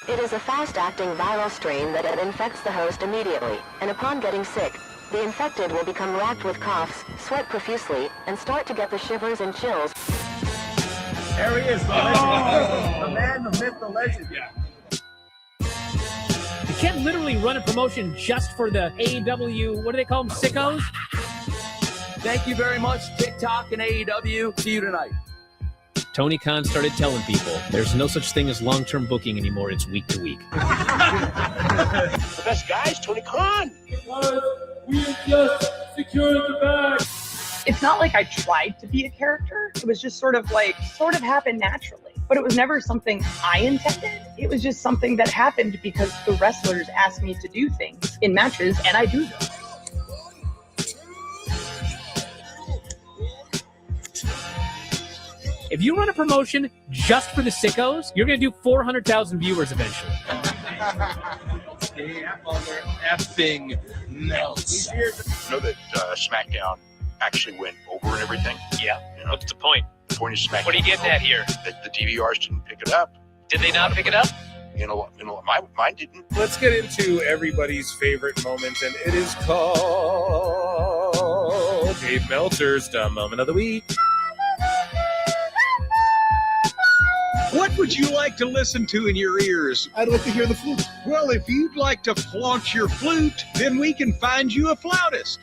It is a fast-acting viral strain that infects the host immediately, and upon getting sick, the infected will become racked with coughs, sweat profusely, and start to get the shivers and chills. There he is, the legend. The man, the myth, the legend. Yeah. You can't literally run a promotion just for the AEW, what do they call them, sickos? Thank you very much, TikTok and AEW. See you tonight. Tony Khan started telling people there's no such thing as long-term booking anymore. It's week to week. The best guy's Tony Khan. We just secured the bag. It's not like I tried to be a character. It was just sort of happened naturally. But it was never something I intended. It was just something that happened because the wrestlers asked me to do things in matches, and I do them. If you run a promotion just for the sickos, you're going to do 400,000 viewers eventually. Effing melts. You know that SmackDown actually went over and everything? Yeah. You know, What's the point? the point of SmackDown. What are you getting at here? That the DVRs didn't pick it up. Did they not pick it up? Mine didn't. Let's get into everybody's favorite moment, and it is called Dave Meltzer's Dumb Moment of the Week. What would you like to listen to in your ears? I'd like to hear the flute. Well, if you'd like to flaunt your flute, then we can find you a flautist.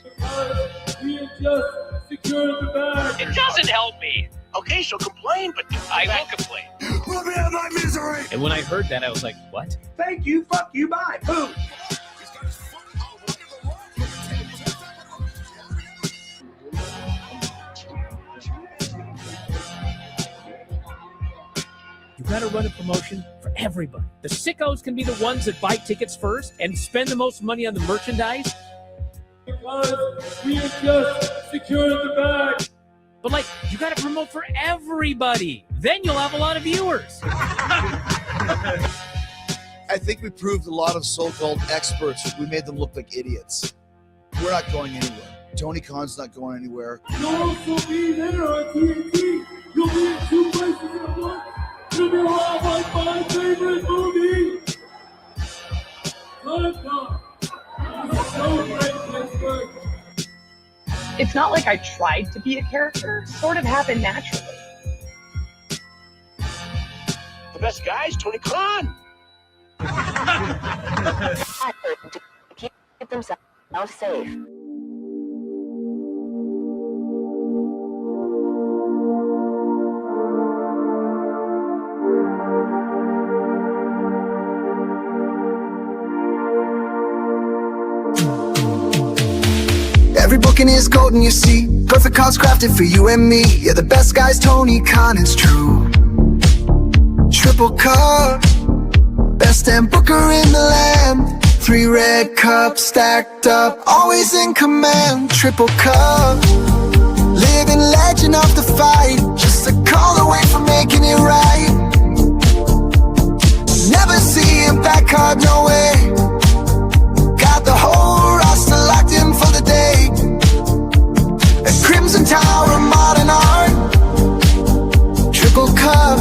We have just secured the bag. It doesn't help me. Okay, so complain, but I will complain. Let me have my misery. And when I heard that, I was like, what? Thank you, fuck you, bye. Boom. You gotta run a promotion for everybody. The sickos can be the ones that buy tickets first and spend the most money on the merchandise. Because we have just secured the bag. But like, you gotta promote for everybody. Then you'll have a lot of viewers. I think we proved a lot of so-called experts. We made them look like idiots. We're not going anywhere. Tony Khan's not going anywhere. You'll also be there on TNT. You'll be in 2 places at once. It'll be a lot like my favorite movie. Time Cop. Celebrate Pittsburgh. It's not like I tried to be a character. It sort of happened naturally. the best guy's Tony Khan. To keep themselves safe. Every booking is golden, you see. Perfect cards crafted for you and me. Yeah, the best guy's Tony Khan, it's true. Triple cup, best damn booker in the land. 3 red cups stacked up, always in command. Triple cup, living legend of the fight. Just a call away from making it right. Never see him back hard, no way. Got the whole roster locked in for the day. A Crimson Tower of modern art. Triple cup,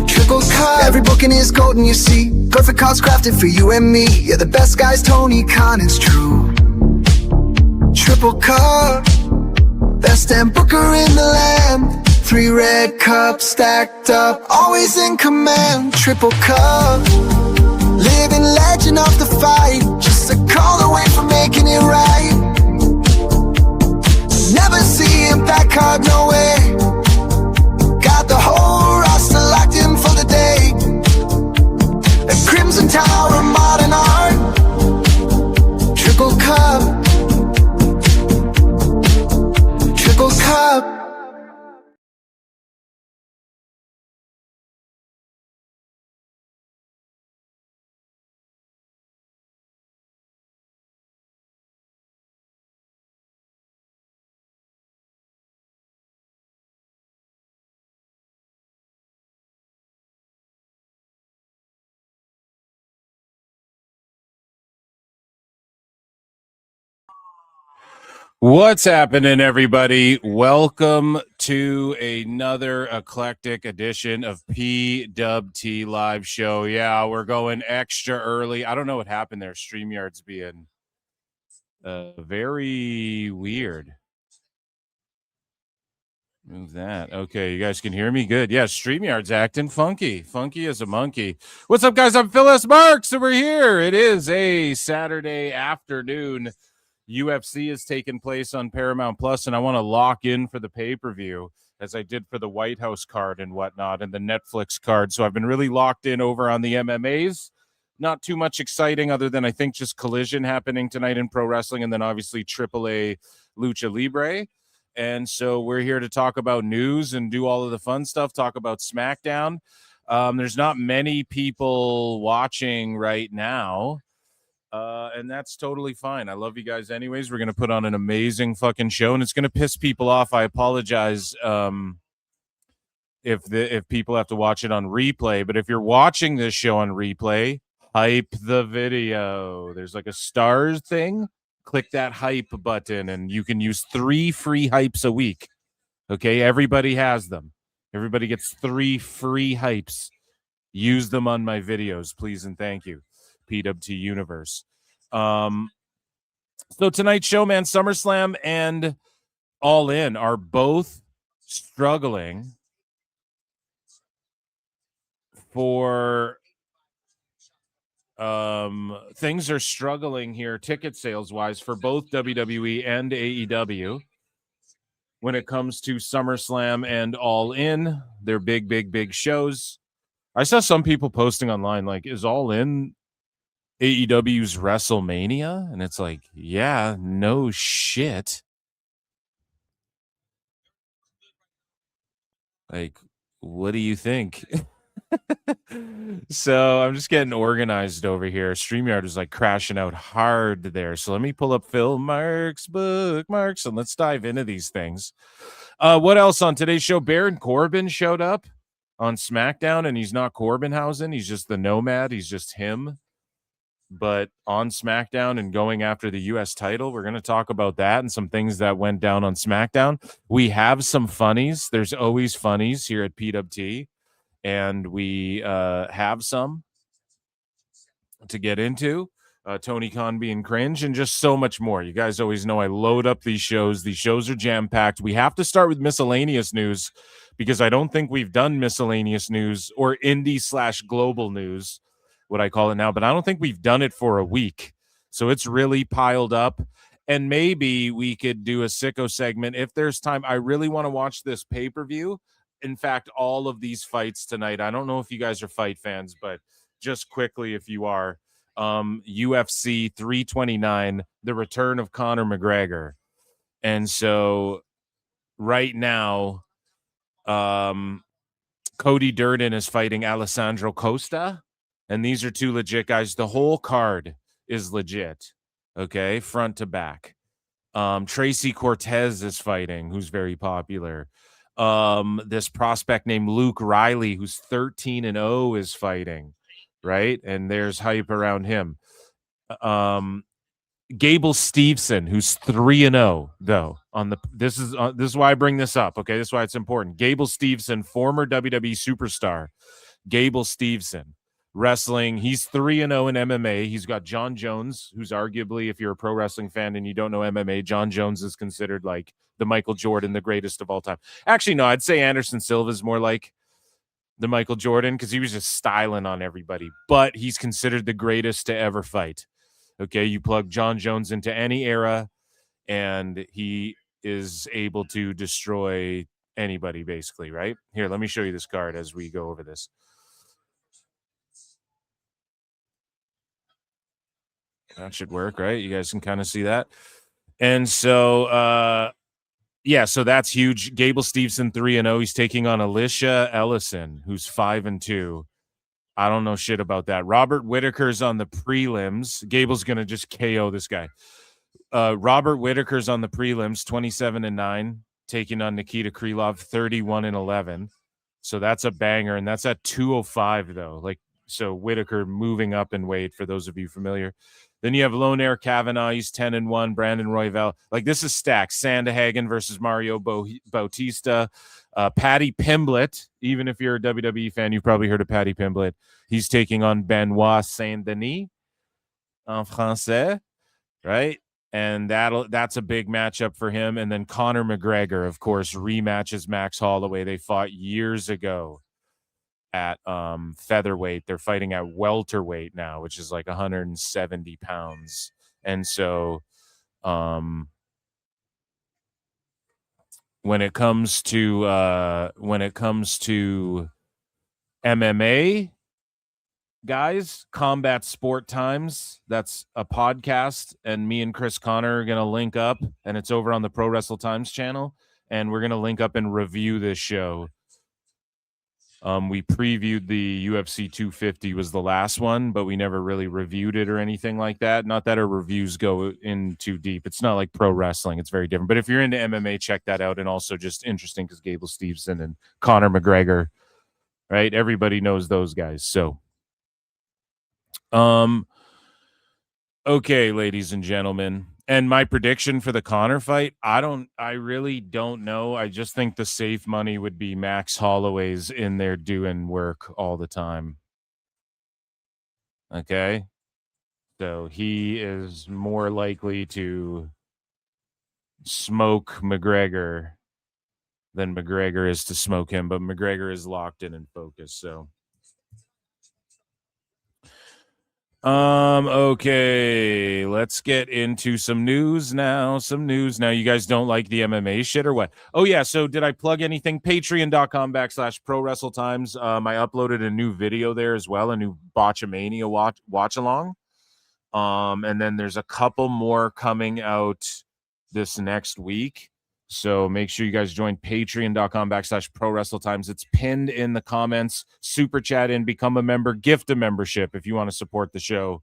triple cup. Every booking is golden, you see. Perfect cards crafted for you and me. Yeah, the best guy's Tony Khan, it's true. Triple cup, best damn booker in the land. 3 red cups stacked up, always in command. Triple cup, living legend of the fight. Just a call away from making it right. Never see him back hard, no way. Got the whole roster locked in for the day. A Crimson Tower of modern art. Triple cup, triple cup. What's happening, everybody? Welcome to another eclectic edition of PWT Live Show. Yeah, we're going extra early. I don't know what happened there. StreamYard's being very weird. Move that. Okay, you guys can hear me? Good. Yeah, StreamYard's acting funky. Funky as a monkey. What's up, guys? I'm Phil S. Marks, and we're here. It is a Saturday afternoon. UFC is taking place on Paramount Plus, and I want to lock in for the pay-per-view as I did for the White House card and whatnot and the Netflix card. So I've been really locked in over on the MMAs. Not too much exciting other than I think just Collision happening tonight in pro wrestling, and then obviously AAA Lucha Libre. And so we're here to talk about news and do all of the fun stuff, talk about SmackDown. There's not many people watching right now. And that's totally fine. I love you guys anyways. We're going to put on an amazing fucking show, and it's going to piss people off. I apologize if people have to watch it on replay, but if you're watching this show on replay, hype the video. There's like a stars thing. Click that hype button, and you can use 3 free hypes a week. Okay, everybody has them. Everybody gets 3 free hypes. Use them on my videos, please and thank you. PWT Universe. So tonight's show, man, SummerSlam and All In are both struggling for things are struggling here ticket sales wise for both WWE and AEW when it comes to SummerSlam and All In. They're big shows. I saw some people posting online like, is All In AEW's WrestleMania? And it's like, yeah, no shit. Like, what do you think? So I'm just getting organized over here. StreamYard is like crashing out hard there. So let me pull up Phil Marks bookmarks and let's dive into these things. What else on today's show? Baron Corbin showed up on SmackDown, and he's not Corbinhausen. He's just the Nomad. He's just him. But on SmackDown and going after the U.S. title, we're going to talk about that and some things that went down on SmackDown. We have some funnies. There's always funnies here at PWT, and we have some to get into. Tony Khan being cringe and just so much more. You guys always know I load up these shows. These shows are jam-packed. We have to start with miscellaneous news because I don't think we've done miscellaneous news or indie/global news, what I call it now, but I don't think we've done it for a week. So it's really piled up, and maybe we could do a sicko segment if there's time. I really want to watch this pay-per-view. In fact, all of these fights tonight. I don't know if you guys are fight fans, but just quickly, if you are, UFC 329, the return of Conor McGregor. And so right now, Cody Durden is fighting Alessandro Costa. And these are 2 legit guys. The whole card is legit, okay, front to back. Tracy Cortez is fighting, who's very popular. This prospect named Luke Riley, who's 13-0, is fighting, right? And there's hype around him. Gable Steveson, who's 3-0, though. This is why I bring this up, okay? This is why it's important. Gable Steveson, former WWE superstar. Gable Steveson. Wrestling, he's 3-0 in MMA. He's got John Jones, who's arguably, if you're a pro wrestling fan and you don't know MMA, John Jones is considered like the Michael Jordan, the greatest of all time. Actually, no, I'd say Anderson Silva is more like the Michael Jordan because he was just styling on everybody. But he's considered the greatest to ever fight. Okay, you plug John Jones into any era, and he is able to destroy anybody, basically, right? Here, let me show you this card as we go over this. That should work, right? You guys can kind of see that. And so, yeah, so that's huge. Gable Steveson, 3-0. He's taking on Alicia Ellison, who's 5-2. I don't know shit about that. Robert Whittaker's on the prelims. Gable's going to just KO this guy. Robert Whittaker's on the prelims, 27-9, taking on Nikita Krylov, 31-11. So that's a banger, and that's at 205, though. Like, so Whittaker moving up in weight, for those of you familiar. Then you have Lone Air Kavanaugh. He's 10-1. Brandon Royval. Like, this is stacked. Sandahagen versus Mario Bautista. Patty Pimblett. Even if you're a WWE fan, you've probably heard of Patty Pimblett. He's taking on Benoit Saint-Denis en français, right? And that's a big matchup for him. And then Conor McGregor, of course, rematches Max Holloway. They fought years ago at featherweight. They're fighting at welterweight now, which is like 170 pounds. And so when it comes to MMA, guys, Combat Sport Times, that's a podcast, and me and Chris Connor are going to link up, and it's over on the Pro Wrestle Times channel, and we're going to link up and review this show. We previewed the UFC 250 was the last one, but we never really reviewed it or anything like that. Not that our reviews go in too deep. It's not like pro wrestling. It's very different. But if you're into MMA, check that out. And also just interesting because Gable Steveson and Conor McGregor, right? Everybody knows those guys. So, okay, ladies and gentlemen. And my prediction for the Conor fight, I really don't know. I just think the safe money would be Max Holloway's in there doing work all the time. Okay? So he is more likely to smoke McGregor than McGregor is to smoke him, but McGregor is locked in and focused, so. Okay, let's get into some news now. You guys don't like the MMA shit or what? Oh, yeah. So did I plug anything? Patreon.com/Pro Wrestle Times. I uploaded a new video there as well, a new Botchamania watch along. And then there's a couple more coming out this next week. So make sure you guys join patreon.com/Pro Wrestle Times. It's pinned in the comments. Super chat in, become a member, gift a membership if you want to support the show.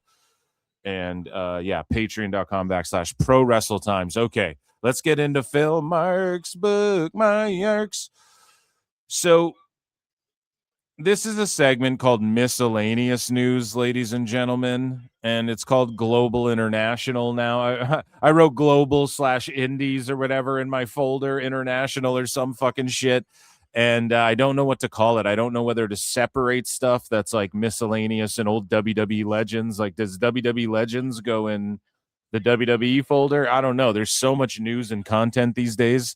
And yeah, patreon.com/Pro Wrestle Times. Okay, let's get into Phil Marks' book, Marks. So this is a segment called Miscellaneous News, ladies and gentlemen, and it's called Global International now. I wrote Global/Indies or whatever in my folder, International or some fucking shit, and I don't know what to call it. I don't know whether to separate stuff that's like miscellaneous and old WWE Legends. Like, does WWE Legends go in the WWE folder? I don't know. There's so much news and content these days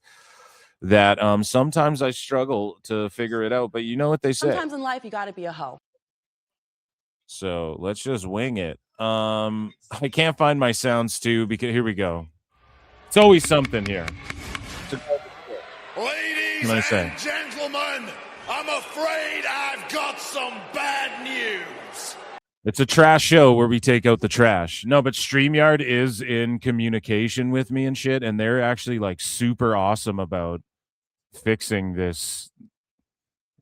that sometimes I struggle to figure it out, but you know what they say. Sometimes in life, you got to be a hoe. So let's just wing it. I can't find my sounds too, because here we go. It's always something here. Ladies and gentlemen, I'm afraid I've got some bad news. It's a trash show where we take out the trash. No, but StreamYard is in communication with me and shit, and they're actually like super awesome about fixing this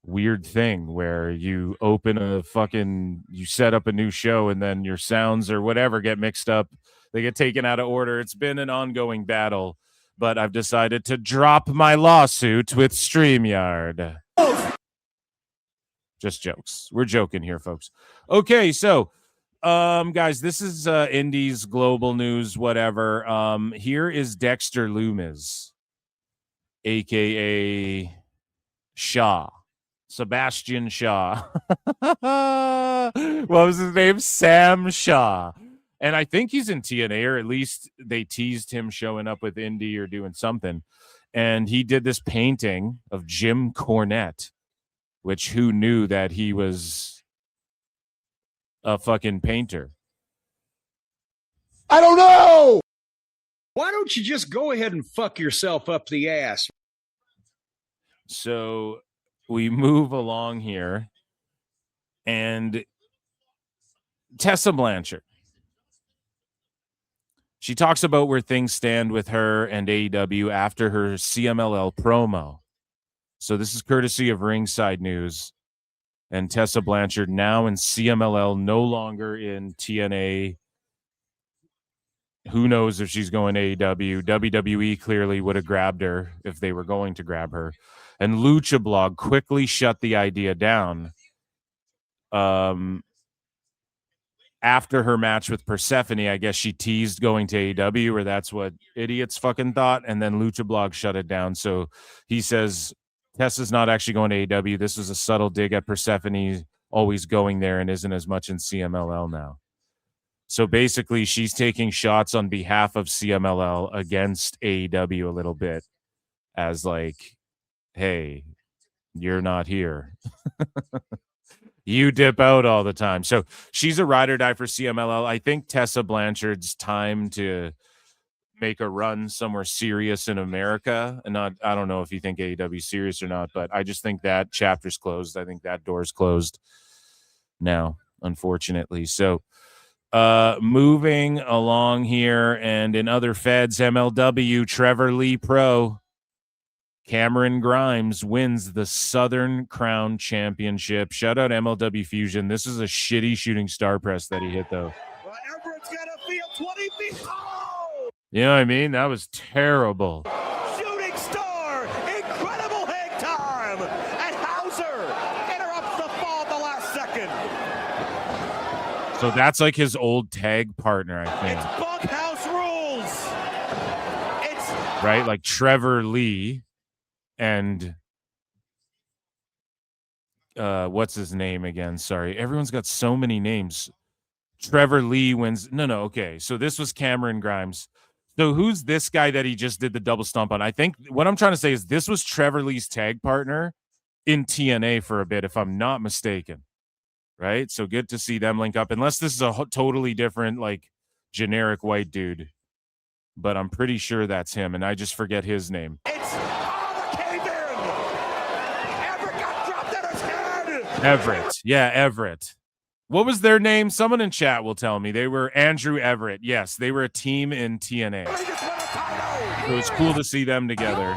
weird thing where you you set up a new show and then your sounds or whatever get mixed up. They get taken out of order. It's been an ongoing battle, but I've decided to drop my lawsuit with StreamYard. Just jokes. We're joking here, folks. Okay, so guys, this is Indies Global News, whatever. Here is Dexter Lumis, aka Shaw. Sebastian Shaw. What was his name? Sam Shaw. And I think he's in TNA, or at least they teased him showing up with Indy or doing something. And he did this painting of Jim Cornette, which who knew that he was a fucking painter? I don't know. Why don't you just go ahead and fuck yourself up the ass? So we move along here, and Tessa Blanchard, she talks about where things stand with her and AEW after her CMLL promo. So this is courtesy of Ringside News, and Tessa Blanchard now in CMLL, no longer in TNA. Who knows if she's going to AEW? WWE clearly would have grabbed her if they were going to grab her. And Lucha Blog quickly shut the idea down after her match with Persephone, I guess she teased going to AEW, or that's what idiots fucking thought. And then Lucha Blog shut it down. So he says Tessa's not actually going to AEW. This was a subtle dig at Persephone always going there and isn't as much in CMLL now. So basically, she's taking shots on behalf of CMLL against AEW a little bit as like, hey, you're not here. You dip out all the time. So she's a ride or die for CMLL. I think Tessa Blanchard's time to make a run somewhere serious in America. And not, I don't know if you think AEW is serious or not, but I just think that chapter's closed. I think that door's closed now, unfortunately. So moving along here, and in other feds, MLW, Trevor Lee Pro, Cameron Grimes wins the Southern Crown Championship. Shout out MLW Fusion. This is a shitty shooting star press that he hit, though. Well, Everett's got to feel 20 feet. Oh! You know what I mean? That was terrible. Shooting star, incredible hang time, and Hauser interrupts the fall at the last second. So that's like his old tag partner, I think. It's Bunkhouse rules. It's right, like Trevor Lee and what's his name again? Sorry, everyone's got so many names. Trevor Lee wins. No, okay. So this was Cameron Grimes. So who's this guy that he just did the double stomp on? I think what I'm trying to say is this was Trevor Lee's tag partner in TNA for a bit, if I'm not mistaken. Right? So good to see them link up, unless this is a totally different, like, generic white dude. But I'm pretty sure that's him, and I just forget his name. the cave-in. Everett got dropped at his head. Everett. Yeah, Everett. What was their name? Someone in chat will tell me. They were Andrew Everett. Yes, they were a team in TNA. It was cool to see them together.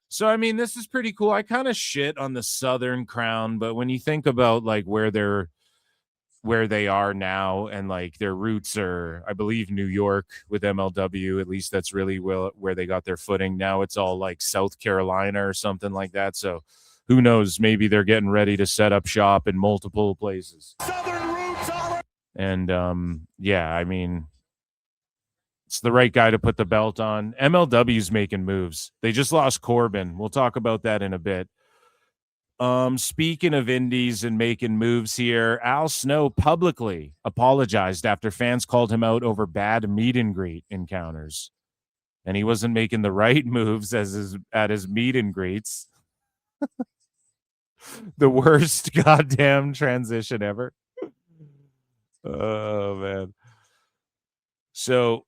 So, I mean, this is pretty cool. I kind of shit on the Southern Crown, but when you think about like where they are now and like their roots are, I believe, New York with MLW, at least that's really where they got their footing. Now it's all like South Carolina or something like that. So who knows? Maybe they're getting ready to set up shop in multiple places. Southern roots all and yeah, I mean, it's the right guy to put the belt on. MLW's making moves. They just lost Corbin. We'll talk about that in a bit. Speaking of indies and making moves here, Al Snow publicly apologized after fans called him out over bad meet and greet encounters. And he wasn't making the right moves at his meet and greets. The worst goddamn transition ever. Oh, man. So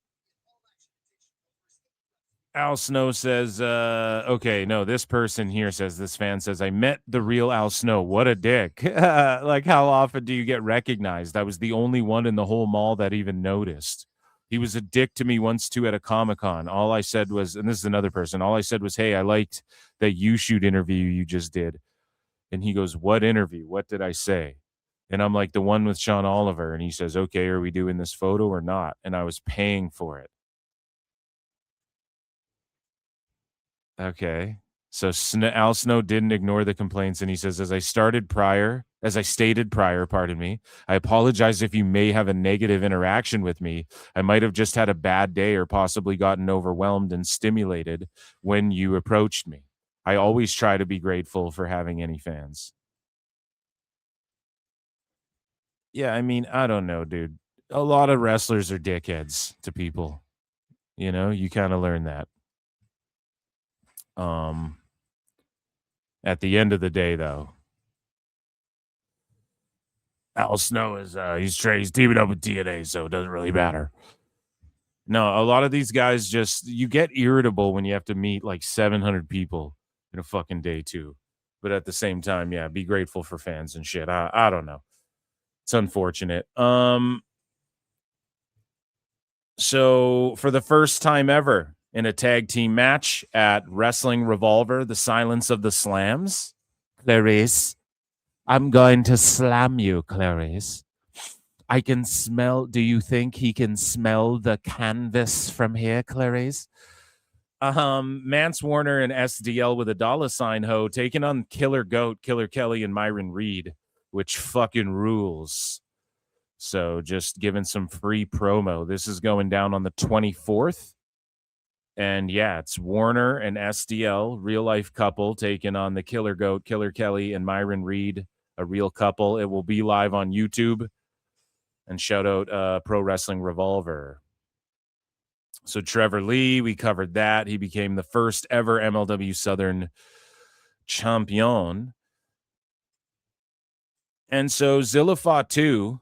Al Snow says, okay, no, this person here says, this fan says, I met the real Al Snow. What a dick. Like, how often do you get recognized? I was the only one in the whole mall that even noticed. He was a dick to me once, too, at a Comic-Con. All I said was, and this is another person, all I said was, hey, I liked that You Shoot interview you just did. And he goes, what interview? What did I say? And I'm like, the one with Sean Oliver. And he says, okay, are we doing this photo or not? And I was paying for it. Okay. So Al Snow didn't ignore the complaints, and he says, as I stated prior, pardon me, I apologize if you may have a negative interaction with me. I might have just had a bad day or possibly gotten overwhelmed and stimulated when you approached me. I always try to be grateful for having any fans. Yeah, I mean, I don't know, dude. A lot of wrestlers are dickheads to people. You know, you kind of learn that. At the end of the day, though, Al Snow is he's teaming up with TNA, so it doesn't really matter. No, a lot of these guys you get irritable when you have to meet like 700 people in a fucking day too. But at the same time, yeah, be grateful for fans and shit. I don't know. It's unfortunate. So for the first time ever in a tag team match at Wrestling Revolver, the Silence of the Slams, Clarice, I'm going to slam you, Clarice. I can smell. Do you think he can smell the canvas from here, Clarice? Mance Warner and SDL with a $sign ho taking on Killer Goat, Killer Kelly, and Myron Reed, which fucking rules. So just giving some free promo. This is going down on the 24th. And yeah, it's Warner and SDL, real life couple, taking on the Killer Goat, Killer Kelly, and Myron Reed, a real couple. It will be live on YouTube. And shout out Pro Wrestling Revolver. So Trevor Lee, we covered that. He became the first ever MLW Southern champion. And so Zilla Fatu,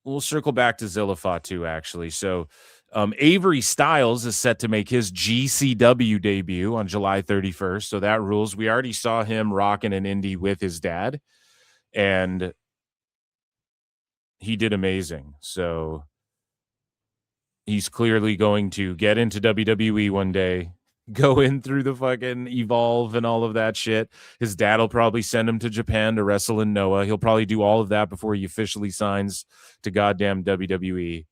we'll circle back to Zilla Fatu actually. So Avery Styles is set to make his GCW debut on July 31st. So that rules. We already saw him rocking an indie with his dad. And he did amazing. So he's clearly going to get into WWE one day, go in through the fucking Evolve and all of that shit. His dad will probably send him to Japan to wrestle in Noah. He'll probably do all of that before he officially signs to goddamn WWE.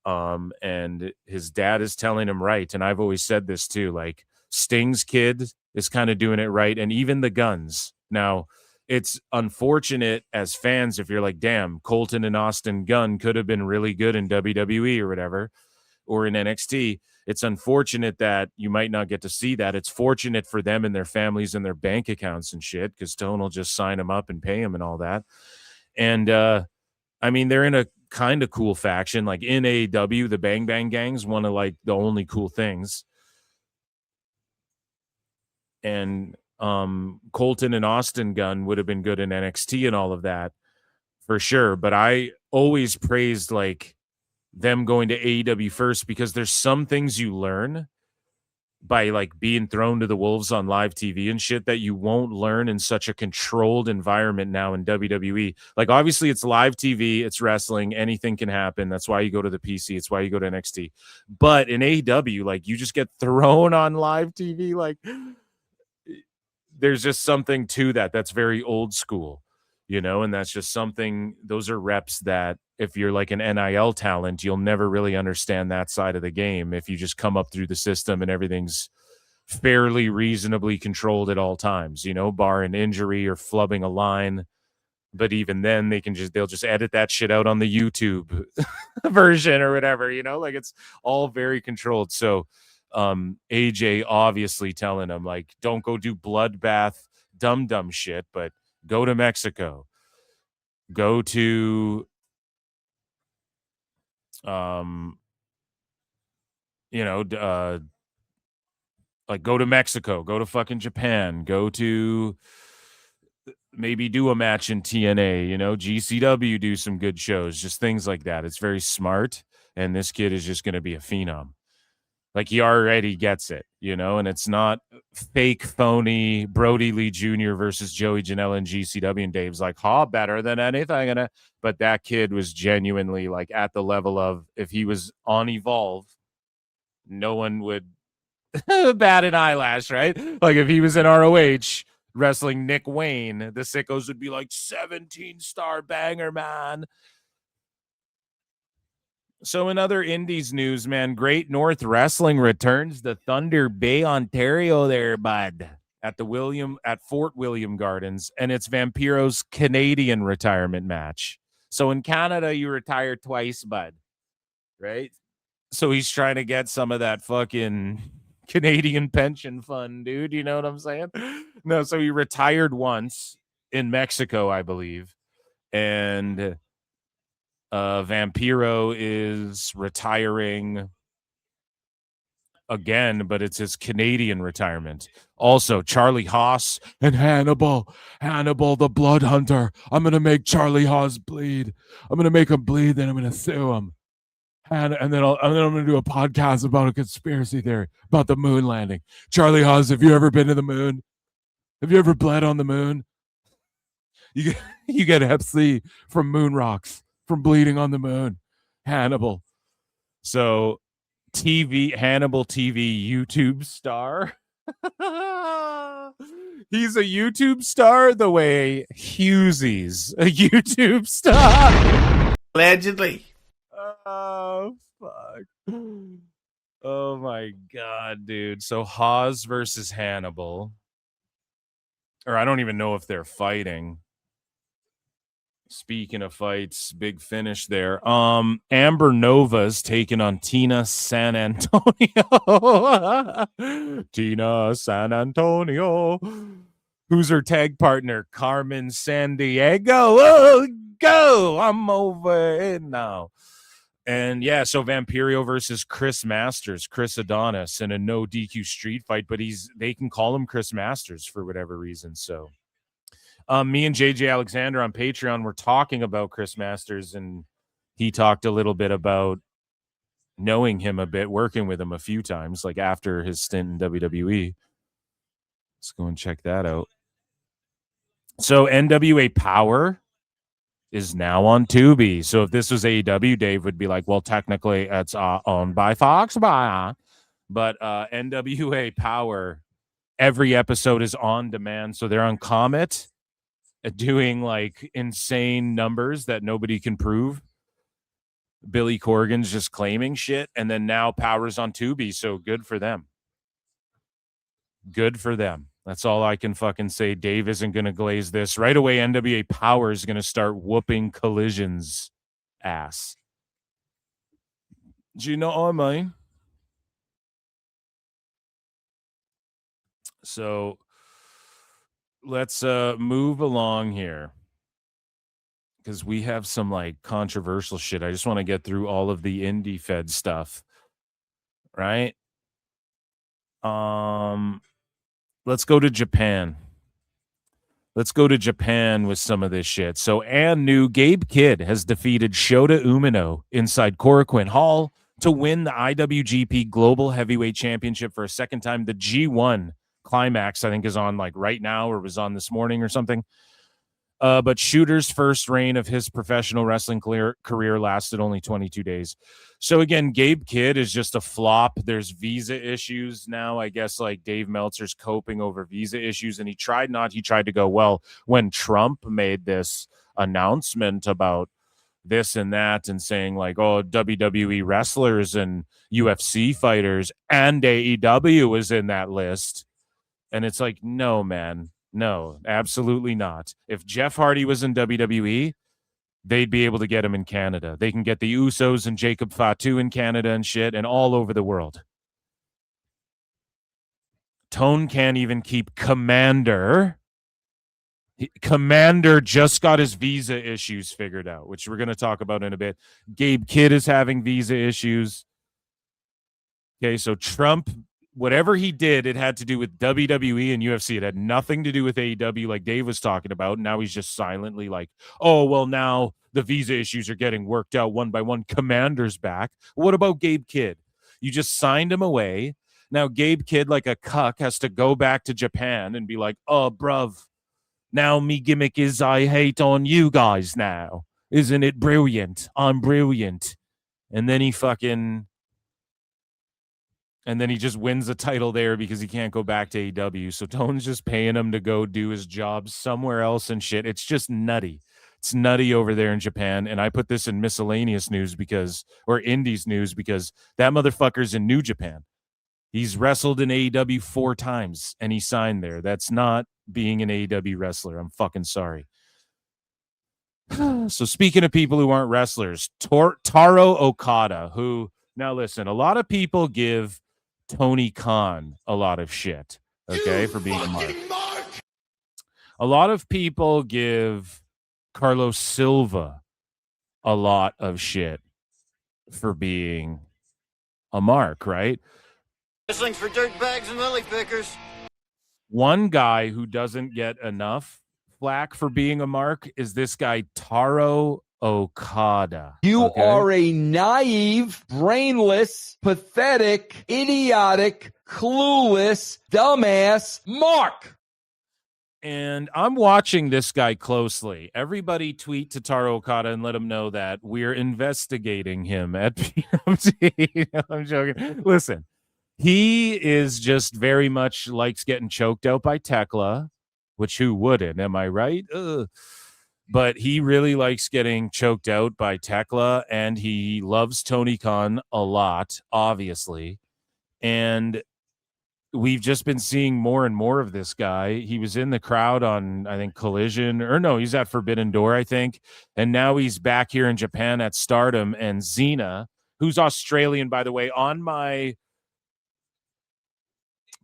And his dad is telling him right. And I've always said this too, like Sting's kid is kind of doing it right. And even the Guns. Now, it's unfortunate as fans if you're like, damn, Colton and Austin Gunn could have been really good in WWE or whatever, or in NXT. It's unfortunate that you might not get to see that. It's fortunate for them and their families and their bank accounts and shit, because Tone will just sign them up and pay them and all that. And I mean, they're in a kind of cool faction. Like in AEW, the Bang Bang Gang's one of like the only cool things. And Colton and Austin Gunn would have been good in NXT and all of that for sure. But I always praised like them going to AEW first, because there's some things you learn by like being thrown to the wolves on live TV and shit that you won't learn in such a controlled environment now in WWE. Like obviously it's live TV, it's wrestling, anything can happen. That's why you go to the PC. It's why you go to NXT. But in AEW, like you just get thrown on live TV. Like there's just something to that that's very old school, you know, and that's just something, those are reps that if you're like an NIL talent, you'll never really understand that side of the game if you just come up through the system and everything's fairly reasonably controlled at all times, you know, bar an injury or flubbing a line. But even then they'll just edit that shit out on the YouTube version or whatever, you know, like it's all very controlled. So AJ obviously telling him like, don't go do bloodbath dumb shit, but go to Mexico, go to like go to Mexico, go to fucking Japan, go to maybe do a match in TNA, you know, GCW, do some good shows, just things like that. It's very smart, and this kid is just going to be a phenom. Like he already gets it, you know, and it's not fake, phony Brody Lee Jr. versus Joey Janela and GCW. And Dave's like, better than anything. But that kid was genuinely like at the level of, if he was on Evolve, no one would bat an eyelash, right? Like if he was in ROH wrestling Nick Wayne, the sickos would be like 17-star banger, man. So in other indies news, man, Great North Wrestling returns to Thunder Bay, Ontario there, bud, at Fort William Gardens, and it's Vampiro's Canadian retirement match. So in Canada, you retire twice, bud, right? So he's trying to get some of that fucking Canadian pension fund, dude. You know what I'm saying? No, so he retired once in Mexico, I believe, and Vampiro is retiring again, but it's his Canadian retirement. Also, Charlie Haas and Hannibal the Blood Hunter. I'm gonna make Charlie Haas bleed. I'm gonna make him bleed, then I'm gonna sue him. And then I'm gonna do a podcast about a conspiracy theory about the moon landing. Charlie Haas, have you ever been to the moon? Have you ever bled on the moon? You get Hep C from moon rocks, from bleeding on the moon. Hannibal. So Hannibal TV YouTube star. He's a YouTube star the way Hughesy's a YouTube star. Allegedly. Oh, fuck. Oh, my God, dude. So Hawes versus Hannibal. Or I don't even know if they're fighting. Speaking of fights, big finish there. Amber Nova's taking on Tina San Antonio. Tina San Antonio. Who's her tag partner? Carmen Sandiego. Oh, go! I'm over it now. And yeah, so Vampirio versus Chris Masters, Chris Adonis in a no DQ street fight, but they can call him Chris Masters for whatever reason. So me and JJ Alexander on Patreon were talking about Chris Masters, and he talked a little bit about knowing him a bit, working with him a few times, like after his stint in WWE. Let's go and check that out. So NWA Power is now on Tubi. So if this was AEW, Dave would be like, well, technically it's owned by Fox. But NWA Power, every episode is on demand. So they're on Comet doing like insane numbers that nobody can prove. Billy Corgan's just claiming shit. And then now Power's on Tubi. So good for them. Good for them. That's all I can fucking say. Dave isn't going to glaze this. Right away, NWA Power is going to start whooping Collision's ass. Do you know what I mean? So let's move along here, because we have some like controversial shit. I just want to get through all of the indie fed stuff, right? Let's go to Japan. Let's go to Japan with some of this shit. So and new Gabe Kidd has defeated Shota Umino inside Korakuen Hall to win the IWGP Global Heavyweight Championship for a second time. The G1 Climax, I think, is on like right now, or was on this morning or something. But Shooter's first reign of his professional wrestling career lasted only 22 days. So again, Gabe Kidd is just a flop. There's visa issues now. I guess like Dave Meltzer's coping over visa issues, and he tried to go, well, when Trump made this announcement about this and that and saying like, oh, WWE wrestlers and UFC fighters and AEW was in that list. And it's like, no, man. No, absolutely not. If Jeff Hardy was in WWE, they'd be able to get him in Canada. They can get the Usos and Jacob Fatu in Canada and shit and all over the world. Tone can't even keep Commander. Commander just got his visa issues figured out, which we're going to talk about in a bit. Gabe Kidd is having visa issues. Okay, so Trump, whatever he did, it had to do with WWE and UFC. It had nothing to do with AEW like Dave was talking about. Now he's just silently like, oh, well, now the visa issues are getting worked out one by one. Commander's back. What about Gabe Kidd? You just signed him away. Now Gabe Kidd, like a cuck, has to go back to Japan and be like, oh, bruv, now me gimmick is I hate on you guys now. Isn't it brilliant? I'm brilliant. And then he just wins the title there because he can't go back to AEW. So Tone's just paying him to go do his job somewhere else and shit. It's just nutty. It's nutty over there in Japan. And I put this in miscellaneous news or indies news, because that motherfucker's in New Japan. He's wrestled in AEW 4 times and he signed there. That's not being an AEW wrestler. I'm fucking sorry. So speaking of people who aren't wrestlers, Taro Okada, who, now listen, a lot of people give Tony Khan a lot of shit, okay, for being a mark. A lot of people give Carlos Silva a lot of shit for being a mark, right? Wrestling's for dirtbags and lily pickers. One guy who doesn't get enough flack for being a mark is this guy, Taro Okada. You are a naive, brainless, pathetic, idiotic, clueless, dumbass mark. And I'm watching this guy closely. Everybody tweet to Taro Okada and let him know that we're investigating him at PWT. I'm joking. Listen, he is just very much likes getting choked out by Tekla, which who wouldn't? Am I right? but he really likes getting choked out by Tekla, and he loves Tony Khan a lot, obviously. And we've just been seeing more and more of this guy. He was in the crowd on, I think, Collision, or no, he's at Forbidden Door, I think. And now he's back here in Japan at Stardom. And Xena, who's Australian, by the way, on my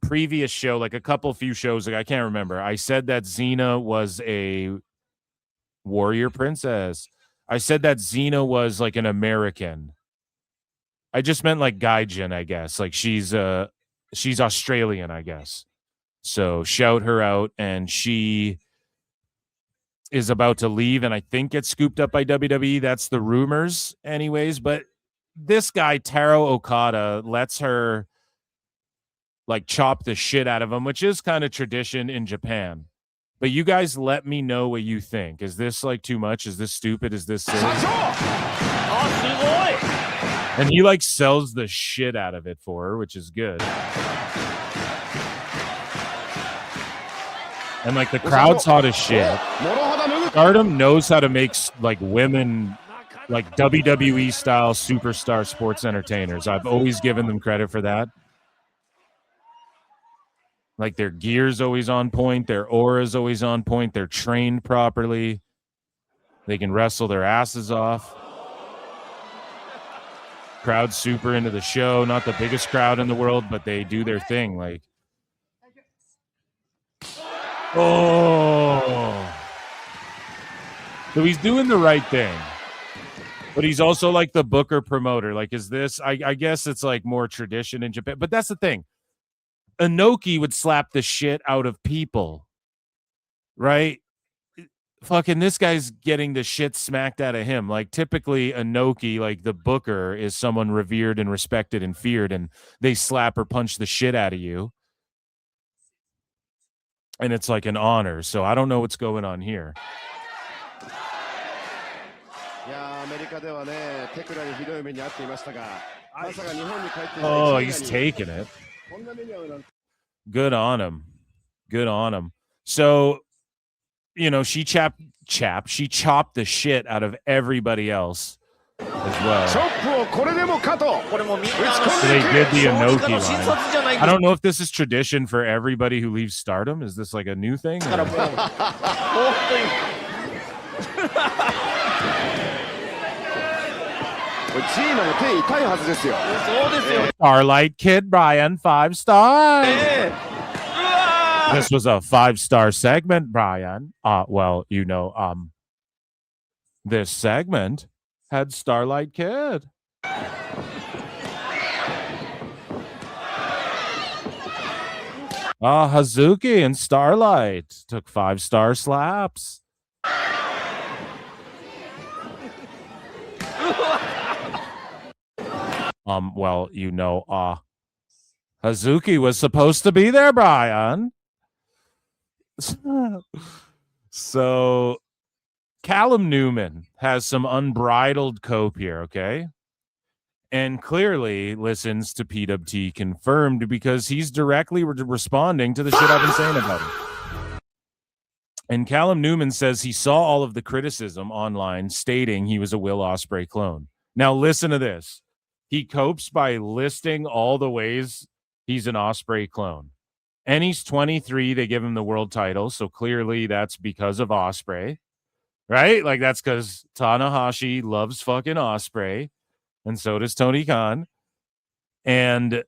previous show, like a few shows ago, I can't remember, I said that Xena was a warrior princess. I said that Xena was like an American. I just meant like Gaijin, I guess. Like she's Australian, I guess. So shout her out. And she is about to leave and I think gets scooped up by WWE. That's the rumors anyways. But this guy, Taro Okada, lets her like chop the shit out of him, which is kind of tradition in Japan. But you guys let me know what you think. Is this like too much? Is this stupid? Is this silly? And he like sells the shit out of it for her, which is good. And like the crowd's hot as shit. Stardom knows how to make like women like WWE style superstar sports entertainers. I've always given them credit for that. Like their gear's always on point, their aura's always on point, they're trained properly. They can wrestle their asses off. Crowd's super into the show. Not the biggest crowd in the world, but they do their thing. Like, oh. So he's doing the right thing. But he's also like the booker promoter. Like, is this, I guess it's like more tradition in Japan. But that's the thing. Inoki would slap the shit out of people. Right? Fucking this guy's getting the shit smacked out of him. Like typically Inoki, like the booker, is someone revered and respected and feared, and they slap or punch the shit out of you. And it's like an honor. So I don't know what's going on here. Oh, he's taking it. Good on him. Good on him. So, you know, she chopped the shit out of everybody else as well. So they did the Inoki line. I don't know if this is tradition for everybody who leaves Stardom. Is this like a new thing? Starlight Kid Brian, 5 stars. This was a 5-star segment, Brian. Well, you know, this segment had Starlight Kid. Hazuki and Starlight took 5-star slaps. Well, you know, Hazuki was supposed to be there, Brian. So Callum Newman has some unbridled cope here, okay? And clearly listens to PWT Confirmed because he's directly responding to the shit I've been saying about him. And Callum Newman says he saw all of the criticism online stating he was a Will Ospreay clone. Now listen to this. He copes by listing all the ways he's an Ospreay clone. And he's 23. They give him the world title. So clearly that's because of Ospreay, right? Like that's because Tanahashi loves fucking Ospreay. And so does Tony Khan. And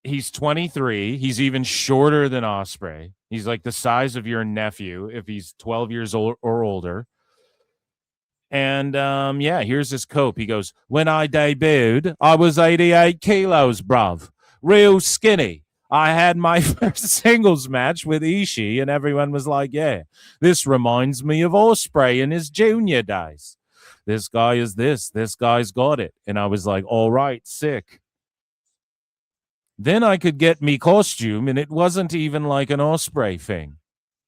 he's 23. He's even shorter than Ospreay. He's like the size of your nephew if he's 12 years old or older. And yeah, here's his cope. He goes, when I debuted, I was 88 kilos, bruv. Real skinny. I had my first singles match with Ishii, and everyone was like, yeah, this reminds me of Ospreay in his junior days. This guy is this. This guy's got it. And I was like, all right, sick. Then I could get me costume, and it wasn't even like an Ospreay thing.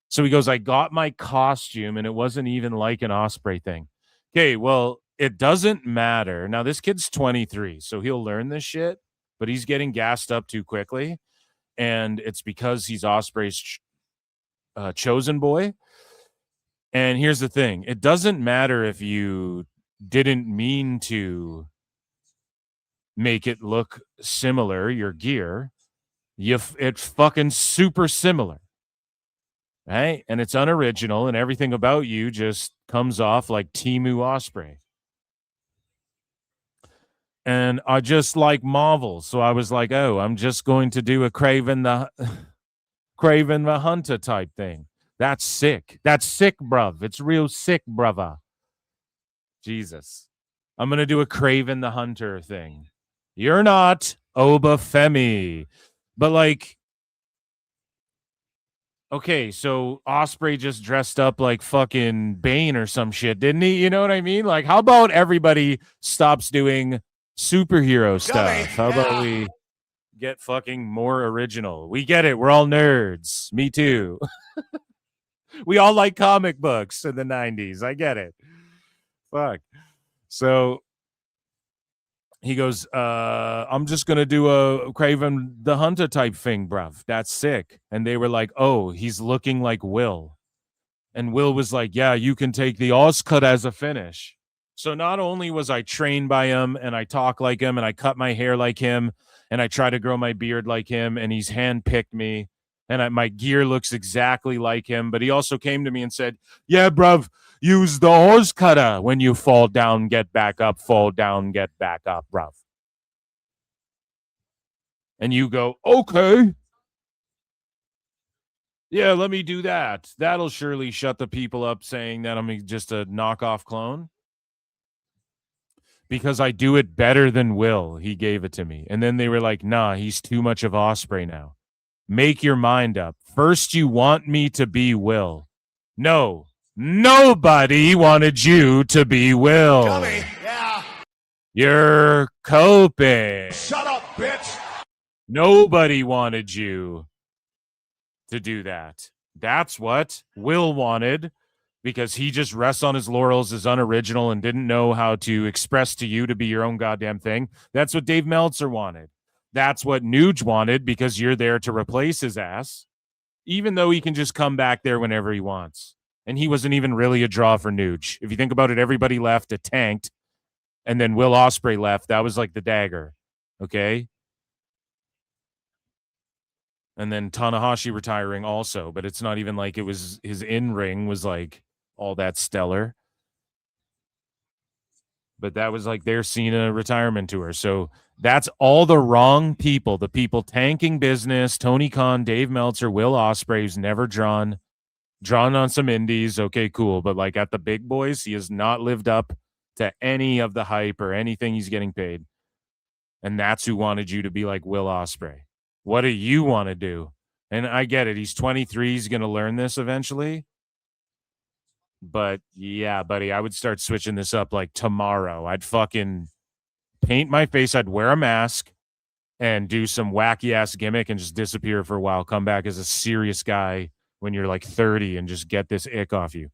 So he goes, I got my costume, and it wasn't even like an Ospreay thing. Okay, well, it doesn't matter. Now, this kid's 23, so he'll learn this shit, but he's getting gassed up too quickly. And it's because he's Ospreay's chosen boy. And here's the thing. It doesn't matter if you didn't mean to make it look similar, your gear. It's fucking super similar. Right? And it's unoriginal, and everything about you just comes off like Temu Osprey. And I just like Marvel, so I was like, oh, I'm just going to do a Craven the Hunter type thing. That's sick. That's sick, bruv. It's real sick, brother. Jesus. I'm going to do a Craven the Hunter thing. You're not Obafemi. But like, okay, so Osprey just dressed up like fucking Bane or some shit, didn't he? You know what I mean? Like, how about everybody stops doing superhero stuff? How about we get fucking more original? We get it. We're all nerds. Me too. We all like comic books in the 90s. I get it. Fuck. So he goes, I'm just going to do a Craven the Hunter type thing, bruv. That's sick. And they were like, oh, he's looking like Will. And Will was like, yeah, you can take the Oscut as a finish. So not only was I trained by him and I talk like him and I cut my hair like him and I try to grow my beard like him and he's handpicked me and my gear looks exactly like him, but he also came to me and said, yeah, bruv, use the horse cutter when you fall down, get back up, fall down, get back up, bruv. And you go, okay. Yeah, let me do that. That'll surely shut the people up saying that I'm just a knockoff clone. Because I do it better than Will. He gave it to me. And then they were like, nah, he's too much of Osprey now. Make your mind up. First, you want me to be Will. No, nobody wanted you to be Will. Dummy. Yeah. You're coping. Shut up, bitch. Nobody wanted you to do that. That's what Will wanted. Because he just rests on his laurels, is unoriginal, and didn't know how to express to you to be your own goddamn thing. That's what Dave Meltzer wanted. That's what Nuge wanted, because you're there to replace his ass, even though he can just come back there whenever he wants. And he wasn't even really a draw for Nuge. If you think about it, everybody left, it tanked, and then Will Ospreay left. That was like the dagger, okay? And then Tanahashi retiring also, but it's not even like it was his in-ring was like all that stellar. But that was like their Cena retirement tour. So that's all the wrong people. The people tanking business, Tony Khan, Dave Meltzer, Will Ospreay, who's never drawn on some indies. Okay, cool. But like at the big boys, he has not lived up to any of the hype or anything he's getting paid. And that's who wanted you to be like Will Ospreay. What do you want to do? And I get it. He's 23. He's going to learn this eventually. But yeah, buddy, I would start switching this up like tomorrow. I'd fucking paint my face. I'd wear a mask and do some wacky ass gimmick and just disappear for a while. Come back as a serious guy when you're like 30 and just get this ick off you.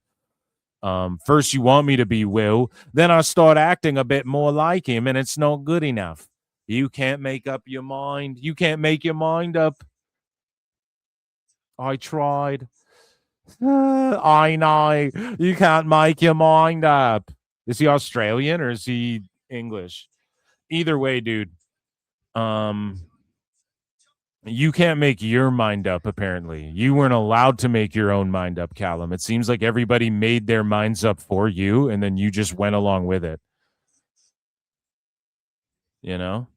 First, you want me to be Will. Then I start acting a bit more like him, and it's not good enough. You can't make up your mind. You can't make your mind up. I tried. I know. You can't make your mind up. Is he Australian or is he English? Either way, dude. You can't make your mind up, apparently. You weren't allowed to make your own mind up, Callum. It seems like everybody made their minds up for you, and then you just went along with it. You know?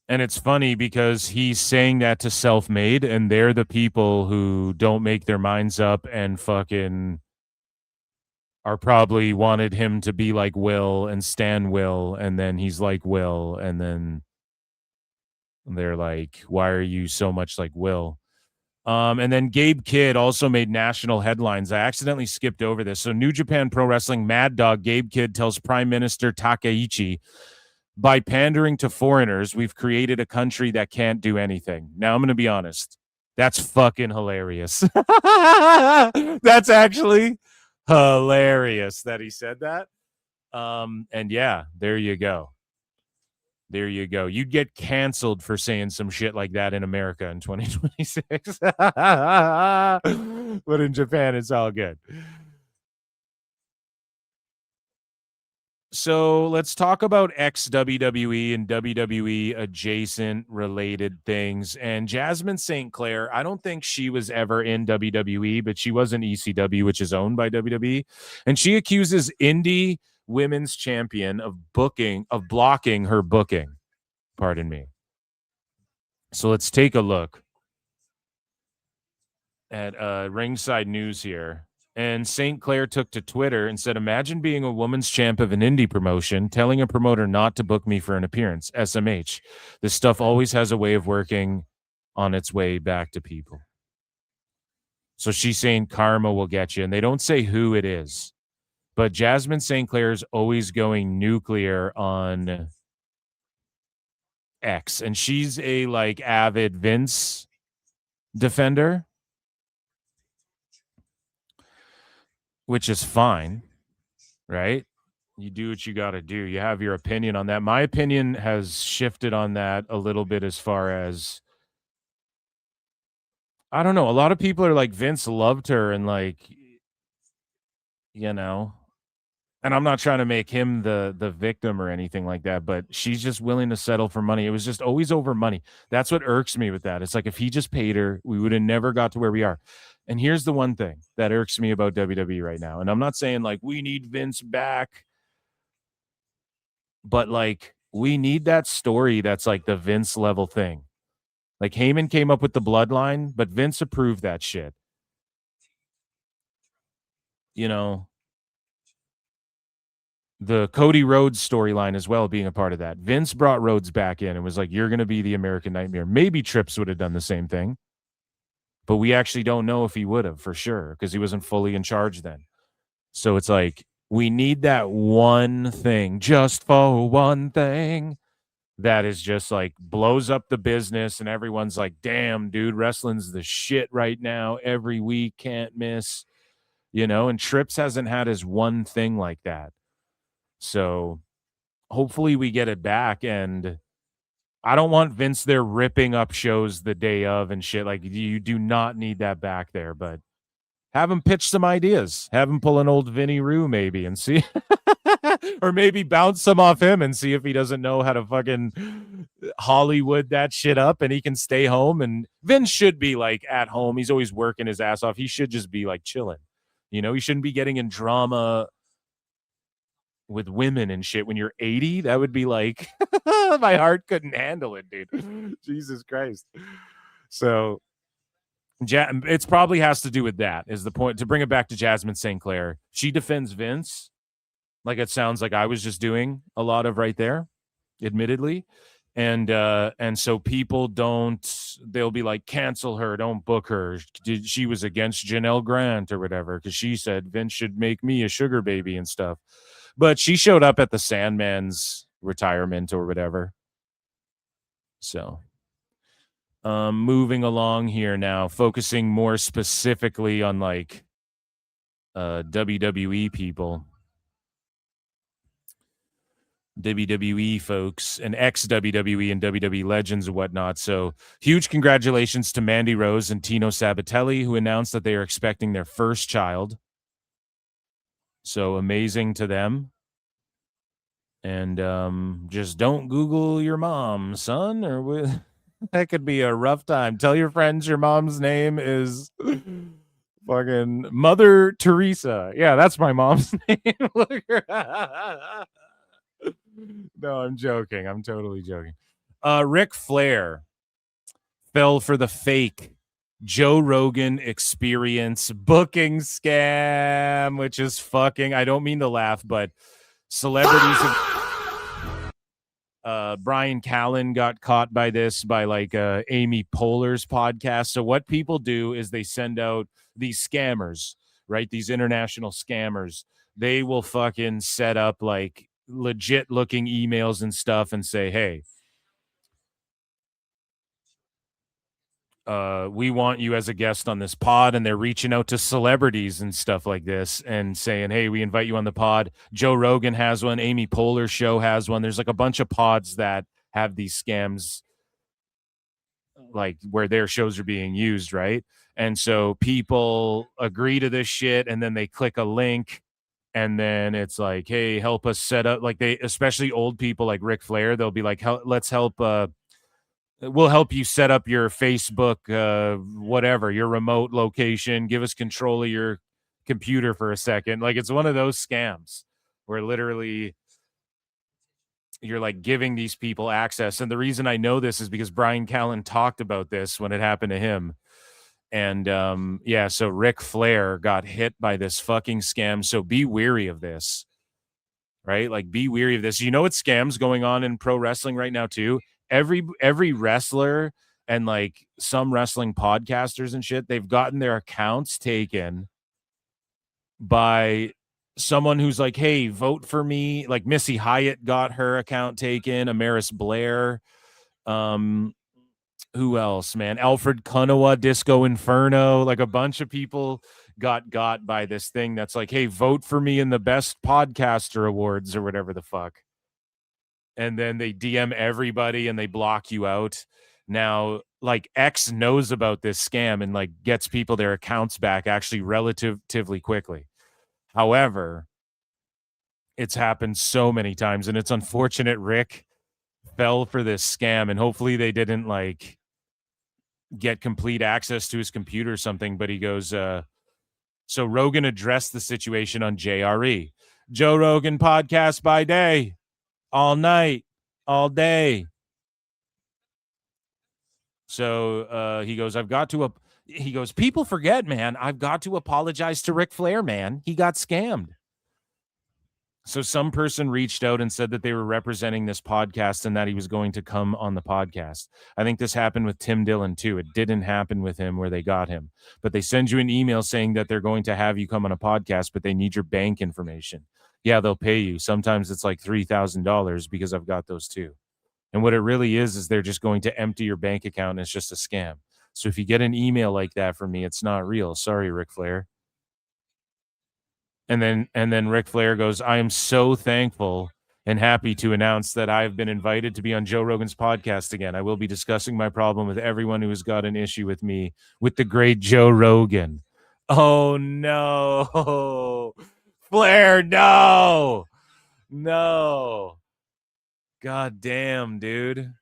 And it's funny because he's saying that to Self-Made, and they're the people who don't make their minds up and fucking are probably wanted him to be like Will and Stan Will, and then he's like Will, and then they're like, why are you so much like Will? And then Gabe Kidd also made national headlines. I accidentally skipped over this. So New Japan Pro Wrestling Mad Dog Gabe Kidd tells Prime Minister Takaichi, by pandering to foreigners, we've created a country that can't do anything. Now, I'm going to be honest. That's fucking hilarious. That's actually hilarious that he said that. And yeah, there you go. There you go. You'd get canceled for saying some shit like that in America in 2026. But in Japan, it's all good. So let's talk about ex-WWE and WWE adjacent related things. And Jasmine St. Clair, I don't think she was ever in WWE, but she was in ECW, which is owned by WWE. And she accuses indie women's champion of blocking her booking. Pardon me. So let's take a look at Ringside News here. And St. Clair took to Twitter and said, imagine being a woman's champ of an indie promotion, telling a promoter not to book me for an appearance. SMH. This stuff always has a way of working on its way back to people. So she's saying karma will get you. And they don't say who it is. But Jasmine St. Clair is always going nuclear on X. And she's a avid Vince defender, which is fine, right? You do what you got to do. You have your opinion on that. My opinion has shifted on that a little bit as far as, I don't know. A lot of people are like, Vince loved her and and I'm not trying to make him the victim or anything like that, but she's just willing to settle for money. It was just always over money. That's what irks me with that. It's like, if he just paid her, we would have never got to where we are. And here's the one thing that irks me about WWE right now. And I'm not saying we need Vince back, but we need that story that's the Vince level thing. Heyman came up with the bloodline, but Vince approved that shit. The Cody Rhodes storyline as well being a part of that. Vince brought Rhodes back in and was like, you're going to be the American Nightmare. Maybe Trips would have done the same thing, but we actually don't know if he would have for sure because he wasn't fully in charge then. So it's we need that one thing, just for one thing, that is just blows up the business and everyone's like, damn, dude, wrestling's the shit right now. Every week, can't miss, and Trips hasn't had his one thing like that. So hopefully we get it back. And I don't want Vince there ripping up shows the day of and shit. You do not need that back there, but have him pitch some ideas. Have him pull an old Vinny Rue maybe and see, or maybe bounce some off him and see if he doesn't know how to fucking Hollywood that shit up and he can stay home. And Vince should be at home. He's always working his ass off. He should just be chilling. He shouldn't be getting in drama with women and shit when you're 80. That would be my heart couldn't handle it, dude. Jesus Christ. So it's probably has to do with that is the point. To bring it back to Jasmine St. Clair, she defends Vince it sounds like I was just doing a lot of right there, admittedly. And so people they'll be cancel her, don't book her. She was against Janelle Grant or whatever because she said Vince should make me a sugar baby and stuff. But she showed up at the Sandman's retirement or whatever. So moving along here now, focusing more specifically on WWE people. WWE folks and ex-WWE and WWE legends and whatnot. So huge congratulations to Mandy Rose and Tino Sabatelli, who announced that they are expecting their first child. So amazing to them. And just don't Google your mom, son, or that could be a rough time. Tell your friends your mom's name is fucking Mother Teresa. Yeah, that's my mom's name. No, I'm joking. I'm totally joking. Ric Flair fell for the fake Joe Rogan Experience booking scam, which is fucking, I don't mean to laugh, but celebrities Brian Callen got caught by this by Amy Poehler's podcast. So what people do is they send out these scammers, right? These international scammers. They will fucking set up legit looking emails and stuff and say, hey, we want you as a guest on this pod. And they're reaching out to celebrities and stuff like this and saying, hey, we invite you on the pod. Joe Rogan has one. Amy Poehler's show has one. There's a bunch of pods that have these scams, where their shows are being used, right? And so people agree to this shit and then they click a link And then it's like, hey, help us set up, like they, especially old people like Ric Flair, they'll be like, let's help, we'll help you set up your Facebook, whatever, your remote location, give us control of your computer for a second. Like it's one of those scams where literally you're like giving these people access. And the reason I know this is because Brian Callen talked about this when it happened to him. And yeah, so Ric Flair got hit by this fucking scam. So be wary of this, right? Like be wary of this. You know what scams going on in pro wrestling right now too? Every wrestler and like some wrestling podcasters and shit, they've gotten their accounts taken by someone who's like, hey, vote for me. Like Missy Hyatt got her account taken, Amaris Blair, who else, man? Alfred Kunawa, Disco Inferno, like a bunch of people got by this thing that's like, hey, vote for me in the best podcaster awards or whatever the fuck. And then they DM everybody and they block you out. Now, like X knows about this scam and like gets people their accounts back actually relatively quickly. However, it's happened so many times and it's unfortunate Rick fell for this scam and hopefully they didn't like get complete access to his computer or something, but he goes, so Rogan addressed the situation on JRE. Joe Rogan podcast by day, all night, all day. So he goes, he goes, people forget, man, I've got to apologize to Ric Flair, man. He got scammed. So some person reached out and said that they were representing this podcast and that he was going to come on the podcast. I think this happened with Tim Dillon too. It didn't happen with him where they got him, but they send you an email saying that they're going to have you come on a podcast, but they need your bank information. Yeah, they'll pay you. Sometimes it's like $3,000 because I've got those too. And what it really is they're just going to empty your bank account and it's just a scam. So if you get an email like that from me, it's not real. Sorry, Ric Flair. And then Ric Flair goes, I am so thankful and happy to announce that I've been invited to be on Joe Rogan's podcast again. I will be discussing my problem with everyone who has got an issue with me, with the great Joe Rogan. Oh, no. Flair, no. No. God damn, dude.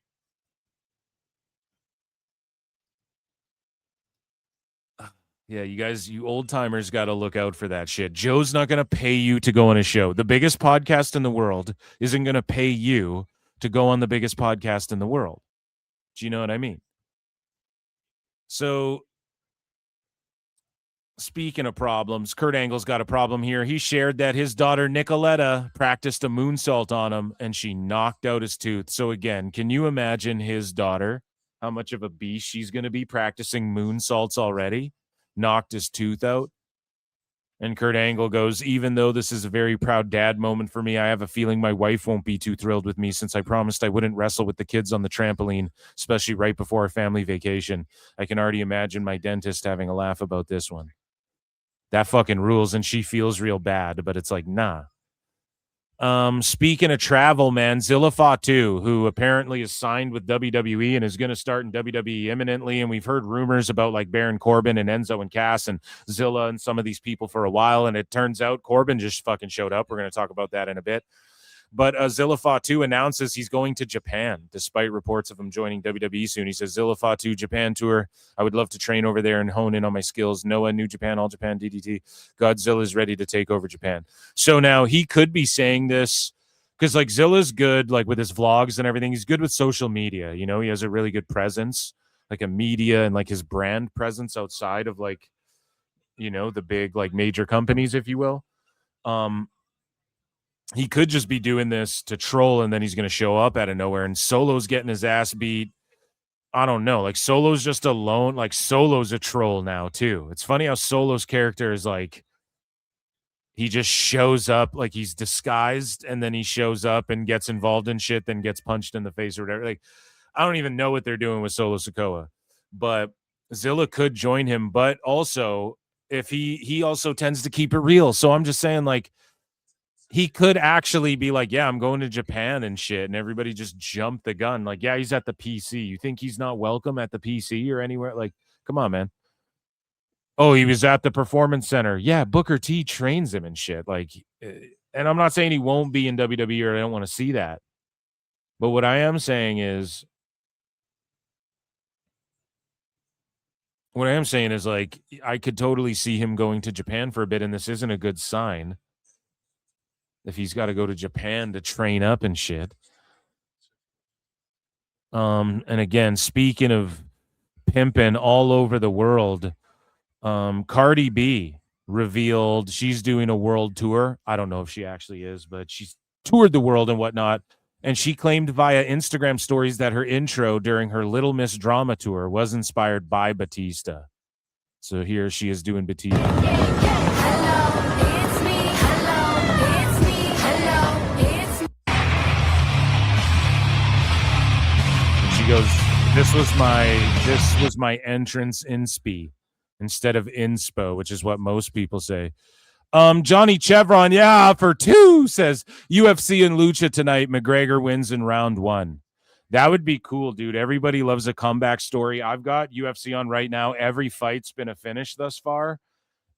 Yeah, you guys, you old timers got to look out for that shit. Joe's not going to pay you to go on a show. The biggest podcast in the world isn't going to pay you to go on the biggest podcast in the world. Do you know what I mean? So, speaking of problems, Kurt Angle's got a problem here. He shared that his daughter Nicoletta practiced a moonsault on him and she knocked out his tooth. So again, can you imagine his daughter, how much of a beast she's going to be practicing moonsaults already? Knocked his tooth out. And Kurt Angle goes, even though this is a very proud dad moment for me, I have a feeling my wife won't be too thrilled with me since I promised I wouldn't wrestle with the kids on the trampoline, especially right before a family vacation. I can already imagine my dentist having a laugh about this one. That fucking rules, and she feels real bad, but it's like, nah. Speaking of travel, man, Zilla Fatu, who apparently is signed with WWE and is going to start in WWE imminently, and we've heard rumors about like Baron Corbin and Enzo and Cass and Zilla and some of these people for a while, and it turns out Corbin just fucking showed up. We're going to talk about that in a bit. But Zilla Fatu announces he's going to Japan, despite reports of him joining WWE soon. He says, Zilla Fatu Japan tour. I would love to train over there and hone in on my skills. Noah, New Japan, All Japan, DDT. Godzilla is ready to take over Japan. So now he could be saying this because like Zilla's good, like with his vlogs and everything. He's good with social media. You know, he has a really good presence, like a media and like his brand presence outside of like, you know, the big like major companies, if you will. He could just be doing this to troll and then he's going to show up out of nowhere and Solo's getting his ass beat. I don't know. Like Solo's just alone. Like Solo's a troll now too. It's funny how Solo's character is like, he just shows up like he's disguised and then he shows up and gets involved in shit, then gets punched in the face or whatever. Like, I don't even know what they're doing with Solo Sikoa, but Zilla could join him. But also if he also tends to keep it real. So I'm just saying like, he could actually be like, yeah, I'm going to Japan and shit. And everybody just jumped the gun. Like, yeah, he's at the PC. You think he's not welcome at the PC or anywhere? Like, come on, man. Oh, he was at the Performance Center. Yeah, Booker T trains him and shit. Like, and I'm not saying he won't be in WWE or I don't want to see that. But what I am saying is, like, I could totally see him going to Japan for a bit, and this isn't a good sign if he's got to go to Japan to train up and shit. And again, speaking of pimping all over the world, Cardi B revealed she's doing a world tour. I don't know if she actually is, but she's toured the world and whatnot. And she claimed via Instagram stories that her intro during her Little Miss Drama tour was inspired by Batista. So here she is doing Batista. She goes, this was my entrance inspi instead of inspo, which is what most people say. Johnny Chevron, yeah, for 2, says UFC and Lucha tonight. McGregor wins in round 1. That would be cool, dude. Everybody loves a comeback story. I've got UFC on right now. Every fight's been a finish thus far.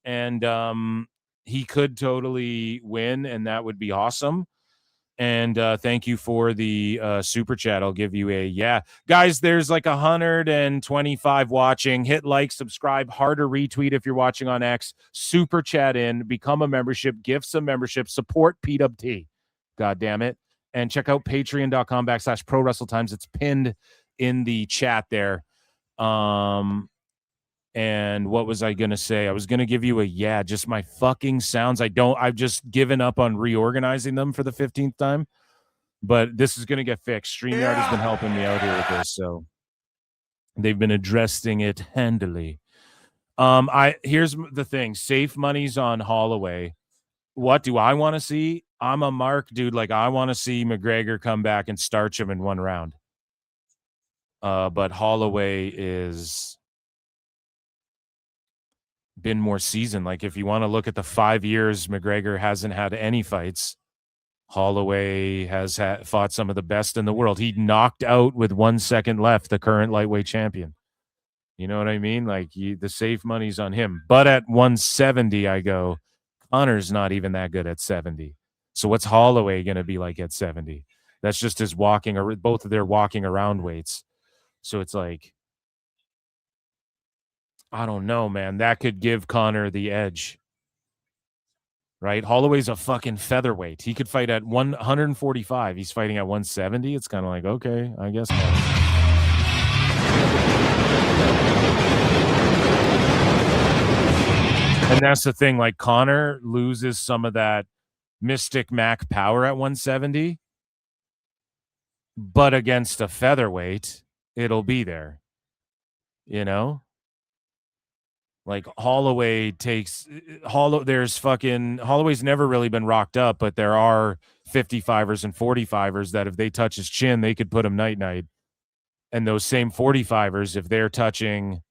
And he could totally win, and that would be awesome. And thank you for the super chat. I'll give you a yeah. Guys, there's like 125 watching. Hit like, subscribe, harder retweet if you're watching on X. Super chat in, become a membership, give some membership, support PWT. God damn it. And check out patreon.com/Pro Wrestle Times. It's pinned in the chat there. And what was I going to say? I was going to give you a yeah, just my fucking sounds. I've just given up on reorganizing them for the 15th time, but this is going to get fixed. StreamYard has been helping me out here with this. So they've been addressing it handily. Here's the thing. Safe money's on Holloway. What do I want to see? I'm a Mark dude. Like, I want to see McGregor come back and starch him in 1 round. But Holloway is been more seasoned. Like, if you want to look at the 5 years McGregor hasn't had any fights, Holloway has fought some of the best in the world. He knocked out with 1 second left the current lightweight champion. You know what I mean? Like, the safe money's on him. But at 170, I go, Connor's not even that good at 70. So what's Holloway going to be like at 70? That's just his walking, or both of their walking around weights. So it's like, I don't know, man. That could give Connor the edge, right? Holloway's a fucking featherweight. He could fight at 145. He's fighting at 170. It's kind of like, okay, I guess. And that's the thing. Like, Connor loses some of that Mystic Mac power at 170, but against a featherweight, it'll be there, you know? Like, Holloway Holloway's never really been rocked up, but there are 55ers and 45ers that if they touch his chin, they could put him night-night. And those same 45ers, if they're touching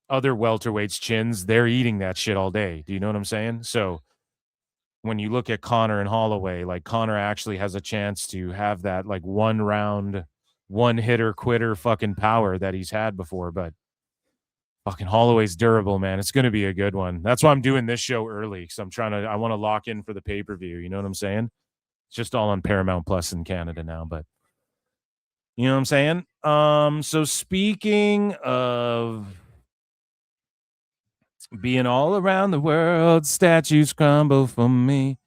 other welterweights' chins, they're eating that shit all day. Do you know what I'm saying? So when you look at Connor and Holloway, like, Connor actually has a chance to have that, like, 1 round, 1-hitter quitter fucking power that he's had before, but fucking Holloway's durable, man. It's going to be a good one. That's why I'm doing this show early, because I want to lock in for the pay-per-view. You know what I'm saying? It's just all on Paramount Plus in Canada now, but you know what I'm saying? So speaking of being all around the world, statues crumble for me.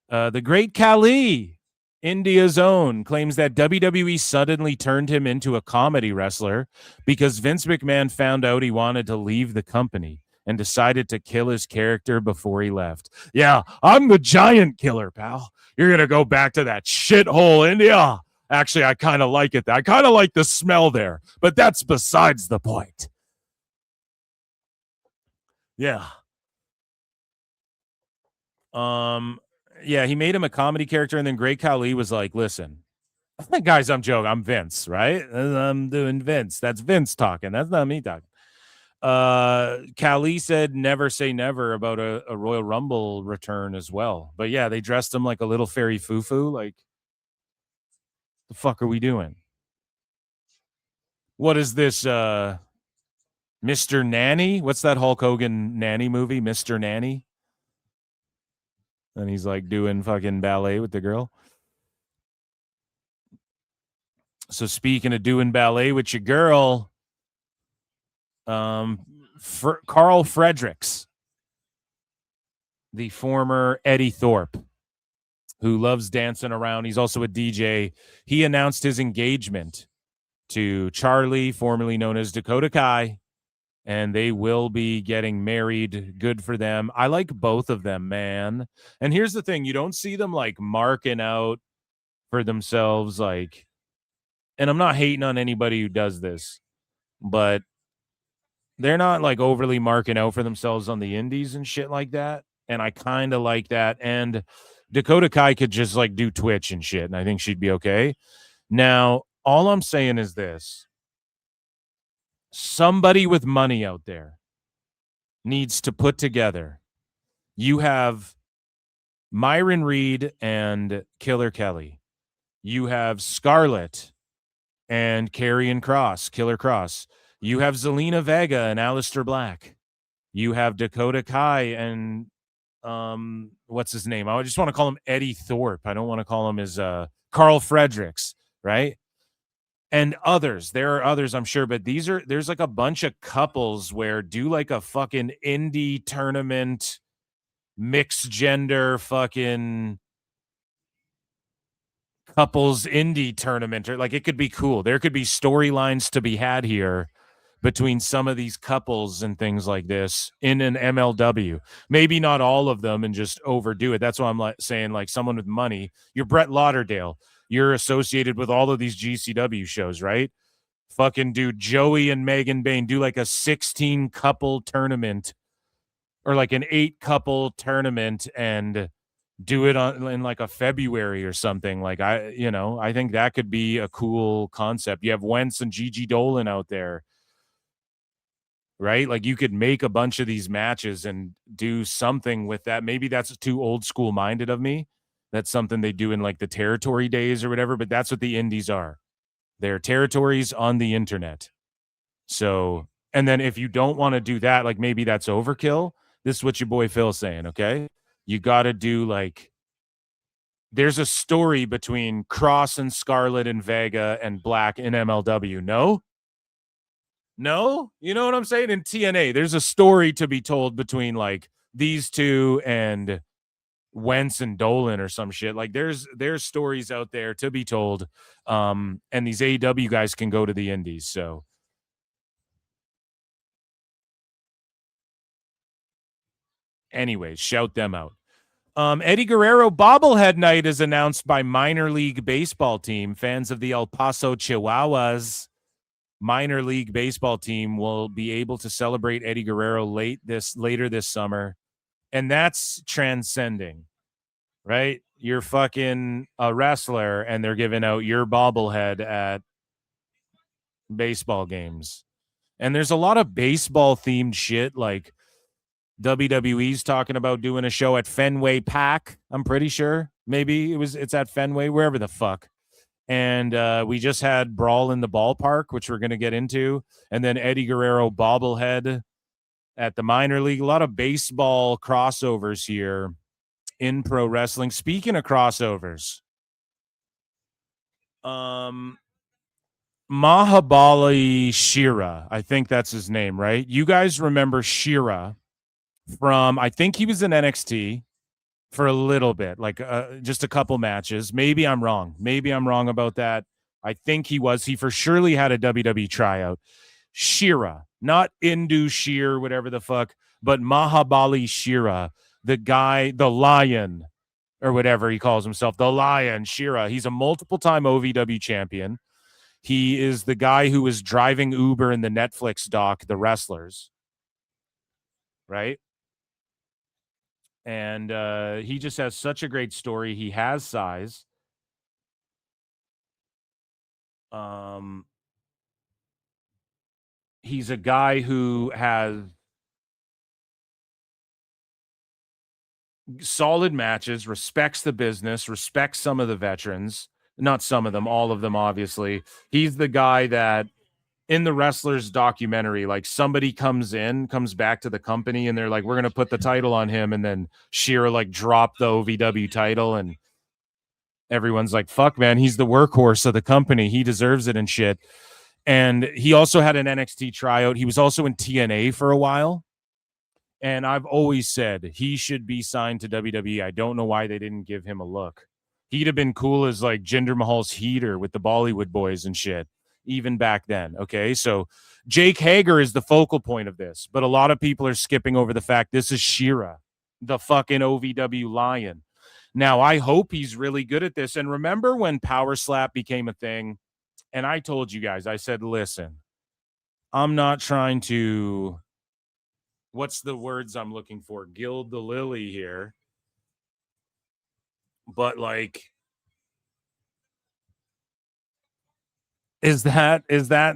The great Khali, India's own, claims that WWE suddenly turned him into a comedy wrestler because Vince McMahon found out he wanted to leave the company and decided to kill his character before he left. Yeah, I'm the giant killer, pal. You're going to go back to that shithole India. Actually, I kind of like it. I kind of like the smell there, but that's besides the point. Yeah. Yeah, he made him a comedy character, and then Great Khali was like, listen, guys, I'm joking. I'm Vince, right? I'm doing Vince. That's Vince talking. That's not me talking. Khali said never say never about a Royal Rumble return as well. But yeah, they dressed him like a little fairy foo-foo. Like, the fuck are we doing? What is this? Mr. Nanny. What's that Hulk Hogan nanny movie? Mr. Nanny. And he's like doing fucking ballet with the girl. So speaking of doing ballet with your girl, Carl Fredericks, the former Eddie Thorpe, who loves dancing around. He's also a DJ. He announced his engagement to Charlie, formerly known as Dakota Kai, and they will be getting married. Good for them. I like both of them, man. And here's the thing. You don't see them like marking out for themselves, like, and I'm not hating on anybody who does this, but they're not like overly marking out for themselves on the indies and shit like that. And I kind of like that. And Dakota Kai could just like do Twitch and shit, and I think she'd be okay. Now, all I'm saying is this. Somebody with money out there needs to put together. You have Myron Reed and Killer Kelly. You have Scarlett and Karrion Kross, Killer Kross. You have Zelina Vega and Aleister Black. You have Dakota Kai and what's his name? I just want to call him Eddie Thorpe. I don't want to call him as Carl Fredericks, right? And others. There are others, I'm sure, but there's like a bunch of couples where do like a fucking indie tournament, mixed gender fucking couples indie tournament, or like it could be cool. There could be storylines to be had here between some of these couples and things like this in an MLW. Maybe not all of them and just overdo it. That's why I'm saying like someone with money. You're Brett Lauderdale. You're associated with all of these GCW shows, right? Fucking do Joey and Megan Bain do like a 16 couple tournament or like an 8 couple tournament and do it in like a February or something. Like I think that could be a cool concept. You have Wentz and Gigi Dolan out there, right? Like you could make a bunch of these matches and do something with that. Maybe that's too old school minded of me. That's something they do in like the territory days or whatever, but that's what the indies are. They're territories on the internet. So, and then if you don't want to do that, like maybe that's overkill. This is what your boy Phil's saying, okay? You got to do like, there's a story between Cross and Scarlett and Vega and Black in MLW. No? You know what I'm saying? In TNA, there's a story to be told between like these two and Wentz and Dolan or some shit. Like there's stories out there to be told. And these AEW guys can go to the indies. So anyways, shout them out. Eddie Guerrero bobblehead night is announced by minor league baseball team. Fans of the El Paso Chihuahuas minor league baseball team will be able to celebrate Eddie Guerrero later this summer. And that's transcending, right? You're fucking a wrestler and they're giving out your bobblehead at baseball games. And there's a lot of baseball themed shit. Like WWE's talking about doing a show at Fenway Park. I'm pretty sure. Maybe it's at Fenway, wherever the fuck. And we just had Brawl in the Ballpark, which we're going to get into. And then Eddie Guerrero bobblehead at the minor league. A lot of baseball crossovers here in pro wrestling. Speaking of crossovers, Mahabali Shera, I think that's his name, right? You guys remember Shera from, I think he was in NXT for a little bit, like just a couple matches. Maybe I'm wrong. Maybe I'm wrong about that. I think he was. He for surely had a WWE tryout. Shera, not Indu Sheer, whatever the fuck, but Mahabali Shera, the guy, the Lion, or whatever he calls himself, the Lion Shera. He's a multiple-time OVW champion. He is the guy who was driving Uber in the Netflix doc, The Wrestlers, right? And he just has such a great story. He has size. He's a guy who has solid matches, respects the business, respects some of the veterans. Not some of them, all of them, obviously. He's the guy that in the Wrestlers documentary, like somebody comes back to the company and they're like, we're going to put the title on him. And then Shira like dropped the OVW title and everyone's like, fuck, man, he's the workhorse of the company. He deserves it and shit. And he also had an NXT tryout. He was also in TNA for a while. And I've always said he should be signed to WWE. I don't know why they didn't give him a look. He'd have been cool as like Jinder Mahal's heater with the Bollywood boys and shit, even back then. Okay, so Jake Hager is the focal point of this, but a lot of people are skipping over the fact this is Shira, the fucking OVW lion. Now, I hope he's really good at this. And remember when Power Slap became a thing? And I told you guys, I said, listen, I'm not trying to, what's the words I'm looking for? Gild the lily here. But like, is that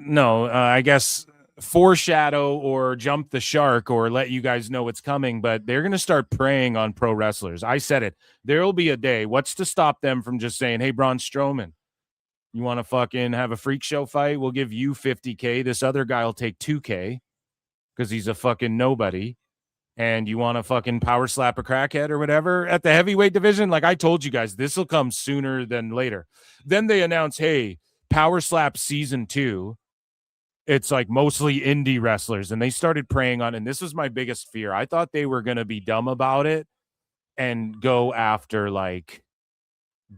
no, I guess foreshadow or jump the shark or let you guys know what's coming, but they're going to start preying on pro wrestlers. I said it. There'll be a day. What's to stop them from just saying, hey, Braun Strowman, you want to fucking have a freak show fight? We'll give you $50K. This other guy will take $2K because he's a fucking nobody. And you want to fucking power slap a crackhead or whatever at the heavyweight division? Like I told you guys, this will come sooner than later. Then they announce, hey, Power Slap Season 2. It's like mostly indie wrestlers. And they started preying on, and this was my biggest fear. I thought they were going to be dumb about it and go after like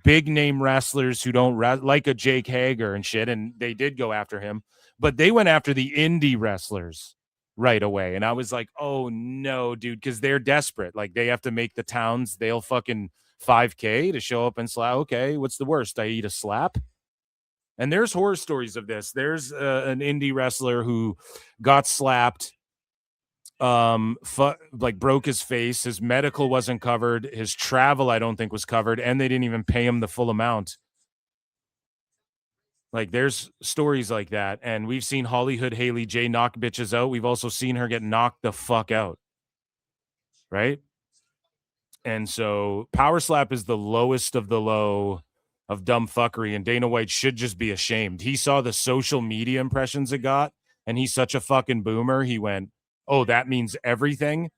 big name wrestlers who don't like a Jake Hager and shit. And they did go after him, but they went after the indie wrestlers right away. And I was like, oh no, dude, because they're desperate. Like they have to make the towns, they'll fucking $5K to show up and slap. Okay, what's the worst? I eat a slap. And there's horror stories of this. There's an indie wrestler who got slapped, like broke his face. His medical wasn't covered. His travel, I don't think, was covered, and they didn't even pay him the full amount. Like there's stories like that, and we've seen Hollywood Haley J knock bitches out. We've also seen her get knocked the fuck out, right? And so Power Slap is the lowest of the low of dumb fuckery, and Dana White should just be ashamed. He saw the social media impressions it got, and he's such a fucking boomer. He went, oh, that means everything,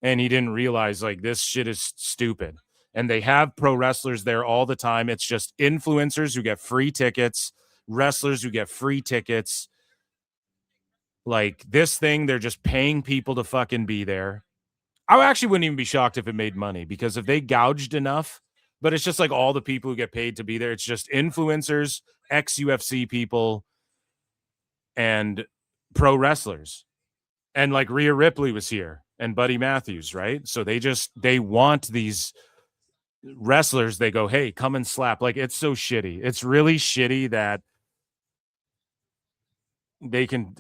and he didn't realize like this shit is stupid. And they have pro wrestlers there all the time. It's just influencers who get free tickets, wrestlers who get free tickets. Like this thing, they're just paying people to fucking be there. I actually wouldn't even be shocked if it made money, because if they gouged enough, but it's just like all the people who get paid to be there. It's just influencers, ex-UFC people, and pro wrestlers. And like Rhea Ripley was here and Buddy Matthews, right? So they want these wrestlers. They go, hey, come and slap. Like it's so shitty. It's really shitty that they can,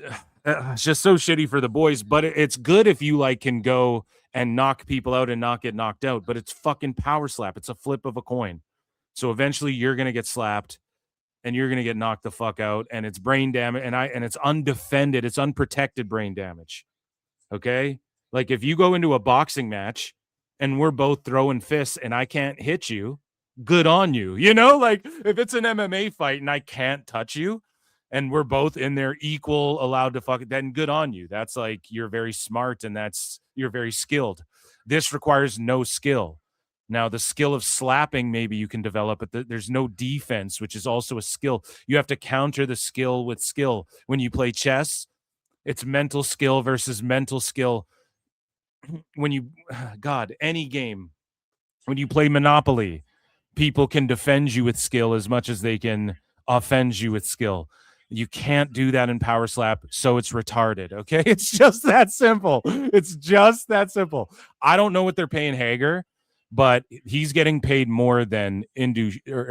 it's just so shitty for the boys, but it's good if you like can go and knock people out and not get knocked out, but it's fucking Power Slap. It's a flip of a coin. So eventually you're going to get slapped and you're going to get knocked the fuck out, and it's brain damage, and it's undefended, it's unprotected brain damage. Okay? Like if you go into a boxing match and we're both throwing fists and I can't hit you, good on you. You know, like if it's an MMA fight and I can't touch you and we're both in there equal, allowed to fuck it, then good on you. That's like, you're very smart and you're very skilled. This requires no skill. Now, the skill of slapping, maybe you can develop, but there's no defense, which is also a skill. You have to counter the skill with skill. When you play chess, it's mental skill versus mental skill. When you, God, any game, when you play Monopoly, people can defend you with skill as much as they can offend you with skill. You can't do that in Power Slap, so it's retarded, okay? It's just that simple. It's just that simple. I don't know what they're paying Hager, but he's getting paid more than Shira.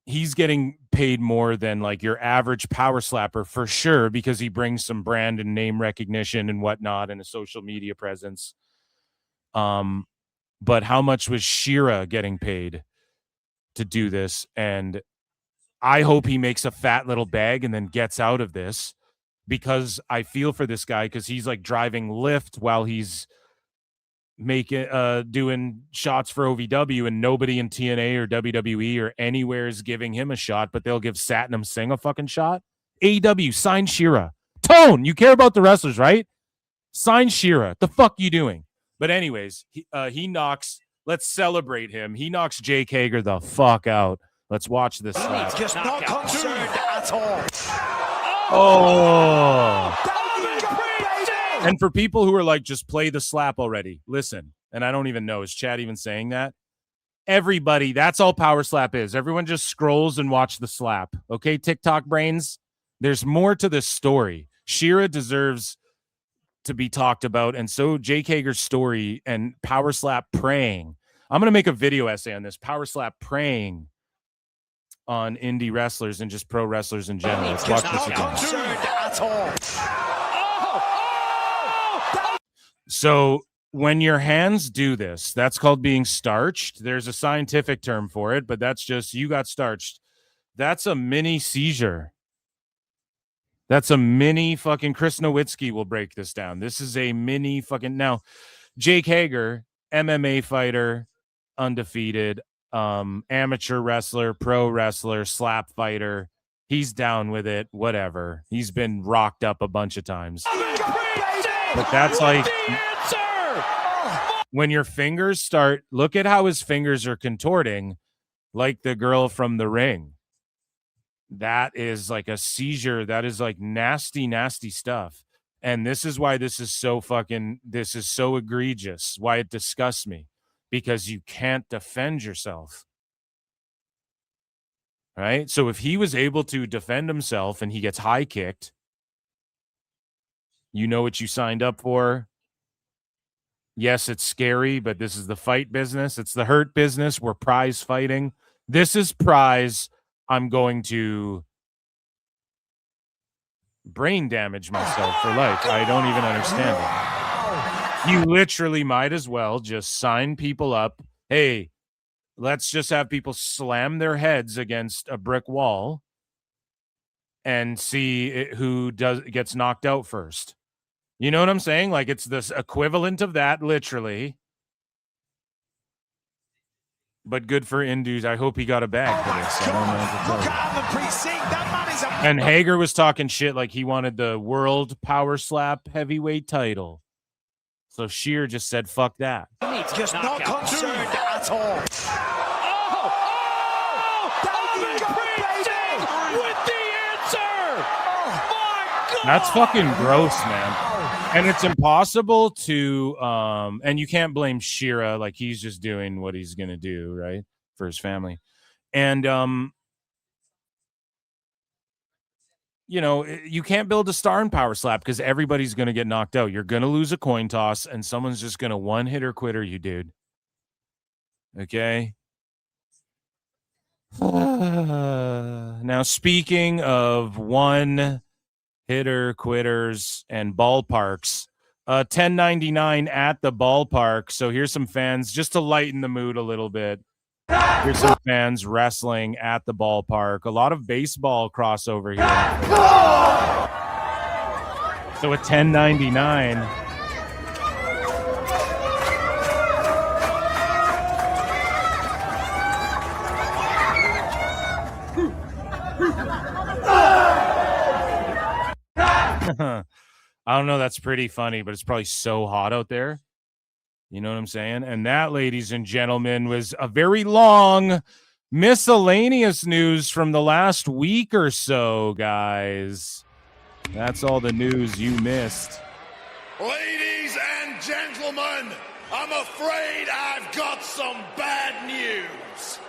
He's getting paid more than like your average Power Slapper for sure, because he brings some brand and name recognition and whatnot and a social media presence. But how much was Shira getting paid to do this? And I hope he makes a fat little bag and then gets out of this, because I feel for this guy, because he's like driving Lyft while he's doing shots for OVW, and nobody in TNA or WWE or anywhere is giving him a shot, but they'll give Satnam Singh a fucking shot. AEW, sign Shira. Tone, you care about the wrestlers, right? Sign Shira. The fuck you doing? But anyways, he knocks. Let's celebrate him. He knocks Jake Hager the fuck out. Let's watch this slap. Just not concerned at all. Oh. And for people who are like, just play the slap already, listen. And I don't even know, is Chad even saying that? Everybody, that's all power slap is. Everyone just scrolls and watch the slap. Okay, TikTok brains? There's more to this story. Shira deserves to be talked about, and so Jake Hager's story and power slap praying. I'm going to make a video essay on this. Power slap praying on indie wrestlers and just pro wrestlers in general. Let's watch this again. So when your hands do this, that's called being starched. There's a scientific term for it, but that's just you got starched. That's a mini seizure. That's a mini fucking Chris Nowitzki will break this down. This is a mini fucking now. Jake Hager, MMA fighter, undefeated, amateur wrestler, pro wrestler, slap fighter. He's down with it, whatever. He's been rocked up a bunch of times. But that's like when your fingers start, look at how his fingers are contorting like the girl from The Ring. That is like a seizure. That is like nasty, nasty stuff. And this is why this is so egregious, why it disgusts me, because you can't defend yourself. Right? So if he was able to defend himself and he gets high kicked, you know what you signed up for. Yes, it's scary, but this is the fight business. It's the hurt business. We're prize fighting. This is prize. I'm going to brain damage myself for life. I don't even understand it. You literally might as well just sign people up. Hey, let's just have people slam their heads against a brick wall and see who gets knocked out first. You know what I'm saying? Like, it's this equivalent of that, literally. But good for Indus. I hope he got a bag for this. And Hager was talking shit like he wanted the world power slap heavyweight title. So Sheer just said, fuck that. Just not concerned at all. That's fucking gross, man. And it's impossible to and you can't blame Shira, like he's just doing what he's gonna do, right? For his family. And you know, you can't build a star in power slap because everybody's gonna get knocked out. You're gonna lose a coin toss and someone's just gonna one hitter quitter you, dude. Okay. Now, speaking of one hitter quitters and ballparks, 1099 at the ballpark. So here's some fans just to lighten the mood a little bit. Here's some fans wrestling at the ballpark. A lot of baseball crossover here. So a 1099. I don't know. That's pretty funny, but it's probably so hot out there. You know what I'm saying? And that, ladies and gentlemen, was a very long miscellaneous news from the last week or so, guys. That's all the news you missed. Ladies and gentlemen, I'm afraid I've got some bad news.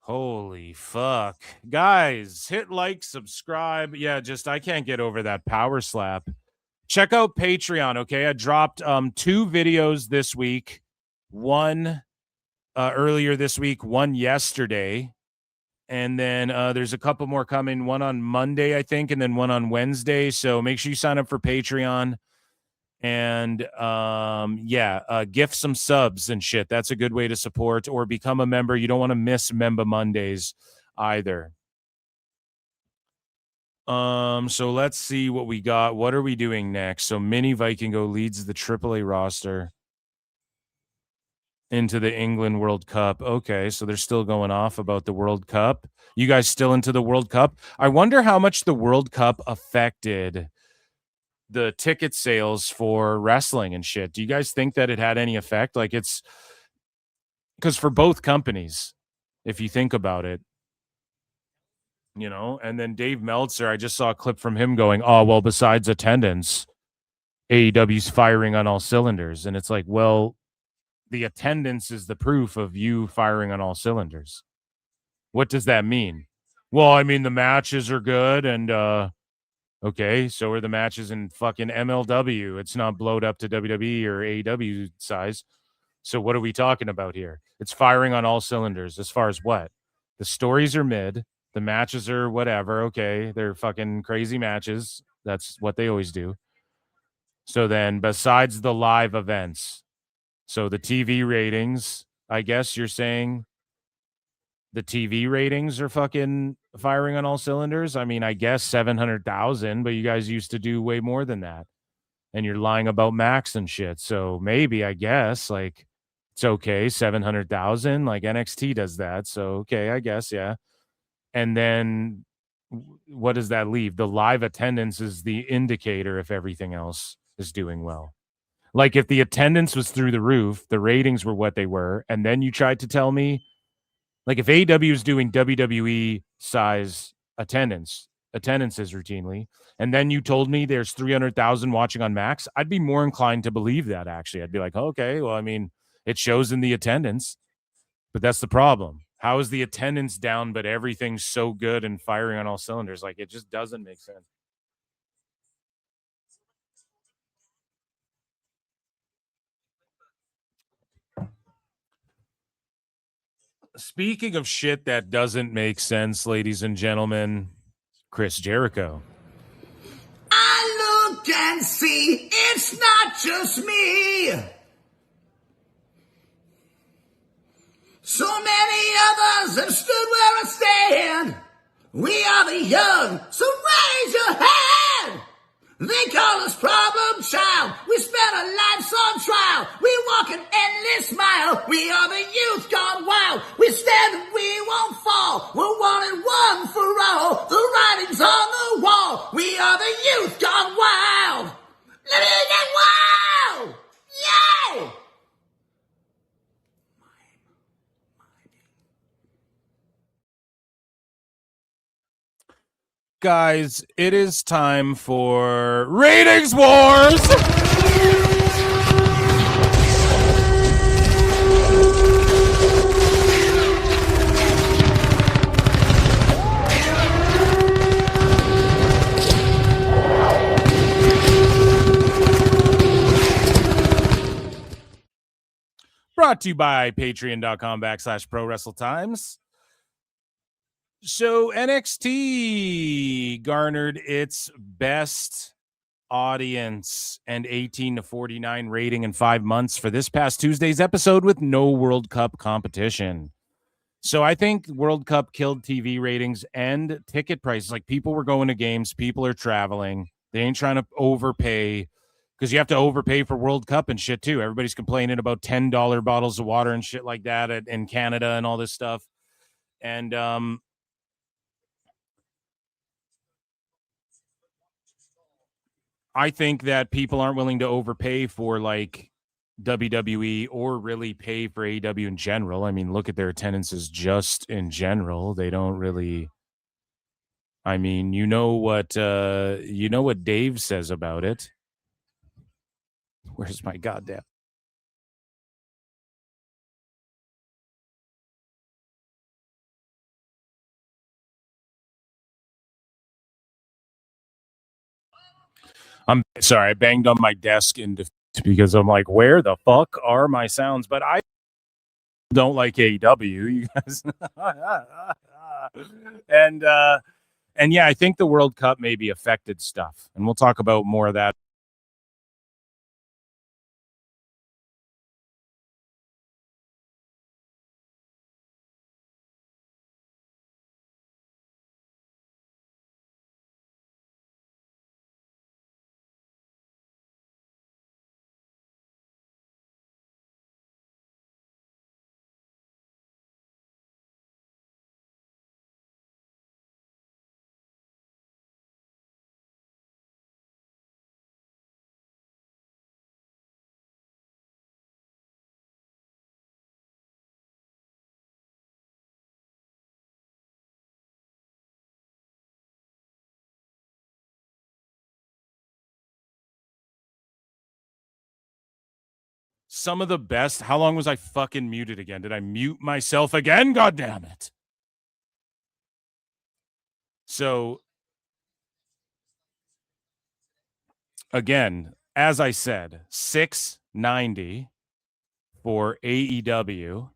Holy fuck. Guys, hit like, subscribe. Yeah, just I can't get over that power slap. Check out Patreon, okay? I dropped 2 videos this week. One earlier this week, one yesterday. And then there's a couple more coming. One on Monday, I think, and then one on Wednesday. So make sure you sign up for Patreon. And gift some subs and shit. That's a good way to support, or become a member. You don't want to miss Member Mondays either. So let's see what we got. What are we doing next? So Mini Vikingo leads the AAA roster into the England World Cup. Okay, so they're still going off about the World Cup. You guys still into the World Cup? I wonder how much the World Cup affected the ticket sales for wrestling and shit. Do you guys think that it had any effect? Like, it's because for both companies, if you think about it, you know, and then Dave Meltzer, I just saw a clip from him going, oh, well, besides attendance, AEW's firing on all cylinders. And it's like, well, the attendance is the proof of you firing on all cylinders. What does that mean? Well, I mean, the matches are good, and okay, so are the matches in fucking MLW. It's not blowed up to WWE or AEW size. So what are we talking about here? It's firing on all cylinders. As far as what? The stories are mid. The matches are whatever. Okay, they're fucking crazy matches. That's what they always do. So then, besides the live events, so the TV ratings, I guess you're saying the TV ratings are fucking firing on all cylinders. I mean, I guess 700,000, but you guys used to do way more than that. And you're lying about Max and shit. So maybe, I guess, like, it's okay. 700,000, like NXT does that. So, okay, I guess, yeah. And then what does that leave? The live attendance is the indicator if everything else is doing well. Like, if the attendance was through the roof, the ratings were what they were, and then you tried to tell me, like, if AEW is doing WWE size attendances routinely, and then you told me there's 300,000 watching on Max, I'd be more inclined to believe that, actually. I'd be like, okay, well, I mean, it shows in the attendance, but that's the problem. How is the attendance down, but everything's so good and firing on all cylinders? Like, it just doesn't make sense. Speaking of shit that doesn't make sense, ladies and gentlemen, Chris Jericho. I look and see it's not just me. So many others have stood where I stand. We are the young, so raise your hand. They call us problem child. We spent our lives on trial. We walk an endless mile. We are the youth gone wild. We stand and we won't fall. We're one and one for all. The writing's on the wall. We are the youth gone wild. Let me get wild. Yeah. Guys, it is time for Ratings Wars! Brought to you by patreon.com/ProWrestleTimes. So NXT garnered its best audience and 18 to 49 rating in 5 months for this past Tuesday's episode with no World Cup competition. So I think World Cup killed TV ratings and ticket prices. Like, people were going to games, people are traveling. They ain't trying to overpay, because you have to overpay for World Cup and shit too. Everybody's complaining about $10 bottles of water and shit like that in Canada and all this stuff. And I think that people aren't willing to overpay for, like, WWE or really pay for AEW in general. I mean, look at their attendances just in general. They don't really. I mean, you know what Dave says about it. Where's my goddamn? I'm sorry, I banged on my desk because I'm like, where the fuck are my sounds? But I don't like AEW, you guys. and yeah, I think the World Cup maybe affected stuff, and we'll talk about more of that some of the best. How long was I fucking muted again? Did I mute myself again? God damn it. So, again, as I said, $690 for AEW,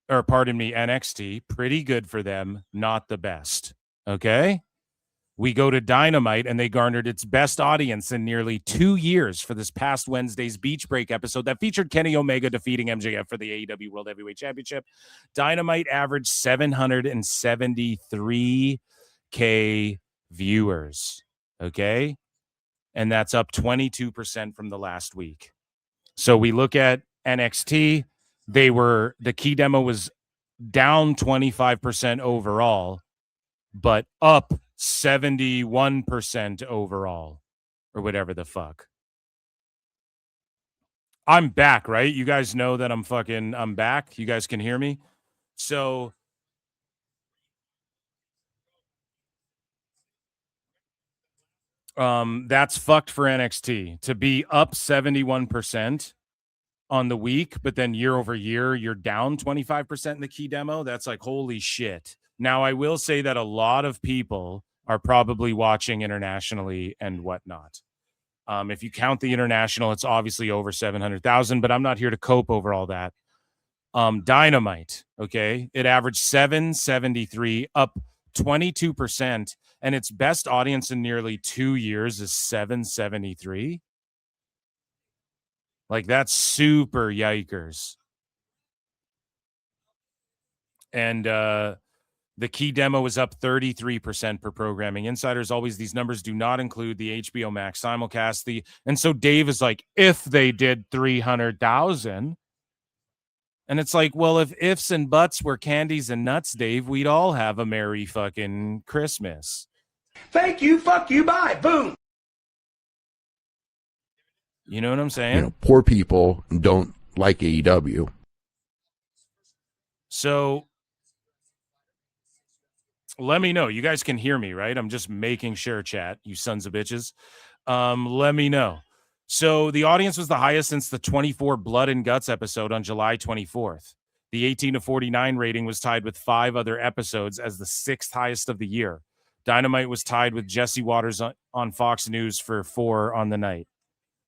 or pardon me, NXT. Pretty good for them, not the best. Okay? We go to Dynamite, and they garnered its best audience in nearly 2 years for this past Wednesday's Beach Break episode that featured Kenny Omega defeating MJF for the AEW World Heavyweight Championship. Dynamite averaged 773K viewers, okay? And that's up 22% from the last week. So we look at NXT, the key demo was down 25% overall, but up 71% overall, or whatever the fuck. I'm back, right? You guys know that I'm back. You guys can hear me. So that's fucked for NXT to be up 71% on the week, but then year over year, you're down 25% in the key demo. That's like, holy shit. Now, I will say that a lot of people are probably watching internationally and whatnot. If you count the international, it's obviously over 700,000, but I'm not here to cope over all that. Dynamite, okay, it averaged 773, up 22%, and its best audience in nearly 2 years is 773. Like, that's super yikers. And the key demo was up 33% per programming. Insiders always, these numbers do not include the HBO Max simulcast. And so Dave is like, if they did 300,000, and it's like, well, if ifs and buts were candies and nuts, Dave, we'd all have a merry fucking Christmas. Thank you, fuck you, bye, boom. You know what I'm saying? Poor people don't like AEW. So let me know. You guys can hear me, right? I'm just making sure, chat, you sons of bitches. Let me know. So the audience was the highest since the 24 Blood and Guts episode on July 24th. The 18 to 49 rating was tied with 5 other episodes as the 6th highest of the year. Dynamite was tied with Jesse Waters on Fox News for 4 on the night.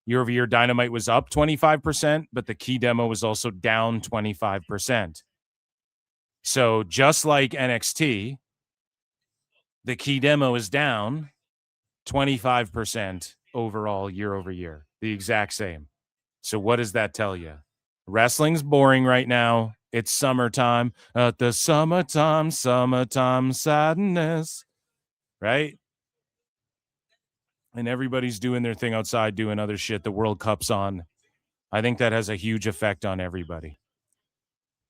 Year over year, Dynamite was up 25%, but the key demo was also down 25%. So just like NXT, the key demo is down 25% overall year over year, the exact same. So what does that tell you? Wrestling's boring right now. It's summertime. At the summertime sadness, right? And everybody's doing their thing outside, doing other shit. The World Cup's on. I think that has a huge effect on everybody.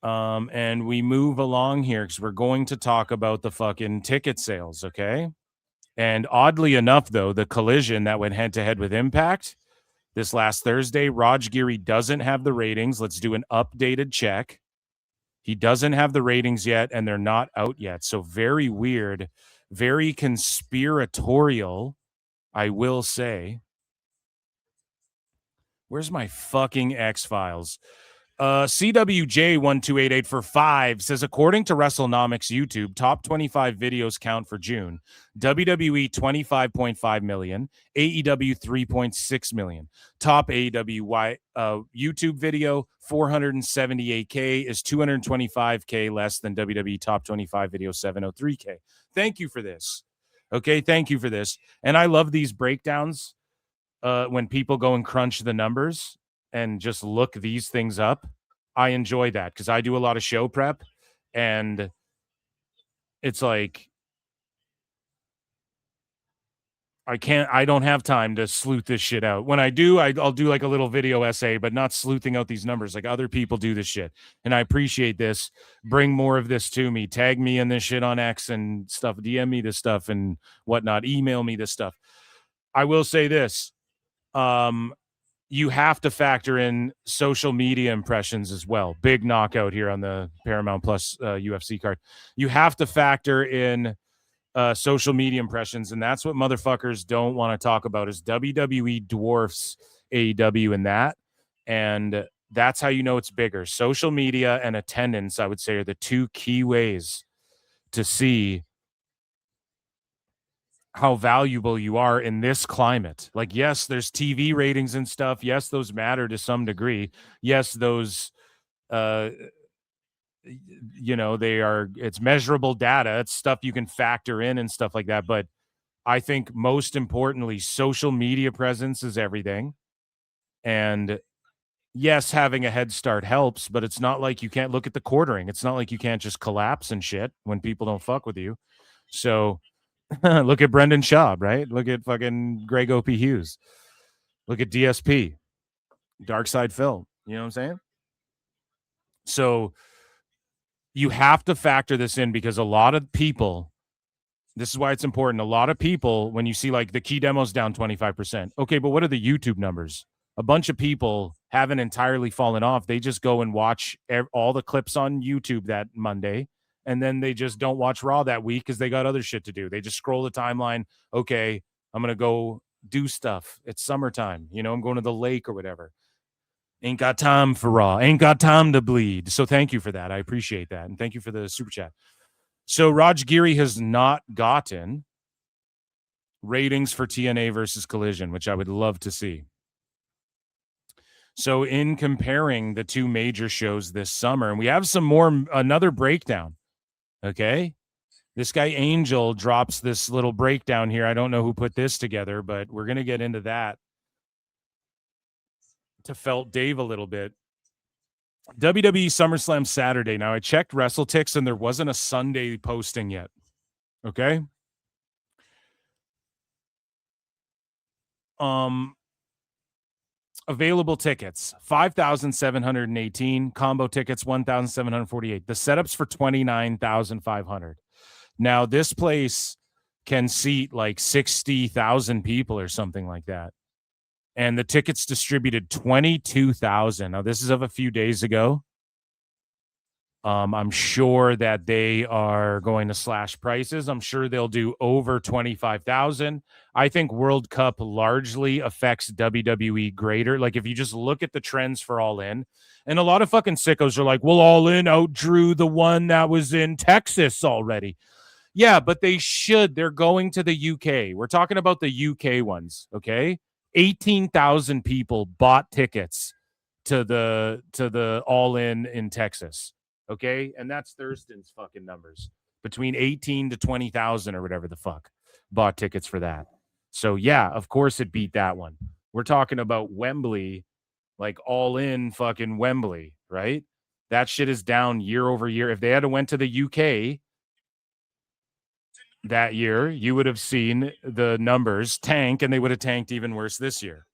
And we move along here because we're going to talk about the fucking ticket sales, okay? And oddly enough, though, the collision that went head-to-head with Impact this last Thursday, Raj Giri doesn't have the ratings. Let's do an updated check. He doesn't have the ratings yet, and they're not out yet. So very weird, very conspiratorial, I will say. Where's my fucking X-Files? CWJ1288 for 5 says, according to WrestleNomics YouTube, top 25 videos count for June. WWE 25.5 million, AEW 3.6 million. Top AEW YouTube video 478K is 225K less than WWE top 25 video 703K. Thank you for this. Okay, thank you for this. And I love these breakdowns when people go and crunch the numbers and just look these things up. I enjoy that because I do a lot of show prep, and it's like I don't have time to sleuth this shit out. When I do, I'll do like a little video essay, but not sleuthing out these numbers like other people do this shit. And I appreciate this. Bring more of this to me. Tag me in this shit on X and stuff. DM me this stuff and whatnot. Email me this stuff. I will say this. You have to factor in social media impressions as well. Big knockout here on the Paramount Plus UFC card. You have to factor in social media impressions, and that's what motherfuckers don't want to talk about is WWE dwarfs AEW in that. And That's how you know it's bigger. Social media and attendance, I would say, are the two key ways to see how valuable you are in this climate. Like, yes, there's TV ratings and stuff. Yes, those matter to some degree. Yes, those, it's measurable data. It's stuff you can factor in and stuff like that. But I think most importantly, social media presence is everything. And yes, having a head start helps, but it's not like you can't look at the quartering. It's not like you can't just collapse and shit when people don't fuck with you. So look at Brendan Schaub, right? Look at fucking Greg O.P. Hughes. Look at DSP, Dark Side Phil. You know what I'm saying? So you have to factor this in because a lot of people, this is why it's important. A lot of people, when you see like the key demos down 25%, okay, but what are the YouTube numbers? A bunch of people haven't entirely fallen off. They just go and watch all the clips on YouTube that Monday, and then they just don't watch Raw that week because they got other shit to do. They just scroll the timeline. Okay, I'm going to go do stuff. It's summertime. I'm going to the lake or whatever. Ain't got time for Raw. Ain't got time to bleed. So thank you for that. I appreciate that. And thank you for the super chat. So Raj Giri has not gotten ratings for TNA versus Collision, which I would love to see. So in comparing the two major shows this summer, and we have another breakdown. Okay. This guy Angel drops this little breakdown here. I don't know who put this together, but we're going to get into that to Felt Dave a little bit. WWE SummerSlam Saturday. Now I checked WrestleTix and there wasn't a Sunday posting yet. Okay. Available tickets, 5,718. Combo tickets, 1,748. The setups for 29,500. Now, this place can seat like 60,000 people or something like that. And the tickets distributed 22,000. Now, this is of a few days ago. I'm sure that they are going to slash prices. I'm sure they'll do over 25,000. I think World Cup largely affects WWE greater. Like, if you just look at the trends for All In, and a lot of fucking sickos are like, well, All In outdrew the one that was in Texas already. Yeah, but they should. They're going to the UK. We're talking about the UK ones, okay? 18,000 people bought tickets to the All In Texas. Okay, and that's Thurston's fucking numbers. Between 18 to 20,000 or whatever the fuck bought tickets for that. So yeah, of course it beat that one. We're talking about Wembley, like All In fucking Wembley, right? That shit is down year over year. If they had went to the UK that year, you would have seen the numbers tank, and they would have tanked even worse this year.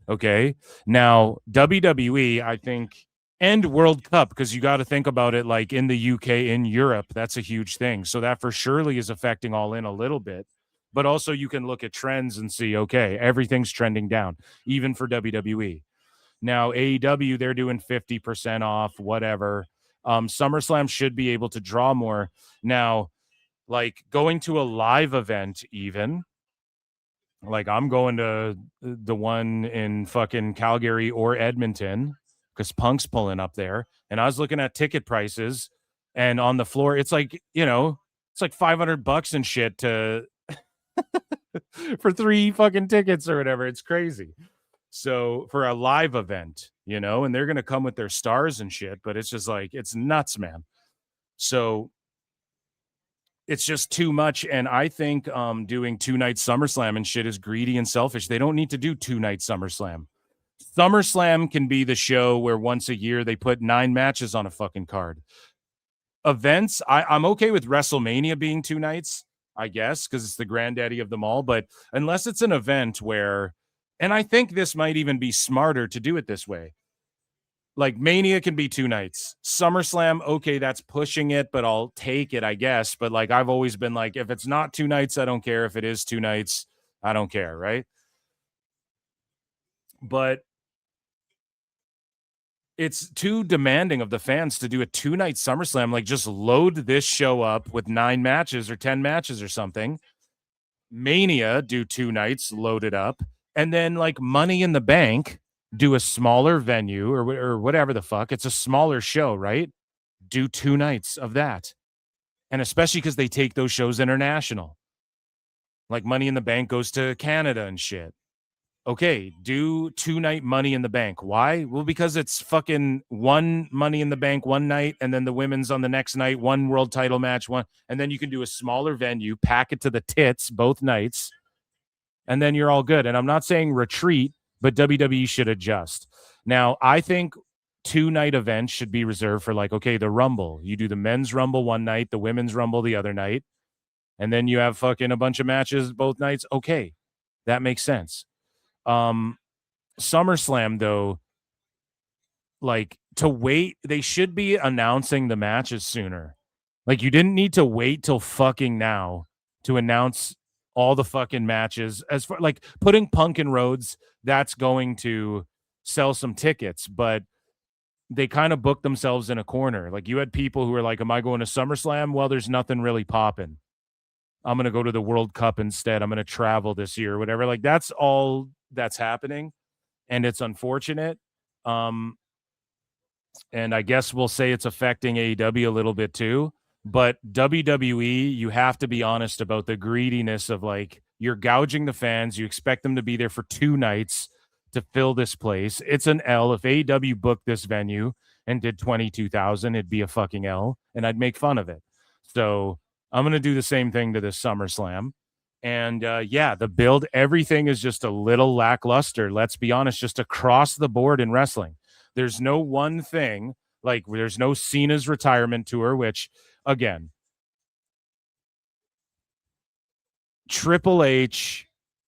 Okay, now WWE, I think. And World Cup, because you got to think about it like in the UK, in Europe, that's a huge thing. So that for surely is affecting All In a little bit. But also you can look at trends and see, okay, everything's trending down, even for WWE. Now, AEW, they're doing 50% off, whatever. SummerSlam should be able to draw more. Now, like going to a live event even, like I'm going to the one in fucking Calgary or Edmonton, because Punk's pulling up there, and I was looking at ticket prices, and on the floor, it's like, it's like $500 and shit to for 3 fucking tickets or whatever. It's crazy. So for a live event, and they're gonna come with their stars and shit, but it's just like, it's nuts, man. So it's just too much, and I think doing 2-night SummerSlam and shit is greedy and selfish. They don't need to do 2-night SummerSlam. SummerSlam can be the show where once a year they put 9 matches on a fucking card. Events, I'm okay with WrestleMania being 2 nights, I guess, because it's the granddaddy of them all. But unless it's an event where, and I think this might even be smarter to do it this way. Like Mania can be 2 nights. SummerSlam, okay, that's pushing it, but I'll take it, I guess. But like I've always been like, if it's not 2 nights, I don't care. If it is 2 nights, I don't care, right? But it's too demanding of the fans to do a 2-night SummerSlam. Like, just load this show up with 9 matches or 10 matches or something. Mania, do 2 nights, load it up. And then, like, Money in the Bank, do a smaller venue or whatever the fuck. It's a smaller show, right? Do 2 nights of that. And especially because they take those shows international. Like Money in the Bank goes to Canada and shit. Okay, do 2-night Money in the Bank. Why? Well, because it's fucking one Money in the Bank one night, and then the women's on the next night, one world title match, one, and then you can do a smaller venue, pack it to the tits both nights, and then you're all good. And I'm not saying retreat, but WWE should adjust. Now, I think 2-night events should be reserved for like, okay, the Rumble. You do the men's Rumble one night, the women's Rumble the other night, and then you have fucking a bunch of matches both nights. Okay, that makes sense. SummerSlam, though, like, to wait, they should be announcing the matches sooner. Like, you didn't need to wait till fucking now to announce all the fucking matches. As far like putting Punk and Rhodes, that's going to sell some tickets, but they kind of booked themselves in a corner. Like, you had people who were like, am I going to SummerSlam? Well, there's nothing really popping. I'm going to go to the World Cup instead. I'm going to travel this year, whatever. Like, that's all that's happening, and it's unfortunate. And I guess we'll say it's affecting AEW a little bit too. But WWE, you have to be honest about the greediness of, like, you're gouging the fans. You expect them to be there for 2 nights to fill this place. It's an L. If AEW booked this venue and did 22,000, it'd be a fucking L, and I'd make fun of it. So I'm going to do the same thing to this SummerSlam. And yeah, the build, everything is just a little lackluster. Let's be honest, just across the board in wrestling. There's no one thing, like there's no Cena's retirement tour, which, again, Triple H,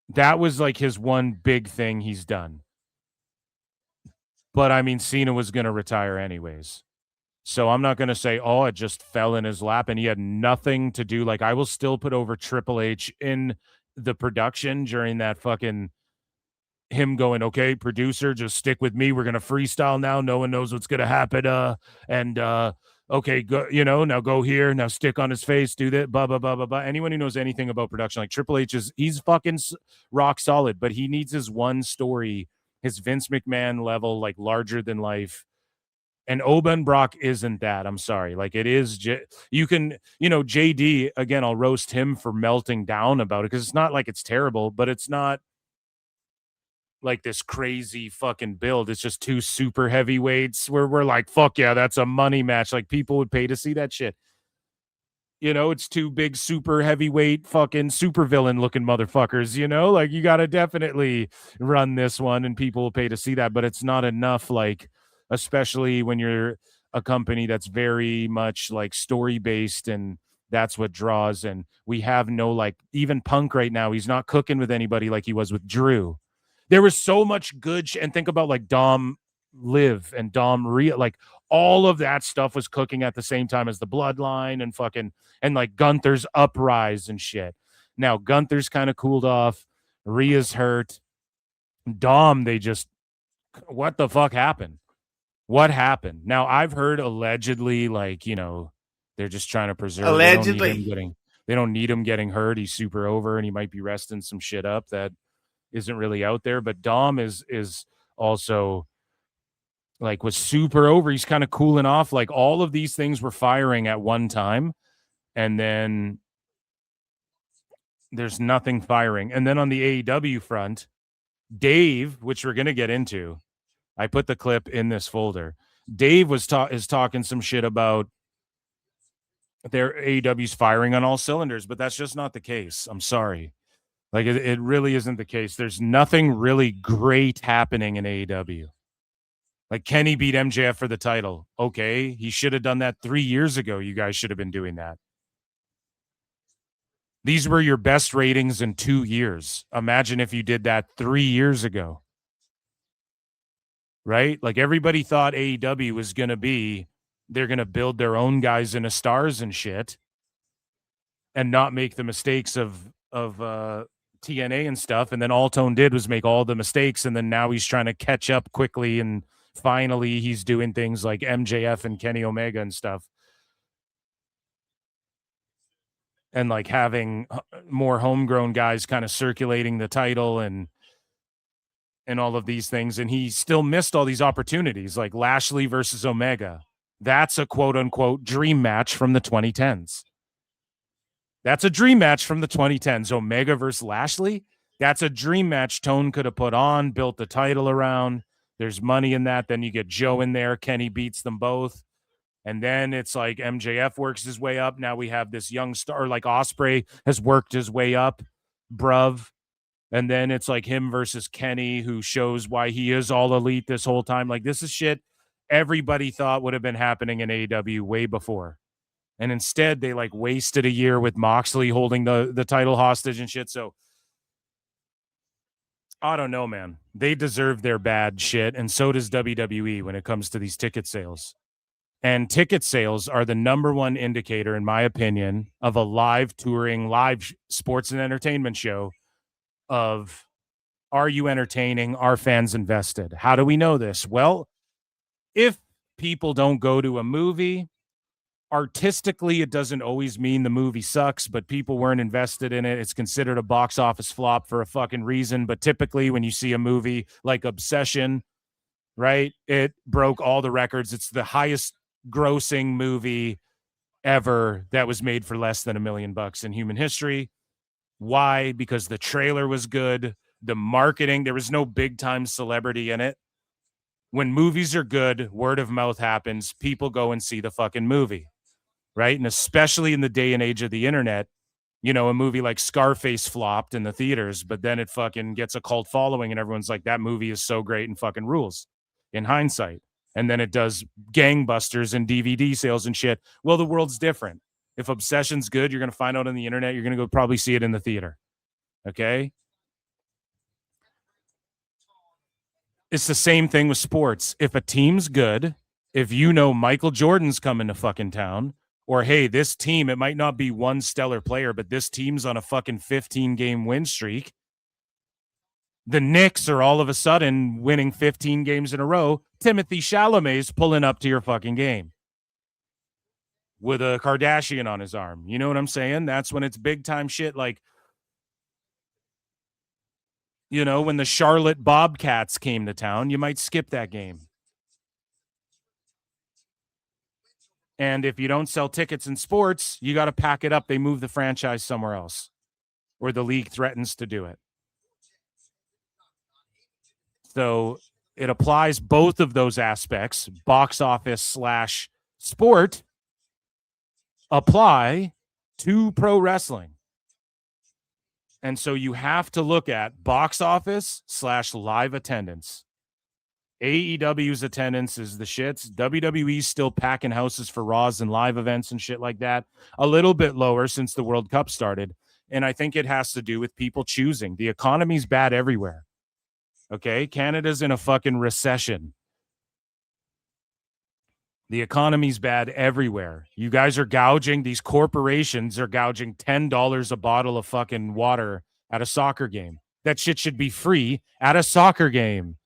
that was like his one big thing he's done. But I mean, Cena was going to retire anyways. So I'm not going to say, oh, it just fell in his lap and he had nothing to do. Like, I will still put over Triple H in the production during that fucking him going, okay, producer, just stick with me. We're going to freestyle now. No one knows what's going to happen. Okay, go, now go here. Now stick on his face. Do that. Blah, blah, blah, blah, blah. Anyone who knows anything about production, like Triple H he's fucking rock solid, but he needs his one story, his Vince McMahon level, like larger than life. And Oben Brock isn't that. I'm sorry. Like, it is. You can, JD, again, I'll roast him for melting down about it because it's not like it's terrible, but it's not like this crazy fucking build. It's just 2 super heavyweights where we're like, fuck yeah, that's a money match. Like, people would pay to see that shit. It's 2 big super heavyweight fucking super villain looking motherfuckers, like, you got to definitely run this one and people will pay to see that, but it's not enough, like, especially when you're a company that's very much like story based, and that's what draws. And we have no, like, even Punk right now, he's not cooking with anybody like he was with Drew. There was so much good and think about like Dom Liv and Dom Rhea, like all of that stuff was cooking at the same time as the Bloodline and fucking, and like Gunther's Uprise and shit. Now Gunther's kind of cooled off. Rhea's hurt. Dom, they just, what the fuck happened? What happened? Now, I've heard allegedly, like, they're just trying to preserve. Allegedly. They don't need him getting hurt. He's super over, and he might be resting some shit up that isn't really out there. But Dom is also, like, was super over. He's kind of cooling off. Like, all of these things were firing at one time, and then there's nothing firing. And then on the AEW front, Dave, which we're going to get into, I put the clip in this folder. Dave is talking some shit about their AEW's firing on all cylinders, but that's just not the case. I'm sorry. Like, it really isn't the case. There's nothing really great happening in AEW. Like, Kenny beat MJF for the title. Okay, he should have done that 3 years ago. You guys should have been doing that. These were your best ratings in 2 years. Imagine if you did that 3 years ago. Right? Like, everybody thought AEW was going to be, they're going to build their own guys into stars and shit and not make the mistakes of TNA and stuff. And then all Tone did was make all the mistakes. And then now he's trying to catch up quickly. And finally he's doing things like MJF and Kenny Omega and stuff. And like having more homegrown guys kind of circulating the title. And and all of these things, and he still missed all these opportunities, like Lashley versus Omega. That's a quote-unquote dream match from the 2010s. That's a dream match from the 2010s. Omega versus Lashley, that's a dream match Tone could have put on, built the title around. There's money in that. Then you get Joe in there. Kenny beats them both. And then it's like MJF works his way up. Now we have this young star, like Ospreay has worked his way up, bruv. And then it's like him versus Kenny, who shows why he is all elite this whole time. Like, this is shit everybody thought would have been happening in AEW way before. And instead, they like wasted a year with Moxley holding the title hostage and shit. So I don't know, man. They deserve their bad shit. And so does WWE when it comes to these ticket sales. And ticket sales are the number one indicator, in my opinion, of a live touring, live sports and entertainment show of, are you entertaining? Are fans invested? How do we know this? Well, if people don't go to a movie, artistically, it doesn't always mean the movie sucks, but people weren't invested in it. It's considered a box office flop for a fucking reason. But typically when you see a movie like Obsession, right, it broke all the records. It's the highest grossing movie ever that was made for less than $1 million in human history. Why? Because the trailer was good. The marketing, there was no big time celebrity in it. When movies are good, word of mouth happens. People go and see the fucking movie, right? And especially in the day and age of the internet, you know, a movie like Scarface flopped in the theaters, but then it fucking gets a cult following and everyone's like, that movie is so great and fucking rules in hindsight. And then it does gangbusters and DVD sales and shit. Well, the world's different. If Obsession's good, you're going to find out on the internet. You're going to go probably see it in the theater. Okay? It's the same thing with sports. If a team's good, if you know Michael Jordan's coming to fucking town, or hey, this team, it might not be one stellar player, but this team's on a fucking 15-game win streak. The Knicks are all of a sudden winning 15 games in a row. Timothy Chalamet's pulling up to your fucking game with a Kardashian on his arm. You know what I'm saying? That's when it's big time shit. Like, you know, when the Charlotte Bobcats came to town, you might skip that game. And if you don't sell tickets in sports, you got to pack it up. They move the franchise somewhere else, or the league threatens to do it. So it applies both of those aspects, box office / sport, apply to pro wrestling. And so you have to look at box office / live attendance. AEW's attendance is the shits. WWE's still packing houses for Raws and live events and shit like that. A little bit lower since the World Cup started. And I think it has to do with people choosing. The economy's bad everywhere. Okay? Canada's in a fucking recession. The economy's bad everywhere. You guys are gouging, these corporations are gouging $10 a bottle of fucking water at a soccer game. That shit should be free at a soccer game.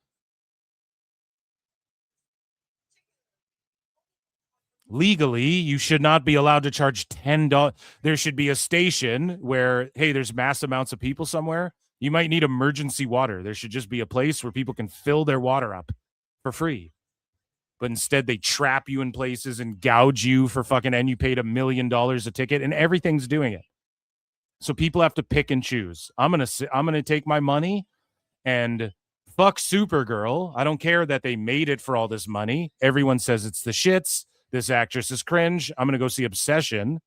Legally, you should not be allowed to charge $10. There should be a station where, hey, there's mass amounts of people somewhere. You might need emergency water. There should just be a place where people can fill their water up for free. But instead, they trap you in places and gouge you for fucking, and you paid $1 million a ticket, and everything's doing it. So people have to pick and choose. I'm gonna take my money and fuck Supergirl. I don't care that they made it for all this money. Everyone says it's the shits. This actress is cringe. I'm gonna go see Obsession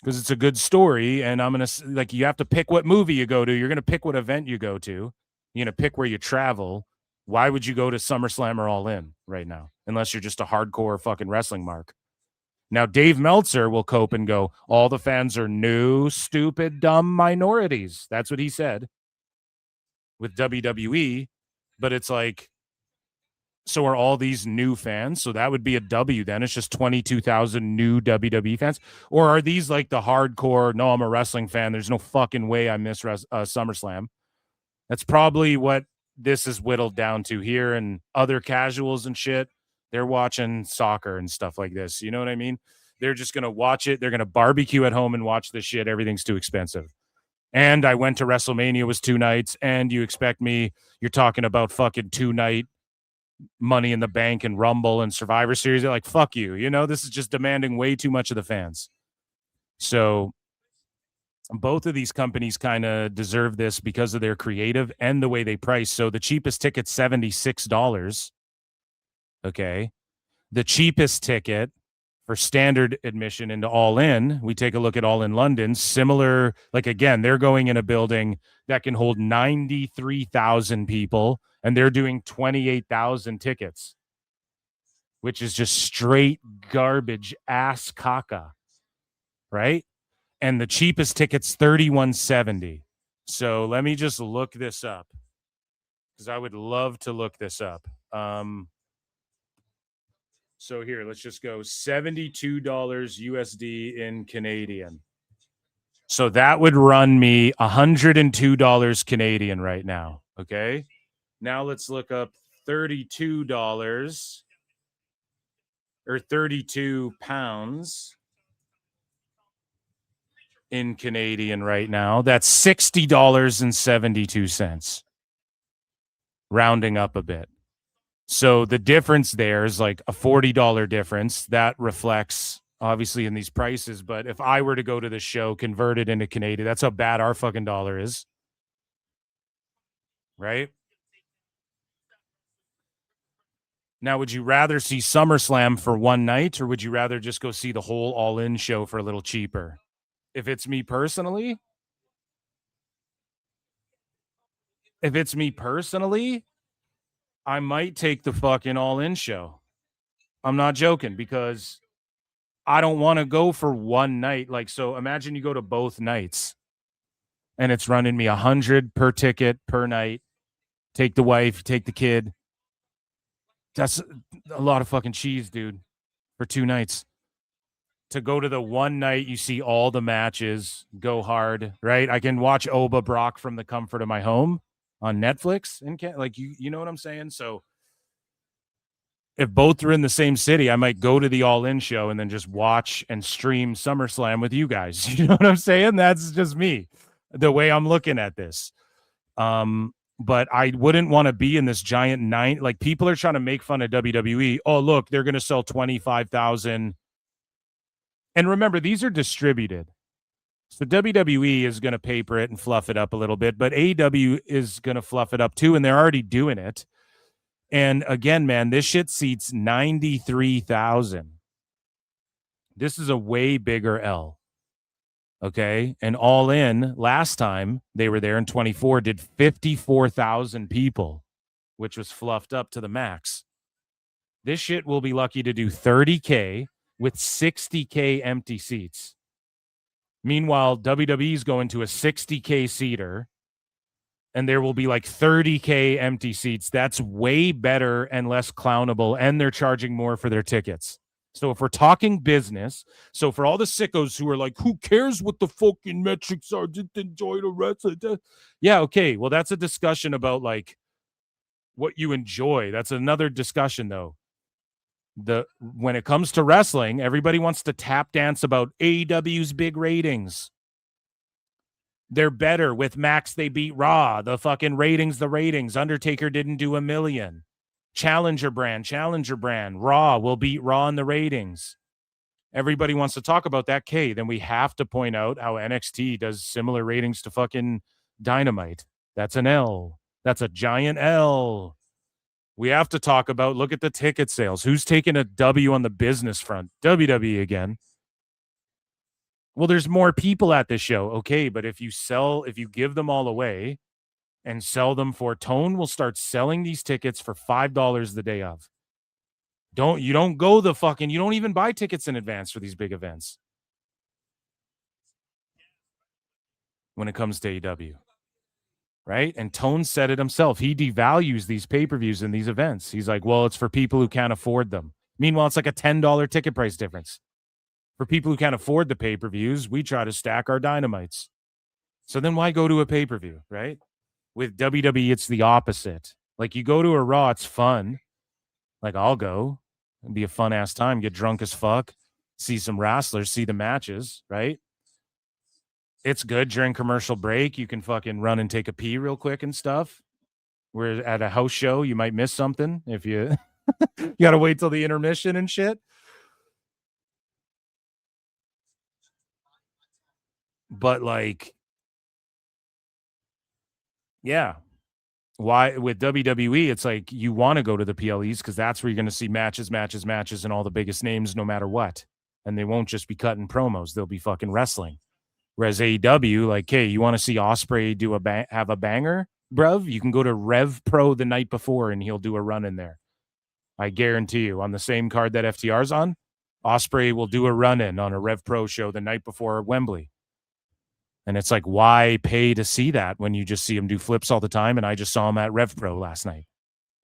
because it's a good story, and I'm gonna, like, you have to pick what movie you go to. You're gonna pick what event you go to. You're gonna pick where you travel. Why would you go to SummerSlam or All In right now? Unless you're just a hardcore fucking wrestling mark. Now, Dave Meltzer will cope and go, all the fans are new, stupid, dumb minorities. That's what he said with WWE. But it's like, so are all these new fans? So that would be a W then. It's just 22,000 new WWE fans. Or are these like the hardcore, no, I'm a wrestling fan. There's no fucking way I miss SummerSlam. That's probably what this is whittled down to here, and other casuals and shit. They're watching soccer and stuff like this. You know what I mean? They're just going to watch it. They're going to barbecue at home and watch this shit. Everything's too expensive. And I went to WrestleMania, was 2 nights, and you're talking about fucking 2-night Money in the Bank and Rumble and Survivor Series. They're like, fuck you. This is just demanding way too much of the fans. So both of these companies kind of deserve this because of their creative and the way they price. So the cheapest ticket's $76. Okay. The cheapest ticket for standard admission into All In, we take a look at All In London, similar, like again, they're going in a building that can hold 93,000 people, and they're doing 28,000 tickets, which is just straight garbage ass caca, right? And the cheapest ticket's $31.70. So let me just look this up because I would love to look this up. So here, let's just go $72 USD in Canadian. So that would run me $102 Canadian right now. Okay. Now let's look up $32 or 32 pounds in Canadian right now. That's $60.72. Rounding up a bit. So the difference there is like a $40 difference. That reflects obviously in these prices. But if I were to go to the show, convert it into Canadian, that's how bad our fucking dollar is. Right? Now, would you rather see SummerSlam for one night, or would you rather just go see the whole All In show for a little cheaper? If it's me personally, I might take the fucking All In show. I'm not joking, because I don't want to go for one night. Like, so imagine you go to both nights and it's running me $100 per ticket per night. Take the wife, take the kid. That's a lot of fucking cheese, dude, for 2 nights. To go to the one night, you see all the matches, go hard, right? I can watch Oba Brock from the comfort of my home on Netflix, and like you know what I'm saying? So if both are in the same city, I might go to the All In show and then just watch and stream SummerSlam with you guys. You know what I'm saying? That's just me, the way I'm looking at this. But I wouldn't want to be in this giant nine. Like, people are trying to make fun of WWE. Oh, look, they're going to sell 25,000. And remember, these are distributed. So WWE is going to paper it and fluff it up a little bit, but AEW is going to fluff it up too, and they're already doing it. And again, man, this shit seats 93,000. This is a way bigger L. Okay? And All In, last time they were there in 24, did 54,000 people, which was fluffed up to the max. This shit will be lucky to do 30K with 60K empty seats. Meanwhile, WWE's going to a 60K seater, and there will be like 30K empty seats. That's way better and less clownable, and they're charging more for their tickets. So if we're talking business, so for all the sickos who are like, who cares what the fucking metrics are, just enjoy the wrestling. Yeah, okay. Well, that's a discussion about like what you enjoy. That's another discussion, though. When it comes to wrestling, everybody wants to tap dance about AEW's big ratings. They're better. With Max, they beat Raw. The fucking ratings, the ratings. Undertaker didn't do 1 million. Challenger brand. Raw will beat Raw in the ratings. Everybody wants to talk about that. Then we have to point out how NXT does similar ratings to fucking Dynamite. That's an L. That's a giant L. We have to talk about, look at the ticket sales. Who's taking a W on the business front? WWE again. Well, there's more people at this show. Okay, but if you give them all away and sell them for, Tone will start selling these tickets for $5 the day of. You don't even buy tickets in advance for these big events. When it comes to AEW. Right? And Tone said it himself. He devalues these pay-per-views and these events. He's like, well, it's for people who can't afford them. Meanwhile, it's like a $10 ticket price difference. For people who can't afford the pay-per-views, we try to stack our Dynamites. So then why go to a pay-per-view, right? With WWE, it's the opposite. Like, you go to a Raw, it's fun. Like, I'll go. It'd be a fun-ass time. Get drunk as fuck. See some wrestlers. See the matches, right? It's good during commercial break. You can fucking run and take a pee real quick and stuff. We're at a house show. You might miss something if you you got to wait till the intermission and shit. But like, yeah. Why with WWE, it's like you want to go to the PLEs because that's where you're going to see matches, and all the biggest names no matter what. And they won't just be cutting promos. They'll be fucking wrestling. Whereas AEW, like, hey, you want to see Ospreay do have a banger, bruv? You can go to Rev Pro the night before and he'll do a run in there. I guarantee you, on the same card that FTR's on, Ospreay will do a run in on a Rev Pro show the night before Wembley. And it's like, why pay to see that when you just see him do flips all the time? And I just saw him at Rev Pro last night.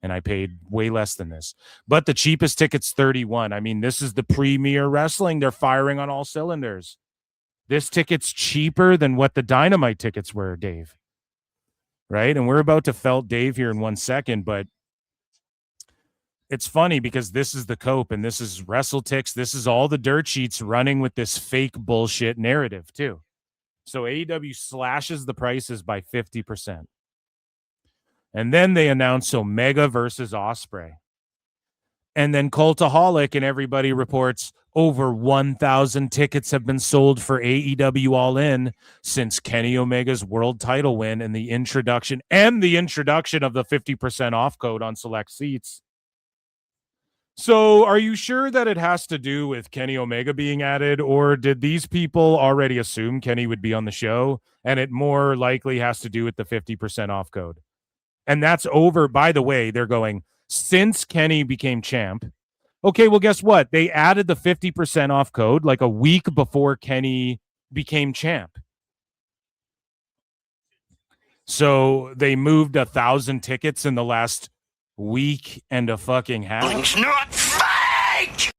And I paid way less than this. But the cheapest ticket's $31. I mean, this is the premier wrestling. They're firing on all cylinders. This ticket's cheaper than what the Dynamite tickets were, Dave. Right? And we're about to felt Dave here in 1 second, but it's funny because this is the Cope and this is WrestleTix. This is all the dirt sheets running with this fake bullshit narrative, too. So AEW slashes the prices by 50%. And then they announce Omega versus Ospreay. And then Cultaholic and everybody reports over 1,000 tickets have been sold for AEW All In since Kenny Omega's world title win and the introduction of the 50% off code on select seats. So are you sure that it has to do with Kenny Omega being added, or did these people already assume Kenny would be on the show and it more likely has to do with the 50% off code? And that's over, by the way, they're going, since Kenny became champ. Okay, well, guess what? They added the 50% off code like a week before Kenny became champ. So they moved 1,000 tickets in the last week and a fucking half. It's not fake!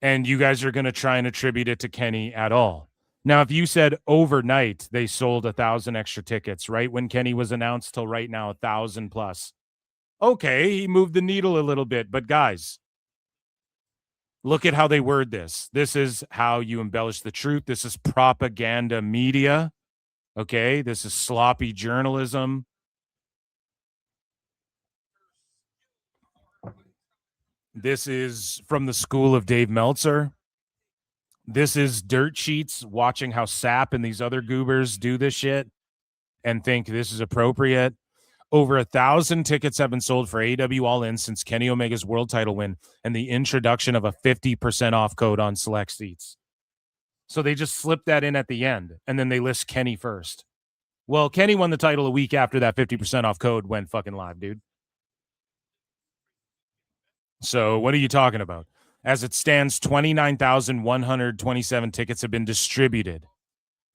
And you guys are going to try and attribute it to Kenny at all. Now, if you said overnight they sold 1,000 extra tickets, right when Kenny was announced till right now 1,000 plus. Okay, he moved the needle a little bit, but guys, look at how they word this. This is how you embellish the truth. This is propaganda media. Okay, this is sloppy journalism. This is from the school of Dave Meltzer. This is dirt sheets watching how Sap and these other goobers do this shit and think this is appropriate. Over 1,000 tickets have been sold for AEW All In since Kenny Omega's world title win and the introduction of a 50% off code on select seats. So they just slip that in at the end, and then they list Kenny first. Well, Kenny won the title a week after that 50% off code went fucking live, dude. So what are you talking about? As it stands, 29,127 tickets have been distributed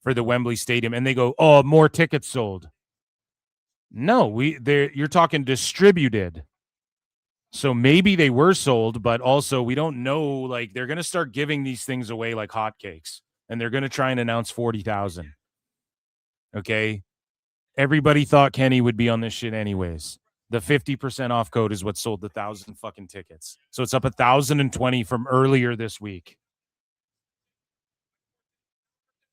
for the Wembley Stadium. And they go, oh, more tickets sold. No, you're talking distributed. So maybe they were sold, but also we don't know. Like, they're going to start giving these things away like hotcakes. And they're going to try and announce 40,000. Okay? Everybody thought Kenny would be on this shit anyways. The 50% off code is what sold the 1,000 fucking tickets. So it's up 1,020 from earlier this week.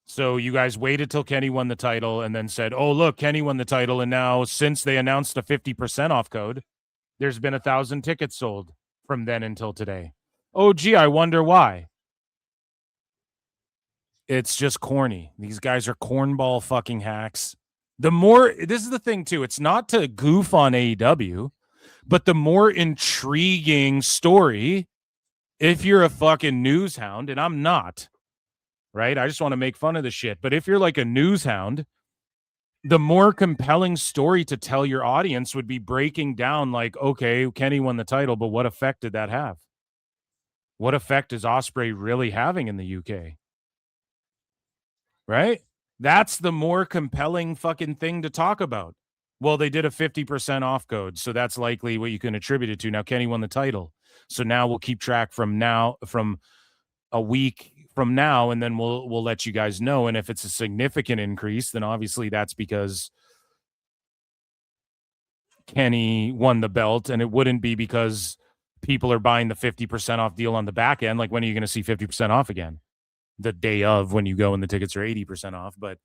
So you guys waited till Kenny won the title and then said, oh, look, Kenny won the title. And now since they announced a 50% off code, there's been 1,000 tickets sold from then until today. Oh, gee, I wonder why. It's just corny. These guys are cornball fucking hacks. This is the thing too, it's not to goof on AEW, but the more intriguing story, if you're a fucking news hound, and I'm not, right? I just want to make fun of the shit. But if you're like a news hound, the more compelling story to tell your audience would be breaking down like, okay, Kenny won the title, but what effect did that have? What effect is Ospreay really having in the UK? Right? That's the more compelling fucking thing to talk about. Well, they did a 50% off code, so that's likely what you can attribute it to. Now, Kenny won the title. So now we'll keep track from a week from now, and then we'll let you guys know. And if it's a significant increase, then obviously that's because Kenny won the belt, and it wouldn't be because people are buying the 50% off deal on the back end. Like, when are you going to see 50% off again? the day of when you go and the tickets are 80% off. But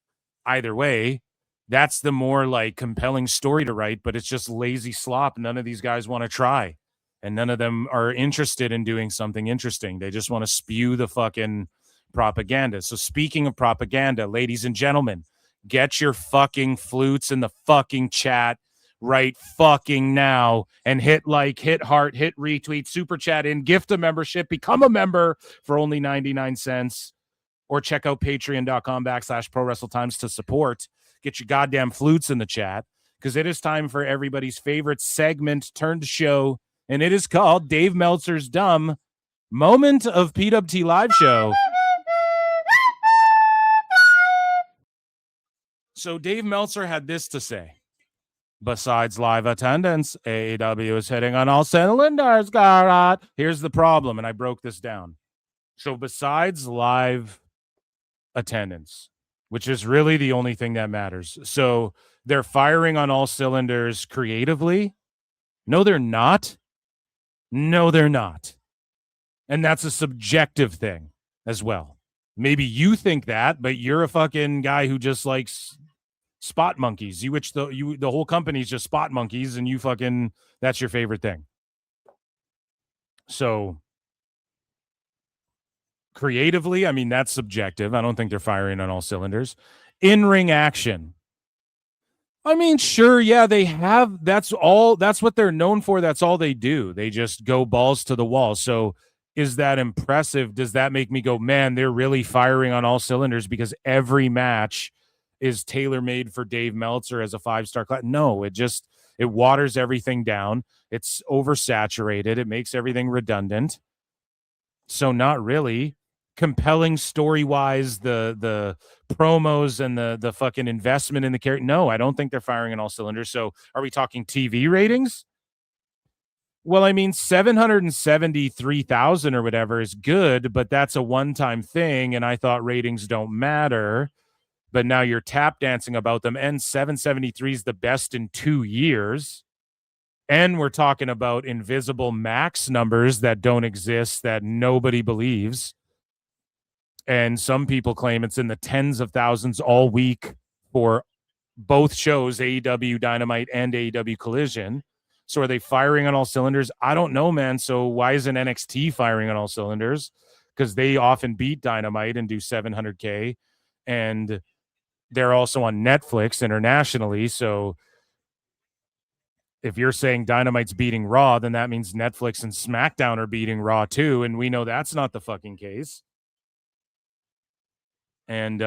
either way, that's the more like compelling story to write, but it's just lazy slop. None of these guys want to try, and none of them are interested in doing something interesting. They just want to spew the fucking propaganda. So speaking of propaganda, ladies and gentlemen, get your fucking flutes in the fucking chat right fucking now and hit like, hit heart, hit retweet, super chat in, gift a membership, become a member for only 99 cents, or check out patreon.com/ProWrestleTimes to support. Get your goddamn flutes in the chat, because it is time for everybody's favorite segment turned show, and it is called Dave Meltzer's Dumb Moment of PWT Live Show. So Dave Meltzer had this to say. Besides live attendance, AEW is hitting on all cylinders, Garrett. Here's the problem, and I broke this down. So besides live attendance, which is really the only thing that matters. So they're firing on all cylinders creatively? No, they're not. No, they're not. And that's a subjective thing as well. Maybe you think that, but you're a fucking guy who just likes spot monkeys. The whole company's just spot monkeys, and you fucking, that's your favorite thing. So creatively, I mean, that's subjective. I don't think they're firing on all cylinders. In-ring action, I mean, sure, yeah, they have. That's what they're known for. That's all they do. They just go balls to the wall. So is that impressive? Does that make me go, man, they're really firing on all cylinders because every match is tailor-made for Dave Meltzer as a 5-star class? No, it waters everything down. It's oversaturated. It makes everything redundant. So not really. Compelling story-wise, the promos and the fucking investment in the character. No, I don't think they're firing on all cylinders. So are we talking TV ratings? Well, I mean, 773,000 or whatever is good, but that's a one-time thing, and I thought ratings don't matter. But now you're tap dancing about them, and 773 is the best in 2 years. And we're talking about invisible max numbers that don't exist, that nobody believes. And some people claim it's in the tens of thousands all week for both shows, AEW Dynamite and AEW Collision. So are they firing on all cylinders? I don't know, man. So why isn't NXT firing on all cylinders? Because they often beat Dynamite and do 700K. And they're also on Netflix internationally. So if you're saying Dynamite's beating Raw, then that means Netflix and SmackDown are beating Raw too. And we know that's not the fucking case. And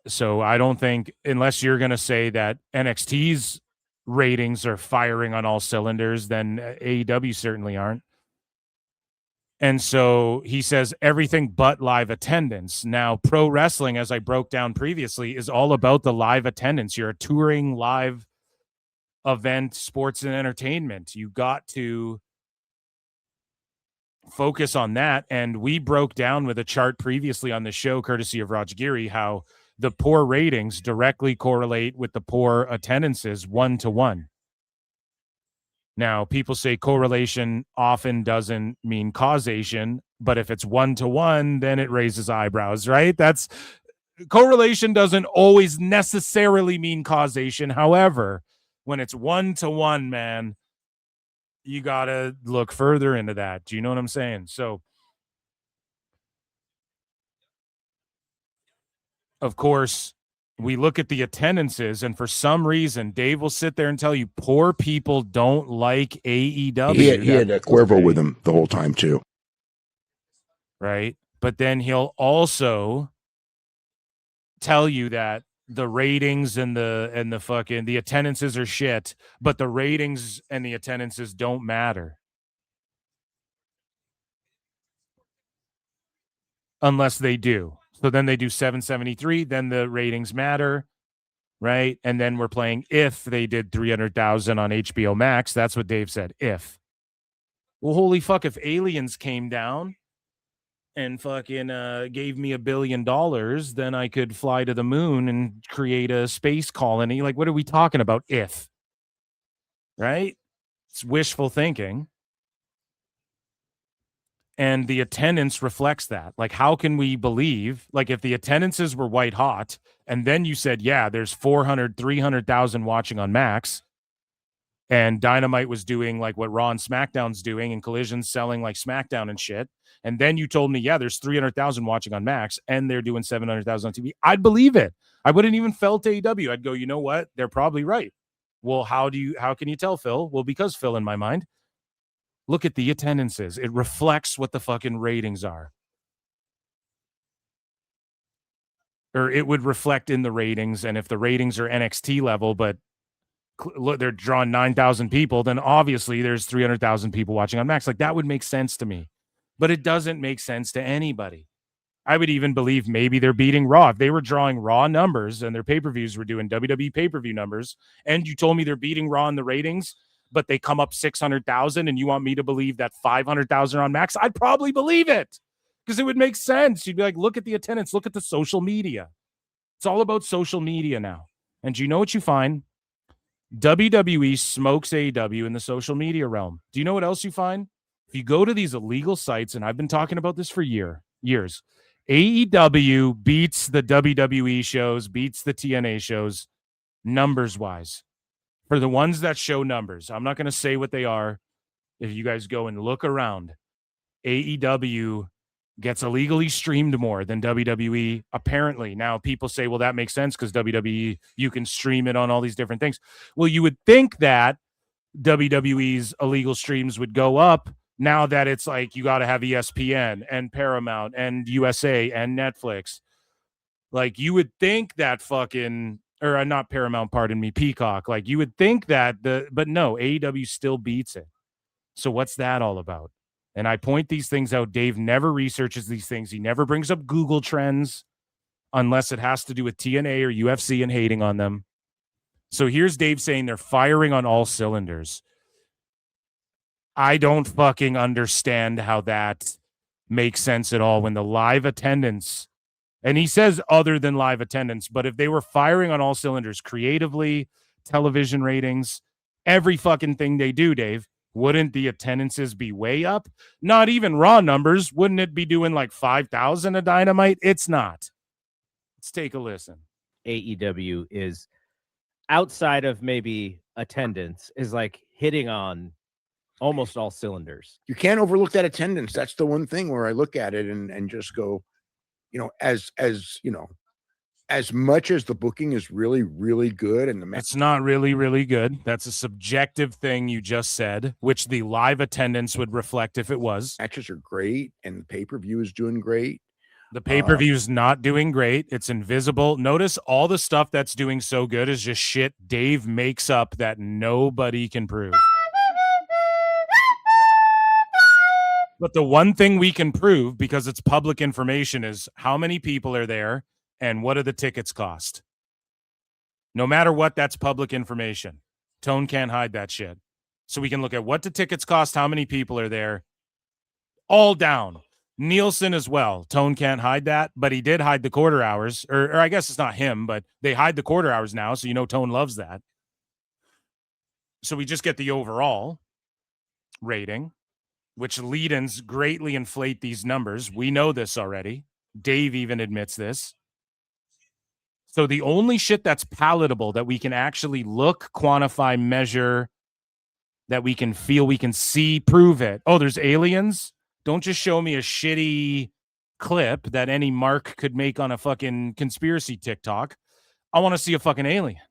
so I don't think, unless you're going to say that NXT's ratings are firing on all cylinders, then AEW certainly aren't. And so he says everything but live attendance. Now, pro wrestling, as I broke down previously, is all about the live attendance. You're a touring live event, sports and entertainment. You got to focus on that. And we broke down with a chart previously on the show, courtesy of Raj Giri, how the poor ratings directly correlate with the poor attendances 1-to-1. Now, people say correlation often doesn't mean causation, but if it's 1-to-1, then it raises eyebrows, right? That's correlation doesn't always necessarily mean causation. However, when it's 1-to-1, man, you got to look further into that. Do you know what I'm saying? So, of course, we look at the attendances, and for some reason, Dave will sit there and tell you poor people don't like AEW. He had a Cuervo with him the whole time, too. Right? But then he'll also tell you that the ratings and the fucking the attendances are shit, but the ratings and the attendances don't matter. Unless they do. So then they do 773, then the ratings matter, right? And then we're playing if they did 300,000 on HBO Max. That's what Dave said, if. Well, holy fuck, if aliens came down and fucking gave me $1 billion, then I could fly to the moon and create a space colony. Like, what are we talking about? If, right? It's wishful thinking. And the attendance reflects that. Like, how can we believe, like, if the attendances were white hot, and then you said, yeah, there's 400, 300,000 watching on Max, and Dynamite was doing like what Raw and SmackDown's doing, and Collision's selling like SmackDown and shit, and then you told me, yeah, there's 300,000 watching on Max, and they're doing 700,000 on TV, I'd believe it. I wouldn't even felt AEW. I'd go, you know what? They're probably right. Well, how can you tell, Phil? Well, because, Phil, in my mind, look at the attendances. It reflects what the fucking ratings are. Or it would reflect in the ratings, and if the ratings are NXT level, but they're drawing 9,000 people, then obviously there's 300,000 people watching on Max. Like, that would make sense to me. But it doesn't make sense to anybody. I would even believe maybe they're beating Raw. If they were drawing Raw numbers and their pay-per-views were doing WWE pay-per-view numbers, and you told me they're beating Raw in the ratings, but they come up 600,000, and you want me to believe that 500,000 are on Max, I'd probably believe it because it would make sense. You'd be like, look at the attendance, look at the social media. It's all about social media now. And do you know what you find? WWE smokes AEW in the social media realm. Do you know what else you find? If you go to these illegal sites, and I've been talking about this for years, AEW beats the WWE shows, beats the TNA shows, numbers-wise. For the ones that show numbers, I'm not going to say what they are. If you guys go and look around, AEW gets illegally streamed more than WWE, apparently. Now, people say, well, that makes sense because WWE, you can stream it on all these different things. Well, you would think that WWE's illegal streams would go up now that it's like you got to have ESPN and Paramount and USA and Netflix. Like, you would think that fucking, or not Paramount, pardon me, Peacock. Like, you would think that but no, AEW still beats it. So what's that all about? And I point these things out. Dave never researches these things. He never brings up Google Trends unless it has to do with TNA or UFC and hating on them. So here's Dave saying they're firing on all cylinders. I don't fucking understand how that makes sense at all when the live attendance, and he says other than live attendance, but if they were firing on all cylinders creatively, television ratings, every fucking thing they do, Dave, wouldn't the attendances be way up? Not even Raw numbers. Wouldn't it be doing like 5,000 a Dynamite? It's not. Let's take a listen. AEW is, outside of maybe attendance, is like hitting on almost all cylinders. You can't overlook that attendance. That's the one thing where I look at it and just go, you know, as you know, as much as the booking is really, really good, and it's not really, really good. That's a subjective thing you just said, which the live attendance would reflect if it was. Matches are great, and the pay-per-view is doing great. The pay-per-view is not doing great. It's invisible. Notice all the stuff that's doing so good is just shit Dave makes up that nobody can prove. But the one thing we can prove, because it's public information, is how many people are there and what do the tickets cost. No matter what, that's public information. Tone can't hide that shit. So we can look at what the tickets cost, how many people are there, all down. Nielsen as well. Tone can't hide that, but he did hide the quarter hours. Or I guess it's not him, but they hide the quarter hours now, so you know Tone loves that. So we just get the overall rating, which lead-ins greatly inflate these numbers. We know this already. Dave even admits this. So the only shit that's palatable, that we can actually look, quantify, measure, that we can feel, we can see, prove it. Oh, there's aliens? Don't just show me a shitty clip that any mark could make on a fucking conspiracy TikTok. I want to see a fucking alien.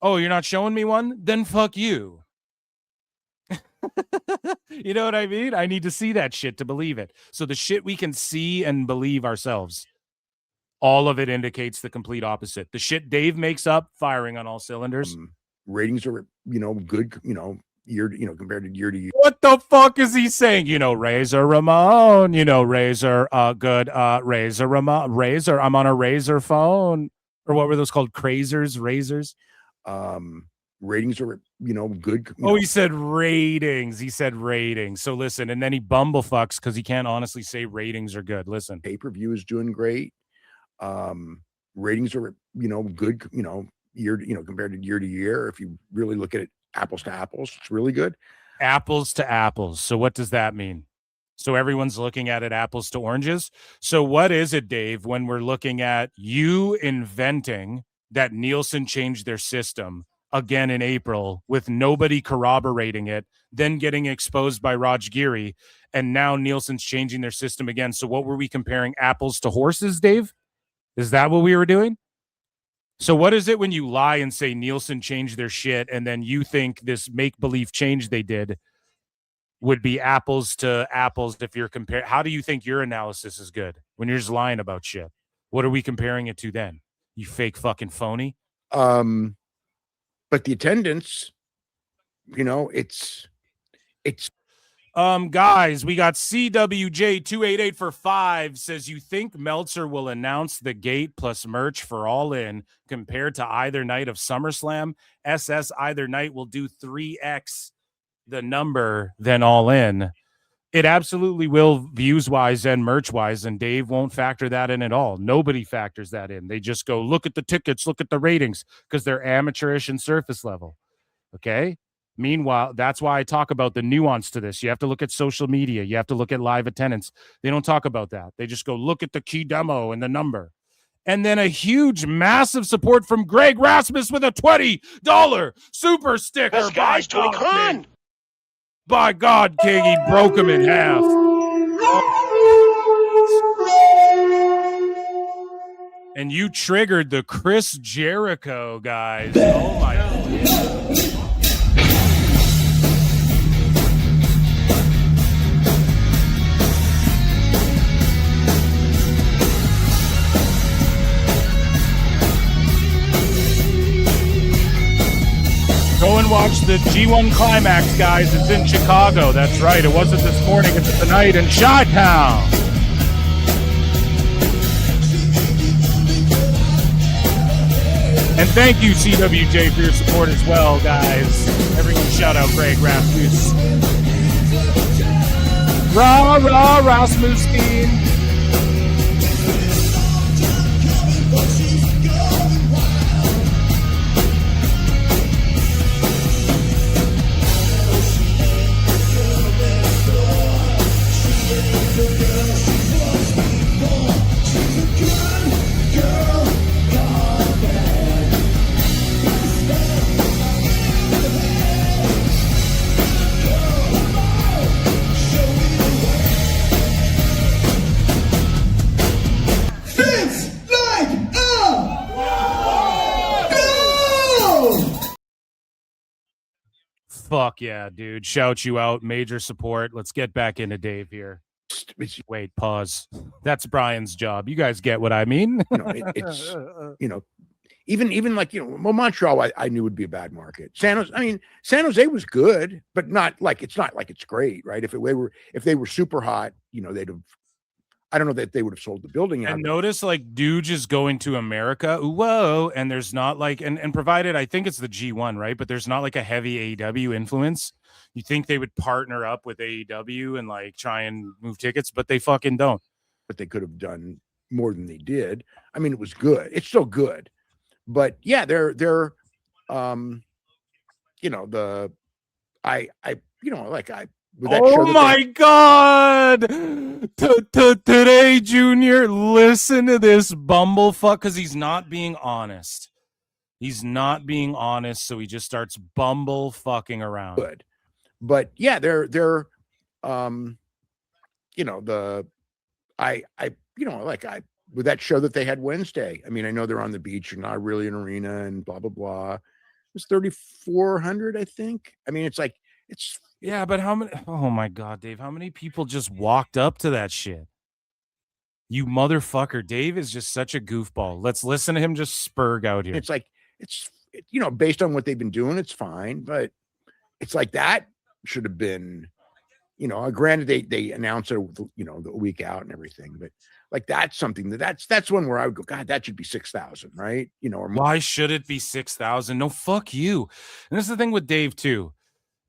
Oh, you're not showing me one? Then fuck you. You know what I mean? I need to see that shit to believe it. So the shit we can see and believe ourselves, all of it indicates the complete opposite. The shit Dave makes up, firing on all cylinders. Ratings are, you know, good, you know, compared to year to year. What the fuck is he saying? You know, Razor Ramon, you know, Razor, good, Razor Ramon, Razor, I'm on a Razor phone. Or what were those called? Razors? Ratings are, you know, good. He said ratings. He said ratings. So listen, and then he bumblefucks because he can't honestly say ratings are good. Listen. Pay-per-view is doing great. Ratings are, you know, good, you know, compared to year. If you really look at it apples to apples, it's really good. Apples to apples. So what does that mean? So everyone's looking at it apples to oranges. So what is it, Dave, when we're looking at you inventing that Nielsen changed their system again in April with nobody corroborating it, then getting exposed by Raj Giri, and now Nielsen's changing their system again. So what were we comparing, apples to horses, Dave? Is that what we were doing? So what is it when you lie and say Nielsen changed their shit and then you think this make-believe change they did would be apples to apples if you're comparing? How do you think your analysis is good when you're just lying about shit? What are we comparing it to then? You fake fucking phony. But the attendance, it's guys, we got CWJ288 for 5 says, you think Meltzer will announce the gate plus merch for All In compared to either night of SummerSlam? SS either night will do 3x the number than All In. It absolutely will, views wise and merch wise, and Dave won't factor that in at all. Nobody factors that in. They just go, look at the tickets, look at the ratings, because they're amateurish and surface level. Okay. Meanwhile, that's why I talk about the nuance to this. You have to look at social media. You have to look at live attendance. They don't talk about that. They just go, look at the key demo and the number. And then a huge, massive support from Greg Rasmus with a $20 super sticker. Best guys, Tony Khan. By God, King, he broke him in half. And you triggered the Chris Jericho, guys. Oh, my God. Go and watch the G1 Climax, guys. It's in Chicago. That's right. It wasn't this morning. It's tonight in Chi-Town. And thank you, CWJ, for your support as well, guys. Everyone shout out Greg Rasmus. Rah, rah, Rasmussen. Fuck yeah, dude. Shout you out. Major support. Let's get back into Dave here. Wait, pause. That's Brian's job. You guys get what I mean? It's, even like, well, Montreal, I knew would be a bad market. San Jose was good, but it's not like it's great, right? If they were super hot, they'd have, I don't know that they would have sold the building out. And notice like Duge is going to America. Whoa. And there's not like, and provided, I think it's the G1, right? But there's not like a heavy AEW influence. You think they would partner up with AEW and like try and move tickets, but they fucking don't. But they could have done more than they did. I mean, it was good. It's still good. But yeah, oh my God! Today, Junior, listen to this bumblefuck, because he's not being honest. He's not being honest, so he just starts bumblefucking around. Good, but yeah, with that show that they had Wednesday. I mean, I know they're on the beach and not really an arena and blah blah blah. It was 3,400, I think. I mean, it's. Yeah, but how many? Oh my God, Dave! How many people just walked up to that shit? You motherfucker! Dave is just such a goofball. Let's listen to him just spurg out here. It's based on what they've been doing, it's fine, but it's like that should have been, granted they announced it, the week out and everything, but like that's something that's one where I would go, God, that should be 6,000, right? Or more. Why should it be 6,000? No, fuck you. And this is the thing with Dave too.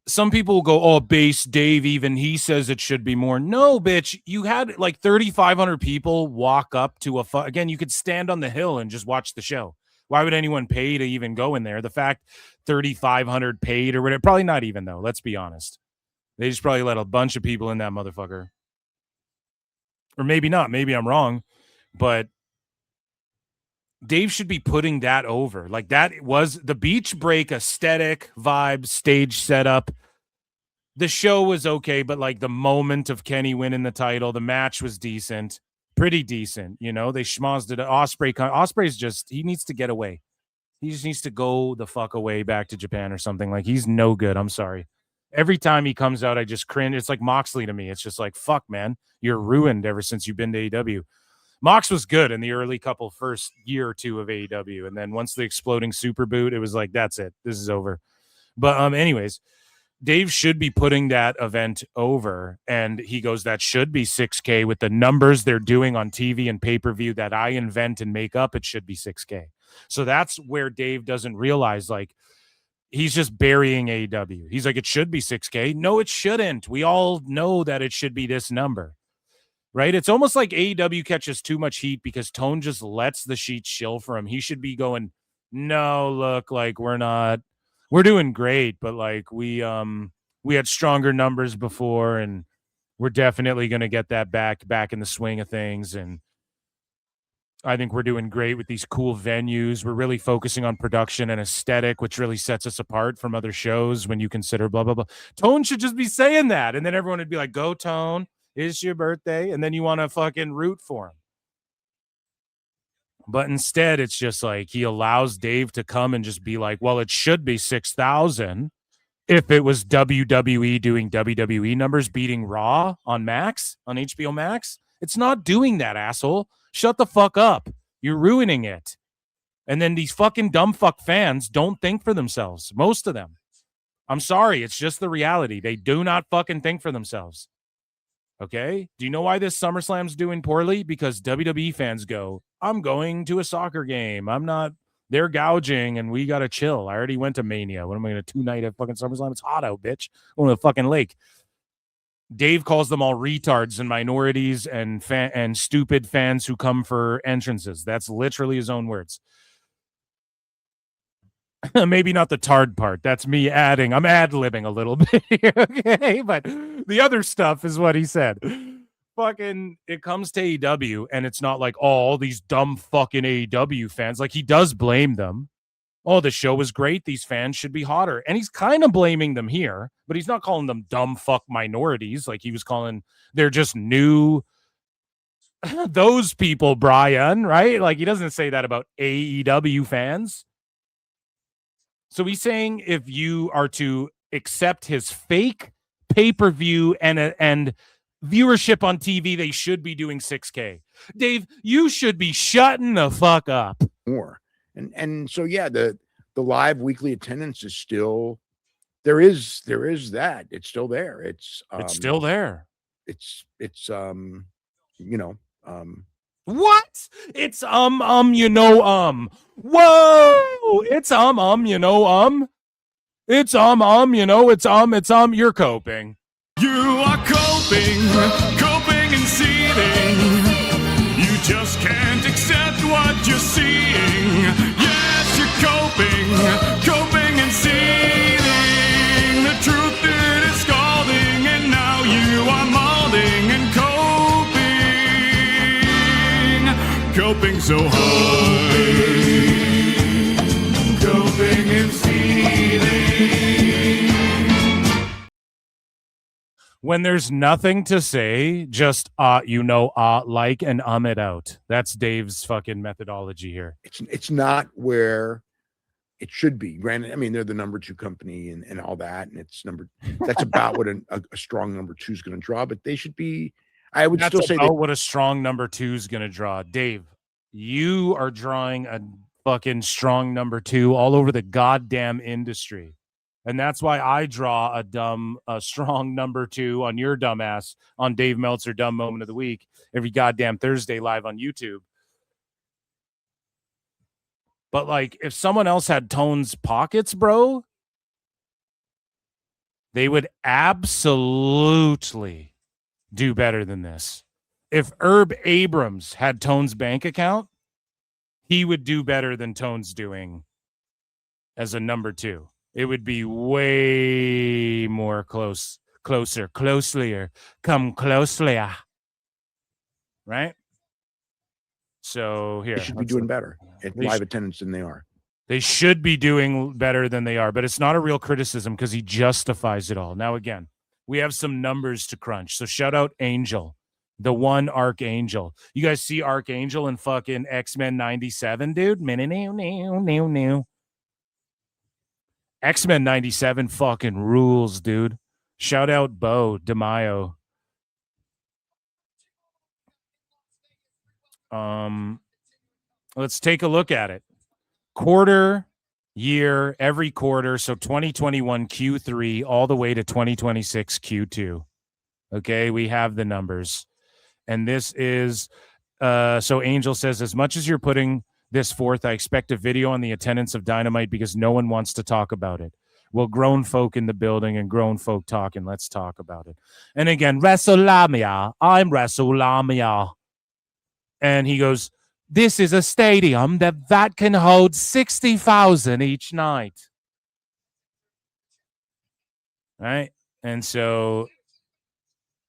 Some people will go, oh, base Dave, even he says it should be more. No, bitch, you had like 3,500 people walk up to again, you could stand on the hill and just watch the show. Why would anyone pay to even go in there? The fact 3,500 paid or whatever, probably not even though, let's be honest. They just probably let a bunch of people in that motherfucker. Or maybe not. Maybe I'm wrong. But Dave should be putting that over. Like, that was the beach break aesthetic, vibe, stage setup. The show was okay, but like the moment of Kenny winning the title, the match was decent, pretty decent. You know, they schmozzed it. Osprey's just, he needs to get away. He just needs to go the fuck away back to Japan or something. Like, he's no good. I'm sorry. Every time he comes out, I just cringe. It's like Moxley to me. It's just like, fuck, man, you're ruined ever since you've been to AEW. Mox was good in the early first year or two of AEW. And then once the exploding super boot, it was like, that's it. This is over. But anyways, Dave should be putting that event over. And he goes, that should be 6K with the numbers they're doing on TV and pay-per-view that I invent and make up. It should be 6K. So that's where Dave doesn't realize, like, he's just burying AEW. He's like, it should be 6K. No, it shouldn't. We all know that it should be this number. Right? It's almost like AEW catches too much heat because Tone just lets the sheet chill for him. He should be going, no, look, like, we're doing great, but like we had stronger numbers before, and we're definitely going to get that back in the swing of things. And I think we're doing great with these cool venues. We're really focusing on production and aesthetic, which really sets us apart from other shows when you consider blah, blah, blah. Tone should just be saying that. And then everyone would be like, go Tone. It's your birthday, and then you want to fucking root for him. But instead, it's just like he allows Dave to come and just be like, well, it should be 6,000 if it was WWE doing WWE numbers, beating Raw on Max, on HBO Max. It's not doing that, asshole. Shut the fuck up. You're ruining it. And then these fucking dumb fuck fans don't think for themselves. Most of them. I'm sorry. It's just the reality. They do not fucking think for themselves. Okay? Do you know why this SummerSlam's doing poorly? Because WWE fans go, I'm going to a soccer game. I'm not, they're gouging and we got to chill. I already went to Mania. What am I going to 2-night at fucking SummerSlam? It's hot out, bitch. On the fucking lake. Dave calls them all retards and minorities and stupid fans who come for entrances. That's literally his own words. Maybe not the tard part. That's me adding. I'm ad-libbing a little bit here, okay? But the other stuff is what he said. Fucking, it comes to AEW, and it's not like, oh, all these dumb fucking AEW fans. Like, he does blame them. Oh, the show was great. These fans should be hotter. And he's kind of blaming them here, but he's not calling them dumb fuck minorities. Like he was calling, they're just new. Those people, Brian, right? Like he doesn't say that about AEW fans. So he's saying if you are to accept his fake pay-per-view and viewership on TV, they should be doing 6K. Dave, you should be shutting the fuck up. More. And so yeah, the live weekly attendance is still there is that. It's still there. It's still there. It's you know, what? It's you know, whoa, it's you know, it's you know, it's you're coping. You are coping and seething. You just can't accept what you're seeing. Yes, you're coping and seething. The truth it is scalding, and now you are molding and coping so hard. Coping and seething. When there's nothing to say, just you know, like and it out. That's Dave's fucking methodology here. It's not where it should be. Granted, I mean they're the number 2 company and all that, and that's about what a strong number 2 is going to draw. But they should be. I would still say what a strong number 2 is going to draw. Dave, you are drawing a fucking strong number 2 all over the goddamn industry. And that's why I draw a strong number 2 on your dumb ass on Dave Meltzer Dumb Moment of the Week every goddamn Thursday live on YouTube. But like, if someone else had Tone's pockets, bro, they would absolutely do better than this. If Herb Abrams had Tone's bank account, he would do better than Tone's doing as a number 2. It would be way more closelier, come closelier. right? So here, They should be doing better at live attendance than they are. They should be doing better than they are, but it's not a real criticism because he justifies it all. Now, again, we have some numbers to crunch. So shout out Angel, the one Archangel. You guys see Archangel in fucking X-Men 97, dude? X-Men 97 fucking rules, dude. Shout out Bo DeMaio. Let's take a look at it. Quarter, year, every quarter. So 2021 Q3 all the way to 2026 Q2. Okay, we have the numbers. And this is, so Angel says, as much as you're putting this forth, I expect a video on the attendance of Dynamite because no one wants to talk about it. Well, grown folk in the building and grown folk talking. Let's talk about it. And again, WrestleLamia. I'm WrestleLamia. And he goes, this is a stadium that can hold 60,000 each night. Right? And so,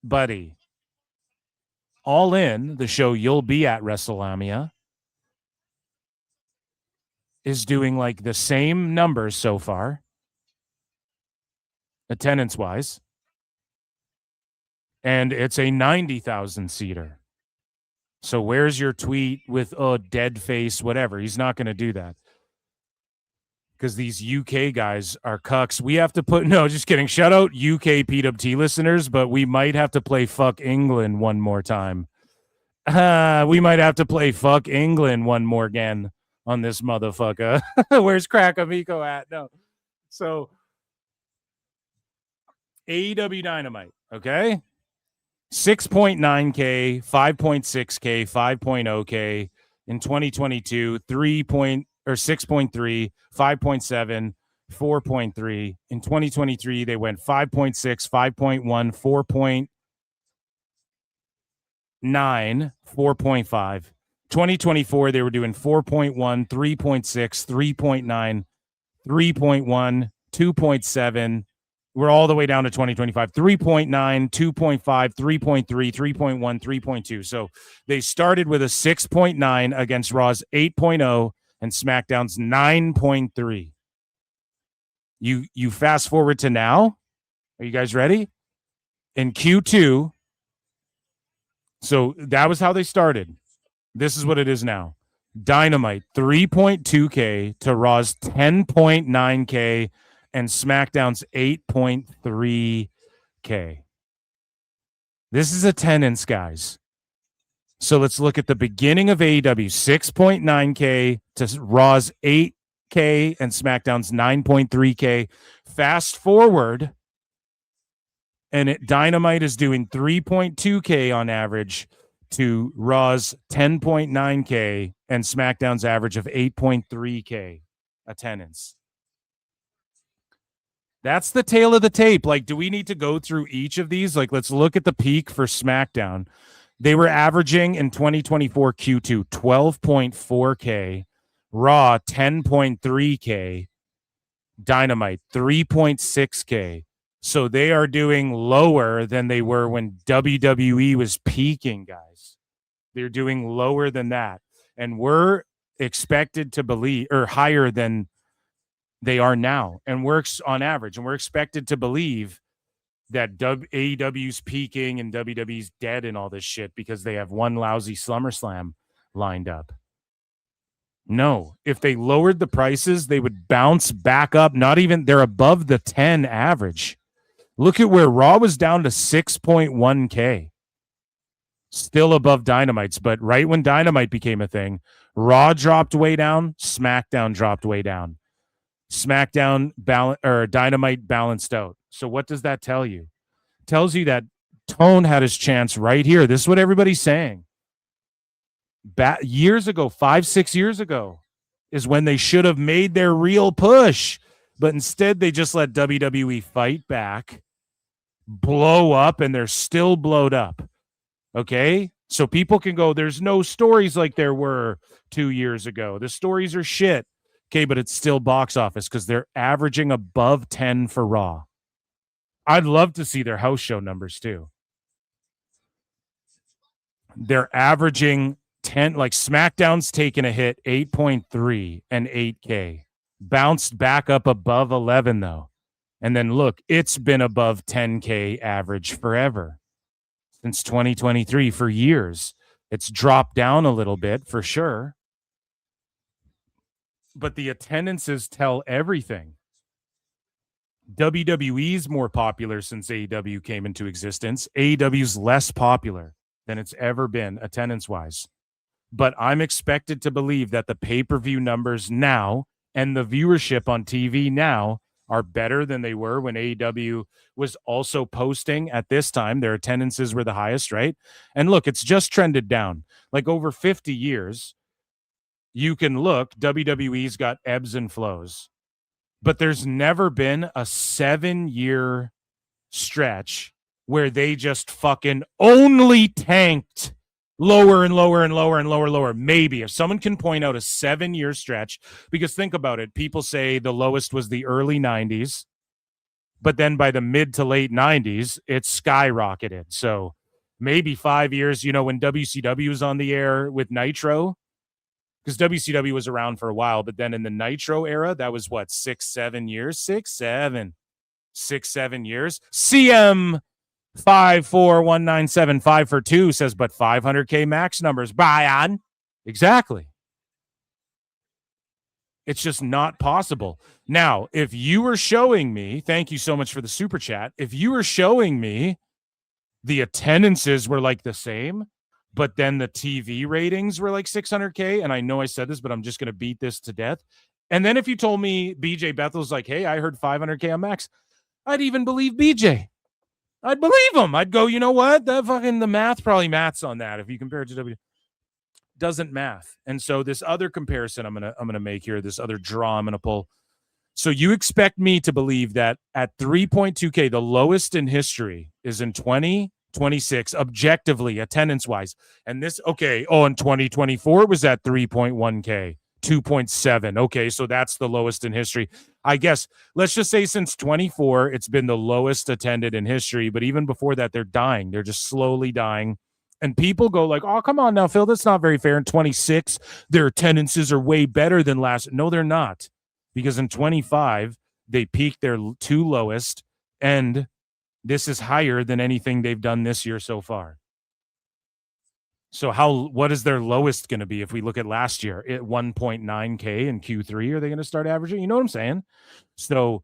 buddy, All In, the show you'll be at WrestleLamia, is doing like the same numbers so far, attendance-wise, and it's a 90,000 seater. So where's your tweet with, oh, dead face, whatever? He's not going to do that. Because these UK guys are cucks. We have to put, no, just kidding. Shout out UK PWT listeners, but we might have to play Fuck England one more time. We might have to play Fuck England one more again on this motherfucker. Where's Crack Amico at? No. So AEW Dynamite, okay? 6.9K, 5.6K, 5.0K in 2022, 6.3, 5.7, 4.3. In 2023, they went 5.6, 5.1, 4.9, 4.5. 2024, they were doing 4.1, 3.6, 3.9, 3.1, 2.7. We're all the way down to 2025, 3.9, 2.5, 3.3, 3.1, 3.2. So they started with a 6.9 against Raw's 8.0 and SmackDown's 9.3. You fast forward to now. Are you guys ready? In Q2, so that was how they started. This is what it is now. Dynamite, 3.2K to Raw's 10.9K and SmackDown's 8.3K. This is attendance, guys. So let's look at the beginning of AEW, 6.9K to Raw's 8K and SmackDown's 9.3K. Fast forward, and Dynamite is doing 3.2K on average to Raw's 10.9K and SmackDown's average of 8.3K attendance. That's the tail of the tape. Like, do we need to go through each of these? Like, let's look at the peak for SmackDown. They were averaging in 2024 Q2 12.4K, Raw 10.3K, Dynamite 3.6K. So they are doing lower than they were when WWE was peaking, guys. They're doing lower than that. And we're expected to believe, or higher than they are now, and works on average, and we're expected to believe that AEW's peaking and WWE's dead and all this shit because they have one lousy SummerSlam lined up. No, if they lowered the prices, they would bounce back up. Not even, they're above the 10 average. Look at where Raw was down to 6.1K. Still above Dynamite's, but right when Dynamite became a thing, Raw dropped way down, SmackDown dropped way down. SmackDown Dynamite balanced out. So what does that tell you? It tells you that Tone had his chance right here. This is what everybody's saying. Years ago, 5-6 years ago, is when they should have made their real push. But instead, they just let WWE fight back, blow up, and they're still blowed up. Okay? So people can go, there's no stories like there were 2 years ago. The stories are shit. Okay, but it's still box office because they're averaging above 10 for Raw. I'd love to see their house show numbers too. they're averaging 10, like SmackDown's taken a hit 8.3 and 8K. Bounced back up above 11 though. And then look, it's been above 10K average forever. Since 2023 for years. It's dropped down a little bit for sure. But the attendances tell everything. WWE's more popular since AEW came into existence. AEW's less popular than it's ever been attendance-wise. But I'm expected to believe that the pay-per-view numbers now and the viewership on TV now are better than they were when AEW was also posting at this time. Their attendances were the highest, right? And look, it's just trended down. Like over 50 years, you can look, WWE's got ebbs and flows. But there's never been a 7-year stretch where they just fucking only tanked lower and lower and lower and lower. Maybe if someone can point out a 7-year stretch, because think about it. People say the lowest was the early 90s, but then by the mid to late 90s, it skyrocketed. So maybe 5 years, you know, when WCW was on the air with Nitro, because WCW was around for a while, but then in the Nitro era, that was what, 6-7 years? 6-7 years. CM 54197 for 2 says, but 500K max numbers. Brian. Exactly. It's just not possible. Now, if you were showing me, thank you so much for the super chat. If you were showing me the attendances were like the same, but then the TV ratings were like 600K, and I know I said this, but I'm just going to beat this to death. And then if you told me BJ Bethel's like, hey, I heard 500K on max, I'd even believe BJ. I'd believe him. I'd go, you know what? The math probably maths on that. If you compare it to W, doesn't math. And so this other comparison I'm gonna make here, this other draw I'm gonna pull. So you expect me to believe that at 3.2K, the lowest in history is in 2026, objectively, attendance-wise. And this, okay, in 2024 it was at 3.1K, 2.7. Okay, so that's the lowest in history. I guess, let's just say since 24, it's been the lowest attended in history. But even before that, they're dying. They're just slowly dying. And people go like, oh, come on now, Phil, that's not very fair. In 26, their attendances are way better than last. No, they're not. Because in 25, they peaked their 2 lowest. And this is higher than anything they've done this year so far. So what is their lowest going to be if we look at last year? At 1.9K in Q3, are they going to start averaging? You know what I'm saying? So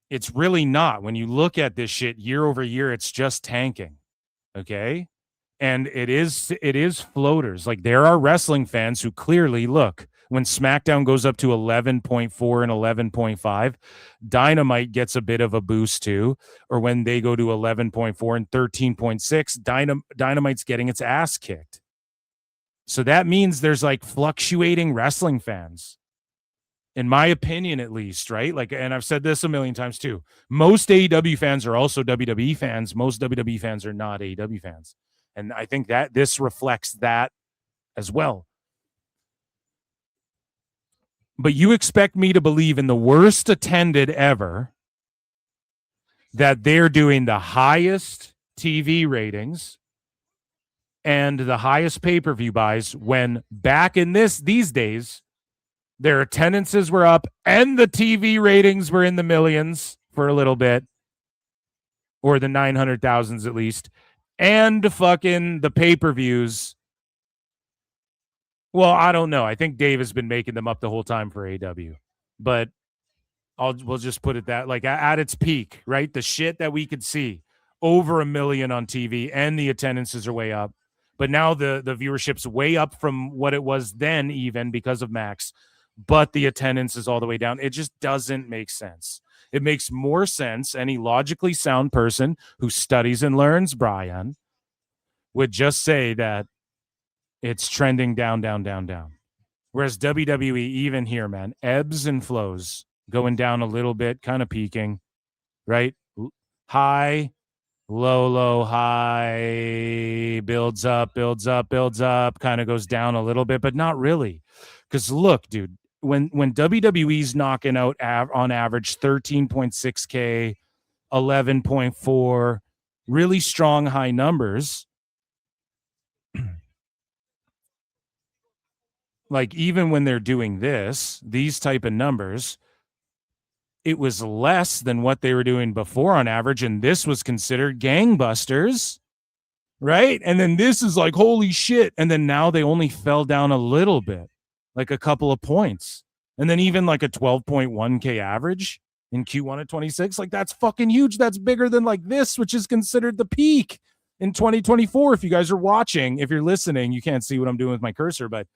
it's really not. When you look at this shit year over year, it's just tanking. Okay? And it is floaters. Like there are wrestling fans who clearly look, when SmackDown goes up to 11.4 and 11.5, Dynamite gets a bit of a boost too. Or when they go to 11.4 and 13.6, Dynamite's getting its ass kicked. So that means there's like fluctuating wrestling fans. In my opinion, at least, right? Like, and I've said this a million times too. Most AEW fans are also WWE fans. Most WWE fans are not AEW fans. And I think that this reflects that as well. But you expect me to believe in the worst attended ever that they're doing the highest TV ratings and the highest pay-per-view buys when back in these days, their attendances were up and the TV ratings were in the millions for a little bit, or the 900,000s at least, and fucking the pay-per-views. Well, I don't know. I think Dave has been making them up the whole time for AEW, but we'll just put it that, like, at its peak, right? The shit that we could see over 1 million on TV and the attendances are way up, but now the viewership's way up from what it was then, even because of Max, but the attendance is all the way down. It just doesn't make sense. It makes more sense. Any logically sound person who studies and learns, Brian, would just say that it's trending down. Whereas WWE, even here, man, ebbs and flows, going down a little bit, kind of peaking, right? High, low, high, builds up, kind of goes down a little bit, but not really. Because look, dude, when WWE's knocking out on average 13.6K, 11.4, really strong high numbers. Like even when they're doing these type of numbers, it was less than what they were doing before on average, and this was considered gangbusters, right? And then this is like, holy shit. And then now they only fell down a little bit, like a couple of points. And then even like a 12.1K average in Q1 of 26, like that's fucking huge. That's bigger than like this, which is considered the peak in 2024. If you guys are watching, if you're listening, you can't see what I'm doing with my cursor, but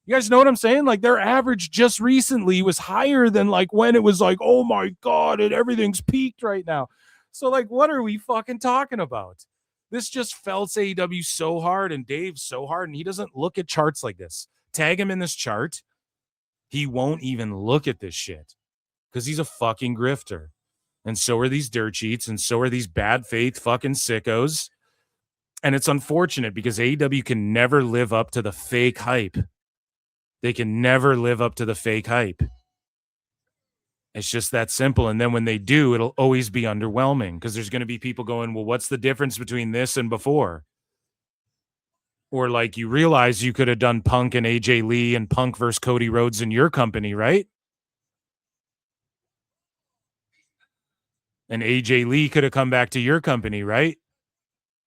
you guys know what I'm saying? Like their average just recently was higher than like when it was like, oh my God, and everything's peaked right now. So like, what are we fucking talking about? This just felts AEW so hard and Dave so hard, and he doesn't look at charts like this. Tag him in this chart. He won't even look at this shit because he's a fucking grifter. And so are these dirt sheets, and so are these bad faith fucking sickos. And it's unfortunate because AEW can never live up to the fake hype. They can never live up to the fake hype. It's just that simple. And then when they do, it'll always be underwhelming because there's going to be people going, well, what's the difference between this and before? Or like you realize you could have done Punk and AJ Lee and Punk versus Cody Rhodes in your company, right? And AJ Lee could have come back to your company, right?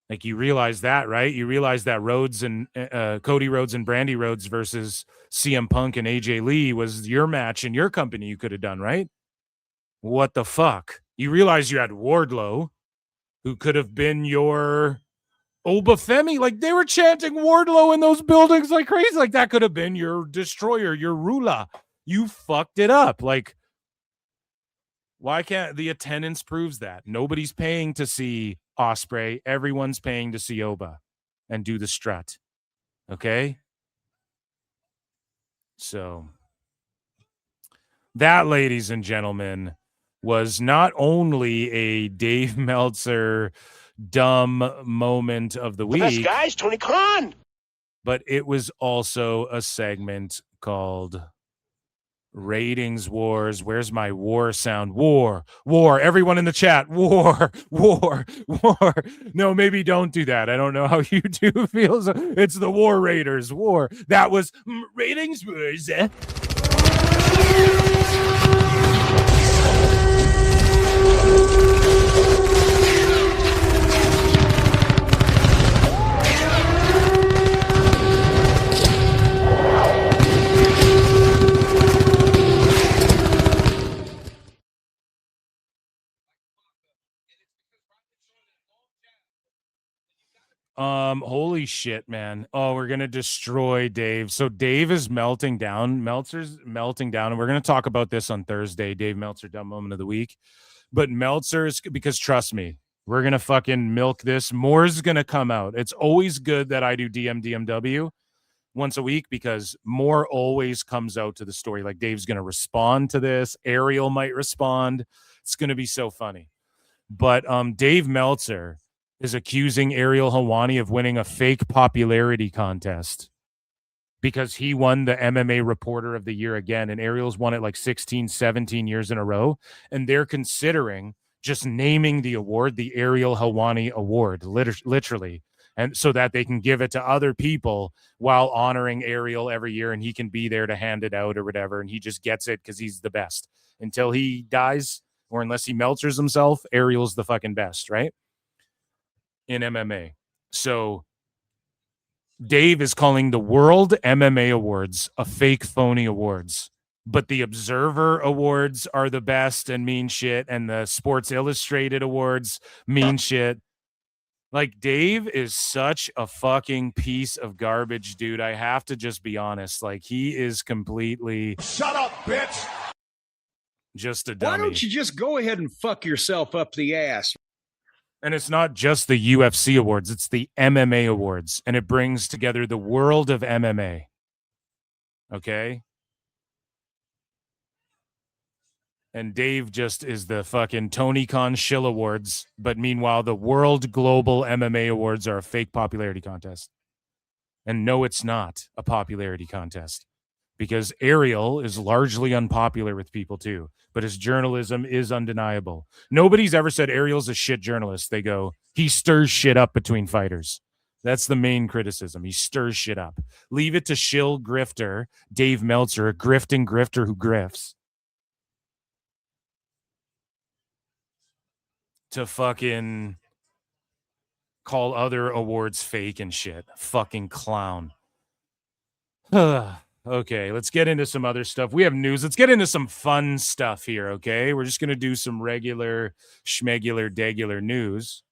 Like you realize that, right? You realize that Rhodes and Cody Rhodes and Brandy Rhodes versus CM Punk and AJ Lee was your match in your company you could have done, right? What the fuck? You realize you had Wardlow, who could have been your Obafemi. Like they were chanting Wardlow in those buildings like crazy. Like that could have been your destroyer, your Rula. You fucked it up. Like, why can't the attendance proves that? Nobody's paying to see Osprey. Everyone's paying to see Oba and do the strut. Okay? So that, ladies and gentlemen, was not only a Dave Meltzer dumb moment of the week. Best guys, Tony Khan. But it was also a segment called Ratings Wars. Where's my war sound? War. Everyone in the chat. War. No, maybe don't do that. I don't know how you two feel. It's the War Raiders. War. That was Ratings Wars. Holy shit, man. Oh, we're gonna destroy Dave. So Dave is melting down. Meltzer's melting down, and we're gonna talk about this on Thursday. Dave Meltzer, dumb moment of the week. But Meltzer's, because trust me, we're gonna fucking milk this. More's gonna come out. It's always good that I do DMW once a week because more always comes out to the story. Like Dave's gonna respond to this. Ariel might respond. It's gonna be so funny. But Dave Meltzer is accusing Ariel Helwani of winning a fake popularity contest because he won the MMA Reporter of the Year again, and Ariel's won it like 16, 17 years in a row, and they're considering just naming the award the Ariel Helwani Award, literally, and so that they can give it to other people while honoring Ariel every year, and he can be there to hand it out or whatever, and he just gets it because he's the best. Until he dies, or unless he Meltzers himself, Ariel's the fucking best, right? In MMA. So Dave is calling the World MMA Awards a fake phony awards, but the Observer Awards are the best and mean shit, and the Sports Illustrated Awards mean shit. Like Dave is such a fucking piece of garbage, dude. I have to just be honest. Like he is completely Shut up, bitch. Just a dummy. Why don't you just go ahead and fuck yourself up the ass? And it's not just the UFC awards, it's the MMA awards. And it brings together the world of MMA. Okay? And Dave just is the fucking Tony Khan Shill Awards. But meanwhile, the World Global MMA Awards are a fake popularity contest. And no, it's not a popularity contest. because Ariel is largely unpopular with people too, but his journalism is undeniable. Nobody's ever said Ariel's a shit journalist. They go, he stirs shit up between fighters. That's the main criticism. He stirs shit up. Leave it to shill grifter Dave Meltzer, a grifting grifter who grifts, to fucking call other awards fake and shit. Fucking clown. Okay, let's get into some other stuff. We have news. Let's get into some fun stuff here, okay? We're just going to do some regular, schmegular, degular news.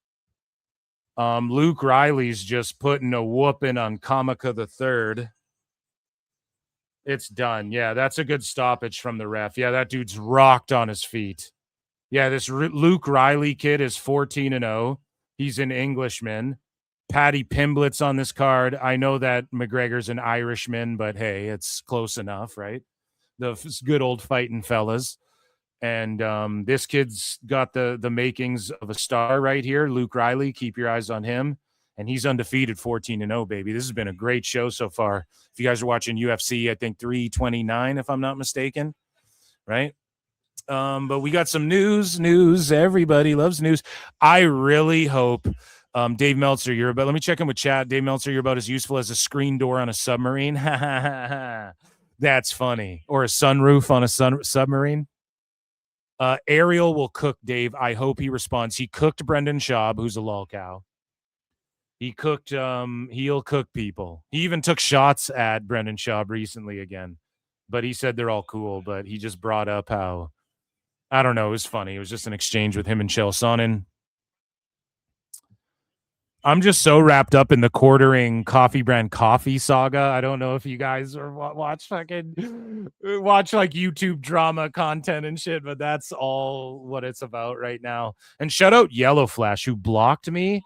Luke Riley's just putting a whooping on Kamika the Third. It's done. Yeah, that's a good stoppage from the ref. Yeah, that dude's rocked on his feet. Yeah, this Luke Riley kid is 14-0. He's an Englishman. Paddy Pimblett's on this card. I know that McGregor's an Irishman, but hey, it's close enough, right? The good old fighting fellas. And this kid's got the makings of a star right here. Luke Riley, keep your eyes on him. And he's undefeated 14-0, baby. This has been a great show so far. If you guys are watching UFC, I think 329, if I'm not mistaken, right? But we got some news. Everybody loves news. I really hope Dave Meltzer, you're about, let me check in with chat. Dave Meltzer, you're about as useful as a screen door on a submarine. That's funny. Or a sunroof on a submarine. Ariel will cook Dave. I hope he responds. He cooked Brendan Schaub, who's a lol cow. He cooked, he'll cook people. He even took shots at Brendan Schaub recently again. But he said they're all cool. But he just brought up how, I don't know, it was funny. It was just an exchange with him and Chael Sonnen. I'm just so wrapped up in the quartering coffee brand coffee saga. I don't know if you guys are watch like YouTube drama content and shit, but that's all what it's about right now. And shout out Yellow Flash, who blocked me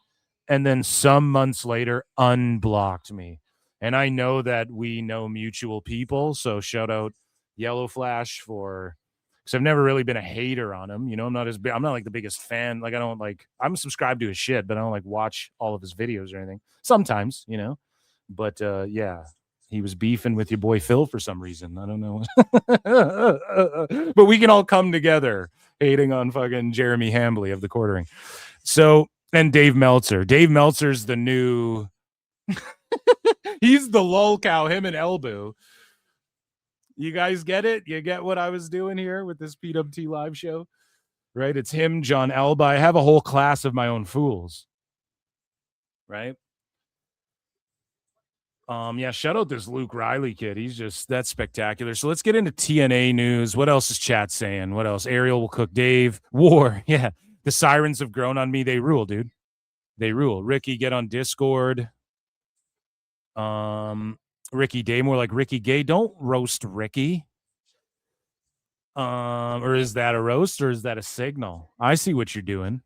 and then some months later unblocked me. And I know that we know mutual people, so shout out Yellow Flash for, because I've never really been a hater on him. You know, I'm not like the biggest fan. Like, I'm subscribed to his shit, but I don't like watch all of his videos or anything. Sometimes, you know. But yeah, he was beefing with your boy Phil for some reason. I don't know. But we can all come together hating on fucking Jeremy Hambley of the quartering. So, and Dave Meltzer. Dave Meltzer's the new he's the lol cow, him and Elbu. You guys get it? You get what I was doing here with this PWT Live Show? Right? It's him, John Alba. I have a whole class of my own fools. Right? Yeah, shout out this Luke Riley kid. That's spectacular. So let's get into TNA news. What else is chat saying? What else? Ariel will cook Dave. War. Yeah. The sirens have grown on me. They rule, dude. They rule. Ricky, get on Discord. Ricky Day, more like Ricky Gay. Don't roast Ricky. Or is that a roast or is that a signal? I see what you're doing.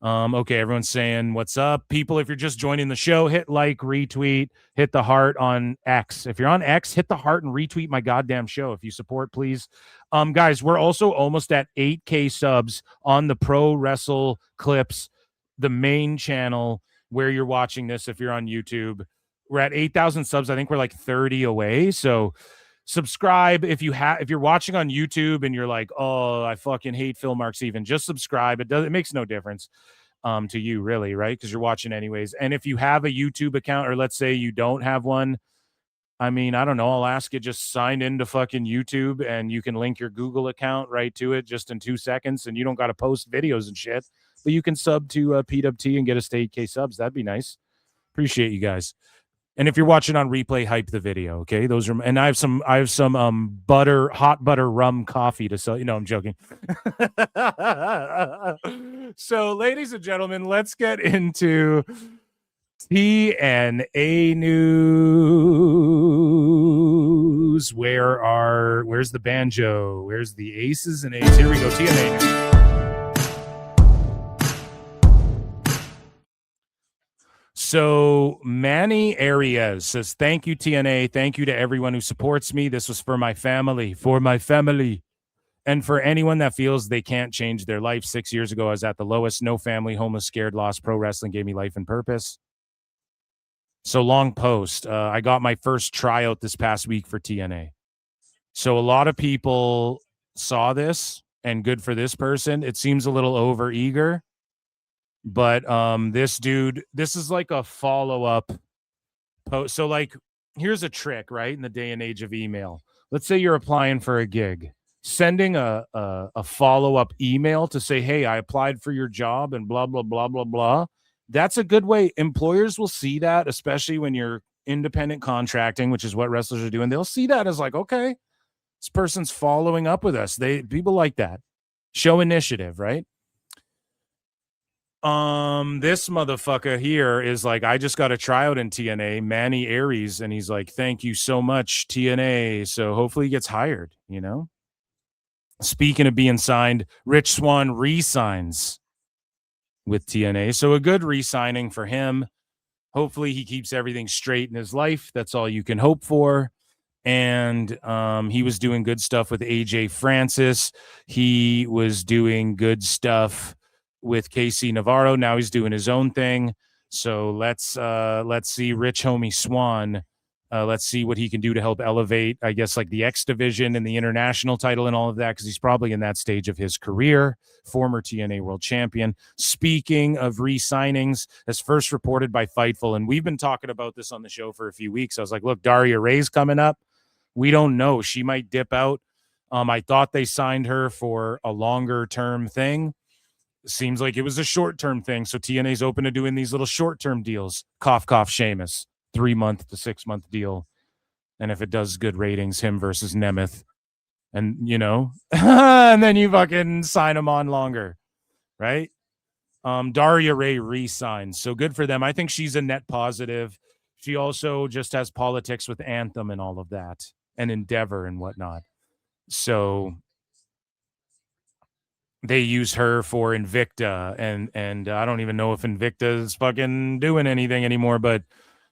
Okay, everyone's saying what's up. People, if you're just joining the show, hit like, retweet, hit the heart on X. If you're on X, hit the heart and retweet my goddamn show. If you support, please. Guys, we're also almost at 8K subs on the Pro Wrestle Clips, the main channel where you're watching this if you're on YouTube. We're at 8,000 subs. I think we're like 30 away. So subscribe if you're watching on YouTube and you're like, oh, I fucking hate Phil Marks even. Just subscribe. It makes no difference to you, really, right? Because you're watching anyways. And if you have a YouTube account, or let's say you don't have one, I mean, I don't know. I'll ask you, just sign into fucking YouTube and you can link your Google account right to it just in 2 seconds. And you don't got to post videos and shit, but you can sub to PWT and get us to 8K subs. That'd be nice. Appreciate you guys. And if you're watching on replay, hype the video, okay? Those are, and I have some hot butter rum coffee to sell. You know, I'm joking. So, ladies and gentlemen, let's get into TNA news. Where's the banjo? Where's the aces and eights? Here we go. TNA news. So Manny Arias says, thank you, TNA. Thank you to everyone who supports me. This was for my family. And for anyone that feels they can't change their life. 6 years ago, I was at the lowest. No family, homeless, scared, lost. Pro wrestling gave me life and purpose. So long post. I got my first tryout this past week for TNA. So a lot of people saw this, and good for this person. It seems a little over eager, but this dude, this is like a follow-up post. So like, here's a trick, right? In the day and age of email, let's say you're applying for a gig, sending a follow-up email to say, hey, I applied for your job and blah, blah, blah, blah, blah. That's a good way. Employers will see that, especially when you're independent contracting, which is what wrestlers are doing. They'll see that as like, okay, this person's following up with us. People like that. Show initiative, right? This motherfucker here is like, I just got a tryout in TNA, Manny Aries, and he's like, thank you so much, TNA. So hopefully he gets hired, you know? Speaking of being signed, Rich Swann re-signs with TNA. So a good re-signing for him. Hopefully he keeps everything straight in his life. That's all you can hope for. And he was doing good stuff with AJ Francis. He was doing good stuff with KC Navarro. Now he's doing his own thing. So let's see Rich Homie Swann. Let's see what he can do to help elevate, I guess, like the X division and the international title and all of that, because he's probably in that stage of his career. Former TNA world champion. Speaking of re-signings, as first reported by Fightful, and we've been talking about this on the show for a few weeks. I was like, look, Daria Ray's coming up. We don't know. She might dip out. I thought they signed her for a longer term thing. Seems like it was a short-term thing. So TNA's open to doing these little short-term deals. Cough, cough, Sheamus. 3-month to 6-month deal. And if it does good ratings, him versus Nemeth. And, you know, and then you fucking sign him on longer. Right? Daria Ray re-signs. So good for them. I think she's a net positive. She also just has politics with Anthem and all of that. And Endeavor and whatnot. So they use her for Invicta, and I don't even know if Invicta is fucking doing anything anymore, but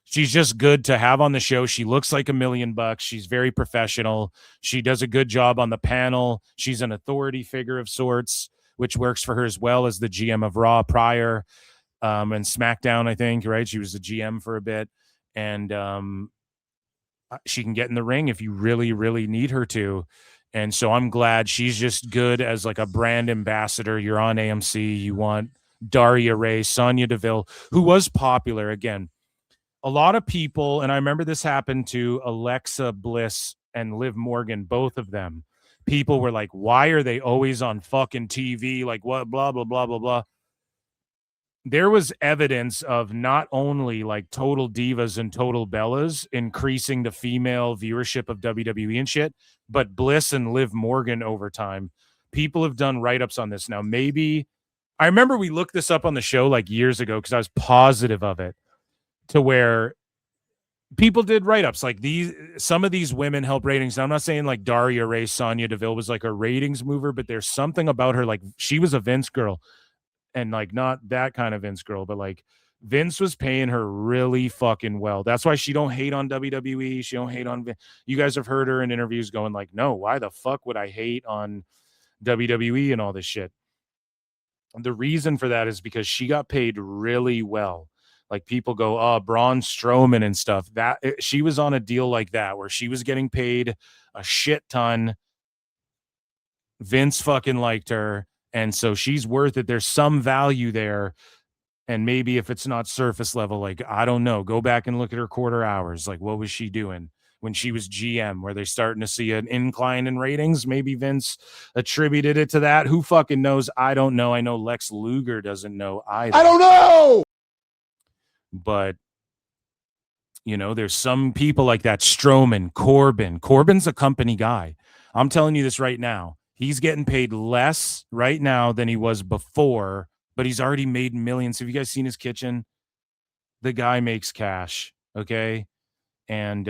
she's just good to have on the show. She looks like $1 million. She's very professional. She does a good job on the panel. She's an authority figure of sorts, which works for her as well as the GM of Raw prior and SmackDown, I think, right? She was the GM for a bit, and she can get in the ring if you really, really need her to. And so I'm glad she's just good as like a brand ambassador. You're on AMC. You want Daria Ray, Sonya Deville, who was popular. Again, a lot of people, and I remember this happened to Alexa Bliss and Liv Morgan, both of them. People were like, why are they always on fucking TV? Like, what, blah, blah, blah, blah, blah. There was evidence of not only like Total Divas and Total Bellas increasing the female viewership of WWE and shit, but Bliss and Liv Morgan over time. People have done write-ups on this. Now, maybe I remember we looked this up on the show like years ago because I was positive of it, to where people did write-ups like these. Some of these women help ratings. Now, I'm not saying like Daria Ray, Sonya Deville was like a ratings mover, but there's something about her. Like she was a Vince girl. And like not that kind of Vince girl, but like Vince was paying her really fucking well. That's why she don't hate on WWE. She don't hate on Vince. You guys have heard her in interviews going like, no, why the fuck would I hate on WWE and all this shit? The reason for that is because she got paid really well. Like people go, oh, Braun Strowman and stuff. She was on a deal like that where she was getting paid a shit ton. Vince fucking liked her. And so she's worth it. There's some value there. And maybe if it's not surface level, like, I don't know, go back and look at her quarter hours. Like, what was she doing when she was GM? Were they starting to see an incline in ratings? Maybe Vince attributed it to that. Who fucking knows? I don't know. I know Lex Luger doesn't know either. I don't know. But, you know, there's some people like that. Strowman, Corbin. Corbin's a company guy. I'm telling you this right now. He's getting paid less right now than he was before, but he's already made millions. Have you guys seen his kitchen? The guy makes cash, okay? And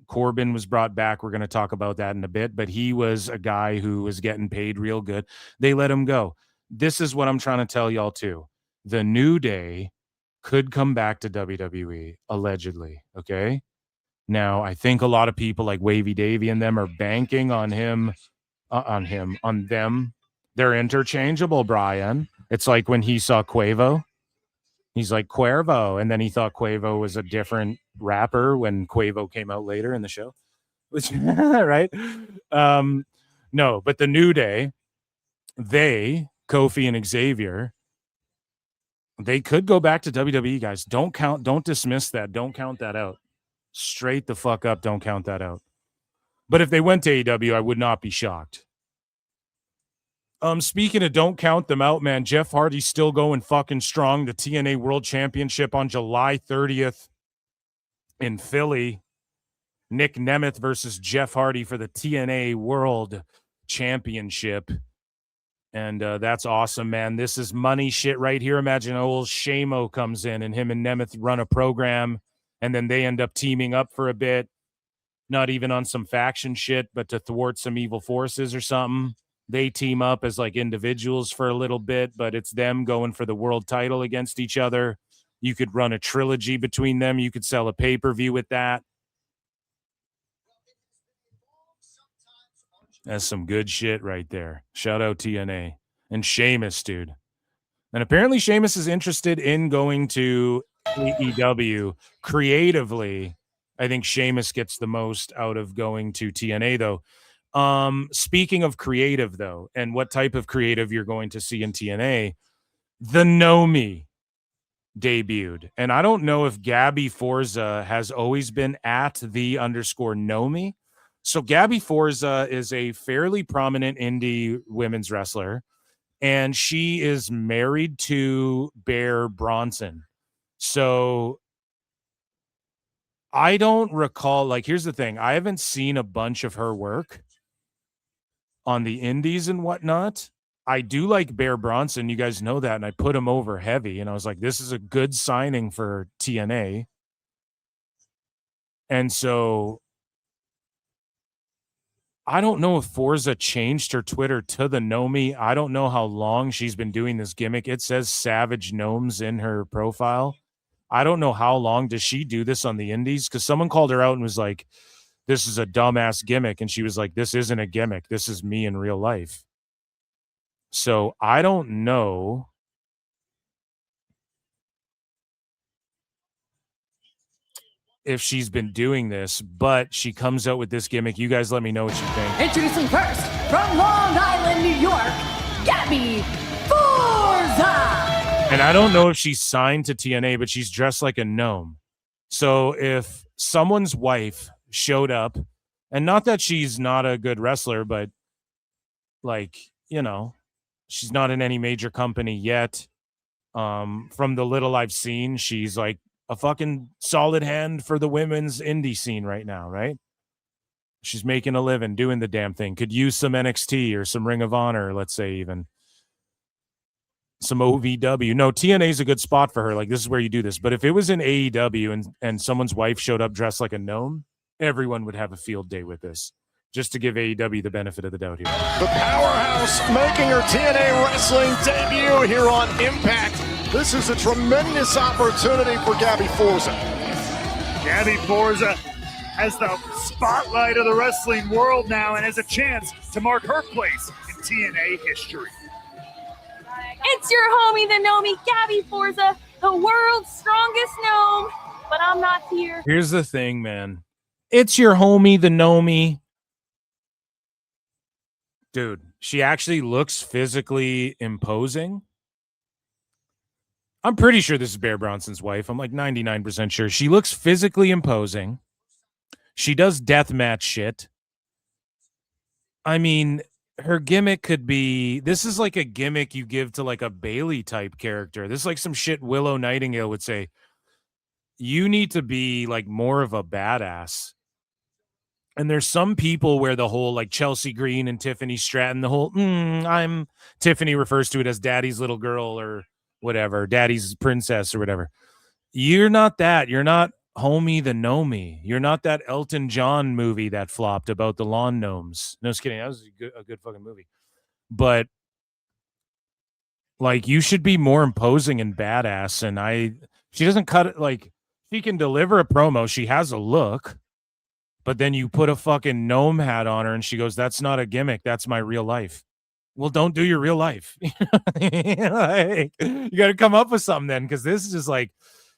Corbin was brought back. We're going to talk about that in a bit, but he was a guy who was getting paid real good. They let him go. This is what I'm trying to tell y'all too. The New Day could come back to WWE, allegedly, okay? Now, I think a lot of people like Wavy Davy and them are banking on him. On them. They're interchangeable, Brian. It's like when he saw Quavo. He's like Cuervo. And then he thought Quavo was a different rapper when Quavo came out later in the show. which right? No, but the New Day, Kofi and Xavier, they could go back to WWE, guys. Don't dismiss that. Don't count that out. Straight the fuck up. Don't count that out. But if they went to AEW, I would not be shocked. Speaking of don't count them out, man, Jeff Hardy's still going fucking strong. The TNA World Championship on July 30th in Philly. Nick Nemeth versus Jeff Hardy for the TNA World Championship. And that's awesome, man. This is money shit right here. Imagine old Shamo comes in and him and Nemeth run a program, and then they end up teaming up for a bit. Not even on some faction shit, but to thwart some evil forces or something. They team up as like individuals for a little bit, but it's them going for the world title against each other. You could run a trilogy between them. You could sell a pay-per-view with that. That's some good shit right there. Shout out TNA. And Sheamus, dude. And apparently Sheamus is interested in going to AEW. Creatively, I think Sheamus gets the most out of going to TNA, though. Speaking of creative, though, and what type of creative you're going to see in TNA, the Nomi debuted. And I don't know if Gabby Forza has always been at _Nomi. So Gabby Forza is a fairly prominent indie women's wrestler, and she is married to Bear Bronson. So I don't recall, like, here's the thing. I haven't seen a bunch of her work on the indies and whatnot. I do like Bear Bronson. You guys know that. And I put him over heavy. And I was like, this is a good signing for TNA. And so I don't know if Forza changed her Twitter to the Nomi. I don't know how long she's been doing this gimmick. It says Savage Gnomes in her profile. I don't know how long does she do this on the indies, because someone called her out and was like, this is a dumbass gimmick. And she was like, this isn't a gimmick. This is me in real life. So I don't know. If she's been doing this, but she comes out with this gimmick. You guys let me know what you think. Introducing first, from Long Island, New York, Gabby Forza. And I don't know if she's signed to TNA, but she's dressed like a gnome. So if someone's wife showed up, and not that she's not a good wrestler, but like, you know, she's not in any major company yet. From the little I've seen, she's like a fucking solid hand for the women's indie scene right now, right? She's making a living doing the damn thing. Could use some NXT or some Ring of Honor, let's say, even some OVW. No, TNA is a good spot for her. Like, this is where you do this. But if it was in AEW and someone's wife showed up dressed like a gnome, everyone would have a field day with this. Just to give AEW the benefit of the doubt here. The powerhouse making her TNA wrestling debut here on Impact. This is a tremendous opportunity for Gabby Forza. Gabby Forza has the spotlight of the wrestling world now and has a chance to mark her place in TNA history. It's your homie, the Nomi, Gabby Forza, the world's strongest gnome, but I'm not here. Here's the thing, man. It's your homie, the Nomi. Dude, she actually looks physically imposing. I'm pretty sure this is Bear Bronson's wife. I'm like 99% sure. She looks physically imposing. She does deathmatch shit. I mean, her gimmick could be, this is like a gimmick you give to like a Bailey type character. This is like some shit Willow Nightingale would say. You need to be like more of a badass. And there's some people where the whole like Chelsea Green and Tiffany Stratton, the whole Tiffany refers to it as daddy's little girl or whatever, daddy's princess or whatever. You're not that. You're not homie the Nomi. You're not that Elton John movie that flopped about the lawn gnomes. No, just kidding. That was a good fucking movie. But like, you should be more imposing and badass. And she doesn't cut it. Like, she can deliver a promo. She has a look. But then you put a fucking gnome hat on her and she goes, that's not a gimmick. That's my real life. Well, don't do your real life. Like, you got to come up with something then, because this is just like,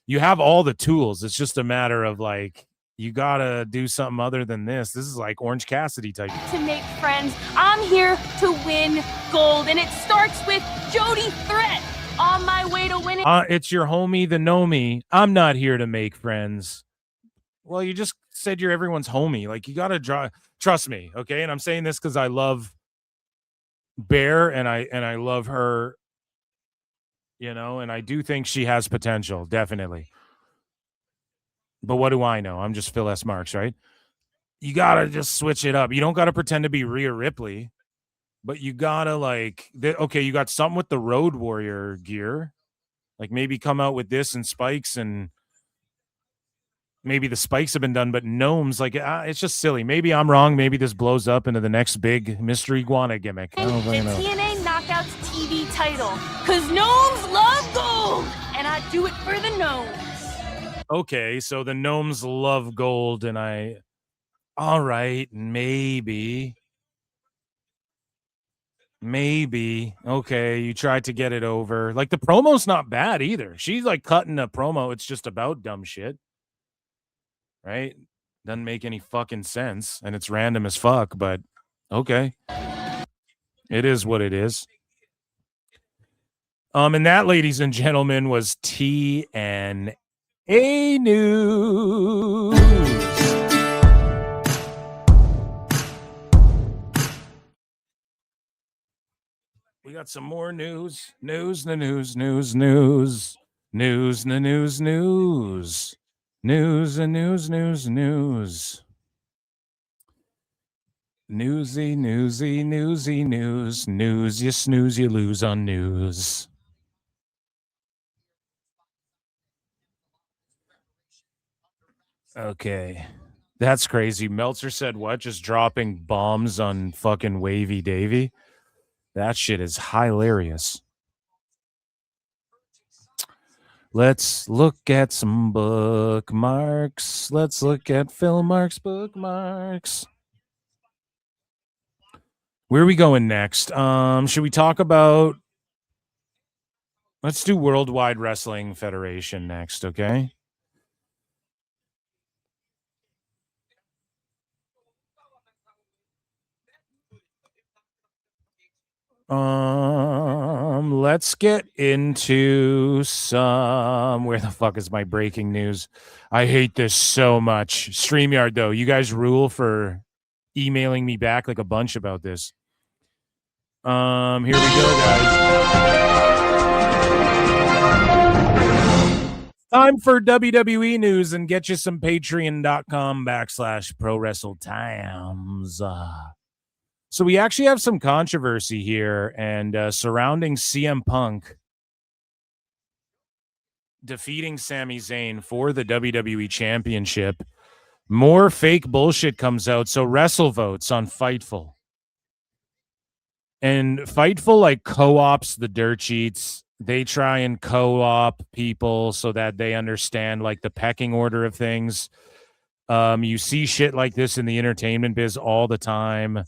you have all the tools. It's just a matter of like, You gotta do something other than this. This is like Orange Cassidy type. To make friends, I'm here to win gold, and it starts with Jody Threat on my way to winning. It's your homie, the Nomi. I'm not here to make friends. Well, you just said you're everyone's homie. Like, you gotta trust me, okay? And I'm saying this because I love Bear and I love her, you know, and I do think she has potential, definitely. But what do I know? I'm just Phil S. Marks, right? You gotta just switch it up. You don't gotta pretend to be Rhea Ripley, but you gotta like, okay, you got something with the Road Warrior gear, like maybe come out with this and spikes, and maybe the spikes have been done, but gnomes, like it's just silly. Maybe I'm wrong. Maybe this blows up into the next big mystery iguana gimmick. I don't The really know. TNA Knockouts TV title, because gnomes love gold, and I do it for the gnomes. Okay, so the gnomes love gold, and all right, maybe. Okay, you tried to get it over. Like, the promo's not bad either. She's like cutting a promo. It's just about dumb shit, right? Doesn't make any fucking sense, and it's random as fuck, but okay. It is what it is. And that, ladies and gentlemen, was TNA News. We got some more news. News. Newsy news. You snooze, you lose on news. Okay. That's crazy. Meltzer said what? Just dropping bombs on fucking Wavy Davy? That shit is hilarious. Let's look at some bookmarks. Let's look at Phil Marks bookmarks. Where are we going next? Should we talk about... Let's do Worldwide Wrestling Federation next, okay? Let's get into some... Where the fuck is my breaking news? I hate this so much. StreamYard, though, you guys rule for emailing me back like a bunch about this. Here we go, guys. Time for WWE news, and get you some patreon.com/ProWrestleTimes. So we actually have some controversy here, and surrounding CM Punk defeating Sami Zayn for the WWE Championship. More fake bullshit comes out. So Wrestle votes on Fightful. And Fightful like co-ops the dirt sheets. They try and co-op people so that they understand like the pecking order of things. You see shit like this in the entertainment biz all the time.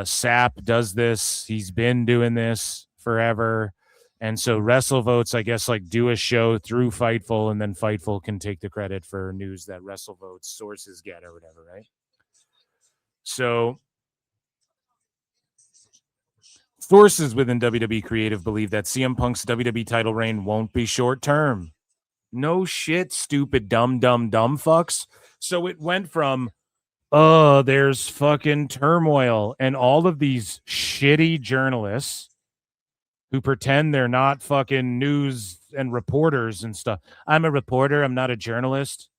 Sap does this. He's been doing this forever. And so Wrestle votes, I guess, like do a show through Fightful, and then Fightful can take the credit for news that Wrestle votes sources get or whatever, right? So sources within WWE Creative believe that CM Punk's WWE title reign won't be short term. No shit, stupid, dumb fucks. So it went from, there's fucking turmoil, and all of these shitty journalists who pretend they're not fucking news and reporters and stuff. I'm a reporter. I'm not a journalist.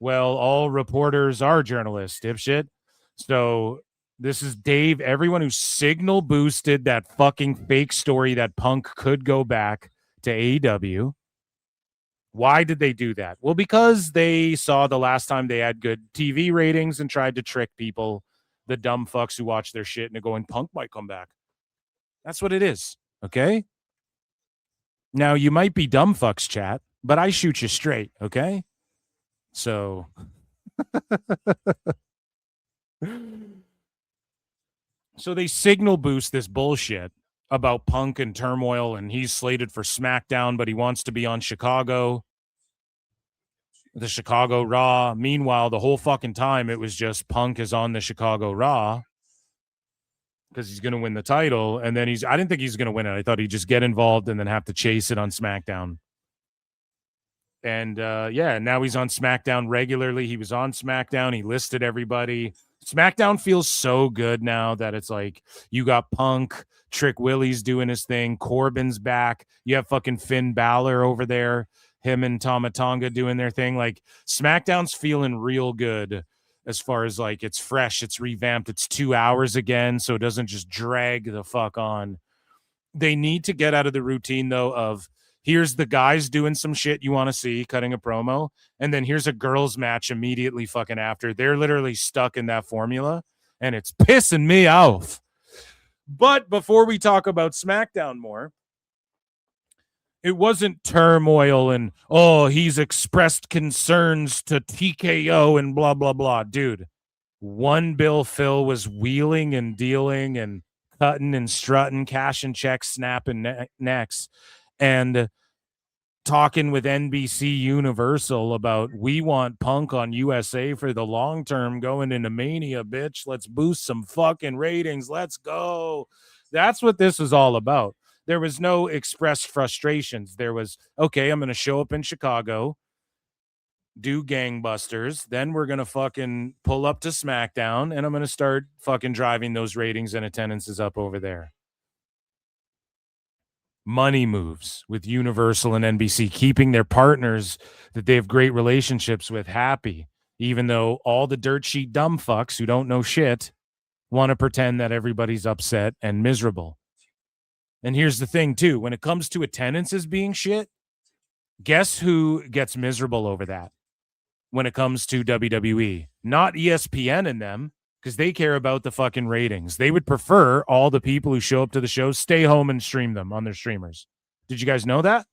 Well, all reporters are journalists, dipshit. So this is Dave. Everyone who signal boosted that fucking fake story that Punk could go back to AEW. Why did they do that? Well, because they saw the last time they had good TV ratings and tried to trick people, the dumb fucks who watch their shit and are going, Punk might come back. That's what it is. Okay? Now, you might be dumb fucks, chat, but I shoot you straight, okay? So... So they signal boost this bullshit about Punk and turmoil, and he's slated for SmackDown, but he wants to be on Chicago. the Chicago Raw. Meanwhile, the whole fucking time it was just Punk is on the Chicago Raw because he's going to win the title. And then I didn't think he's going to win it. I thought he'd just get involved and then have to chase it on SmackDown. And now he's on SmackDown regularly. He was on SmackDown. He listed everybody. SmackDown feels so good now that it's like you got Punk, Trick Willie's doing his thing, Corbin's back. You have fucking Finn Balor over there, him and Tama Tonga doing their thing. Like SmackDown's feeling real good as far as like it's fresh, it's revamped, it's 2 hours again, so it doesn't just drag the fuck on. They need to get out of the routine though of here's the guys doing some shit you want to see, cutting a promo, and then here's a girls match immediately fucking after. They're literally stuck in that formula, and it's pissing me off. But before we talk about SmackDown more, it wasn't turmoil and, oh, he's expressed concerns to TKO and blah, blah, blah. Dude, one Bill Phil was wheeling and dealing and cutting and strutting, cashing checks, snapping necks, and talking with NBC Universal about we want Punk on USA for the long term going into Mania, bitch. Let's boost some fucking ratings. Let's go. That's what this is all about. There was no expressed frustrations. There was, okay, I'm going to show up in Chicago, do gangbusters, then we're going to fucking pull up to SmackDown, and I'm going to start fucking driving those ratings and attendances up over there. Money moves with Universal and NBC, keeping their partners that they have great relationships with happy, even though all the dirt sheet dumb fucks who don't know shit want to pretend that everybody's upset and miserable. And here's the thing, too. When it comes to attendances being shit, guess who gets miserable over that when it comes to WWE? Not ESPN and them, because they care about the fucking ratings. They would prefer all the people who show up to the shows stay home and stream them on their streamers. Did you guys know that?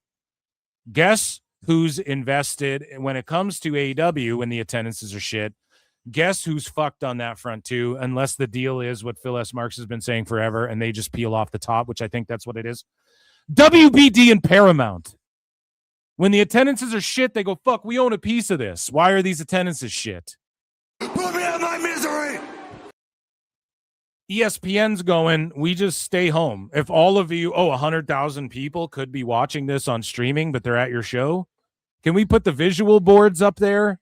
Guess who's invested when it comes to AEW when the attendances are shit? Guess who's fucked on that front too, unless the deal is what Phil S. Marks has been saying forever and they just peel off the top, which I think that's what it is. WBD and Paramount. When the attendances are shit, they go, fuck, we own a piece of this. Why are these attendances shit? Put me out of my misery. ESPN's going, we just stay home. If all of you, 100,000 people could be watching this on streaming, but they're at your show, can we put the visual boards up there?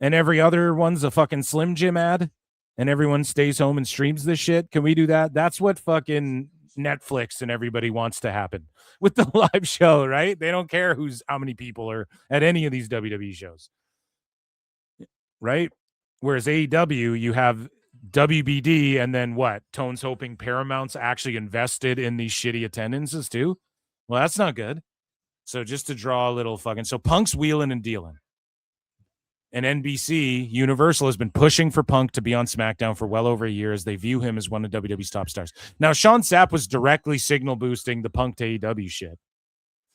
And every other one's a fucking Slim Jim ad, and everyone stays home and streams this shit. Can we do that? That's what fucking Netflix and everybody wants to happen with the live show, right? They don't care how many people are at any of these WWE shows, right? Whereas AEW, you have WBD, and then what? Tone's hoping Paramount's actually invested in these shitty attendances too. Well, that's not good. So just to draw a little fucking, so Punk's wheeling and dealing. And NBC, Universal, has been pushing for Punk to be on SmackDown for well over a year as they view him as one of WWE's top stars. Now, Sean Sapp was directly signal boosting the Punk to AEW shit.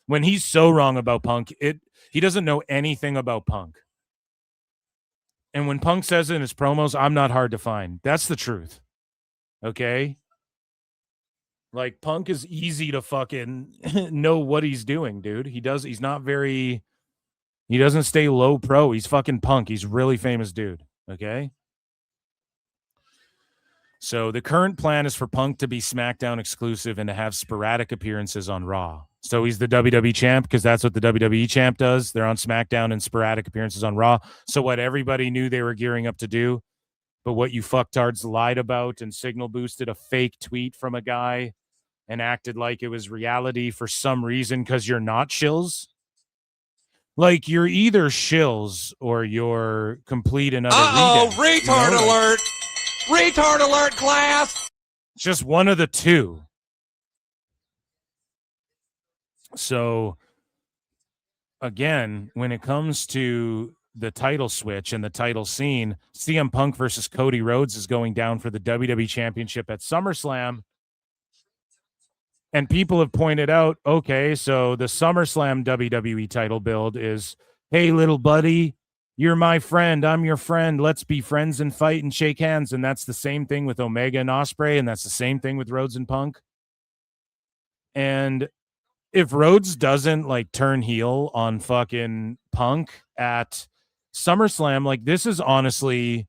When he's so wrong about Punk, he doesn't know anything about Punk. And when Punk says it in his promos, I'm not hard to find. That's the truth. Okay? Like, Punk is easy to fucking know what he's doing, dude. He doesn't stay low pro. He's fucking Punk. He's a really famous dude. Okay? So the current plan is for Punk to be SmackDown exclusive and to have sporadic appearances on Raw. So he's the WWE champ because that's what the WWE champ does. They're on SmackDown and sporadic appearances on Raw. So what everybody knew they were gearing up to do, but what you fucktards lied about and signal boosted a fake tweet from a guy and acted like it was reality for some reason because you're not shills. Like, you're either shills or you're complete and utter Retard alert! Retard alert, class! It's just one of the two. So, again, when it comes to the title switch and the title scene, CM Punk versus Cody Rhodes is going down for the WWE Championship at SummerSlam. And people have pointed out, okay, so the SummerSlam WWE title build is, hey, little buddy, you're my friend. I'm your friend. Let's be friends and fight and shake hands. And that's the same thing with Omega and Ospreay, and that's the same thing with Rhodes and Punk. And if Rhodes doesn't, like, turn heel on fucking Punk at SummerSlam, like this is honestly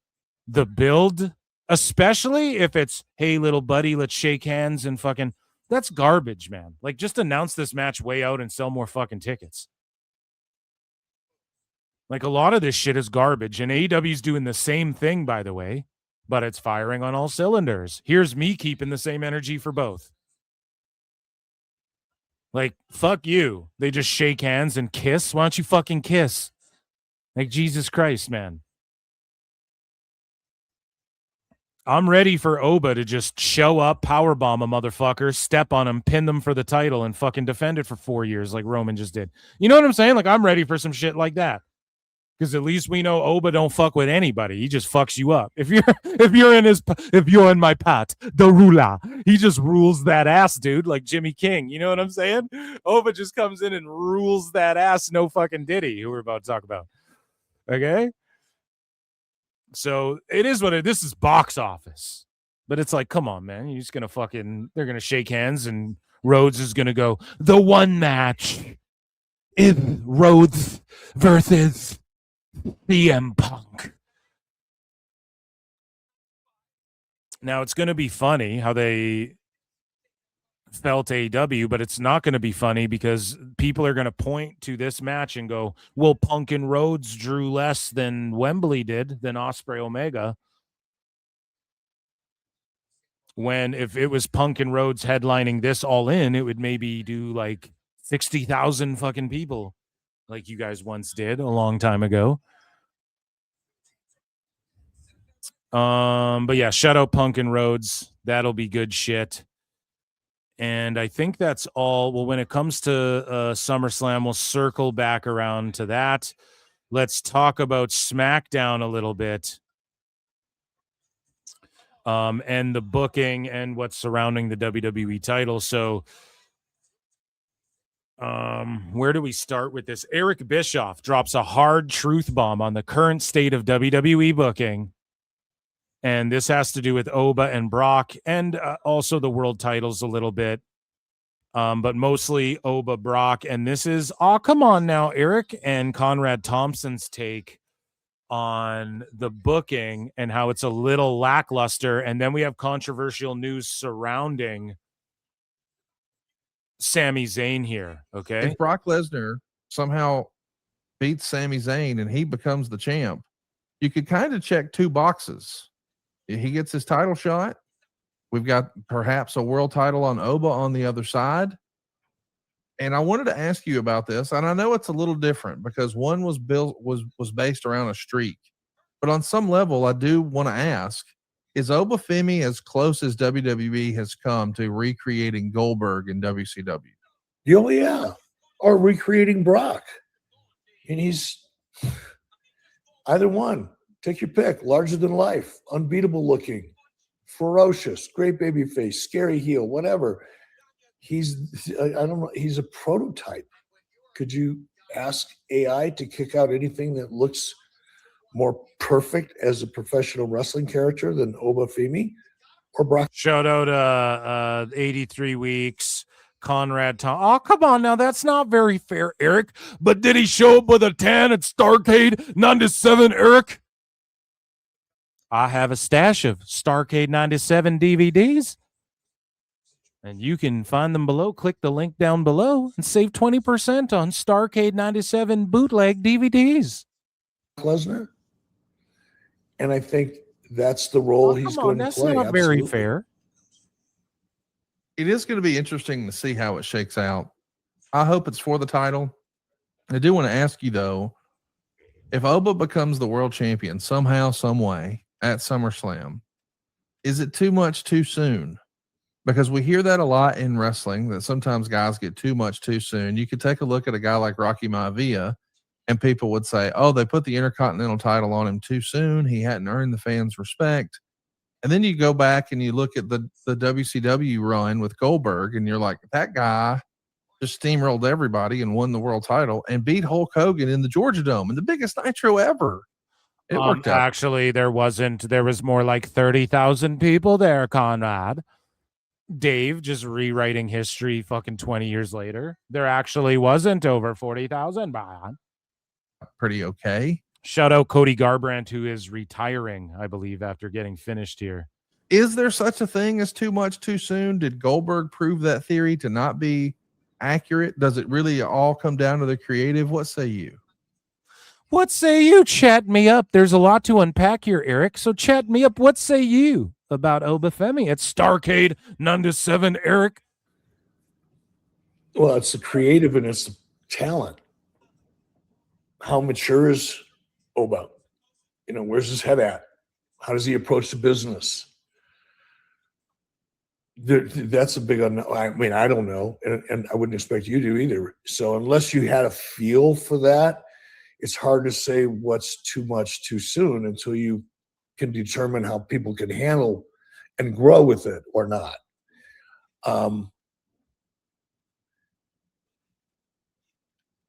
the build, especially if it's, hey, little buddy, let's shake hands and fucking, that's garbage, man. Like just announce this match way out and sell more fucking tickets. Like a lot of this shit is garbage, and AEW's doing the same thing, by the way, but it's firing on all cylinders. Here's me keeping the same energy for both. Like, fuck you. They just shake hands and kiss. Why don't you fucking kiss? Like, Jesus Christ, man. I'm ready for Oba to just show up, powerbomb a motherfucker, step on him, pin them for the title, and fucking defend it for 4 years like Roman just did. You know what I'm saying? Like, I'm ready for some shit like that. Because at least we know Oba don't fuck with anybody. He just fucks you up. If you're in my pat, the ruler, he just rules that ass, dude, like Jimmy King. You know what I'm saying? Oba just comes in and rules that ass. No fucking Diddy, who we're about to talk about. Okay. So it is what this is, box office. But it's like, come on, man. You're just gonna they're gonna shake hands and Rhodes is gonna go, the one match is Rhodes versus CM Punk. Now it's going to be funny how they felt AEW, but it's not going to be funny because people are going to point to this match and go, well, Punk and Rhodes drew less than Wembley did, than Ospreay Omega. When if it was Punk and Rhodes headlining this All In, it would maybe do like 60,000 fucking people, like you guys once did a long time ago. But yeah, shout out Punk and Rhodes. That'll be good shit. And I think that's all. Well, when it comes to SummerSlam, we'll circle back around to that. Let's talk about SmackDown a little bit. And the booking and what's surrounding the WWE title. So where do we start with this? Eric Bischoff drops a hard truth bomb on the current state of WWE booking. And this has to do with Oba and Brock and also the world titles a little bit. But mostly Oba, Brock. And this is, oh, come on now, Eric and Conrad Thompson's take on the booking and how it's a little lackluster. And then we have controversial news surrounding Sami Zayn here. Okay. If Brock Lesnar somehow beats Sami Zayn and he becomes the champ, you could kind of check two boxes. He gets his title shot. We've got perhaps a world title on Oba on the other side. And I wanted to ask you about this, and I know it's a little different because one was based around a streak. But on some level, I do want to ask, is Oba Femi as close as WWE has come to recreating Goldberg in WCW? Oh, yeah. Or recreating Brock. And he's either one. Take your pick. Larger than life, unbeatable looking, ferocious, great baby face, scary heel, whatever. He's a prototype. Could you ask AI to kick out anything that looks more perfect as a professional wrestling character than Oba Femi or Brock? Shout out 83 weeks. Conrad Tom. Oh, come on now. That's not very fair, Eric. But did he show up with a 10 at Starrcade 97, Eric? I have a stash of Starrcade 97 DVDs, and you can find them below. Click the link down below and save 20% on Starrcade 97 bootleg DVDs. Lesnar, and I think that's the role he's going to play. That's not very fair. It is going to be interesting to see how it shakes out. I hope it's for the title. I do want to ask you, though, if Oba becomes the world champion somehow, some way at SummerSlam, is it too much too soon? Because we hear that a lot in wrestling, that sometimes guys get too much too soon. You could take a look at a guy like Rocky Maivia, and people would say, oh, they put the Intercontinental title on him too soon. He hadn't earned the fans' respect. And then you go back and you look at the WCW run with Goldberg, and you're like, that guy just steamrolled everybody and won the world title and beat Hulk Hogan in the Georgia Dome in the biggest Nitro ever. It worked out. Actually, there was more like 30,000 people there, Conrad. Dave just rewriting history fucking 20 years later. There actually wasn't over 40,000, Brian. pretty okay. Shout out Cody Garbrandt, who is retiring, I believe, after getting finished here. Is there such a thing as too much too soon? Did Goldberg prove that theory to not be accurate? Does it really all come down to the creative? What say you? What say you? Chat me up. There's a lot to unpack here, Eric. So chat me up. What say you about Obafemi? It's Starcade 9-7, Eric. Well, it's the creative and it's the talent. How mature is Oba? You know, where's his head at? How does he approach the business? That's a big unknown. I mean, I don't know, and I wouldn't expect you to either. So unless you had a feel for that, it's hard to say what's too much too soon until you can determine how people can handle and grow with it or not.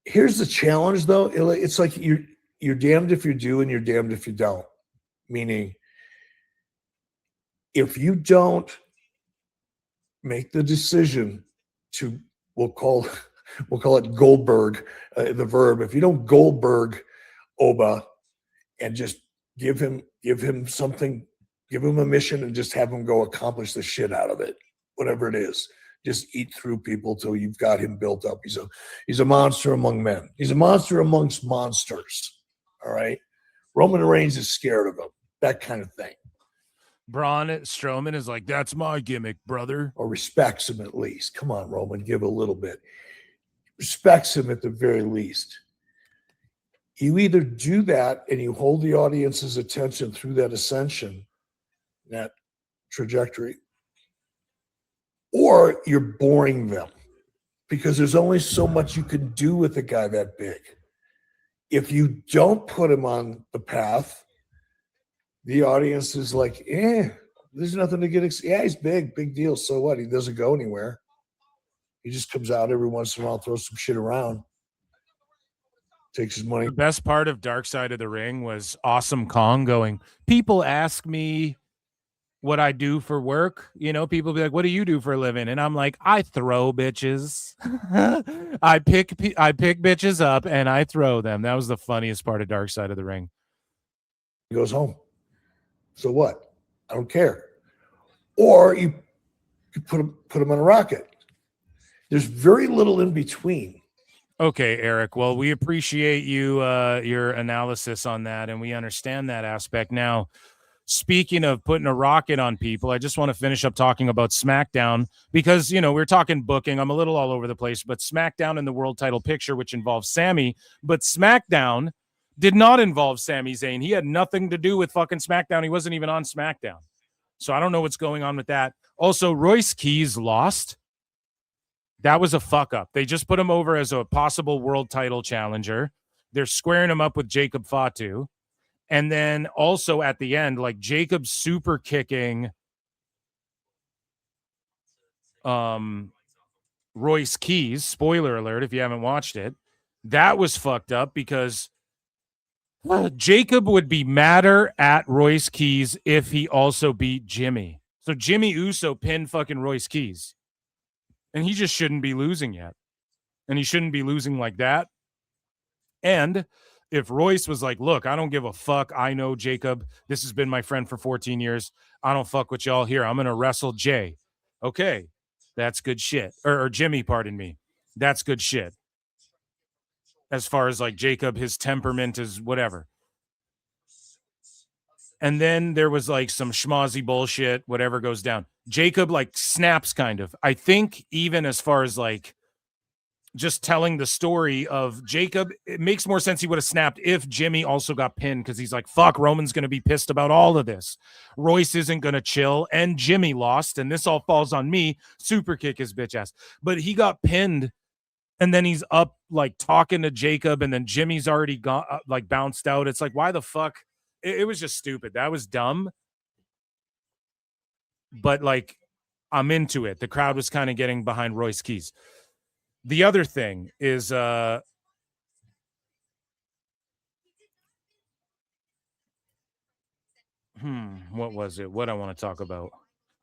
Here's the challenge, though. It's like you're damned if you do and you're damned if you don't. Meaning, if you don't make the decision to, we'll call it Goldberg, the verb. If you don't Goldberg Oba and just give him something, give him a mission and just have him go accomplish the shit out of it, whatever it is. Just eat through people till you've got him built up. He's a monster among men. He's a monster amongst monsters. All right. Roman Reigns is scared of him. That kind of thing. Braun Strowman is like, that's my gimmick, brother. Or respects him at least. Come on, Roman, give a little bit. Respects him at the very least. You either do that and you hold the audience's attention through that ascension, that trajectory, or you're boring them because there's only so much you can do with a guy that big. If you don't put him on the path, the audience is like, there's nothing to get excited. Yeah, he's big deal. So what? He doesn't go anywhere. He just comes out every once in a while, throws some shit around, takes his money. The best part of Dark Side of the Ring was Awesome Kong going, people ask me what I do for work. You know, people be like, what do you do for a living? And I'm like, I throw bitches. I pick bitches up and I throw them. That was the funniest part of Dark Side of the Ring. He goes home. So what? I don't care. Or you put him on a rocket. There's very little in between. Okay, Eric. Well, we appreciate you, your analysis on that, and we understand that aspect. Now, speaking of putting a rocket on people, I just want to finish up talking about SmackDown because, you know, we're talking booking. I'm a little all over the place, but SmackDown in the world title picture, which involves Sami, but SmackDown did not involve Sami Zayn. He had nothing to do with fucking SmackDown. He wasn't even on SmackDown. So I don't know what's going on with that. Also, Royce Keys lost. That was a fuck up. They just put him over as a possible world title challenger. They're squaring him up with Jacob Fatu. And then also at the end, like Jacob super kicking Royce Keys, spoiler alert if you haven't watched it, that was fucked up because Jacob would be madder at Royce Keys if he also beat Jimmy. So Jimmy Uso pinned fucking Royce Keys. And he just shouldn't be losing yet. And he shouldn't be losing like that. And if Royce was like, look, I don't give a fuck. I know Jacob. This has been my friend for 14 years. I don't fuck with y'all here. I'm going to wrestle Jay. Okay. That's good shit. Or Jimmy, pardon me. That's good shit. As far as like Jacob, his temperament is whatever. And then there was like some schmozzy bullshit, whatever goes down. Jacob like snaps kind of. I think even as far as like just telling the story of Jacob, it makes more sense he would have snapped if Jimmy also got pinned because he's like, fuck, Roman's going to be pissed about all of this. Royce isn't going to chill and Jimmy lost and this all falls on me. Super kick his bitch ass. But he got pinned and then he's up like talking to Jacob and then Jimmy's already got like bounced out. It's like, why the fuck? It was just stupid. That was dumb. But like, I'm into it. The crowd was kind of getting behind Royce Keys. The other thing is, what was it? What I want to talk about?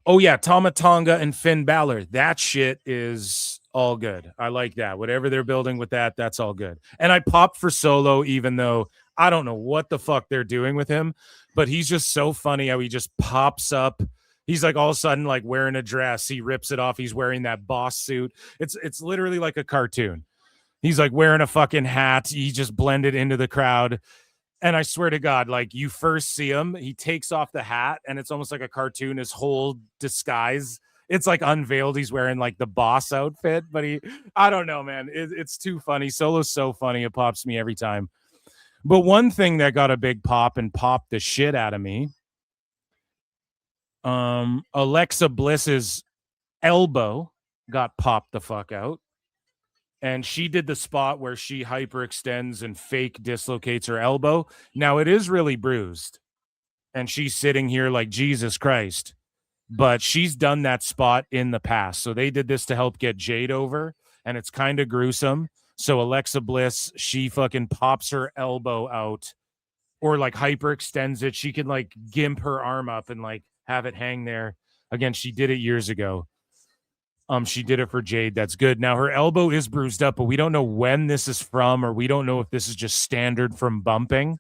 Oh yeah, Tama Tonga and Finn Balor. That shit is all good. I like that. Whatever they're building with that, that's all good. And I popped for Solo, even though I don't know what the fuck they're doing with him, but he's just so funny how he just pops up. He's like all of a sudden like wearing a dress. He rips it off. He's wearing that boss suit. It's literally like a cartoon. He's like wearing a fucking hat. He just blended into the crowd. And I swear to God, like you first see him, he takes off the hat and it's almost like a cartoon, his whole disguise. It's like unveiled. He's wearing like the boss outfit, but I don't know, man. It's too funny. Solo's so funny. It pops me every time. But one thing that got a big pop and popped the shit out of me, Alexa Bliss's elbow got popped the fuck out. And she did the spot where she hyperextends and fake dislocates her elbow. Now, it is really bruised. And she's sitting here like, Jesus Christ. But she's done that spot in the past. So they did this to help get Jade over. And it's kind of gruesome. So Alexa Bliss, she fucking pops her elbow out. Or like hyperextends it. She can like gimp her arm up and like have it hang there. Again, she did it years ago. She did it for Jade. That's good. Now her elbow is bruised up, but we don't know when this is from, or we don't know if this is just standard from bumping,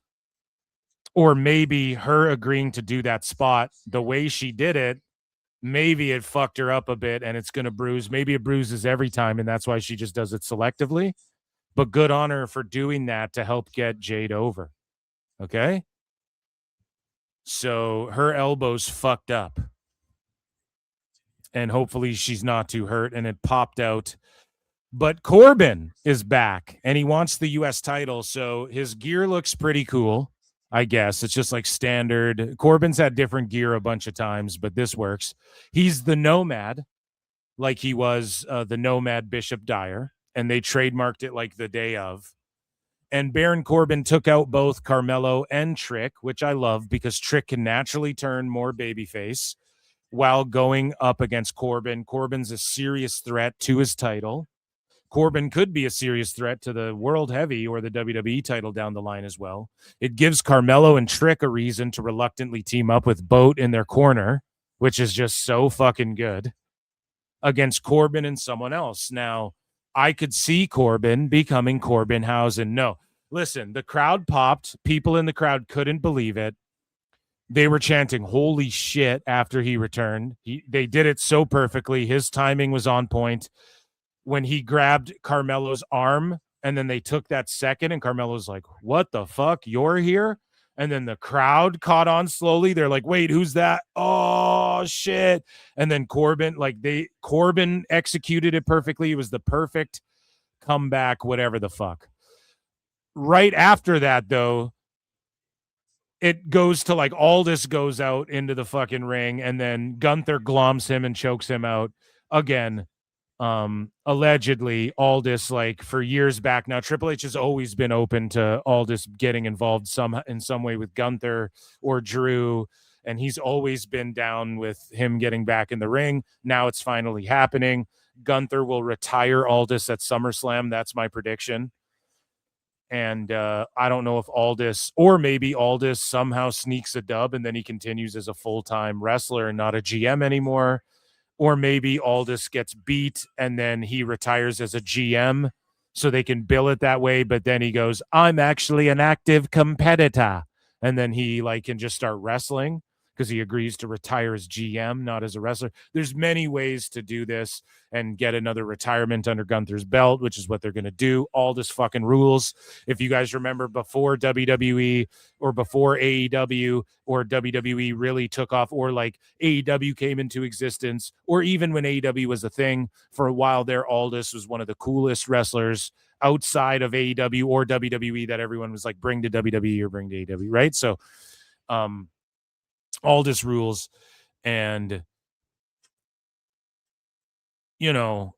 or maybe her agreeing to do that spot the way she did it. Maybe it fucked her up a bit and it's going to bruise. Maybe it bruises every time. And that's why she just does it selectively, but good on her for doing that to help get Jade over. Okay. So her elbow's fucked up. And hopefully she's not too hurt, and it popped out. But Corbin is back, and he wants the U.S. title, so his gear looks pretty cool, I guess. It's just like standard. Corbin's had different gear a bunch of times, but this works. He's the Nomad, like he was the Nomad Bishop Dyer, and they trademarked it like the day of. And Baron Corbin took out both Carmelo and Trick, which I love because Trick can naturally turn more babyface while going up against Corbin. Corbin's a serious threat to his title. Corbin could be a serious threat to the World Heavy or the WWE title down the line as well. It gives Carmelo and Trick a reason to reluctantly team up with Boat in their corner, which is just so fucking good, against Corbin and someone else. Now, I could see Corbin becoming Corbinhausen. No, listen, the crowd popped. People in the crowd couldn't believe it. They were chanting, holy shit, after he returned. They did it so perfectly. His timing was on point. When he grabbed Carmelo's arm, and then they took that second, and Carmelo's like, what the fuck? You're here? And then the crowd caught on slowly. They're like, wait, who's that? Oh, shit. And then Corbin executed it perfectly. It was the perfect comeback, whatever the fuck. Right after that, though, it goes to like Aldis goes out into the fucking ring, and then Gunther gloms him and chokes him out again. Allegedly, Aldis, like for years back now, Triple H has always been open to Aldis getting involved in some way with Gunther or Drew, and he's always been down with him getting back in the ring. Now it's finally happening. Gunther will retire Aldis at SummerSlam. That's my prediction. And I don't know if Aldis, or maybe Aldis somehow sneaks a dub and then he continues as a full-time wrestler and not a GM anymore. Or maybe Aldis gets beat and then he retires as a GM so they can bill it that way. But then he goes, I'm actually an active competitor. And then he like can just start wrestling because he agrees to retire as GM, not as a wrestler. There's many ways to do this and get another retirement under Gunther's belt, which is what they're going to do. All this fucking rules. If you guys remember before WWE or before AEW or WWE really took off, or like AEW came into existence, or even when AEW was a thing for a while there, Aldis was one of the coolest wrestlers outside of AEW or WWE that everyone was like, bring to WWE or bring to AEW, right? So, Aldis rules. And you know,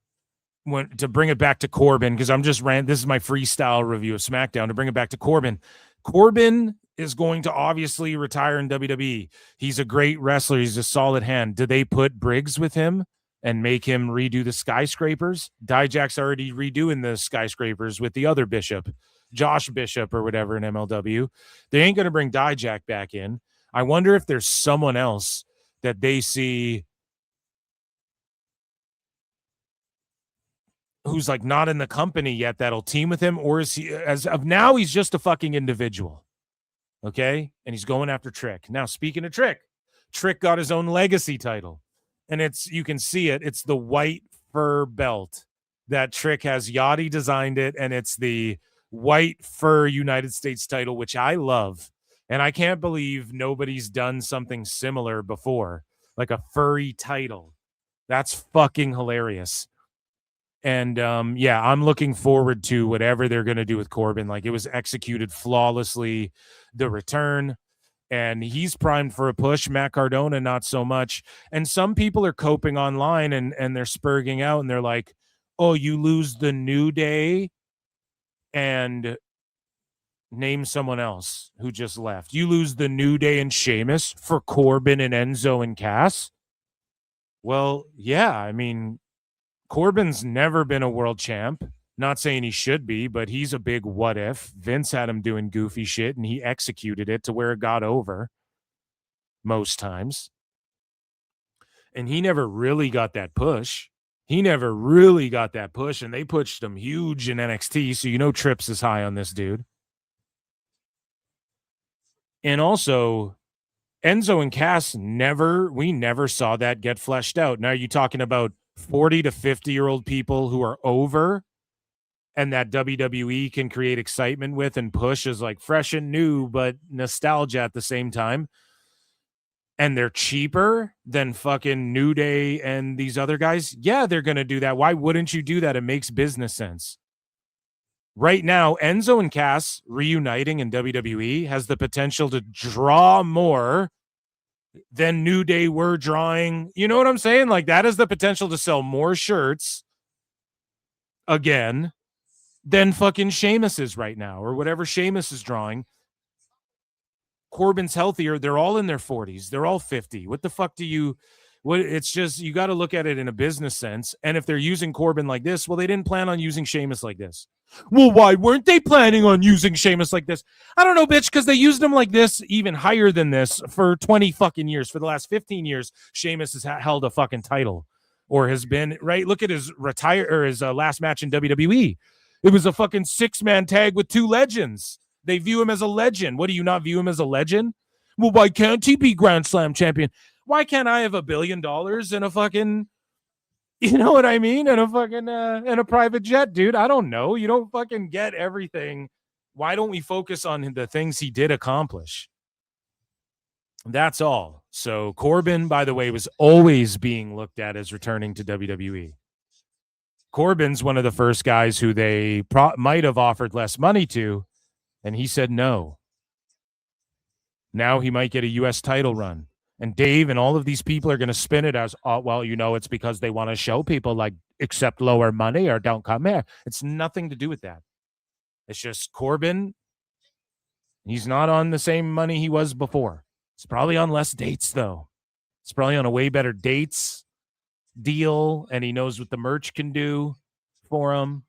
to bring it back to Corbin, because this is my freestyle review of SmackDown. To bring it back to Corbin is going to obviously retire in WWE. He's a great wrestler. He's a solid hand. Do they put Briggs with him and make him redo the skyscrapers? Dijak's already redoing the skyscrapers with the other Bishop, Josh Bishop or whatever in MLW. They ain't going to bring Dijak back in. I wonder if there's someone else that they see who's like not in the company yet that'll team with him, or is he, as of now, he's just a fucking individual. Okay. And he's going after Trick. Now, speaking of Trick got his own legacy title, and you can see it. It's the white fur belt that Trick has. Yachty designed it, and it's the white fur United States title, which I love. And I can't believe nobody's done something similar before, like a furry title. That's fucking hilarious. And yeah, I'm looking forward to whatever they're going to do with Corbin. Like, it was executed flawlessly, the return, and he's primed for a push. Matt Cardona, not so much. And some people are coping online and they're spurging out, and they're like, oh, you lose the New Day and name someone else who just left. You lose the New Day and Sheamus for Corbin and Enzo and Cass. Well, yeah, I mean, Corbin's never been a world champ. Not saying he should be, but he's a big what if. Vince had him doing goofy shit, and he executed it to where it got over most times. And he never really got that push. And they pushed him huge in NXT, so you know Trips is high on this dude. And also, Enzo and Cass we never saw that get fleshed out. Now, are you talking about 40 to 50-year-old people who are over and that WWE can create excitement with and push as like fresh and new, but nostalgia at the same time? And they're cheaper than fucking New Day and these other guys? Yeah, they're going to do that. Why wouldn't you do that? It makes business sense. Right now, Enzo and Cass reuniting in WWE has the potential to draw more than New Day were drawing. You know what I'm saying? Like, that has the potential to sell more shirts again than fucking Sheamus is right now, or whatever Sheamus is drawing. Corbin's healthier. They're all in their 40s. They're all 50. What the fuck it's just, you got to look at it in a business sense. And if they're using Corbin like this, well, they didn't plan on using Sheamus like this. Well, why weren't they planning on using Sheamus like this? I don't know, bitch, because they used him like this, even higher than this, for 20 fucking years. For the last 15 years, Sheamus has held a fucking title, or has been, right? Look at his last match in WWE. It was a fucking 6-man tag with 2 legends. They view him as a legend. What, do you not view him as a legend? Well, why can't he be Grand Slam champion? Why can't I have $1 billion and a fucking, you know what I mean? And a fucking, and a private jet, dude. I don't know. You don't fucking get everything. Why don't we focus on the things he did accomplish? That's all. So Corbin, by the way, was always being looked at as returning to WWE. Corbin's one of the first guys who they might have offered less money to, and he said no. Now he might get a U.S. title run. And Dave and all of these people are going to spin it as, oh, well, you know, it's because they want to show people, like, accept lower money or don't come here. It's nothing to do with that. It's just Corbin, he's not on the same money he was before. He's probably on less dates, though. He's probably on a way better dates deal, and he knows what the merch can do for him.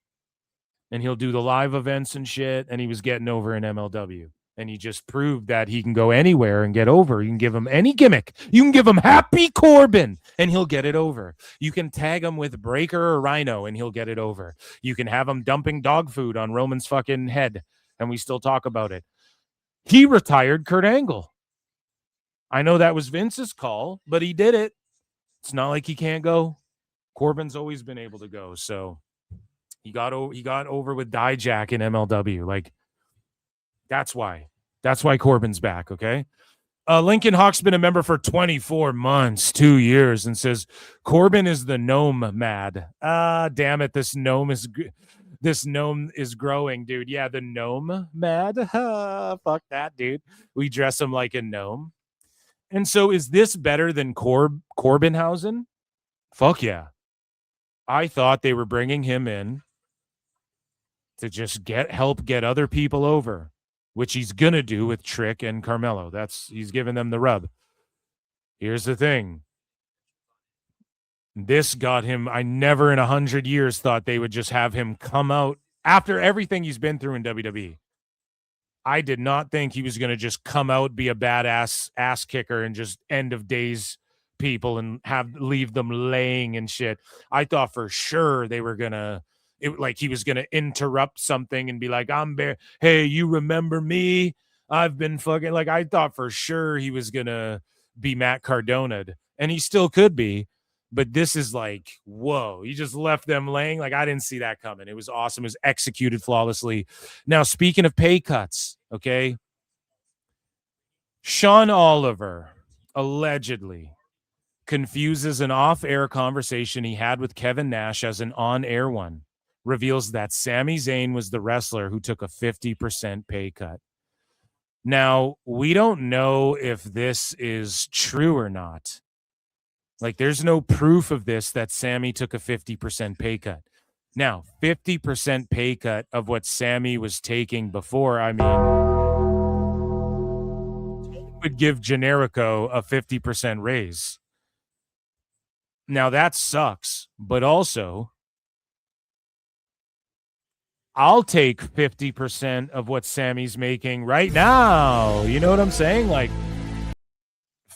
And he'll do the live events and shit, and he was getting over in MLW. And he just proved that he can go anywhere and get over. You can give him any gimmick. You can give him Happy Corbin, and he'll get it over. You can tag him with Breaker or Rhino, and he'll get it over. You can have him dumping dog food on Roman's fucking head, and we still talk about it. He retired Kurt Angle. I know that was Vince's call, but he did it. It's not like he can't go. Corbin's always been able to go, so he got over with Dijak in MLW. Like, that's why Corbin's back. Okay. Lincoln Hawk's been a member for 24 months, 2 years, and says Corbin is the gnome mad. Damn it. This gnome is growing, dude. Yeah. The gnome mad. Fuck that, dude. We dress him like a gnome. And so is this better than Corbinhausen? Fuck yeah. I thought they were bringing him in to just help get other people over, which he's going to do with Trick and Carmelo. He's giving them the rub. Here's the thing. This got him, I never in 100 years thought they would just have him come out after everything he's been through in WWE. I did not think he was going to just come out, be a badass ass kicker and just end of days people and leave them laying and shit. I thought for sure they were going to it like he was going to interrupt something and be like, hey, you remember me? I've been fucking, like, I thought for sure he was going to be Matt Cardona'd, and he still could be. But this is like, whoa, you just left them laying. Like, I didn't see that coming. It was awesome. It was executed flawlessly. Now, speaking of pay cuts, okay, Sean Oliver allegedly confuses an off-air conversation he had with Kevin Nash as an on-air one, reveals that Sami Zayn was the wrestler who took a 50% pay cut. Now, we don't know if this is true or not. Like, there's no proof of this, that Sami took a 50% pay cut. Now, 50% pay cut of what Sami was taking before, I mean, would give Generico a 50% raise. Now, that sucks, but also, I'll take 50% of what Sami's making right now. You know what I'm saying? Like,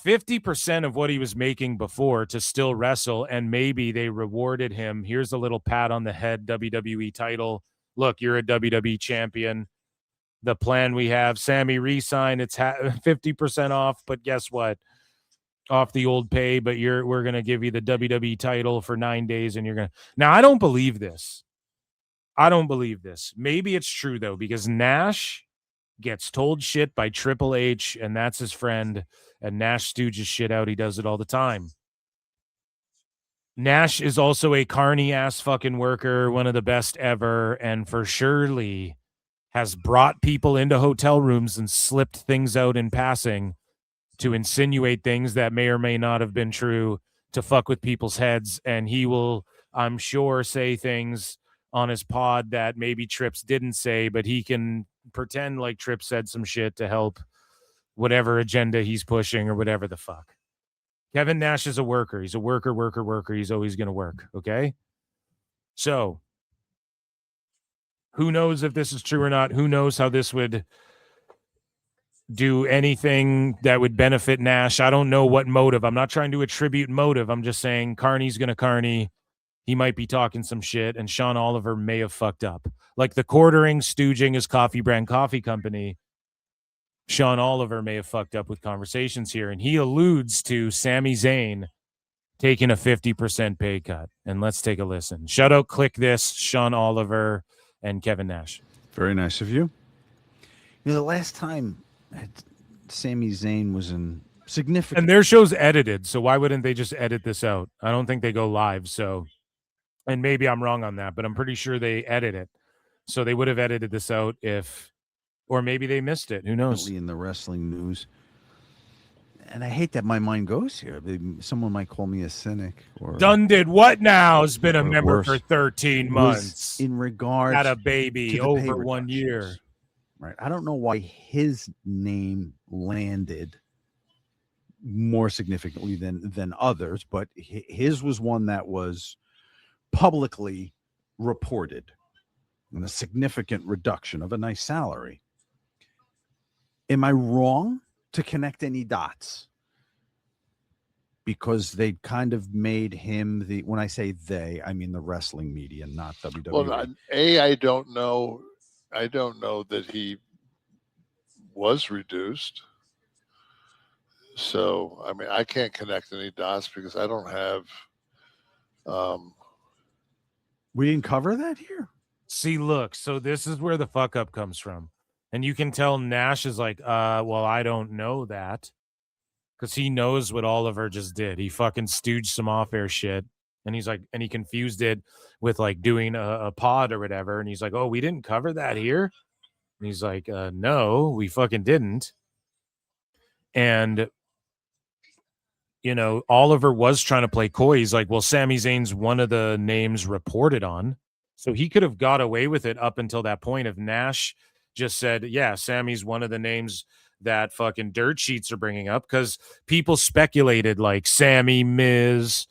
50% of what he was making before to still wrestle, and maybe they rewarded him. Here's a little pat on the head, WWE title. Look, you're a WWE champion. The plan we have, Sami re-sign, it's 50% off, but guess what? Off the old pay, but we're going to give you the WWE title for 9 days, and you're going to... Now, I don't believe this. Maybe it's true, though, because Nash gets told shit by Triple H, and that's his friend, and Nash stooges shit out. He does it all the time. Nash is also a carny-ass fucking worker, one of the best ever, and for surely has brought people into hotel rooms and slipped things out in passing to insinuate things that may or may not have been true to fuck with people's heads, and he will, I'm sure, say things on his pod that maybe Trips didn't say, but he can pretend like Trips said some shit to help whatever agenda he's pushing or whatever the fuck. Kevin Nash is a worker. He's a worker. He's always going to work, okay? So, who knows if this is true or not? Who knows how this would do anything that would benefit Nash? I don't know what motive. I'm not trying to attribute motive. I'm just saying Carney's going to Carney. He might be talking some shit, and Sean Oliver may have fucked up. Like the quartering, stooging his coffee brand coffee company, Sean Oliver may have fucked up with conversations here, and he alludes to Sami Zayn taking a 50% pay cut. And let's take a listen. Shout out, click this, Sean Oliver and Kevin Nash. Very nice of you. You know, the last time Sami Zayn was in significant... And their show's edited, so why wouldn't they just edit this out? I don't think they go live, so... And maybe I'm wrong on that, but I'm pretty sure they edit it. So they would have edited this out if... Or maybe they missed it. Who knows? In the wrestling news. And I hate that my mind goes here. Someone might call me a cynic. Or Dunn did what now? Has been a member for 13 months. In regards... Had a baby over 1 year. Right. I don't know why his name landed more significantly than others, but his was one that was publicly reported, and a significant reduction of a nice salary. Am I wrong to connect any dots? Because they kind of made him the, when I say they, I mean the wrestling media, not WWE. Well, I don't know. I don't know that he was reduced. So, I mean, I can't connect any dots because I don't have. We didn't cover that here. See, look, so this is where the fuck up comes from. And you can tell Nash is like, well, I don't know that. Because he knows what Oliver just did. He fucking stooged some off-air shit. And he's like, and he confused it with like doing a pod or whatever. And he's like, oh, we didn't cover that here? And he's like, no, we fucking didn't. And, you know, Oliver was trying to play coy. He's like, well, Sami Zayn's one of the names reported on. So he could have got away with it up until that point if Nash just said, yeah, Sammy's one of the names that fucking dirt sheets are bringing up, because people speculated like Sami, Miz,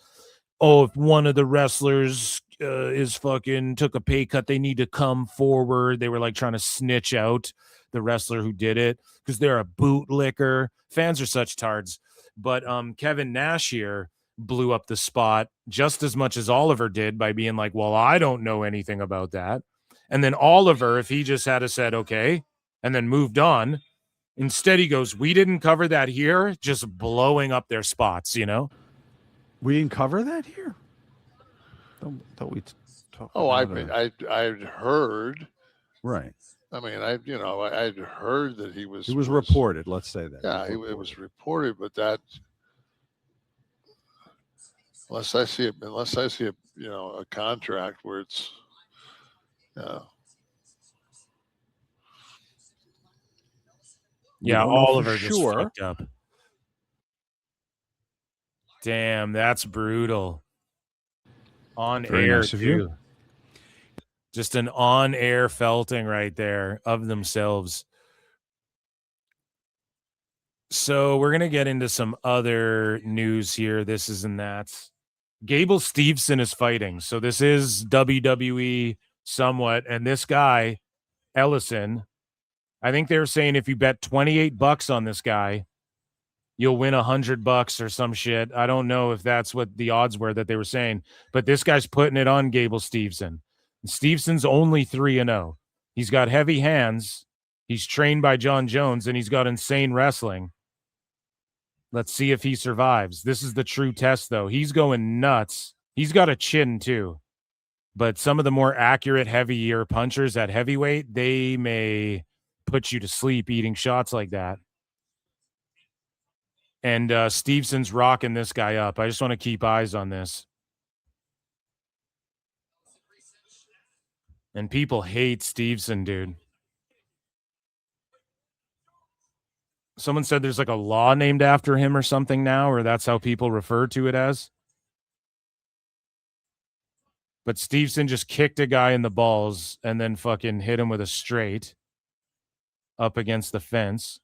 oh, if one of the wrestlers is fucking took a pay cut, they need to come forward. They were like trying to snitch out the wrestler who did it because they're a bootlicker. Fans are such tards. But Kevin Nash here blew up the spot just as much as Oliver did by being like, well, I don't know anything about that. And then Oliver, if he just had said, okay, and then moved on, instead he goes, we didn't cover that here, just blowing up their spots, you know? We didn't cover that here? Thought we talked I'd heard. Right. I mean, I'd heard that he was. It was reported. Let's say that. Yeah, it was reported, but that unless I see a contract where it's. Yeah, Oliver just fucked up. Damn, that's brutal. On Very air nice of you. too. Just an on-air felting right there of themselves. So we're gonna get into some other news here. This is and that. Gable Steveson is fighting. So this is WWE somewhat, and this guy, Ellison, I think they were saying if you bet $28 on this guy, you'll win $100 or some shit. I don't know if that's what the odds were that they were saying, but this guy's putting it on Gable Steveson. Stevenson's only 3-0. He's got heavy hands. He's trained by John Jones, and he's got insane wrestling. Let's see if he survives. This is the true test, though. He's going nuts. He's got a chin, too. But some of the more accurate, heavier punchers at heavyweight, they may put you to sleep eating shots like that. And Stevenson's rocking this guy up. I just want to keep eyes on this. And people hate Steveson, dude. Someone said there's like a law named after him or something now, or that's how people refer to it as. But Steveson just kicked a guy in the balls and then fucking hit him with a straight up against the fence.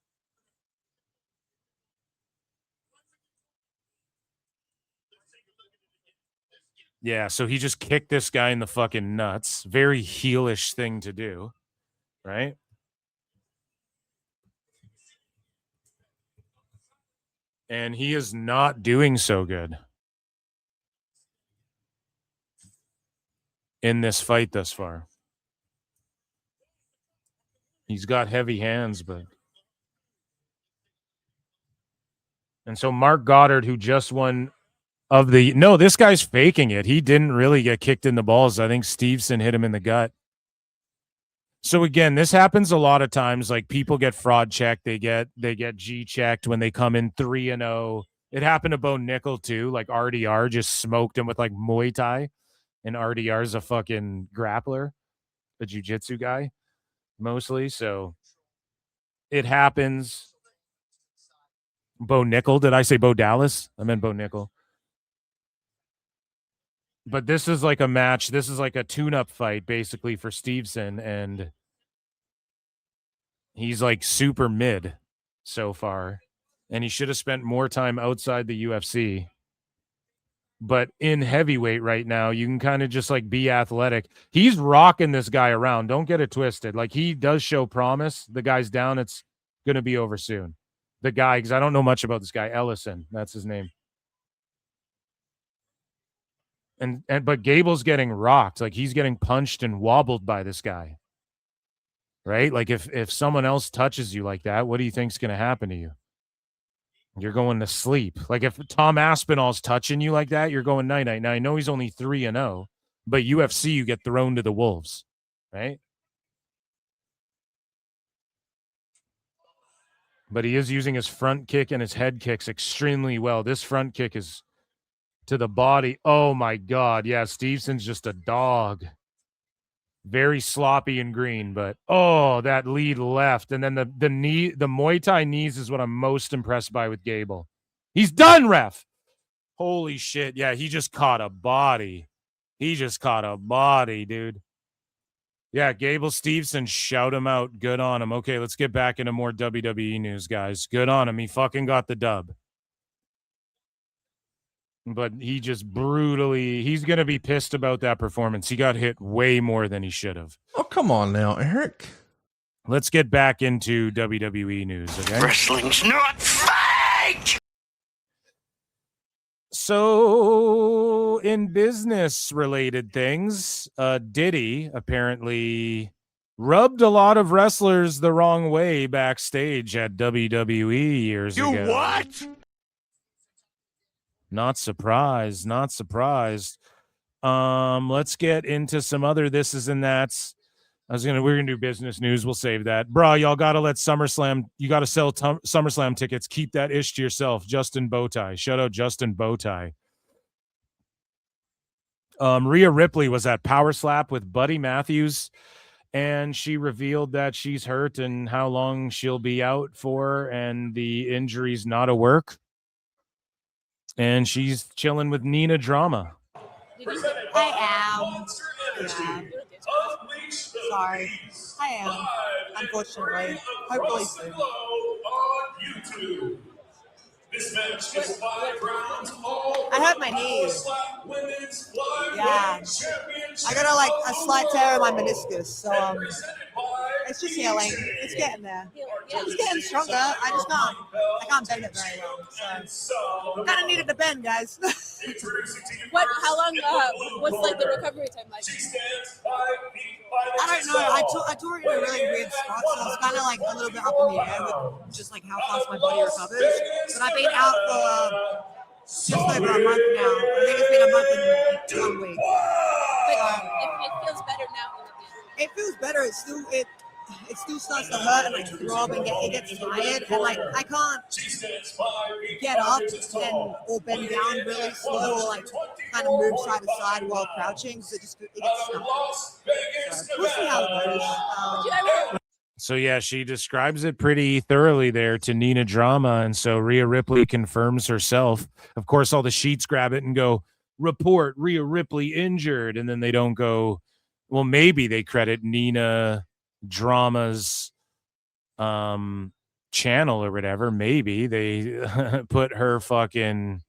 Yeah, so he just kicked this guy in the fucking nuts. Very heelish thing to do, right? And he is not doing so good in this fight thus far. He's got heavy hands, but... And so Mark Goddard, who just won of the... No, this guy's faking it. He didn't really get kicked in the balls. I think Steveson hit him in the gut. So again, this happens a lot of times. Like people get fraud checked. They get G checked when they come in 3-0. It happened to Bo Nickel too. Like RDR just smoked him with like Muay Thai. And RDR's a fucking grappler, a jiu-jitsu guy, mostly. So it happens. Bo Nickel. Did I say Bo Dallas? I meant Bo Nickel. But this is like a match. This is like a tune-up fight, basically, for Steveson. And he's like super mid so far. And he should have spent more time outside the UFC. But in heavyweight right now, you can kind of just like be athletic. He's rocking this guy around. Don't get it twisted. Like he does show promise. The guy's down. It's going to be over soon. The guy, because I don't know much about this guy, Ellison. That's his name. But Gable's getting rocked. Like he's getting punched and wobbled by this guy. Right? Like if someone else touches you like that, what do you think's going to happen to you? You're going to sleep. Like if Tom Aspinall's touching you like that, you're going night-night. Now I know he's only 3-0, but UFC you get thrown to the wolves, right? But he is using his front kick and his head kicks extremely well. This front kick is to the body. Oh my God. Yeah, Stevenson's just a dog. Very sloppy and green, but oh, that lead left. And then the knee, the Muay Thai knees is what I'm most impressed by with Gable. He's done, ref. Holy shit. Yeah, he just caught a body. He just caught a body, dude. Yeah, Gable Steveson, shout him out. Good on him. Okay, let's get back into more WWE news, guys. Good on him. He fucking got the dub. But he just brutally, he's going to be pissed about that performance. He got hit way more than he should have. Oh, come on now, Eric. Let's get back into WWE news, okay? Wrestling's not fake! So in business related things, Diddy apparently rubbed a lot of wrestlers the wrong way backstage at WWE years ago. You what? Not surprised. Let's get into some other thises and that's. We're gonna do business news. We'll save that. Bro, y'all gotta let SummerSlam, you gotta sell SummerSlam tickets. Keep that ish to yourself. Justin Bowtie. Shout out Justin Bowtie. Rhea Ripley was at Power Slap with Buddy Matthews, and she revealed that she's hurt and how long she'll be out for, and the injury's not a work. And she's chilling with Nina Drama. I am. Yeah. Sorry. I am. Unfortunately. Hopefully soon. This match is 5 rounds. I hurt my knee. Yeah. I got a slight tear in my meniscus, so it's just healing. It's getting there. It's getting stronger. I can't bend it very well. So kind of needed to bend, guys. How long what's the recovery time like? I don't know. I tore it in a really weird spot, so it's kind of a little bit up in the air with just how fast my body recovers. But I've been out for just over a month now. I think it's been a month and 1 week. But it feels better now. It feels better. It still starts to hurt and throb and it gets tired and I can't get up or bend down really slow or kind of move side to side while crouching, so it gets stuck. So we'll see how it goes. So yeah, she describes it pretty thoroughly there to Nina Drama, and so Rhea Ripley confirms herself. Of course, all the sheets grab it and go, report Rhea Ripley injured, and then they don't go, well, maybe they credit Nina Drama's channel or whatever. Maybe they put her fucking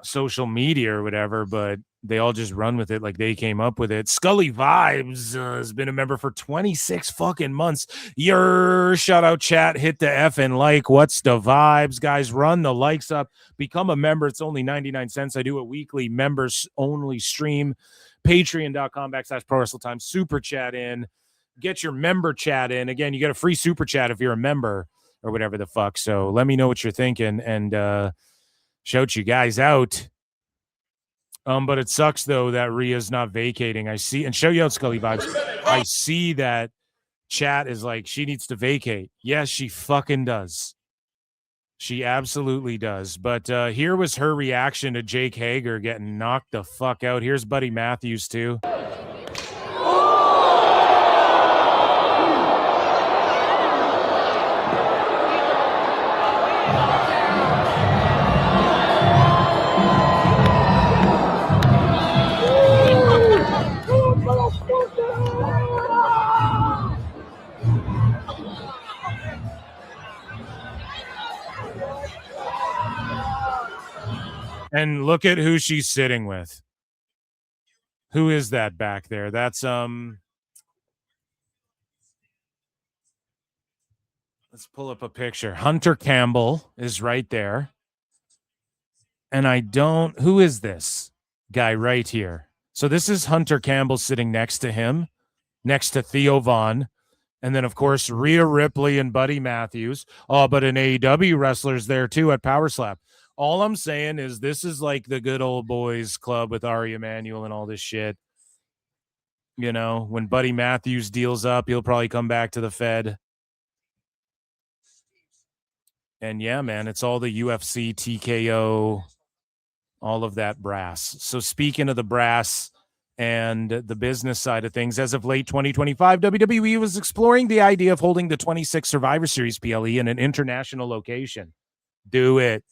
social media or whatever, but they all just run with it like they came up with it. Scully Vibes has been a member for 26 fucking months. Your shout out chat, hit the F and like. What's the vibes, guys? Run the likes up. Become a member. It's only 99 cents. I do a weekly members only stream. Patreon.com/Pro Wrestle Time. Super chat in. Get your member chat in. Again, you get a free super chat if you're a member or whatever the fuck. So let me know what you're thinking and shout you guys out. But it sucks though that Rhea's not vacating. I see, and show you out Scully Vibes. I see that chat is she needs to vacate. Yes, she fucking does. She absolutely does. But here was her reaction to Jake Hager getting knocked the fuck out. Here's Buddy Matthews too. And look at who she's sitting with. Who is that back there? That's let's pull up a picture. Hunter Campbell is right there. And who is this guy right here? So this is Hunter Campbell sitting next to him, next to Theo Vaughn. And then, of course, Rhea Ripley and Buddy Matthews. Oh, but an AEW wrestler's there too at Power Slap. All I'm saying is this is like the good old boys club with Ari Emanuel and all this shit. You know, when Buddy Matthews deals up, he'll probably come back to the Fed. And yeah, man, it's all the UFC, TKO, all of that brass. So speaking of the brass and the business side of things, as of late 2025, WWE was exploring the idea of holding the 26 Survivor Series PLE in an international location. Do it.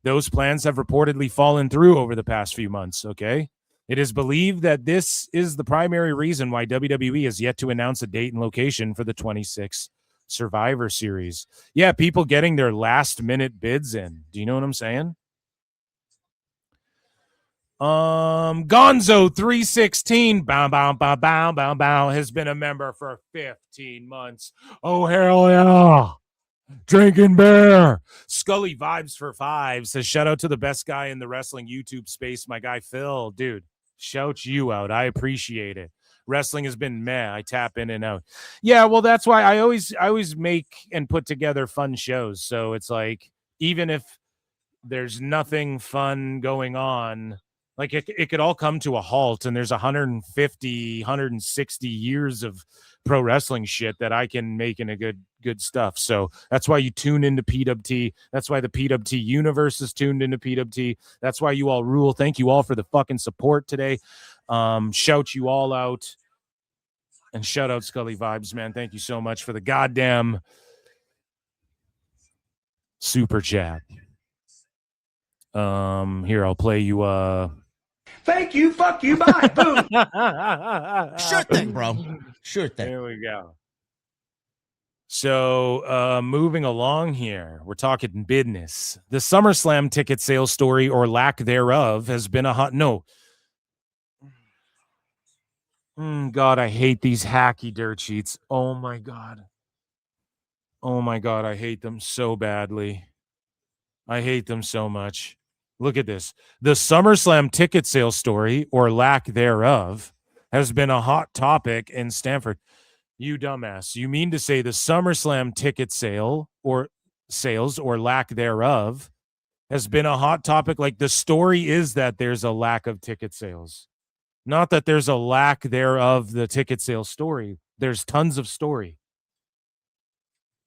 Those plans have reportedly fallen through over the past few months, okay? It is believed that this is the primary reason why WWE has yet to announce a date and location for the 26 Survivor Series. Yeah, people getting their last-minute bids in. Do you know what I'm saying? Gonzo316 has been a member for 15 months. Oh, hell yeah. Drinking beer. Scully Vibes for 5 says, shout out to the best guy in the wrestling YouTube space, my guy Phil. Dude, shout you out. I appreciate it. Wrestling has been meh. I tap in and out. Yeah, well, that's why I always make and put together fun shows. So it's like, even if there's nothing fun going on, like it could all come to a halt, and there's 150, 160 years of pro wrestling shit that I can make into good stuff. So that's why you tune into PWT. That's why the PWT universe is tuned into PWT. That's why you all rule. Thank you all for the fucking support today. Shout you all out, and shout out Scully Vibes, man. Thank you so much for the goddamn super chat. Here, I'll play you Thank you, fuck you, bye, boom. Sure thing, bro. Sure thing. There we go. So, moving along here, we're talking business. The SummerSlam ticket sales story, or lack thereof, has been a hot no. God, I hate these hacky dirt sheets. Oh my God. Oh my God, I hate them so badly. I hate them so much. Look at this. The SummerSlam ticket sales story, or lack thereof, has been a hot topic in Stamford. You dumbass. You mean to say the SummerSlam ticket sale or sales or lack thereof has been a hot topic? Like, the story is that there's a lack of ticket sales. Not that there's a lack thereof the ticket sales story. There's tons of story.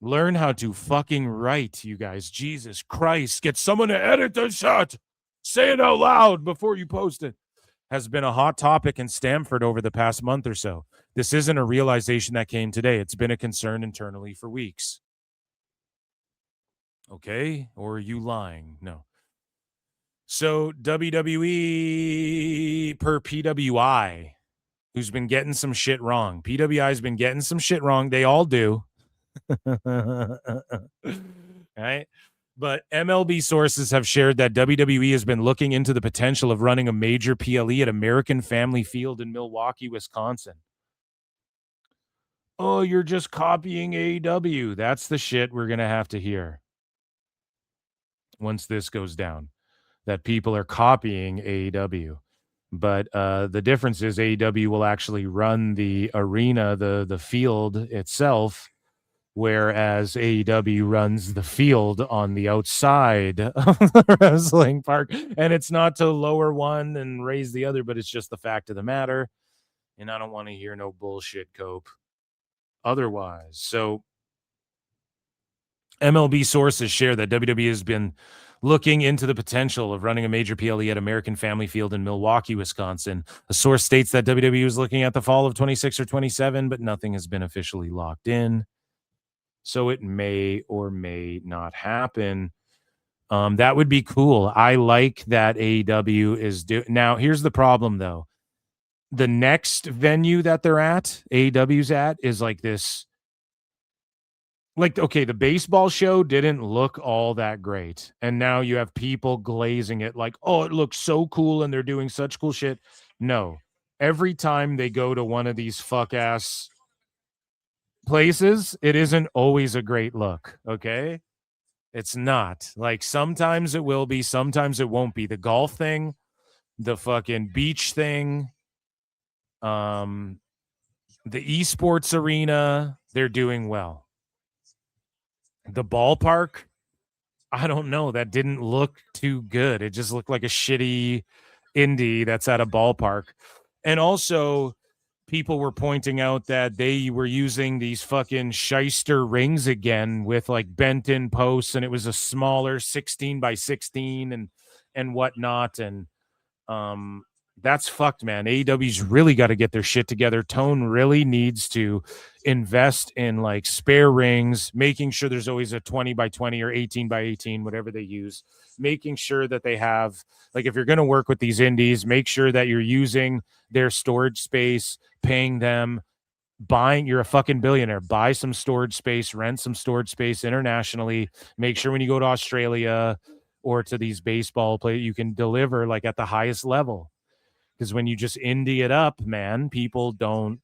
Learn how to fucking write, you guys. Jesus Christ. Get someone to edit the shot. Say it out loud before you post it. Has been a hot topic in Stamford over the past month or so. This isn't a realization that came today. It's been a concern internally for weeks. Okay? Or are you lying? No. So WWE per PWI, who's been getting some shit wrong. PWI's been getting some shit wrong. They all do. Right? But MLB sources have shared that WWE has been looking into the potential of running a major PLE at American Family Field in Milwaukee, Wisconsin. Oh, you're just copying AEW. That's the shit we're going to have to hear once this goes down, that people are copying AEW. But the difference is AEW will actually run the arena, the field itself, whereas AEW runs the field on the outside of the wrestling park. And it's not to lower one and raise the other, but it's just the fact of the matter. And I don't want to hear no bullshit, Cope. Otherwise. So MLB sources share that WWE has been looking into the potential of running a major PLE at American Family Field in Milwaukee, Wisconsin. A source states that WWE was looking at the fall of 26 or 27, but nothing has been officially locked in. So it may or may not happen. That would be cool. I like that AEW is doing. Now, here's the problem, though. The next venue that they're at, AEW's at, is like this. Like, okay, the baseball show didn't look all that great. And now you have people glazing it like, oh, it looks so cool and they're doing such cool shit. No. Every time they go to one of these fuck-ass places, it isn't always a great look, okay? It's not. Like, sometimes it will be, sometimes it won't be. The golf thing, the fucking beach thing, the esports arena, they're doing well. The ballpark, I don't know. That didn't look too good. It just looked like a shitty indie that's at a ballpark. And also, people were pointing out that they were using these fucking shyster rings again with like bent in posts, and it was a smaller 16 by 16 and whatnot. And that's fucked, man. AEW's really got to get their shit together. Tone really needs to invest in like spare rings, making sure there's always a 20 by 20 or 18 by 18, whatever they use, making sure that they have, like, if you're going to work with these indies, make sure that you're using their storage space, paying them, buying, you're a fucking billionaire, buy some storage space, rent some storage space internationally, make sure when you go to Australia or to these baseball play, you can deliver like at the highest level. Because when you just indie it up, man, people don't.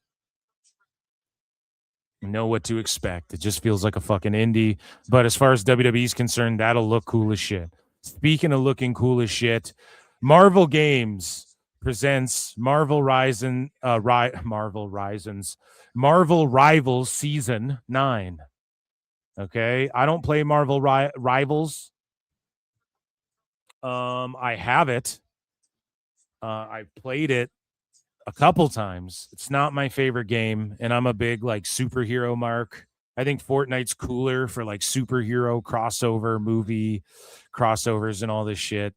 know what to expect. It just feels like a fucking indie. But as far as WWE is concerned, that'll look cool as shit. Speaking of looking cool as shit, Marvel Games presents Marvel Rivals Season 9. Okay, I don't play Marvel Rivals. I have it. I've played it a couple times. It's not my favorite game, and I'm a big like superhero mark. I think Fortnite's cooler for like superhero crossover movie crossovers and all this shit.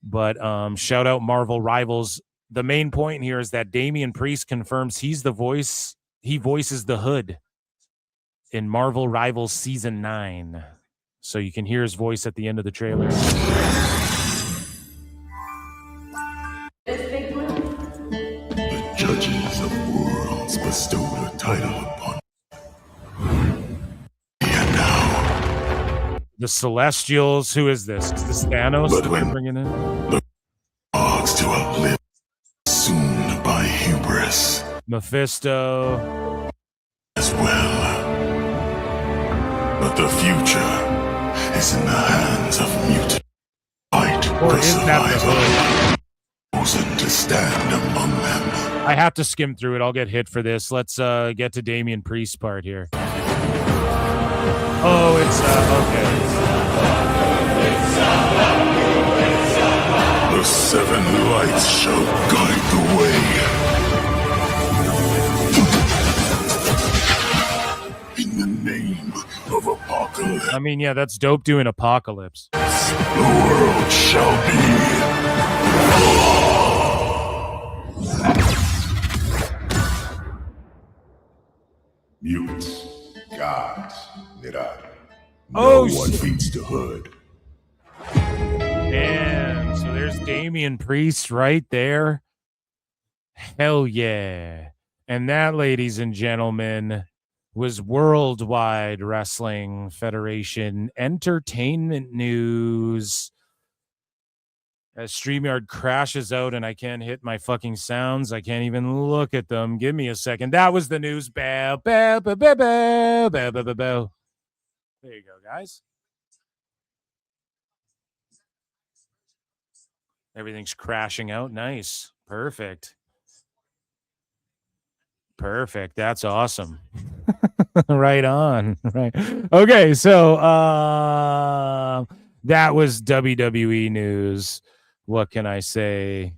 But shout out Marvel Rivals. The main point here is that Damian Priest confirms he's the voice. He voices the Hood in Marvel Rivals Season 9. So you can hear his voice at the end of the trailer. The judges of worlds bestowed a title upon. The Celestials. Who is this? Is this Thanos that they're bringing in? The dogs to outlive, soon by hubris. Mephisto. As well. But the future is in the hands of mutant. Fight Or is that the Hood? Chosen to stand among them. I have to skim through it. I'll get hit for this. Let's get to Damian Priest part here. Oh, it's okay. The seven lights shall guide the way. In the name of Apocalypse. I mean, yeah, that's dope doing Apocalypse. The world shall be. Mutants, gods, Mirai. No one beats the Hood. And so there's Damian Priest right there. Hell yeah. And that, ladies and gentlemen, was Worldwide Wrestling Federation Entertainment News. As StreamYard crashes out and I can't hit my fucking sounds, I can't even look at them. Give me a second. That was the news. Bow, bow, bow, bow, bow, bow, bow, bow, bow. There you go, guys. Everything's crashing out. Nice. Perfect. Perfect. That's awesome. Right on. Right. Okay, so that was WWE news. What can I say?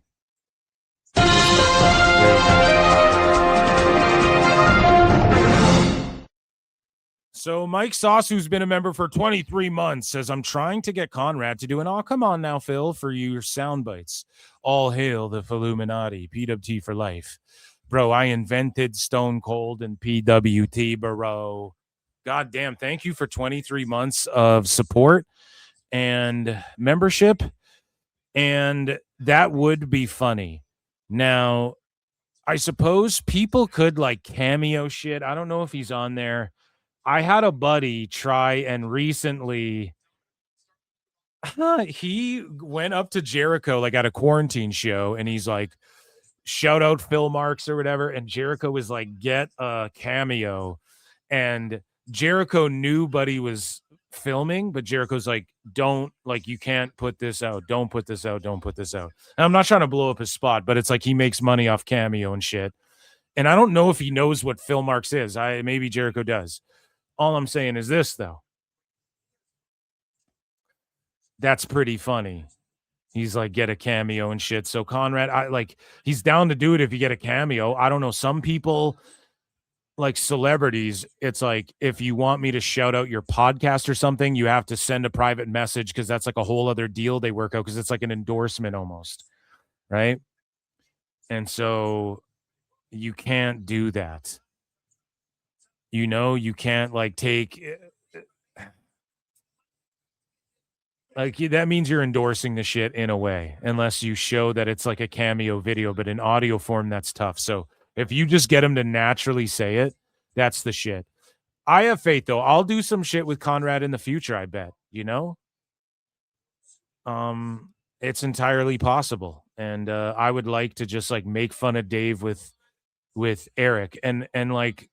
So Mike Sauce, who's been a member for 23 months, says, I'm trying to get Conrad to do an, oh, come on now, Phil, for your sound bites. All hail the Illuminati, PWT for life. Bro, I invented Stone Cold and PWT, bro. God damn, thank you for 23 months of support and membership. And that would be funny. Now, I suppose people could like cameo shit. I don't know if he's on there. I had a buddy try and recently he went up to Jericho like at a quarantine show and he's like, shout out Phil Marks or whatever. And Jericho was like, get a cameo. And Jericho knew Buddy was filming, but Jericho's like, don't, like, you can't put this out. Don't put this out. Don't put this out. And I'm not trying to blow up his spot, but it's like he makes money off cameo and shit. And I don't know if he knows what Phil Marks is. Maybe Jericho does. All I'm saying is this, though. That's pretty funny. He's like, get a cameo and shit. So Conrad, he's down to do it if you get a cameo. I don't know. Some people, like celebrities, it's like, if you want me to shout out your podcast or something, you have to send a private message because that's like a whole other deal they work out because it's like an endorsement almost, right? And so you can't do that. You know, you can't like take... Like, that means you're endorsing the shit in a way, unless you show that it's like a cameo video, but in audio form, that's tough. So if you just get him to naturally say it, that's the shit. I have faith, though. I'll do some shit with Conrad in the future, I bet, you know? It's entirely possible. And I would like to just like make fun of Dave with Eric. And like,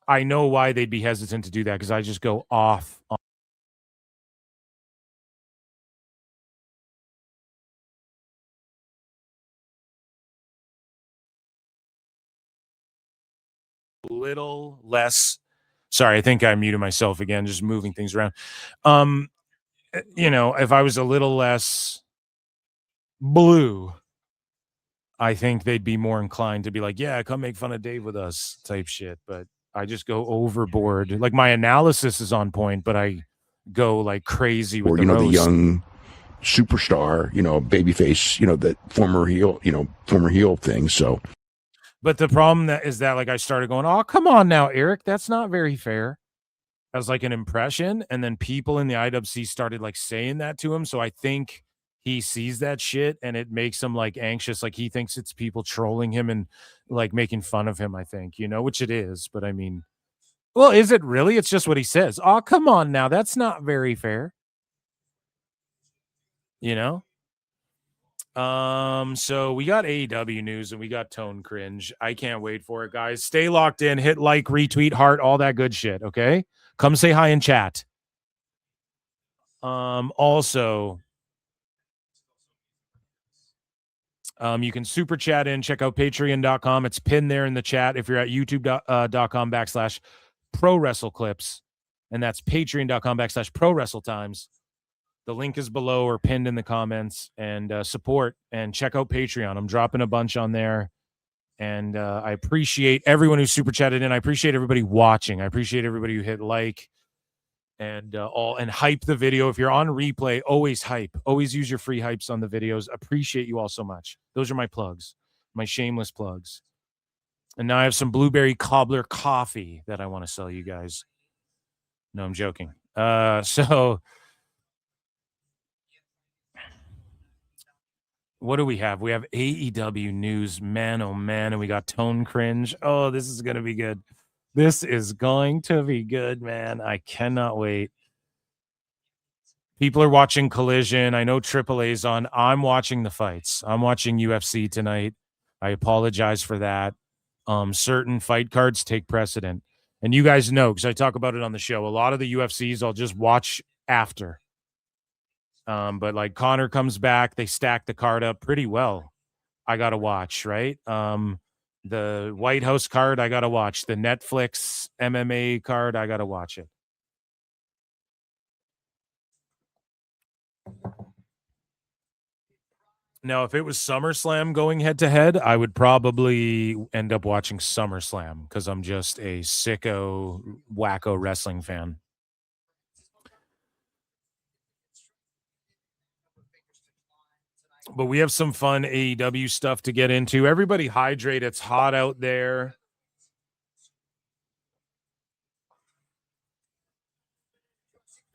I know why they'd be hesitant to do that because I just go off on a little less. Sorry, I think I muted myself again, just moving things around. If I was a little less blue, I think they'd be more inclined to be like, yeah, come make fun of Dave with us type shit. But I just go overboard. Like my analysis is on point, but I go like crazy with Or, the the roast. young superstar, babyface, that former heel thing. So, But the problem is that like I started going, oh, come on now, Eric, that's not very fair. As like an impression. And then people in the IWC started like saying that to him. So I think he sees that shit and it makes him like anxious. Like he thinks it's people trolling him and like making fun of him, I think, which it is. But I mean, well, is it really? It's just what he says. Oh, come on now. That's not very fair. So we got AEW news and we got Tone Cringe. I can't wait for it, guys. Stay locked in, hit like, retweet, heart, all that good shit. Okay. Come say hi in chat. Also, you can super chat in, check out patreon.com. It's pinned there in the chat. If you're at youtube.com/pro wrestle clips, and that's patreon.com/pro wrestle times. The link is below or pinned in the comments, and support and check out Patreon. I'm dropping a bunch on there. And I appreciate everyone who super chatted in. I appreciate everybody watching. I appreciate everybody who hit like and hype the video. If you're on replay, always hype. Always use your free hypes on the videos. Appreciate you all so much. Those are my plugs, my shameless plugs. And now I have some blueberry cobbler coffee that I want to sell you guys. No, I'm joking. So what do we have? We have AEW news, man, oh man, and we got Tone Cringe. Oh, this is going to be good. This is going to be good, man. I cannot wait. People are watching Collision. I know AAA's on. I'm watching the fights. I'm watching UFC tonight. I apologize for that. Certain fight cards take precedent. And you guys know, because I talk about it on the show, a lot of the UFCs I'll just watch after. But like Connor comes back, they stack the card up pretty well. I got to watch, right? The White House card, I got to watch. The Netflix MMA card, I got to watch it. Now, if it was SummerSlam going head-to-head, I would probably end up watching SummerSlam because I'm just a sicko, wacko wrestling fan. But we have some fun AEW stuff to get into. Everybody hydrate. It's hot out there.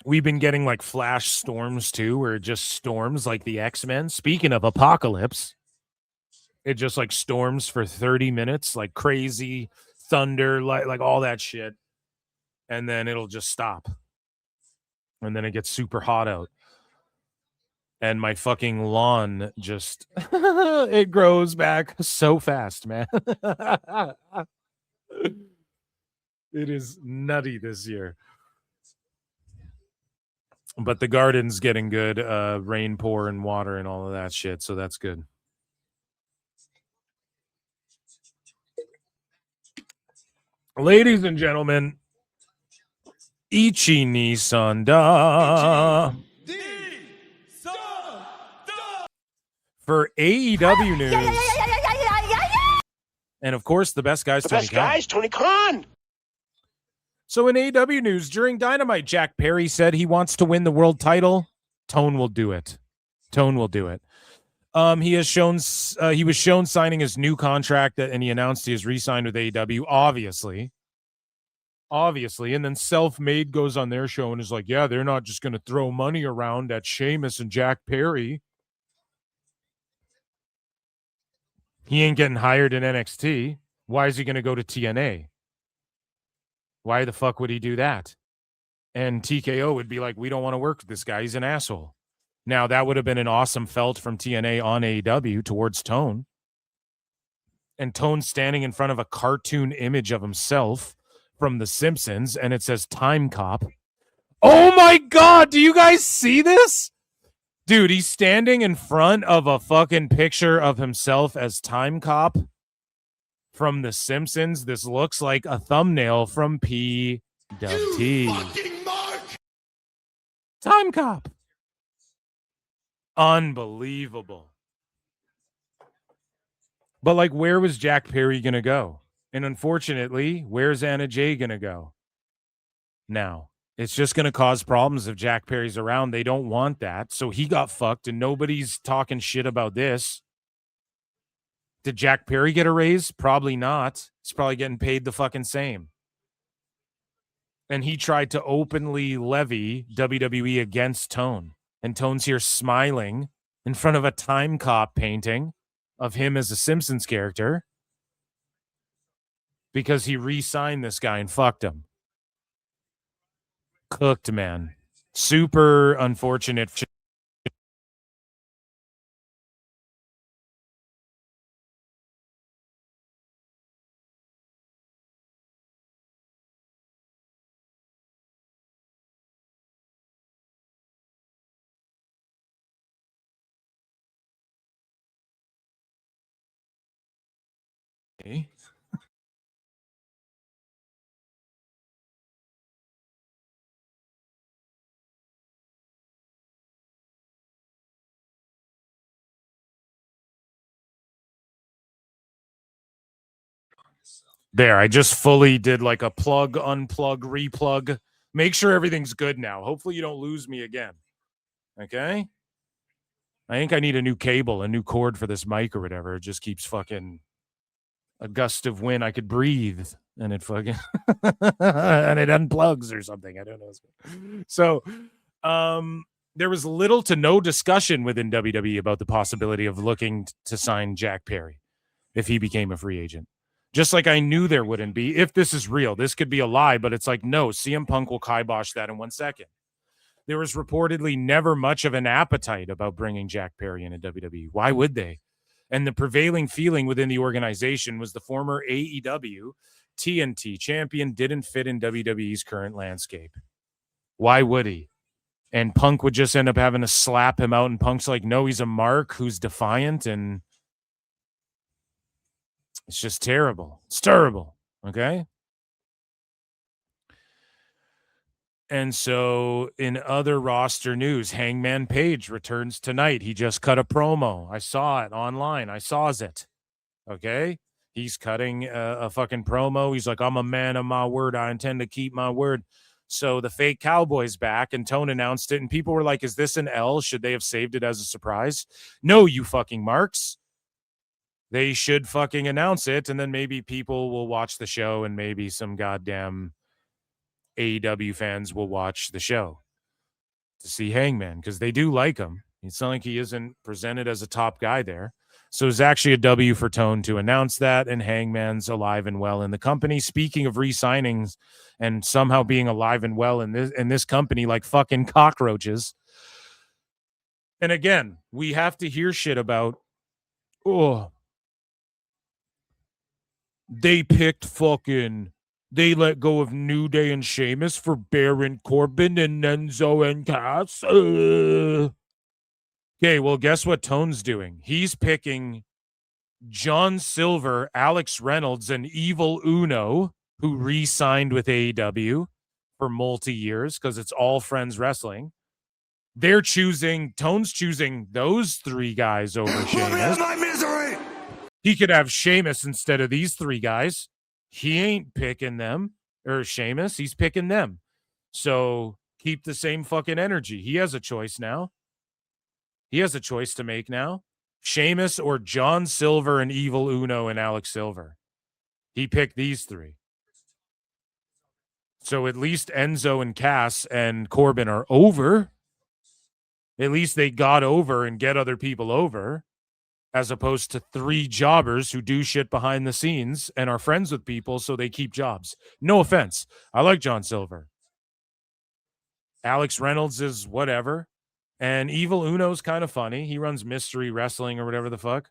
We've been getting like flash storms too, where it just storms like the X-Men. Speaking of apocalypse, it just like storms for 30 minutes, like crazy thunder, like all that shit. And then it'll just stop. And then it gets super hot out. And my fucking lawn just, it grows back so fast, man. It is nutty this year. But the garden's getting good, rain pour and water and all of that shit, so that's good. Ladies and gentlemen, Ichi Nissan da. For AEW news. And of course, the best guys, Tony Khan. So in AEW news, during Dynamite, Jack Perry said he wants to win the world title. Tone will do it. Tone will do it. He was shown signing his new contract, and he announced he has re-signed with AEW, obviously. And then Self-Made goes on their show and is like, yeah, they're not just going to throw money around at Sheamus and Jack Perry. He ain't getting hired in NXT. Why is he going to go to TNA? Why the fuck would he do that? And TKO would be like, we don't want to work with this guy. He's an asshole. Now, that would have been an awesome felt from TNA on AEW towards Tone. And Tone standing in front of a cartoon image of himself from The Simpsons, and it says Time Cop. Oh my God, do you guys see this? Dude, he's standing in front of a fucking picture of himself as Time Cop from The Simpsons. This looks like a thumbnail from PWT. Time Cop. Unbelievable. But like, where was Jack Perry going to go? And unfortunately, where's Anna Jay going to go? Now, it's just going to cause problems if Jack Perry's around. They don't want that. So he got fucked and nobody's talking shit about this. Did Jack Perry get a raise? Probably not. He's probably getting paid the fucking same. And he tried to openly levy WWE against Tone. And Tone's here smiling in front of a Time Cop painting of him as a Simpsons character because he re-signed this guy and fucked him. Cooked, man. Super unfortunate. There, I just fully did like a plug, unplug, replug. Make sure everything's good now. Hopefully you don't lose me again. Okay? I think I need a new cable, a new cord for this mic or whatever. It just keeps fucking a gust of wind. I could breathe and it fucking and it unplugs or something. I don't know. So, there was little to no discussion within WWE about the possibility of looking to sign Jack Perry if he became a free agent. Just like I knew there wouldn't be. If this is real, this could be a lie, but it's like, no, CM Punk will kibosh that in 1 second. There was reportedly never much of an appetite about bringing Jack Perry into WWE. Why would they? And the prevailing feeling within the organization was the former AEW TNT champion didn't fit in WWE's current landscape. Why would he? And Punk would just end up having to slap him out, and Punk's like, no, he's a mark who's defiant, and it's just terrible. It's terrible. Okay. And so in other roster news, Hangman Page returns tonight. He just cut a promo. I saw it online. I saws it. Okay. He's cutting a fucking promo. He's like, I'm a man of my word. I intend to keep my word. So the fake Cowboy's back, and Tone announced it. And people were like, is this an L? Should they have saved it as a surprise? No, you fucking marks. They should fucking announce it, and then maybe people will watch the show, and maybe some goddamn AEW fans will watch the show to see Hangman, because they do like him. It's not like he isn't presented as a top guy there. So it's actually a W for Tone to announce that, and Hangman's alive and well in the company. Speaking of re-signings and somehow being alive and well in this company like fucking cockroaches. And again, we have to hear shit about, they let go of New Day and Sheamus for Baron Corbin and Enzo and Cass. Okay, well, guess what Tone's doing? He's picking John Silver, Alex Reynolds, and Evil Uno, who re-signed with AEW for multi-years because it's All Friends Wrestling. Tone's choosing those three guys over Sheamus. My misery. He could have Sheamus instead of these three guys. He ain't picking them, or Sheamus. He's picking them. So keep the same fucking energy. He has a choice now. He has a choice to make now. Sheamus or John Silver and Evil Uno and Alex Silver. He picked these three. So at least Enzo and Cass and Corbin are over. At least they got over and get other people over, as opposed to three jobbers who do shit behind the scenes and are friends with people so they keep jobs. No offense. I like John Silver. Alex Reynolds is whatever. And Evil Uno's kind of funny. He runs Mystery Wrestling or whatever the fuck.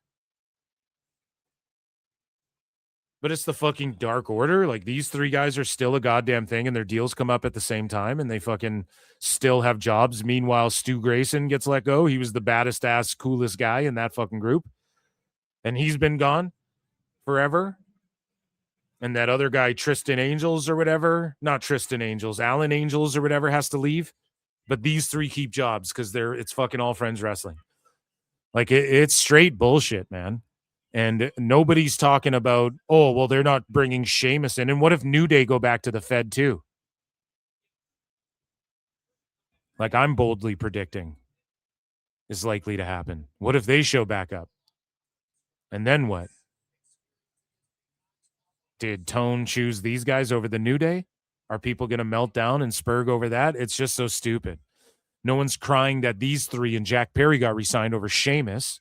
But it's the fucking Dark Order. Like, these three guys are still a goddamn thing, and their deals come up at the same time, and they fucking still have jobs. Meanwhile, Stu Grayson gets let go. He was the baddest ass, coolest guy in that fucking group. And he's been gone forever. And that other guy, Tristan Angels or whatever, not Tristan Angels, Alan Angels or whatever, has to leave. But these three keep jobs because it's fucking All Friends Wrestling. Like, it's straight bullshit, man. And nobody's talking about, oh, well, they're not bringing Sheamus in. And what if New Day go back to the Fed too? Like, I'm boldly predicting is likely to happen. What if they show back up? And then what? Did Tone choose these guys over the New Day? Are people going to melt down and spurg over that? It's just so stupid. No one's crying that these three and Jack Perry got re-signed over Sheamus.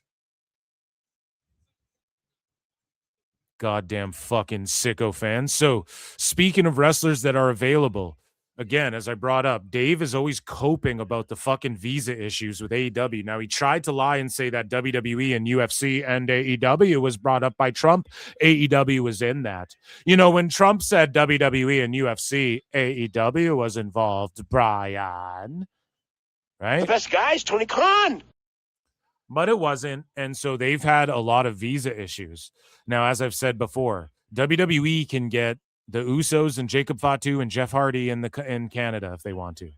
Goddamn fucking sicko fans. So, speaking of wrestlers that are available, again, as I brought up, Dave is always coping about the fucking visa issues with AEW. Now, he tried to lie and say that WWE and UFC and AEW was brought up by Trump. AEW was in that. You know, when Trump said WWE and UFC, AEW was involved, Brian. Right? The best guys, Tony Khan. But it wasn't, and so they've had a lot of visa issues. Now, as I've said before, WWE can get the Usos and Jacob Fatu and Jeff Hardy in Canada if they want to.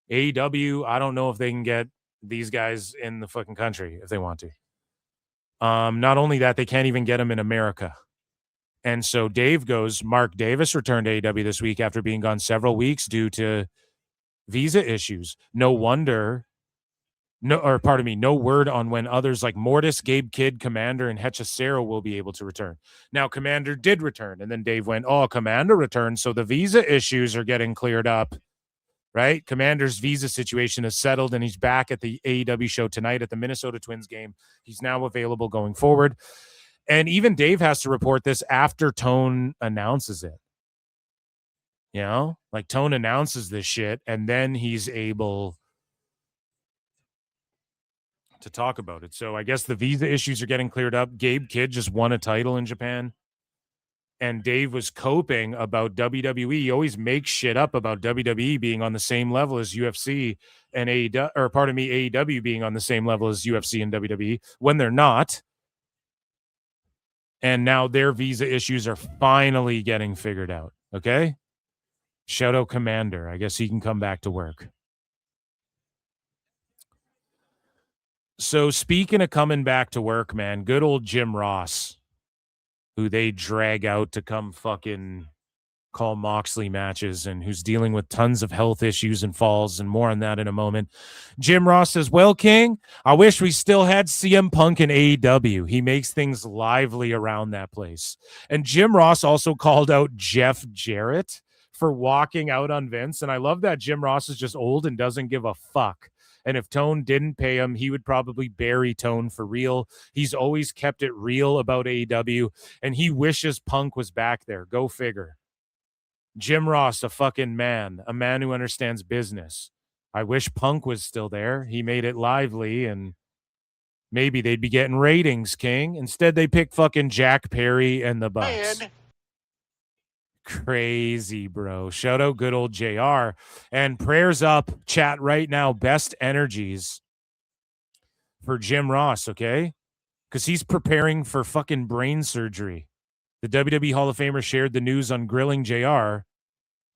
AEW, I don't know if they can get these guys in the fucking country if they want to. Not only that, they can't even get them in America. And so Dave goes, Mark Davis returned to AEW this week after being gone several weeks due to visa issues. No wonder... No word on when others like Mortis, Gabe Kidd, Commander, and Hechicero will be able to return. Now, Commander did return, and then Dave went, oh, Commander returned, so the visa issues are getting cleared up, right? Commander's visa situation is settled, and he's back at the AEW show tonight at the Minnesota Twins game. He's now available going forward. And even Dave has to report this after Tone announces it. You know? Like, Tone announces this shit, and then he's able to talk about it. So I guess the visa issues are getting cleared up. Gabe Kidd just won a title in Japan. And Dave was coping about WWE. He always makes shit up about WWE being on the same level as UFC and AEW being on the same level as UFC and WWE when they're not. And now their visa issues are finally getting figured out. Okay? Shout out Commander. I guess he can come back to work. So speaking of coming back to work, man, good old Jim Ross, who they drag out to come fucking call Moxley matches and who's dealing with tons of health issues and falls, and more on that in a moment. Jim Ross says, well, King, I wish we still had CM Punk in AEW. He makes things lively around that place. And Jim Ross also called out Jeff Jarrett for walking out on Vince. And I love that Jim Ross is just old and doesn't give a fuck. And if Tone didn't pay him, he would probably bury Tone for real. He's always kept it real about AEW, and he wishes Punk was back there. Go figure. Jim Ross, a fucking man, a man who understands business. I wish Punk was still there. He made it lively, and maybe they'd be getting ratings, King. Instead, they pick fucking Jack Perry and the Bucks. Crazy, bro. Shout out good old JR. And prayers up, chat right now. Best energies for Jim Ross, okay? Because he's preparing for fucking brain surgery. The WWE Hall of Famer shared the news on Grilling JR.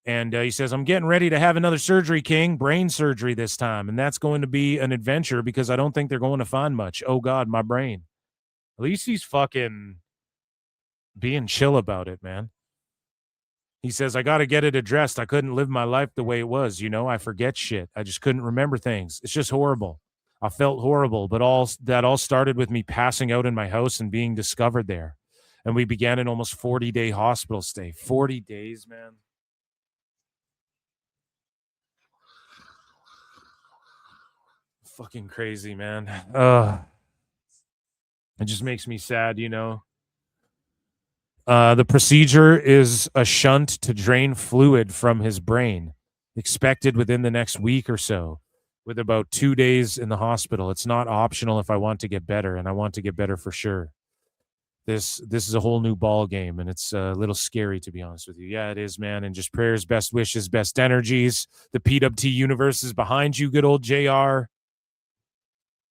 And he says, I'm getting ready to have another surgery, King. Brain surgery this time. And that's going to be an adventure because I don't think they're going to find much. Oh, God, my brain. At least he's fucking being chill about it, man. He says, I got to get it addressed. I couldn't live my life the way it was. You know, I forget shit. I just couldn't remember things. It's just horrible. I felt horrible, but all started with me passing out in my house and being discovered there. And we began an almost 40-day hospital stay. 40 days, man. Fucking crazy, man. It just makes me sad, you know. The procedure is a shunt to drain fluid from his brain, expected within the next week or so, with about 2 days in the hospital. It's not optional if I want to get better, and I want to get better for sure. This is a whole new ball game, and it's a little scary, to be honest with you. Yeah, it is, man. And just prayers, best wishes, best energies. The PWT universe is behind you, good old JR.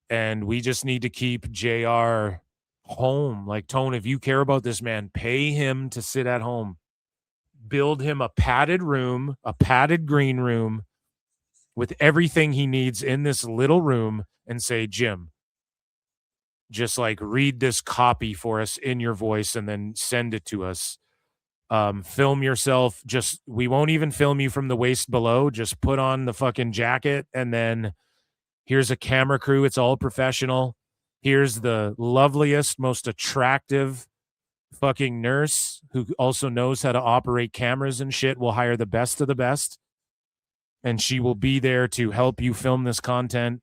And we just need to keep JR home. Like, Tone, if you care about this man, pay him to sit at home. Build him a padded room, a padded green room with everything he needs in this little room, and say, Jim, just like read this copy for us in your voice and then send it to us. Film yourself. We won't even film you from the waist below. Just put on the fucking jacket, and then here's a camera crew. It's all professional. Here's the loveliest, most attractive fucking nurse who also knows how to operate cameras and shit. We'll hire the best of the best, and she will be there to help you film this content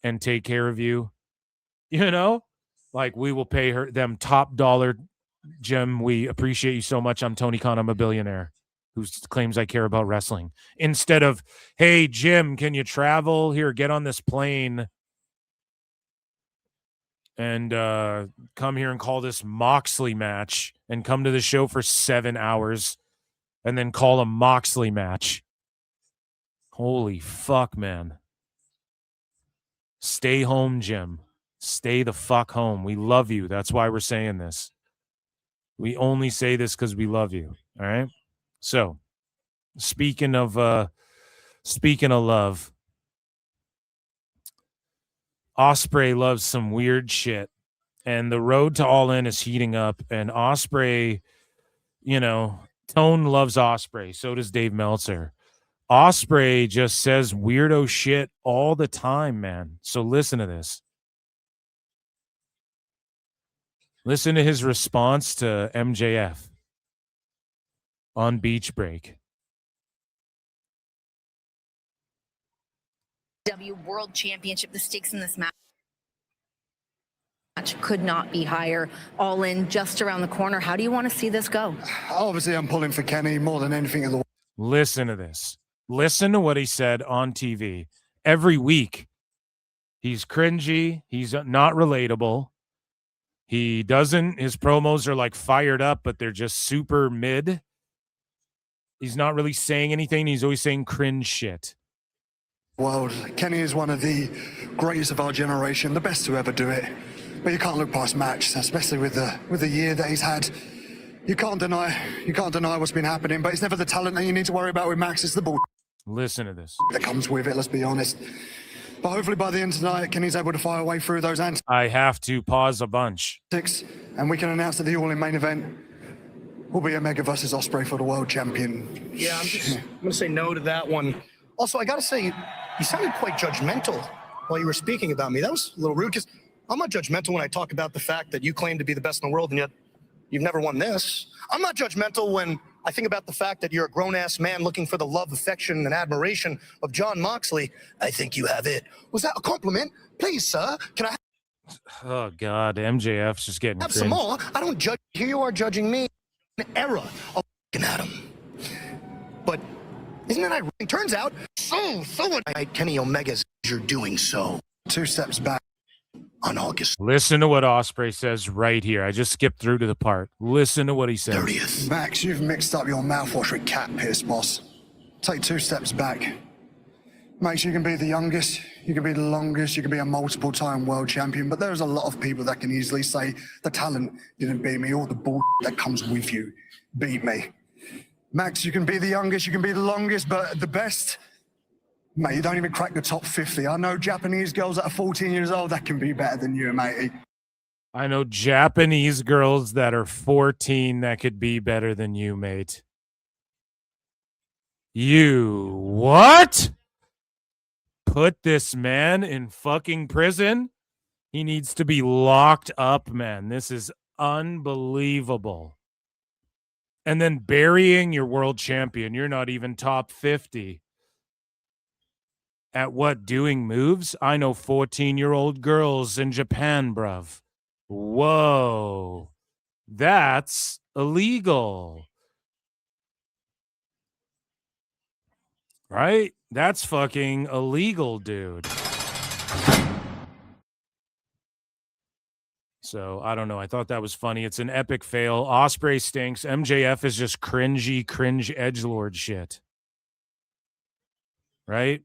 and take care of you. You know, like, we will pay them top dollar. Jim, we appreciate you so much. I'm Tony Khan. I'm a billionaire who claims I care about wrestling. Instead of, hey, Jim, can you travel? Here, get on this plane and come here and call this Moxley match and come to the show for 7 hours and then call a Moxley match. Holy fuck, man. Stay home, Jim. Stay the fuck home. We love you. That's why we're saying this. We only say this because we love you. All right. So, speaking of love, Ospreay loves some weird shit, and the road to All In is heating up. And Ospreay, Tone loves Ospreay. So does Dave Meltzer. Ospreay just says weirdo shit all the time, man. So listen to this. Listen to his response to MJF on Beach Break. World Championship, the stakes in this match could not be higher. All In just around the corner. How do you want to see this go? Obviously, I'm pulling for Kenny more than anything in the world. Listen to this. Listen to what he said on TV. Every week, he's cringy. He's not relatable. His promos are like fired up, but they're just super mid. He's not really saying anything. He's always saying cringe shit. World. Kenny is one of the greatest of our generation, the best to ever do it. But you can't look past Max, especially with the year that he's had. You can't deny what's been happening, but it's never the talent that you need to worry about with Max. It's the bull. Listen to this. That comes with it, let's be honest. But hopefully by the end of tonight, Kenny's able to fire away through those antics. I have to pause a bunch. And we can announce that the All In main event will be Omega versus Ospreay for the World Champion. Yeah, I'm going to say no to that one. Also, I got to say, you sounded quite judgmental while you were speaking about me. That was a little rude, because I'm not judgmental when I talk about the fact that you claim to be the best in the world, and yet you've never won this. I'm not judgmental when I think about the fact that you're a grown-ass man looking for the love, affection, and admiration of Jon Moxley. I think you have it. Was that a compliment? Please, sir, can I Oh, God. MJF's just getting have cringe. some more? I don't judge. Here you are judging me. An era of looking at him. But isn't it ironic? Turns out, so what Kenny Omega's you're doing so. 2 steps back on August. Listen to what Ospreay says right here. I just skipped through to the part. Listen to what he says. 30th. Max, you've mixed up your mouthwash with cat piss, boss. Take 2 steps back. Max, you can be the youngest, you can be the longest, you can be a multiple-time world champion, but there's a lot of people that can easily say the talent didn't beat me, all the bull that comes with you beat me. Max, you can be the youngest, you can be the longest, but the best, mate, you don't even crack the top 50. I know Japanese girls that are 14 years old that can be better than you, matey. I know Japanese girls that are 14 that could be better than you, mate. You what? Put this man in fucking prison? He needs to be locked up, man. This is unbelievable. And then burying your world champion. You're not even top 50. At what, doing moves? I know 14-year-old girls in Japan, bruv. Whoa. That's illegal. Right? That's fucking illegal, dude. So I don't know. I thought that was funny. It's an epic fail. Ospreay stinks. MJF is just cringe edgelord shit. Right?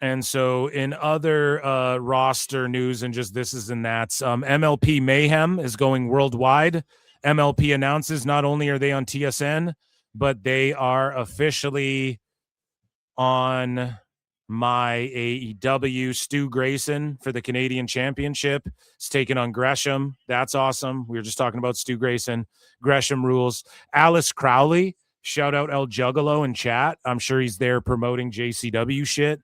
And so in other roster news and just this is and that's, MLP Mayhem is going worldwide. MLP announces not only are they on TSN, but they are officially on my AEW. Stu Grayson for the Canadian Championship is taking on Gresham. That's awesome. We were just talking about Stu Grayson. Gresham rules. Alice Crowley, shout out El Juggalo in chat. I'm sure he's there promoting JCW shit.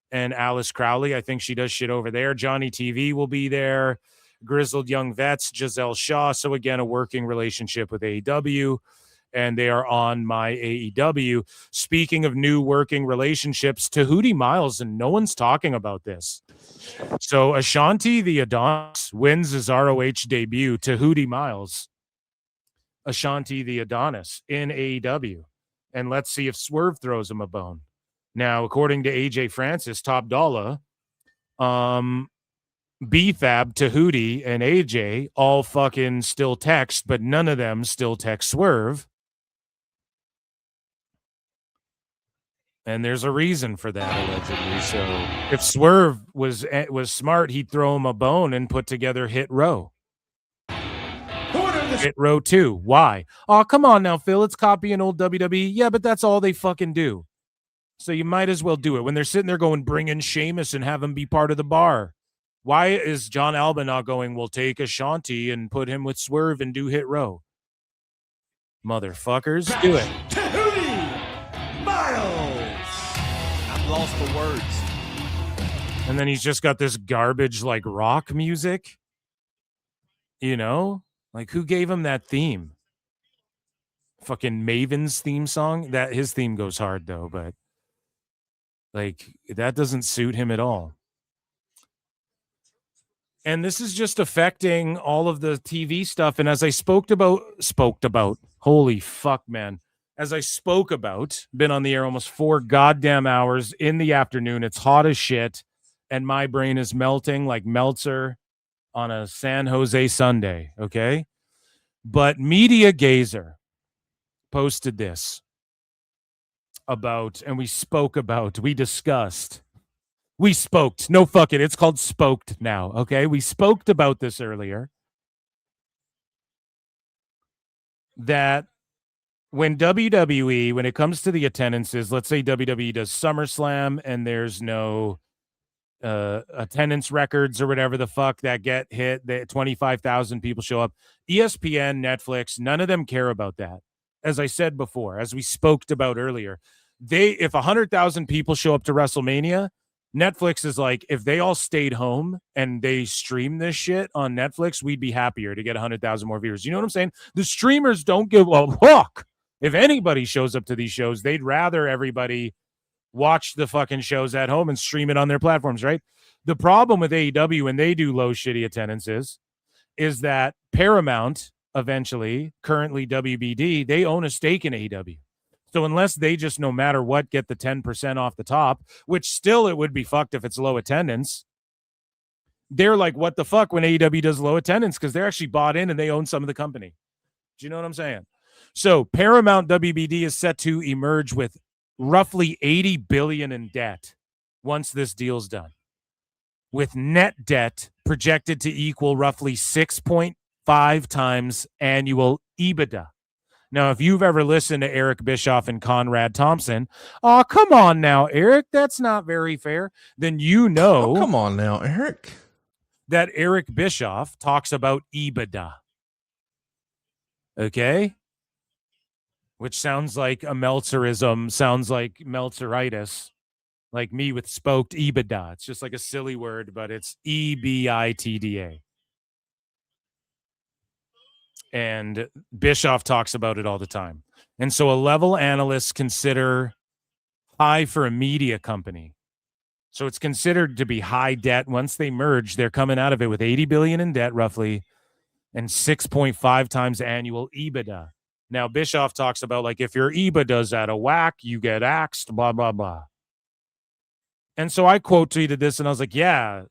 And Alice Crowley, I think she does shit over there. Johnny TV will be there. Grizzled Young Vets, Giselle Shaw. So again, a working relationship with AEW. And they are on my AEW. Speaking of new working relationships, Tahuti Miles, and no one's talking about this. So Ashanti the Adonis wins his ROH debut. Tahuti Miles, Ashanti the Adonis in AEW. And let's see if Swerve throws him a bone. Now, according to AJ Francis, Top Dollar, BFAB, Tahuti, and AJ all fucking still text, but none of them still text Swerve. And there's a reason for that, allegedly. So if Swerve was smart, he'd throw him a bone and put together Hit Row. Hit Row 2. Why? Oh, come on now, Phil. It's copying old WWE. Yeah, but that's all they fucking do. So you might as well do it. When they're sitting there going, bring in Sheamus and have him be part of the bar. Why is John Alba not going, we'll take Ashanti and put him with Swerve and do Hit Row? Motherfuckers, do it. I'm lost for words. And then he's just got this garbage like rock music. You know? Like who gave him that theme? Fucking Maven's theme song? That his theme goes hard though, but like that doesn't suit him at all. And this is just affecting all of the TV stuff. And as I spoke about, holy fuck, man. As I spoke about, been on the air almost 4 goddamn hours in the afternoon. It's hot as shit. And my brain is melting like Meltzer on a San Jose Sunday. Okay. But Media Gazer posted this about, and we discussed. We spoked. No, fuck it. It's called spoked now. Okay. We spoked about this earlier. That when WWE, when it comes to the attendances, let's say WWE does SummerSlam and there's no attendance records or whatever the fuck that get hit, that 25,000 people show up. ESPN, Netflix, none of them care about that. As I said before, as we spoked about earlier, if 100,000 people show up to WrestleMania, Netflix is like, if they all stayed home and they stream this shit on Netflix, we'd be happier to get 100,000 more viewers. You know what I'm saying? The streamers don't give a fuck. If anybody shows up to these shows, they'd rather everybody watch the fucking shows at home and stream it on their platforms, right? The problem with AEW when they do low shitty attendances is that Paramount, eventually, currently WBD, they own a stake in AEW. So unless they just, no matter what, get the 10% off the top, which still it would be fucked if it's low attendance, they're like, what the fuck when AEW does low attendance? Because they're actually bought in and they own some of the company. Do you know what I'm saying? So Paramount WBD is set to emerge with roughly $80 billion in debt once this deal's done, with net debt projected to equal roughly 6.5 times annual EBITDA. Now, if you've ever listened to Eric Bischoff and Conrad Thompson, oh, come on now, Eric, that's not very fair. Then you know. Oh, come on now, Eric. That Eric Bischoff talks about EBITDA. Okay? Which sounds like a Meltzerism, sounds like Meltzeritis, like me with spoked EBITDA. It's just like a silly word, but it's EBITDA. And Bischoff talks about it all the time. And so a level analysts consider high for a media company. So it's considered to be high debt. Once they merge, they're coming out of it with $80 billion in debt roughly and 6.5 times annual EBITDA. Now, Bischoff talks about like if your EBITDA's out of whack, you get axed, blah, blah, blah. And so I quote tweeted this and I was like, yeah,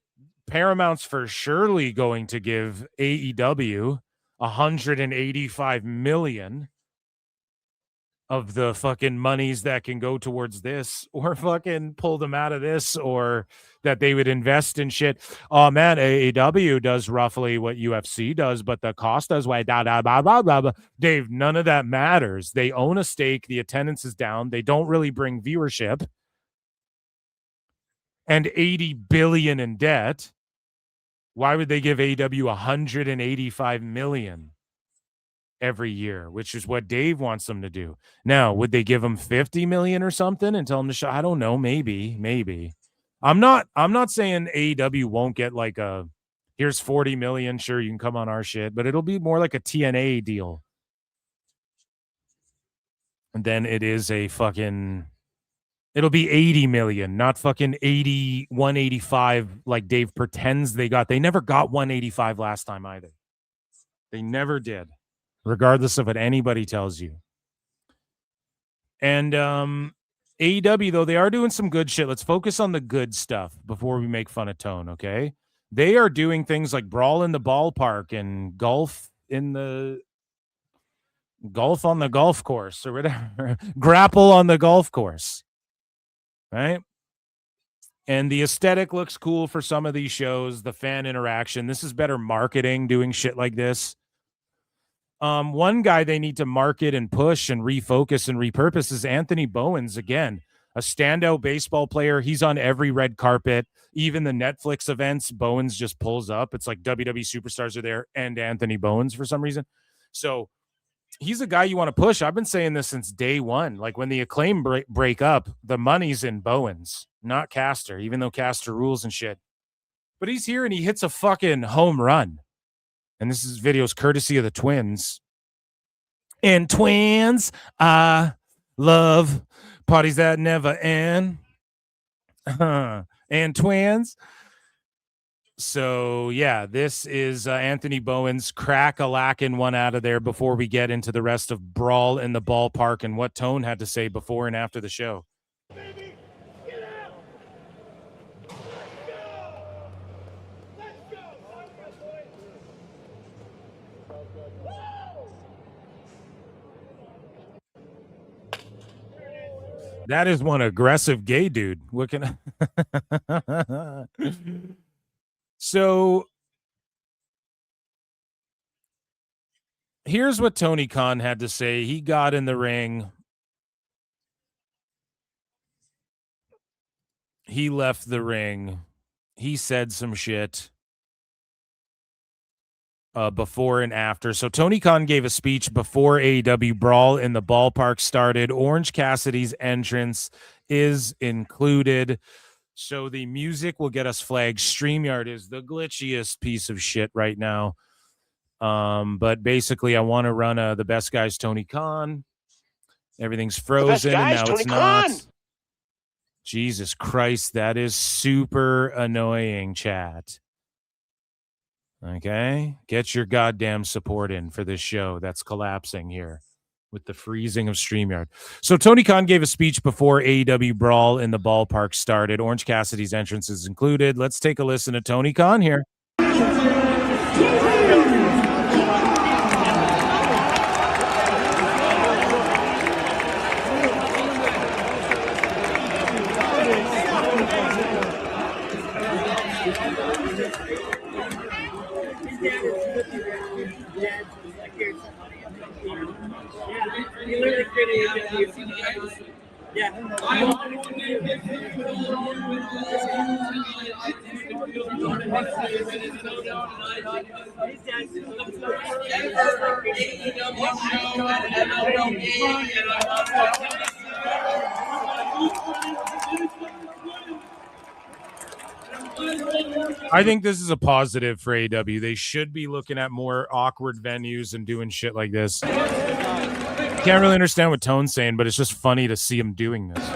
Paramount's for surely going to give AEW $185 million of the fucking monies that can go towards this, or fucking pull them out of this, or that they would invest in shit. Oh man, AEW does roughly what UFC does, but the cost does way da da blah blah blah blah. Dave, none of that matters. They own a stake, the attendance is down, they don't really bring viewership, and $80 billion in debt. Why would they give AEW $185 million every year, which is what Dave wants them to do? Now, would they give them $50 million or something and tell them to show? I don't know. Maybe. I'm not saying AEW won't get like a, here's $40 million. Sure, you can come on our shit, but it'll be more like a TNA deal. And then it is a fucking, it'll be 80 million, not fucking 80, 185 like Dave pretends they got. They never got 185 last time either. They never did, regardless of what anybody tells you. And AEW, though, they are doing some good shit. Let's focus on the good stuff before we make fun of Tone, okay? They are doing things like Brawl in the Ballpark and golf on the golf course or whatever. Grapple on the golf course. Right? And the aesthetic looks cool for some of these shows, the fan interaction. This is better marketing, doing shit like this. One guy they need to market and push and refocus and repurpose is Anthony Bowens. Again, a standout baseball player. He's on every red carpet. Even the Netflix events, Bowens just pulls up. It's like WWE superstars are there and Anthony Bowens for some reason. So he's a guy you want to push. I've been saying this since day one. Like when the Acclaim break up, the money's in Bowens, not Caster, even though Caster rules and shit. But he's here and he hits a fucking home run. And this is videos courtesy of the Twins. And Twins, I love parties that never end. And Twins. So, yeah, this is Anthony Bowens crack-a-lacking one out of there before we get into the rest of Brawl in the Ballpark and what Tone had to say before and after the show. That is one aggressive gay dude. What can I... So here's what Tony Khan had to say. He got in the ring. He left the ring. He said some shit before and after. So Tony Khan gave a speech before AEW Brawl in the Ballpark started. Orange Cassidy's entrance is included. So the music will get us flagged. StreamYard is the glitchiest piece of shit right now. But basically, I want to run the Best Guys Tony Khan. Everything's frozen, and now it's not. Jesus Christ, that is super annoying, chat. Okay? Get your goddamn support in for this show that's collapsing here with the freezing of StreamYard. So Tony Khan gave a speech before AEW Brawl in the Ballpark started. Orange Cassidy's entrance is included. Let's take a listen to Tony Khan here. I think this is a positive for AEW. They should be looking at more awkward venues and doing shit like this. Can't really understand what Tone's saying, but it's just funny to see him doing this.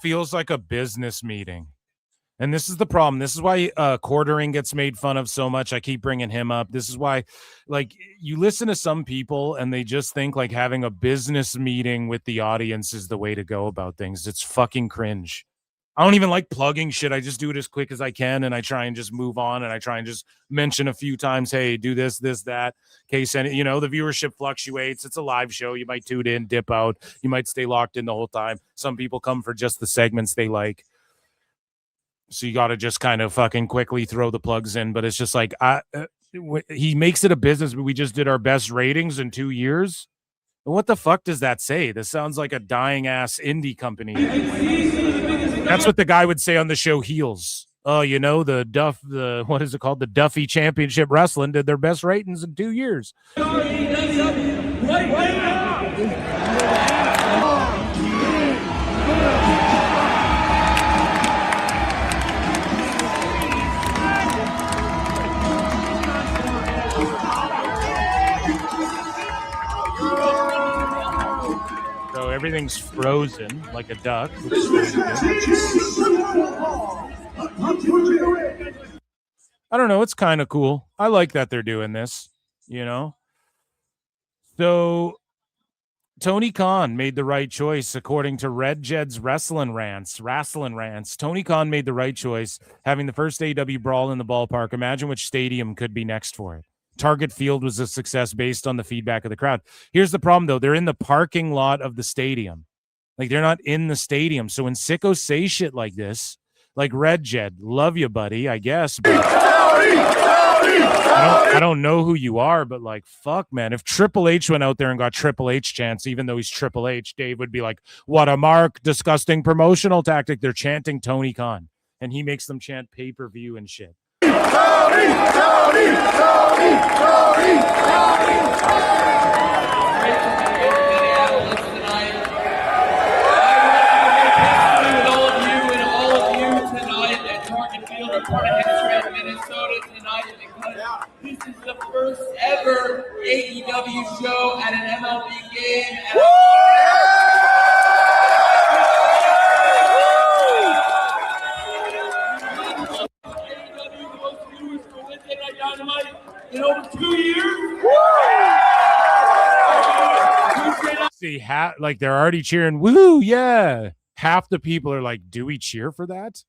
feels like a business meeting. And this is the problem. This is why Quartering gets made fun of so much. I keep bringing him up. This is why, like, you listen to some people and they just think like having a business meeting with the audience is the way to go about things. It's fucking cringe. I don't even like plugging shit. I just do it as quick as I can, and I try and just move on, and I try and just mention a few times, hey, do this, that. Case any, you know, the viewership fluctuates. It's a live show. You might tune in, dip out. You might stay locked in the whole time. Some people come for just the segments they like. So you got to just kind of fucking quickly throw the plugs in. But it's just like, he makes it a business. But we just did our best ratings in 2 years. What the fuck does that say? This sounds like a dying ass indie company. That's what the guy would say on the show Heels. Oh, you know, what is it called? The Duffy Championship Wrestling did their best ratings in 2 years. So everything's frozen like a duck. I don't know. It's kind of cool. I like that they're doing this, you know? So Tony Khan made the right choice, according to Red Jed's Wrestling Rants. Tony Khan made the right choice, having the first AEW Brawl in the Ballpark. Imagine which stadium could be next for it. Target Field was a success based on the feedback of the crowd. Here's the problem, though. They're in the parking lot of the stadium. Like, they're not in the stadium. So when sickos say shit like this, like Red Jed, love you, buddy, I guess. But I don't know who you are, but like, fuck, man. If Triple H went out there and got Triple H chants, even though he's Triple H, Dave would be like, what a mark, disgusting promotional tactic. They're chanting Tony Khan, and he makes them chant pay-per-view and shit. Minnesota tonight because this is the first ever AEW show at an MLB game. AEW most viewers for Wednesday Night Dynamite in over 2 years. See, like they're already cheering, woo, yeah. Half the people are like, do we cheer for that?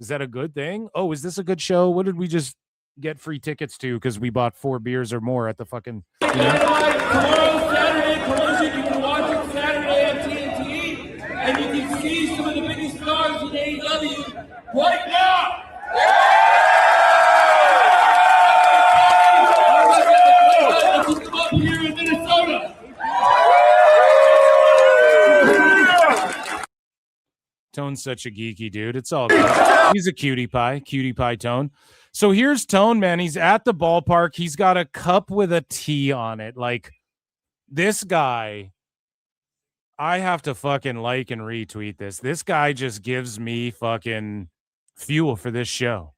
Is that a good thing? Oh, is this a good show? What did we just get free tickets to because we bought 4 beers or more at the fucking... Tomorrow, Saturday, Collision. You can watch it Saturday on TNT, and you can see some of the biggest stars in AEW right now. Let's come up here in Minnesota. Tone's such a geeky dude. It's all good. He's a cutie pie Tone. So here's Tone, man. He's at the ballpark. He's got a cup with a T on it. Like, this guy, I have to fucking like and retweet this. This guy just gives me fucking fuel for this show.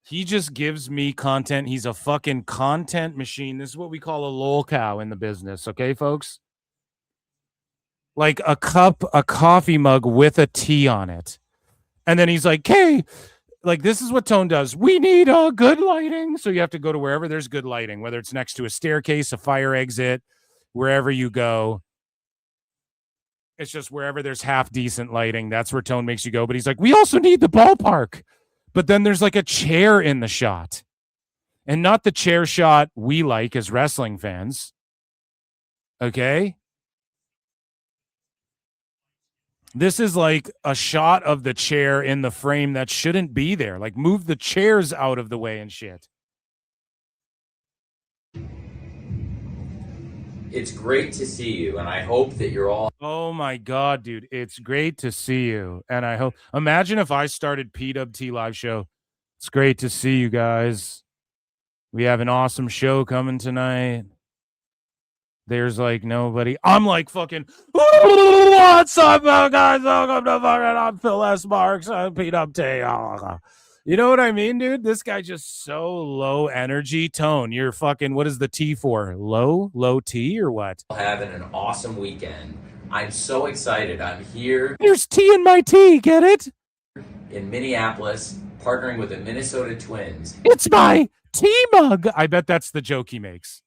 He just gives me content. He's a fucking content machine. This is what we call a lol cow in the business. Okay, folks? Like a coffee mug with a T on it. And then he's like, hey, like, this is what Tone does. We need good lighting. So you have to go to wherever there's good lighting, whether it's next to a staircase, a fire exit, wherever you go. It's just wherever there's half decent lighting. That's where Tone makes you go. But he's like, we also need the ballpark. But then there's like a chair in the shot. And not the chair shot we like as wrestling fans. Okay? This is like a shot of the chair in the frame that shouldn't be there. Like, move the chairs out of the way and shit. It's great to see you, and I hope that you're all... Oh my God, dude. It's great to see you. And I hope... Imagine if I started PWT Live Show. It's great to see you guys. We have an awesome show coming tonight. There's like nobody. I'm like fucking, what's up, guys? Welcome to fucking, I'm Phil S. Marks. I'm PWT. You know what I mean, dude? This guy just so low energy. Tone, you're fucking, what is the T for? Low T or what? Having an awesome weekend. I'm so excited. I'm here There's tea in my tea, get it? in Minneapolis, partnering with the Minnesota Twins. It's my tea mug. I bet that's the joke he makes.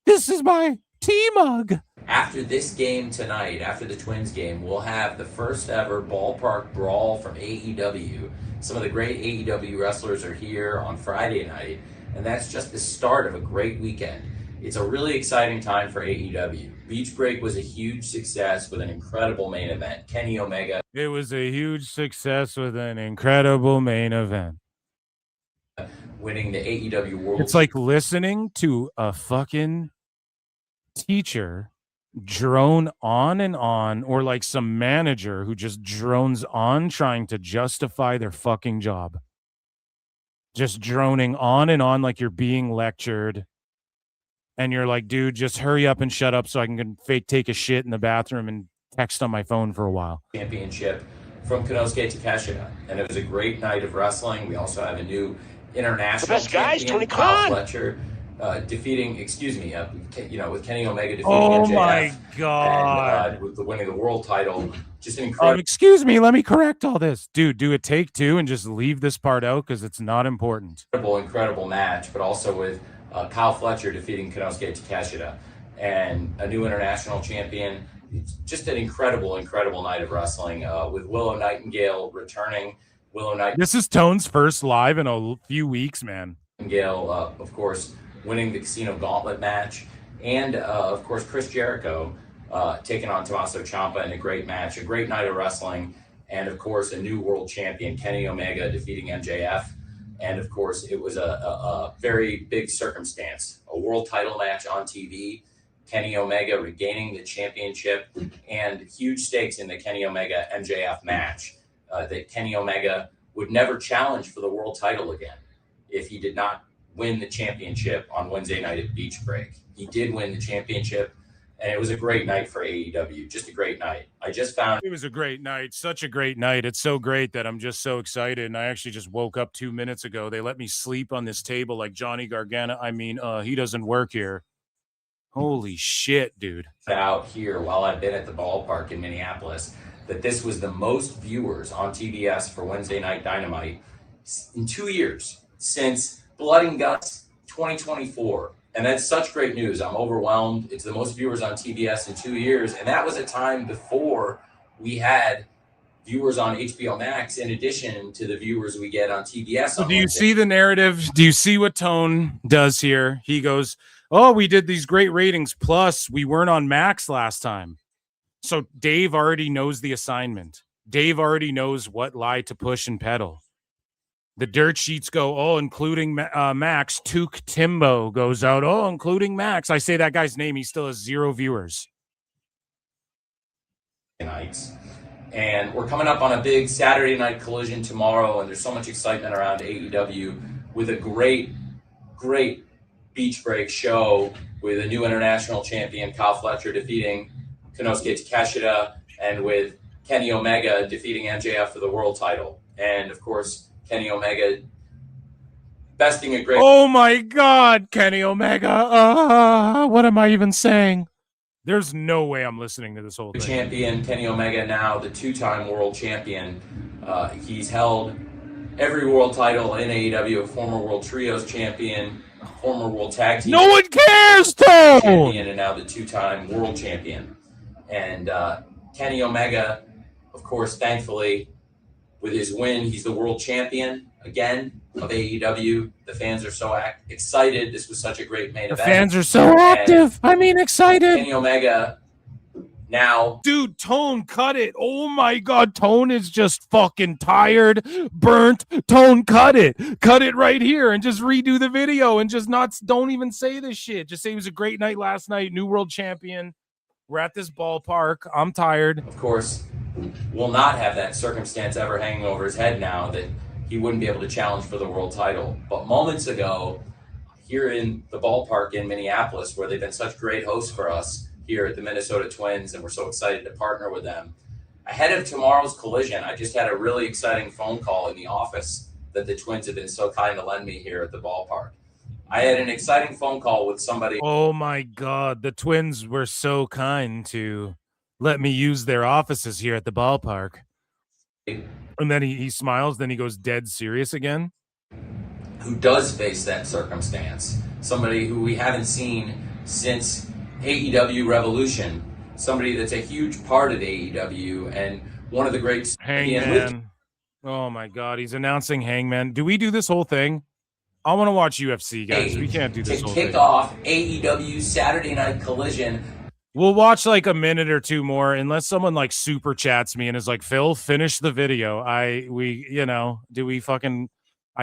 This is my tea mug. After this game tonight, after the Twins game, we'll have the first ever ballpark brawl from AEW. Some of the great AEW wrestlers are here on Friday night, and that's just the start of a great weekend. It's a really exciting time for AEW. Beach Break was a huge success with an incredible main event. Kenny Omega. It was a huge success with an incredible main event. Winning the AEW World. It's like listening to a fucking teacher drone on and on, or like some manager who just drones on trying to justify their fucking job. Just droning on and on like you're being lectured. And you're like, dude, just hurry up and shut up so I can take a shit in the bathroom and text on my phone for a while. Championship from Konosuke Takeshita. And it was a great night of wrestling. We also have a new international The best guys, champion, Tony Kyle Khan. Fletcher, defeating, with Kenny Omega defeating Oh MJF. my God. And with winning the world title. Just an incredible. Excuse me, let me correct all this. Dude, do a take two and just leave this part out because it's not important. Incredible match, but also with Kyle Fletcher defeating Konosuke Takeshita and a new international champion. It's just an incredible night of wrestling with Willow Nightingale returning. This is Tone's first live in a few weeks, man. Nightingale, of course, winning the Casino Gauntlet match. And, of course, Chris Jericho taking on Tommaso Ciampa in a great match, a great night of wrestling. And, of course, a new world champion, Kenny Omega, defeating MJF. And, of course, it was a very big circumstance, a world title match on TV, Kenny Omega regaining the championship, and huge stakes in the Kenny Omega MJF match, that Kenny Omega would never challenge for the world title again if he did not win the championship on Wednesday night at Beach Break. He did win the championship, and it was a great night for AEW, just a great night. I just found it was a great night, such a great night. It's so great that I'm just so excited. And I actually just woke up 2 minutes ago. They let me sleep on this table like Johnny Gargano. I mean, he doesn't work here. Holy shit, dude. Out here while I've been at the ballpark in Minneapolis, that this was the most viewers on TBS for Wednesday Night Dynamite in 2 years, since Blood and Guts 2024. And that's such great news. I'm overwhelmed. It's the most viewers on TBS in 2 years. And that was a time before we had viewers on HBO Max in addition to the viewers we get on TBS. So do you see the narrative? Do you see what Tone does here? He goes, oh, we did these great ratings. Plus, we weren't on Max last time. So Dave already knows the assignment. Dave already knows what lie to push and peddle. The dirt sheets go, oh, including Max. Took Timbo goes out, oh, including Max. I say that guy's name. He still has 0 viewers. Nights. And we're coming up on a big Saturday night collision tomorrow, and there's so much excitement around AEW with a great Beach Break show with a new international champion, Kyle Fletcher, defeating Konosuke Takeshita, and with Kenny Omega defeating MJF for the world title. And, of course, Kenny Omega besting a great... Oh, my God, Kenny Omega. What am I even saying? There's no way I'm listening to this whole thing. Champion Kenny Omega, now the 2-time world champion. He's held every world title in AEW, a former World Trios champion, former World Tag Team. No one cares, Tom! Champion, and now the 2-time world champion. And Kenny Omega, of course, thankfully, with his win, he's the world champion again of AEW. The fans are so excited. This was such a great main event. The fans are so active. I mean, excited. Kenny Omega now. Dude, Tone, cut it. Oh my God, Tone is just fucking tired, burnt. Tone, cut it. Cut it right here and just redo the video and just don't even say this shit. Just say it was a great night last night. New world champion. We're at this ballpark. I'm tired. Of course, will not have that circumstance ever hanging over his head now that he wouldn't be able to challenge for the world title. But moments ago, here in the ballpark in Minneapolis, where they've been such great hosts for us here at the Minnesota Twins, and we're so excited to partner with them. Ahead of tomorrow's collision, I just had a really exciting phone call in the office that the Twins have been so kind to lend me here at the ballpark. I had an exciting phone call with somebody. Oh my God, the Twins were so kind to let me use their offices here at the ballpark. And then he smiles, then he goes dead serious again. Who does face that circumstance. Somebody who we haven't seen since AEW Revolution. Somebody that's a huge part of AEW and one of the great Hangman. Oh my God, he's announcing Hangman. Do we do this whole thing? I want to watch UFC, guys. We can't do this to whole kick thing. off AEW Saturday Night Collision. We'll watch like a minute or two more, unless someone like super chats me and is like, Phil, finish the video. I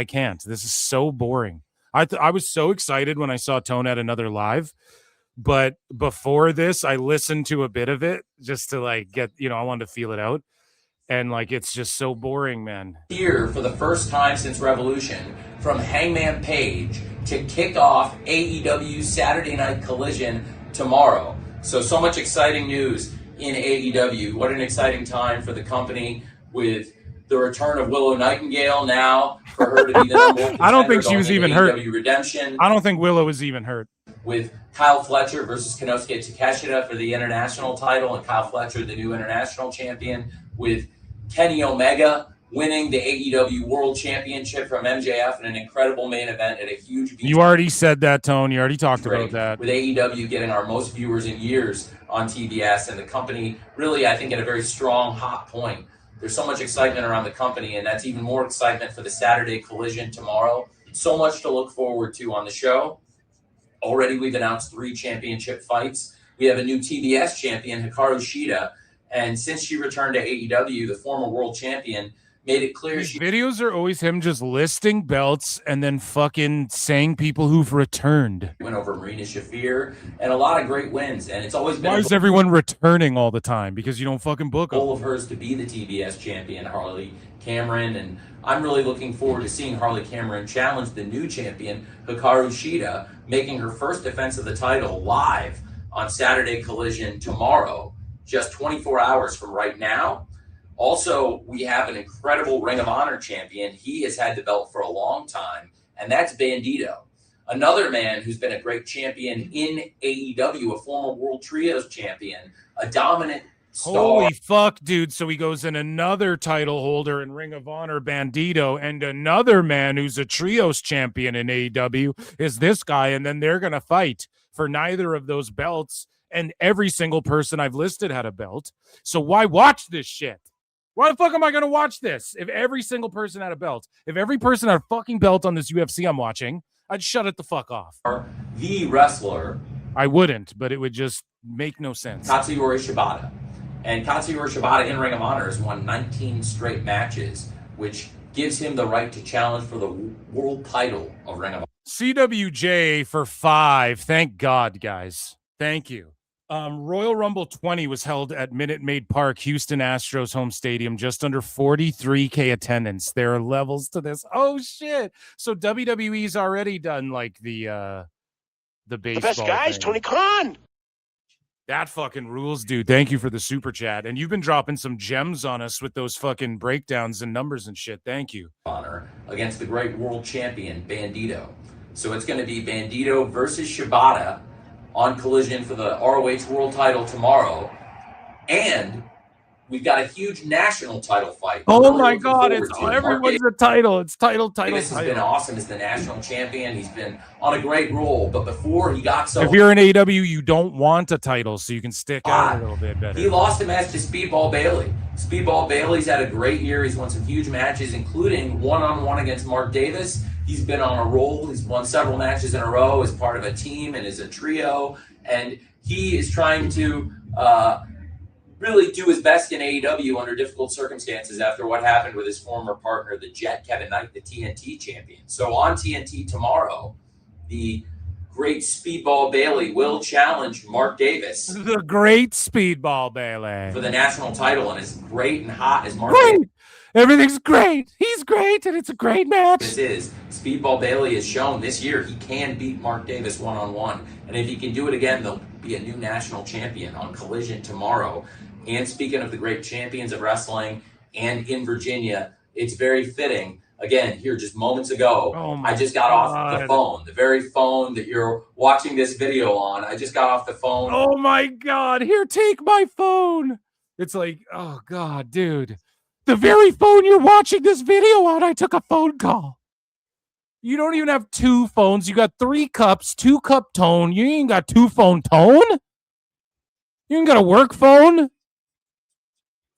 can't. This is so boring. I was so excited when I saw Tone at another live, but before this, I listened to a bit of it just to like get, I wanted to feel it out. And like, it's just so boring, man. Here for the first time since Revolution from Hangman Page to kick off AEW Saturday Night Collision tomorrow. So much exciting news in AEW. What an exciting time for the company with the return of Willow Nightingale now for her to be the number one I don't think she was even hurt. AEW Redemption. I don't think Willow was even hurt. With Kyle Fletcher versus Konosuke Takeshita for the international title, and Kyle Fletcher, the new international champion, with Kenny Omega winning the AEW World Championship from MJF in an incredible main event at a huge... You already said that, Tone. You already talked about that. With AEW getting our most viewers in years on TBS, and the company really, I think, at a very strong, hot point. There's so much excitement around the company, and that's even more excitement for the Saturday Collision tomorrow. So much to look forward to on the show. Already, we've announced 3 championship fights. We have a new TBS champion, Hikaru Shida, and since she returned to AEW, the former world champion made it clear These videos are always him just listing belts and then fucking saying people who've returned. Went over Marina Shafir and a lot of great wins, and it's always been... Why is everyone returning all the time? Because you don't fucking book them. Goal of hers to be the TBS champion, Harley Cameron, and I'm really looking forward to seeing Harley Cameron challenge the new champion, Hikaru Shida, making her first defense of the title live on Saturday Collision tomorrow, just 24 hours from right now. Also, we have an incredible Ring of Honor champion. He has had the belt for a long time, and that's Bandito. Another man who's been a great champion in AEW, a former World Trios champion, a dominant star. Holy fuck, dude. So he goes in another title holder in Ring of Honor, Bandito, and another man who's a Trios champion in AEW is this guy, and then they're going to fight for neither of those belts, and every single person I've listed had a belt. So why watch this shit? Why the fuck am I going to watch this? If every single person had a belt, if every person had a fucking belt on this UFC I'm watching, I'd shut it the fuck off. The wrestler. I wouldn't, but it would just make no sense. Katsuyori Shibata. And Katsuyori Shibata in Ring of Honor has won 19 straight matches, which gives him the right to challenge for the world title of Ring of Honor. CWJ for 5. Thank God, guys. Thank you. Royal Rumble 20 was held at Minute Maid Park, Houston Astros home stadium, just under 43K attendance. There are levels to this. Oh shit. So WWE's already done like the baseball. The best guys, thing. Tony Khan. That fucking rules, dude. Thank you for the super chat. And you've been dropping some gems on us with those fucking breakdowns and numbers and shit. Thank you. Honor against the great world champion, Bandito. So it's going to be Bandito versus Shibata on Collision for the ROH World title tomorrow. And we've got a huge national title fight. Oh my God, it's everyone's a title. It's title. This has been awesome as the national champion. He's been on a great roll, but before he got so... If you're in AEW, you don't want a title, so you can stick out a little bit better. He lost a match to Speedball Bailey. Speedball Bailey's had a great year. He's won some huge matches, including one-on-one against Mark Davis. He's been on a roll. He's won several matches in a row as part of a team and as a trio. And he is trying to really do his best in AEW under difficult circumstances after what happened with his former partner, the Jet, Kevin Knight, the TNT champion. So on TNT tomorrow, the great Speedball Bailey will challenge Mark Davis. The great Speedball Bailey. For the national title, and as great and hot as Mark Davis. Davis. Everything's great. He's great, and it's a great match. This is Speedball Bailey has shown this year he can beat Mark Davis one-on-one. And if he can do it again, there'll be a new national champion on Collision tomorrow. And speaking of the great champions of wrestling and in Virginia, it's very fitting. again, here just moments ago, I just got off the phone, the very phone that you're watching this video on. I just got off the phone. Oh my God. Here, take my phone. It's like, oh God, dude. The very phone you're watching this video on, I took a phone call. You don't even have two phones. You got 3 cups, 2-cup tone. You ain't got 2-phone tone? You ain't got a work phone?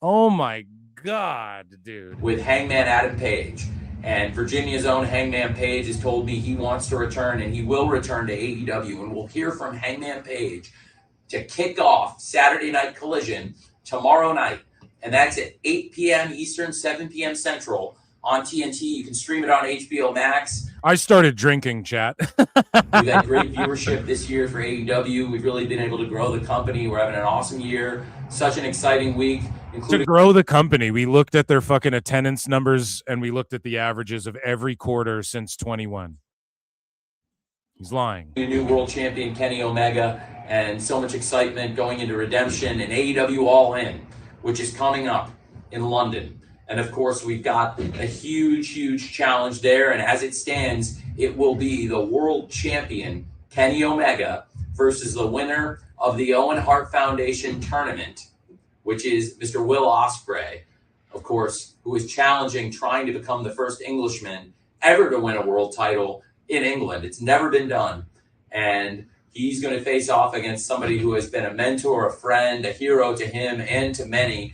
Oh my God, dude. With Hangman Adam Page. And Virginia's own Hangman Page has told me he wants to return, and he will return to AEW. And we'll hear from Hangman Page to kick off Saturday Night Collision tomorrow night. And that's at 8 p.m. Eastern, 7 p.m. Central on TNT. You can stream it on HBO Max. I started drinking, chat. We've had great viewership this year for AEW. We've really been able to grow the company. We're having an awesome year. Such an exciting week. To grow the company, we looked at their fucking attendance numbers and we looked at the averages of every quarter since 21. He's lying. New world champion Kenny Omega, and so much excitement going into Redemption and AEW All In, which is coming up in London. And of course, we've got a huge challenge there. And as it stands, it will be the world champion Kenny Omega versus the winner of the Owen Hart Foundation tournament, which is Mr. Will Ospreay, of course, who is challenging, trying to become the first Englishman ever to win a world title in England. It's never been done. And he's going to face off against somebody who has been a mentor, a friend, a hero to him and to many.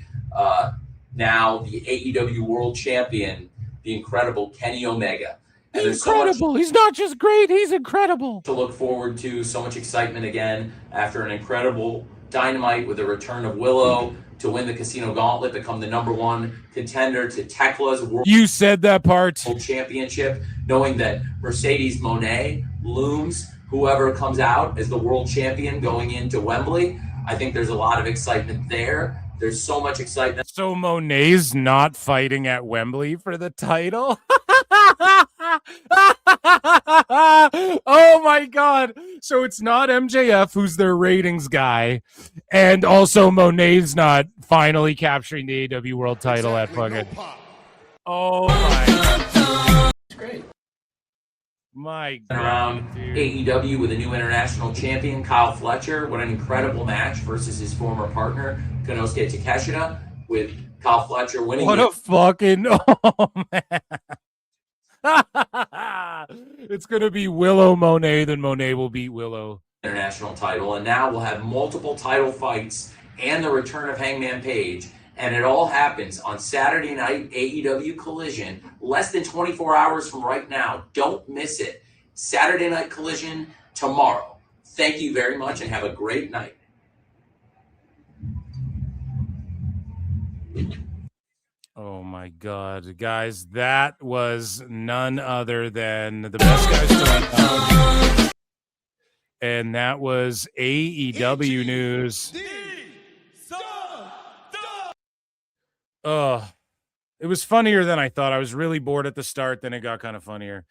Now the AEW world champion, the incredible Kenny Omega. And incredible. He's not just great, he's incredible. To look forward to, so much excitement again after an incredible Dynamite with the return of Willow to win the Casino Gauntlet, become the #1 contender to Tekla's World You said that part. Championship, knowing that Mercedes Moné looms whoever comes out as the world champion going into Wembley. I think there's a lot of excitement there. There's so much excitement. So Monet's not fighting at Wembley for the title? Oh my God. So it's not MJF, who's their ratings guy, and also Monet's not finally capturing the AEW world title at fucking. Oh my. It's great. My God, around dude. AEW with a new international champion, Kyle Fletcher. What an incredible match versus his former partner, Konosuke Takeshita, with Kyle Fletcher winning. What a fucking man. It's gonna be Willow Monet, then Monet will beat Willow. International title, and now we'll have multiple title fights and the return of Hangman Page, and it all happens on Saturday night AEW Collision, less than 24 hours from right now. Don't miss it. Saturday Night Collision tomorrow. Thank you very much and have a great night. Oh my God, guys, that was none other than the best guys tonight. And that was AEW news. It was funnier than I thought. I was really bored at the start, then it got kind of funnier.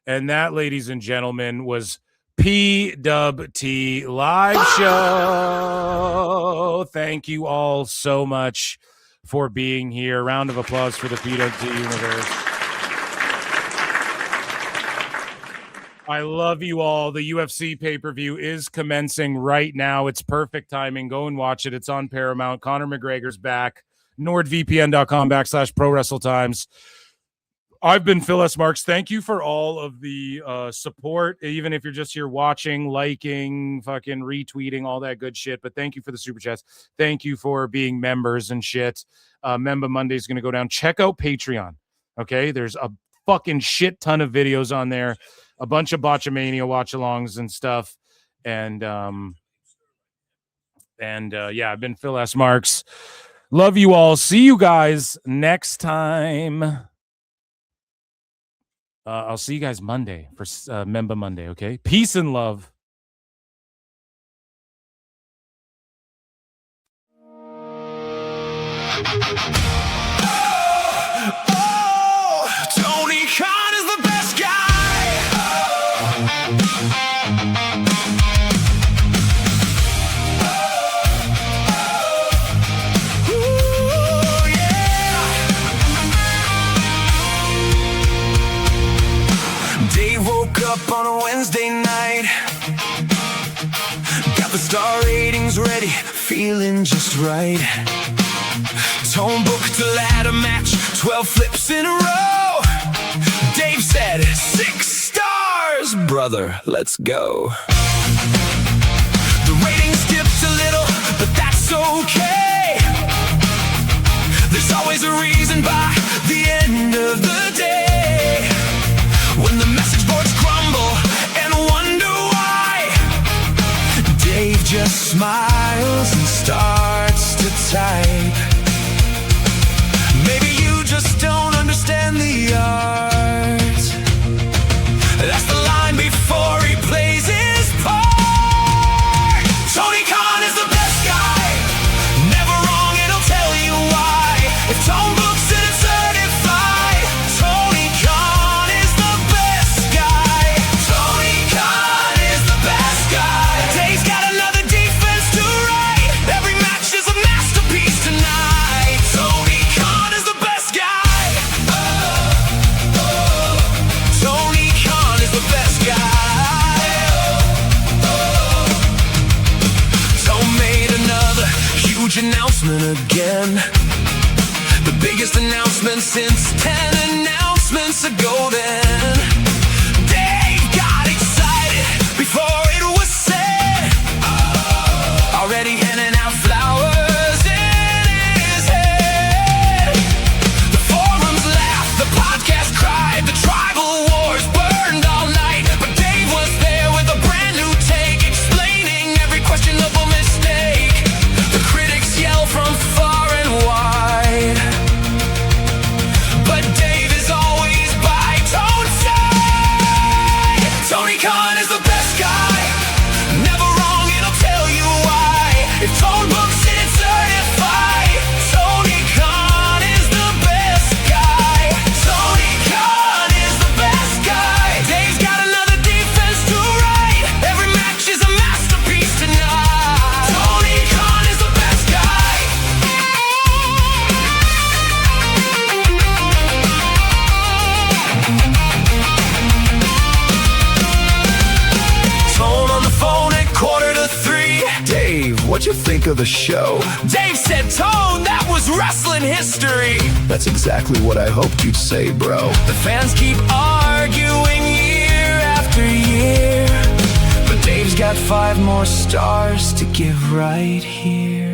And that, ladies and gentlemen, was PWT Live Show. Thank you all so much for being here. Round of applause for the PWT universe. I love you all. The UFC pay-per-view is commencing right now. It's perfect timing. Go and watch it. It's on Paramount. Conor McGregor's back. NordVPN.com/ProWrestleTimes. I've been Phil S. Marks. Thank you for all of the support, even if you're just here watching, liking, fucking retweeting, all that good shit. But thank you for the super chats. Thank you for being members and shit. Member Monday is going to go down. Check out Patreon. Okay, there's a fucking shit ton of videos on there, a bunch of Botchamania watch-alongs and stuff. And yeah, I've been Phil S. Marks. Love you all. See you guys next time. I'll see you guys Monday for Member Monday, okay? Peace and love. Oh, Tony Khan is the best guy. Ooh, yeah. Wednesday night. Got the star ratings ready, feeling just right. Tone booked a ladder match, 12 flips in a row. Dave said 6 stars, brother, let's go. The ratings dipped a little, but that's okay. There's always a reason by the end of the day. When the message boards crumble and wonder why, Dave just smiles and starts to type. Maybe you just don't understand the art. That's the line before he plays his part. Tony Khan is the best guy, never wrong, and he'll tell you why. If Tone books it, it's certified. Tony Khan is the best guy. Tony Khan is the best guy. Dave's got another defense to write. Every match is a masterpiece tonight. Tony Khan is the best guy. Tony Khan is the best guy. Tone made another huge announcement again. The biggest announcement since 10 announcements ago then. Dave got excited before it was said. Already handing out flowers in his head. The forums laughed, the podcast cried, the tribal wars burned all night. But Dave was there with a brand new take, explaining every questionable mistake. The critics yell from far and wide, but Dave is always by Tone's side. Tony Khan is the best guy, never wrong, and I'll tell you why. If Tone books it, it's certified. Tony Khan is the best guy. Tony Khan is the best guy. Dave's got another defense to write. Every match is a masterpiece tonight. Tony Khan is the best guy. Tone on the phone at 2:45. Dave, what'd you think of the show? Dave said, Tone, that was wrestling history. That's exactly what I hoped you'd say, bro. The fans keep arguing year after year, but Dave's got 5 more stars to give right here.